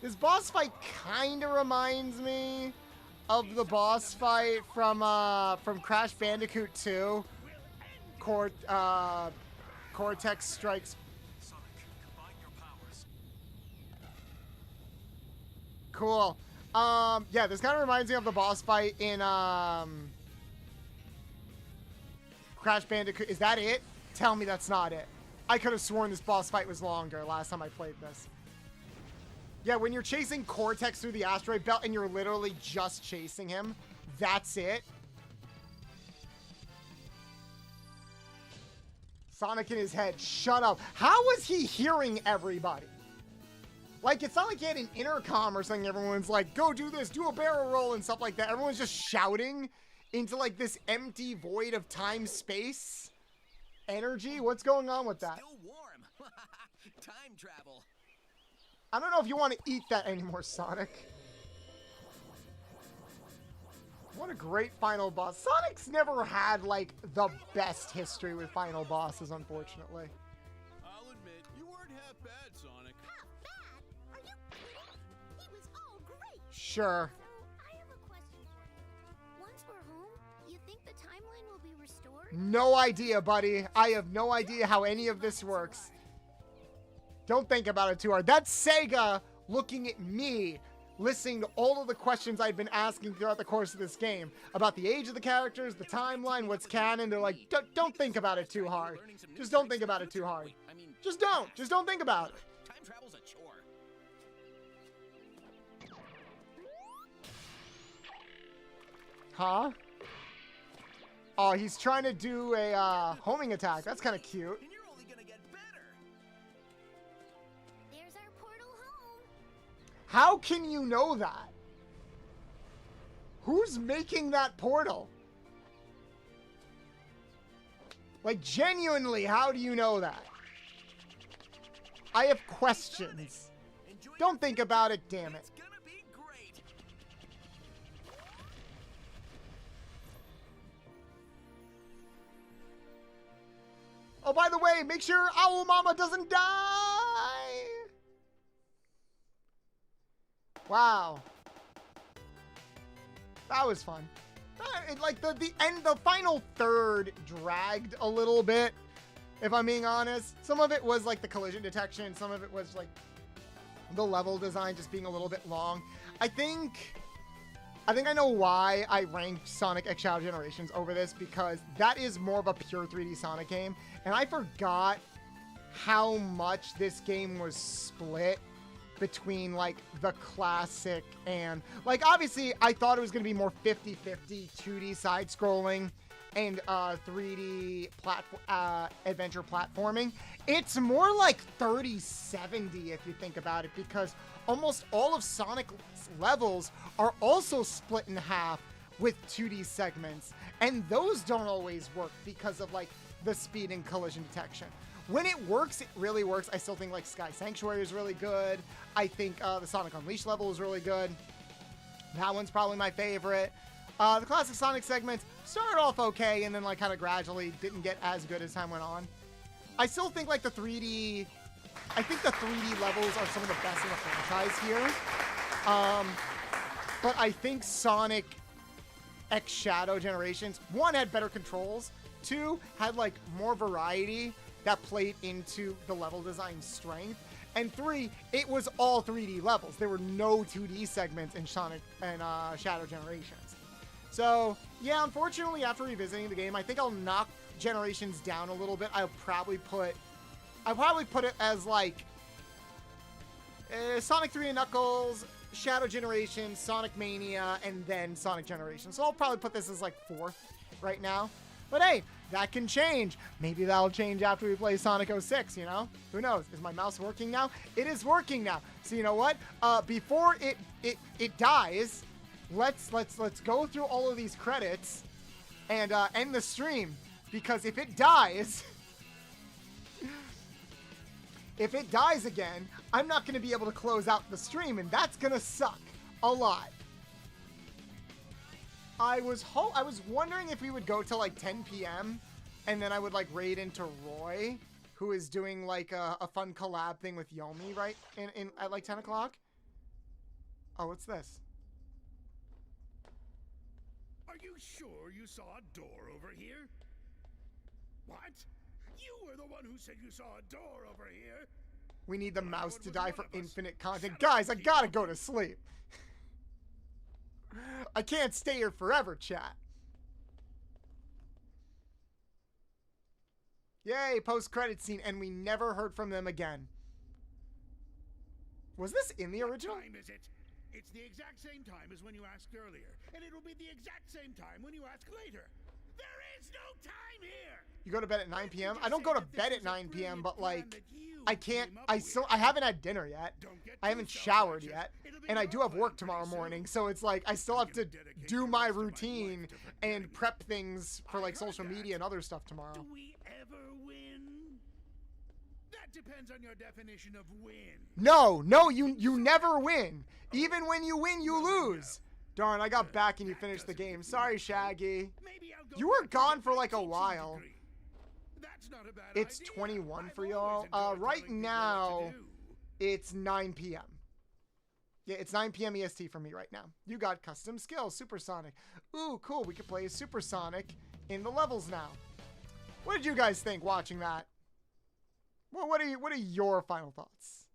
This boss fight kind of reminds me of the boss fight from Crash Bandicoot 2. Cortex Strikes. Cool. Yeah, this kind of reminds me of the boss fight in Crash Bandicoot. Is that it? Tell me that's not it. I could have sworn this boss fight was longer last time I played this. Yeah, when you're chasing Cortex through the asteroid belt and you're literally just chasing him, that's it. Sonic in his head, shut up. How was he hearing everybody? Like, it's not like he had an intercom or something. Everyone's like, go do this, do a barrel roll and stuff like that. Everyone's just shouting into like this empty void of time-space energy. What's going on with that? Still warm. Time travel. I don't know if you want to eat that anymore, Sonic. What a great final boss. Sonic's never had, like, the best history with final bosses, unfortunately. I'll admit, you weren't half bad, Sonic. Half bad? Are you kidding? He was all great. Sure. So, I have a question for you. Once we're home, you think the timeline will be restored? No idea, buddy. I have no idea how any of this works. Don't think about it too hard. That's Sega looking at me, listening to all of the questions I've been asking throughout the course of this game about the age of the characters, the timeline, what's canon. They're like, don't think about it too hard. Just don't think about it too hard. Just don't. Just don't think about it. Time travel's a chore. Huh? Oh, he's trying to do a homing attack. That's kind of cute. And you're only gonna get better. There's our portal home. How can you know that? Who's making that portal? Like, genuinely, how do you know that? I have questions. Don't think about it, damn it. It's gonna be great. Oh, by the way, make sure Owl Mama doesn't die. Wow. That was fun. Like the final third dragged a little bit, if I'm being honest. Some of it was like the collision detection. Some of it was like the level design just being a little bit long. I think I know why I ranked Sonic X Shadow Generations over this, because that is more of a pure 3D Sonic game. And I forgot how much this game was split between like the classic and like, obviously I thought it was going to be more 50-50 2D side scrolling and 3D adventure platforming. It's more like 30-70 if you think about it, because almost all of Sonic's levels are also split in half with 2D segments, and those don't always work because of like the speed and collision detection. When it works, it really works. I still think like Sky Sanctuary is really good. I think the Sonic Unleashed level is really good. That one's probably my favorite. The classic Sonic segments started off okay and then like kind of gradually didn't get as good as time went on. I still think like the 3D levels are some of the best in the franchise here. But I think Sonic X Shadow Generations, 1, had better controls, 2, had like more variety that played into the level design strength. And 3, it was all 3D levels. There were no 2D segments in Sonic and Shadow Generations. So, yeah, unfortunately, after revisiting the game, I think I'll knock Generations down a little bit. I'll probably put it as like Sonic 3 and Knuckles, Shadow Generation, Sonic Mania, and then Sonic Generation. So I'll probably put this as like 4th right now. But hey, that can change. Maybe that'll change after we play Sonic 06, you know? Who knows? Is my mouse working now? It is working now. So you know what? Before it dies, let's go through all of these credits and end the stream. Because if it dies, if it dies again, I'm not going to be able to close out the stream, and that's going to suck a lot. I was wondering if we would go till like 10 p.m. and then I would like raid into Roy, who is doing like a fun collab thing with Yomi right in at like 10 o'clock. Oh, what's this? Are you sure you saw a door over here? What? You were the one who said you saw a door over here. We need the mouse to die for infinite content. Guys, I gotta go to sleep. I can't stay here forever, chat. Yay, post-credit scene, and we never heard from them again. Was this in the original? What time is it? It's the exact same time as when you asked earlier, and it'll be the exact same time when you ask later. There is no time here. You go to bed at 9 p.m.? I don't go to bed at 9 p.m., but like, I can't, I haven't had dinner yet. I haven't showered yet. And I do have work tomorrow morning, so it's like, I still have to do my routine and prep things for like social media and other stuff tomorrow. Do we ever win? That depends on your definition of win. No, you never win. Even when you win, you lose. Darn, I got back and you finished the game. Sorry, Shaggy. You were gone for like a while. It's 21 for y'all. Right now, it's 9 p.m. Yeah, it's 9 p.m. EST for me right now. You got custom skills, Supersonic. Ooh, cool. We can play Supersonic in the levels now. What did you guys think watching that? Well, what are your final thoughts?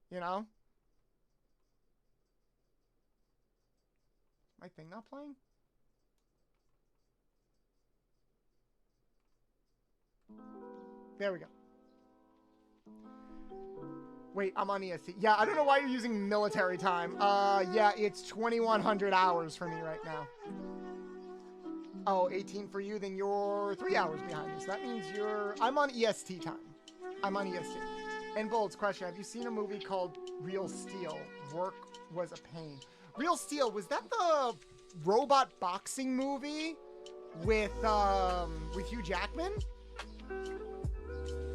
You know? My thing not playing? There we go. Wait, I'm on EST. Yeah, I don't know why you're using military time. Yeah, it's 2,100 hours for me right now. Oh, 18 for you, then you're 3 hours behind me. So that means I'm on EST time. I'm on EST. And Bolt's question, have you seen a movie called Real Steel? Work was a pain. Real Steel, was that the robot boxing movie with Hugh Jackman?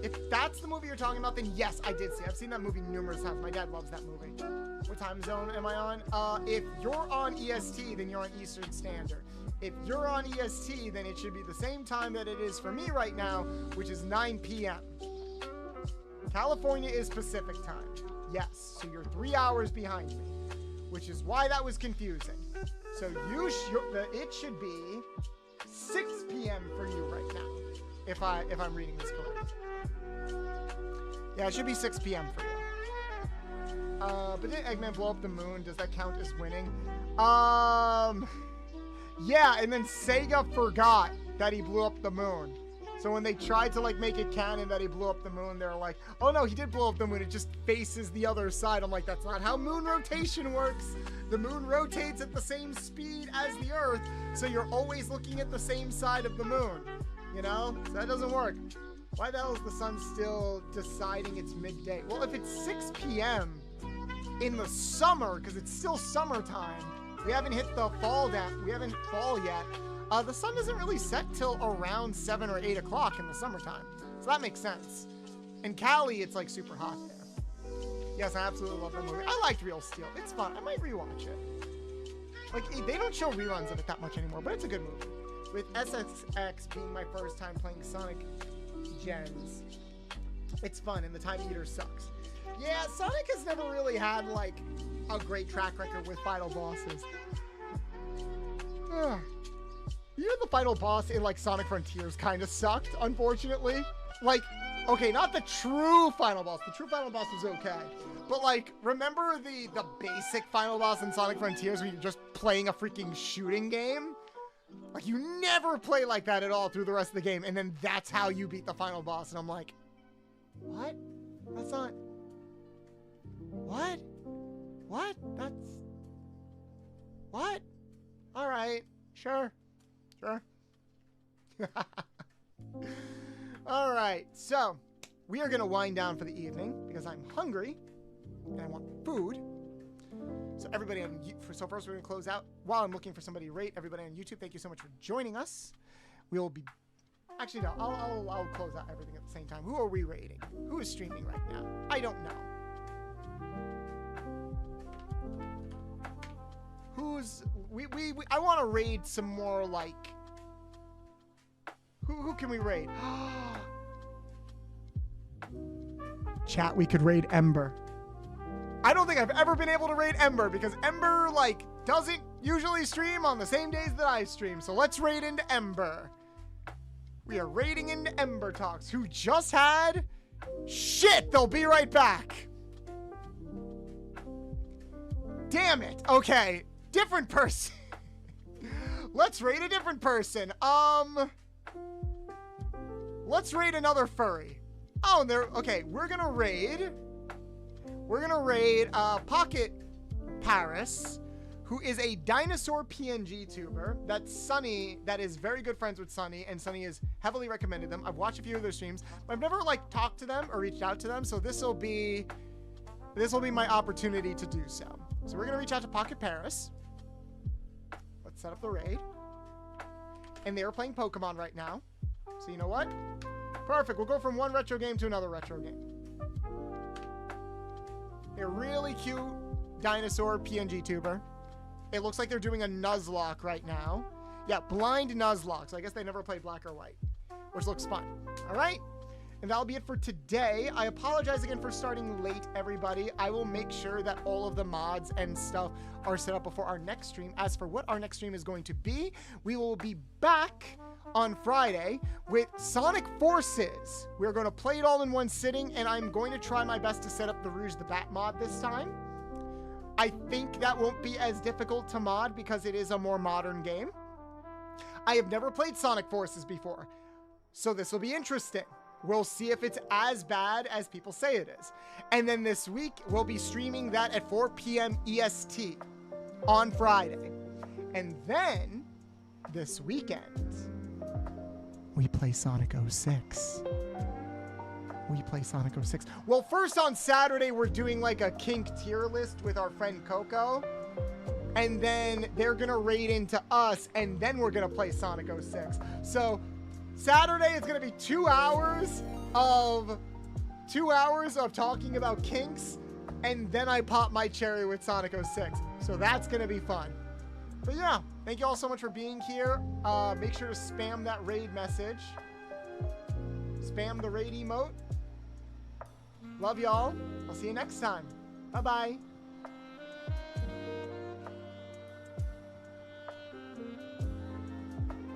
If that's the movie you're talking about, then yes, I did see it. I've seen that movie numerous times. My dad loves that movie. What time zone am I on? If you're on EST, then you're on Eastern Standard. If you're on EST, then it should be the same time that it is for me right now, which is 9 p.m. California is Pacific time. Yes, so you're 3 hours behind me, which is why that was confusing. So it should be 6 p.m. for you right now, if I'm reading this correctly. Yeah, it should be 6 p.m. for you. But didn't Eggman blow up the moon? Does that count as winning? Yeah, and then Sega forgot that he blew up the moon. So when they tried to like make it canon that he blew up the moon, they're like, oh no, he did blow up the moon. It just faces the other side. I'm like, that's not how moon rotation works. The moon rotates at the same speed as the Earth, so you're always looking at the same side of the moon. You know? So that doesn't work. Why the hell is the sun still deciding it's midday? Well, if it's 6 p.m. in the summer, because it's still summertime, we haven't hit the fall down. We haven't fall yet. The sun doesn't really set till around 7 or 8 o'clock in the summertime. So that makes sense. In Cali, it's like super hot there. Yes, I absolutely love that movie. I liked Real Steel. It's fun. I might rewatch it. Like, they don't show reruns of it that much anymore, but it's a good movie. With SSX being my first time playing Sonic Gens, it's fun, and the Time Eater sucks. Yeah, Sonic has never really had, like, a great track record with final bosses. Even the final boss in, like, Sonic Frontiers kind of sucked, unfortunately. Like, Okay, not the true final boss. The true final boss was okay. But, like, remember the basic final boss in Sonic Frontiers where you're just playing a freaking shooting game? Like, you never play like that at all through the rest of the game, and then that's how you beat the final boss. And I'm like, what? That's not... What? What? That's... What? Alright. Sure. Sure. Alright, so we are going to wind down for the evening because I'm hungry and I want food. So everybody on so first we're going to close out while I'm looking for somebody to rate. Everybody on YouTube, thank you so much for joining us. We will be... Actually, no, I'll close out everything at the same time. Who are we rating? Who is streaming right now? I don't know. Who's... I want to raid some more, like... Who can we raid? Chat, we could raid Ember. I don't think I've ever been able to raid Ember because Ember, like, doesn't usually stream on the same days that I stream. So let's raid into Ember. We are raiding into Ember Talks, who just had... Shit, they'll be right back. Damn it. Okay, different person. Let's raid a different person. Let's raid another furry. Oh, and they're... Okay, we're gonna raid Pocket Paris, who is a dinosaur PNG tuber. That's Sunny, that is very good friends with Sunny, and Sunny has heavily recommended them. I've watched a few of their streams, but I've never, like, talked to them or reached out to them, so this will be my opportunity to do so. So we're gonna reach out to Pocket Paris. Let's set up the raid. And they are playing Pokemon right now. So you know what? Perfect. We'll go from one retro game to another retro game. A really cute dinosaur PNG tuber. It looks like they're doing a Nuzlocke right now. Yeah, blind Nuzlocke. So I guess they never played black or white, which looks fun. All right. And that'll be it for today. I apologize again for starting late, everybody. I will make sure that all of the mods and stuff are set up before our next stream. As for what our next stream is going to be, we will be back on Friday with Sonic Forces. We're going to play it all in one sitting, and I'm going to try my best to set up the Rouge the Bat mod this time. I think that won't be as difficult to mod because it is a more modern game. I have never played Sonic Forces before, so this will be interesting. We'll see if it's as bad as people say it is. And then this week, we'll be streaming that at 4 p.m. EST on Friday. And then, this weekend, we play Sonic 06. We play Sonic 06. Well, first on Saturday, we're doing like a kink tier list with our friend Coco. And then they're going to raid into us, and then we're going to play Sonic 06. So... Saturday is going to be 2 hours of talking about kinks, and then I pop my cherry with Sonic 06. So that's going to be fun. But yeah, thank you all so much for being here. Make sure to spam that raid message. Spam the raid emote. Love y'all. I'll see you next time. Bye-bye.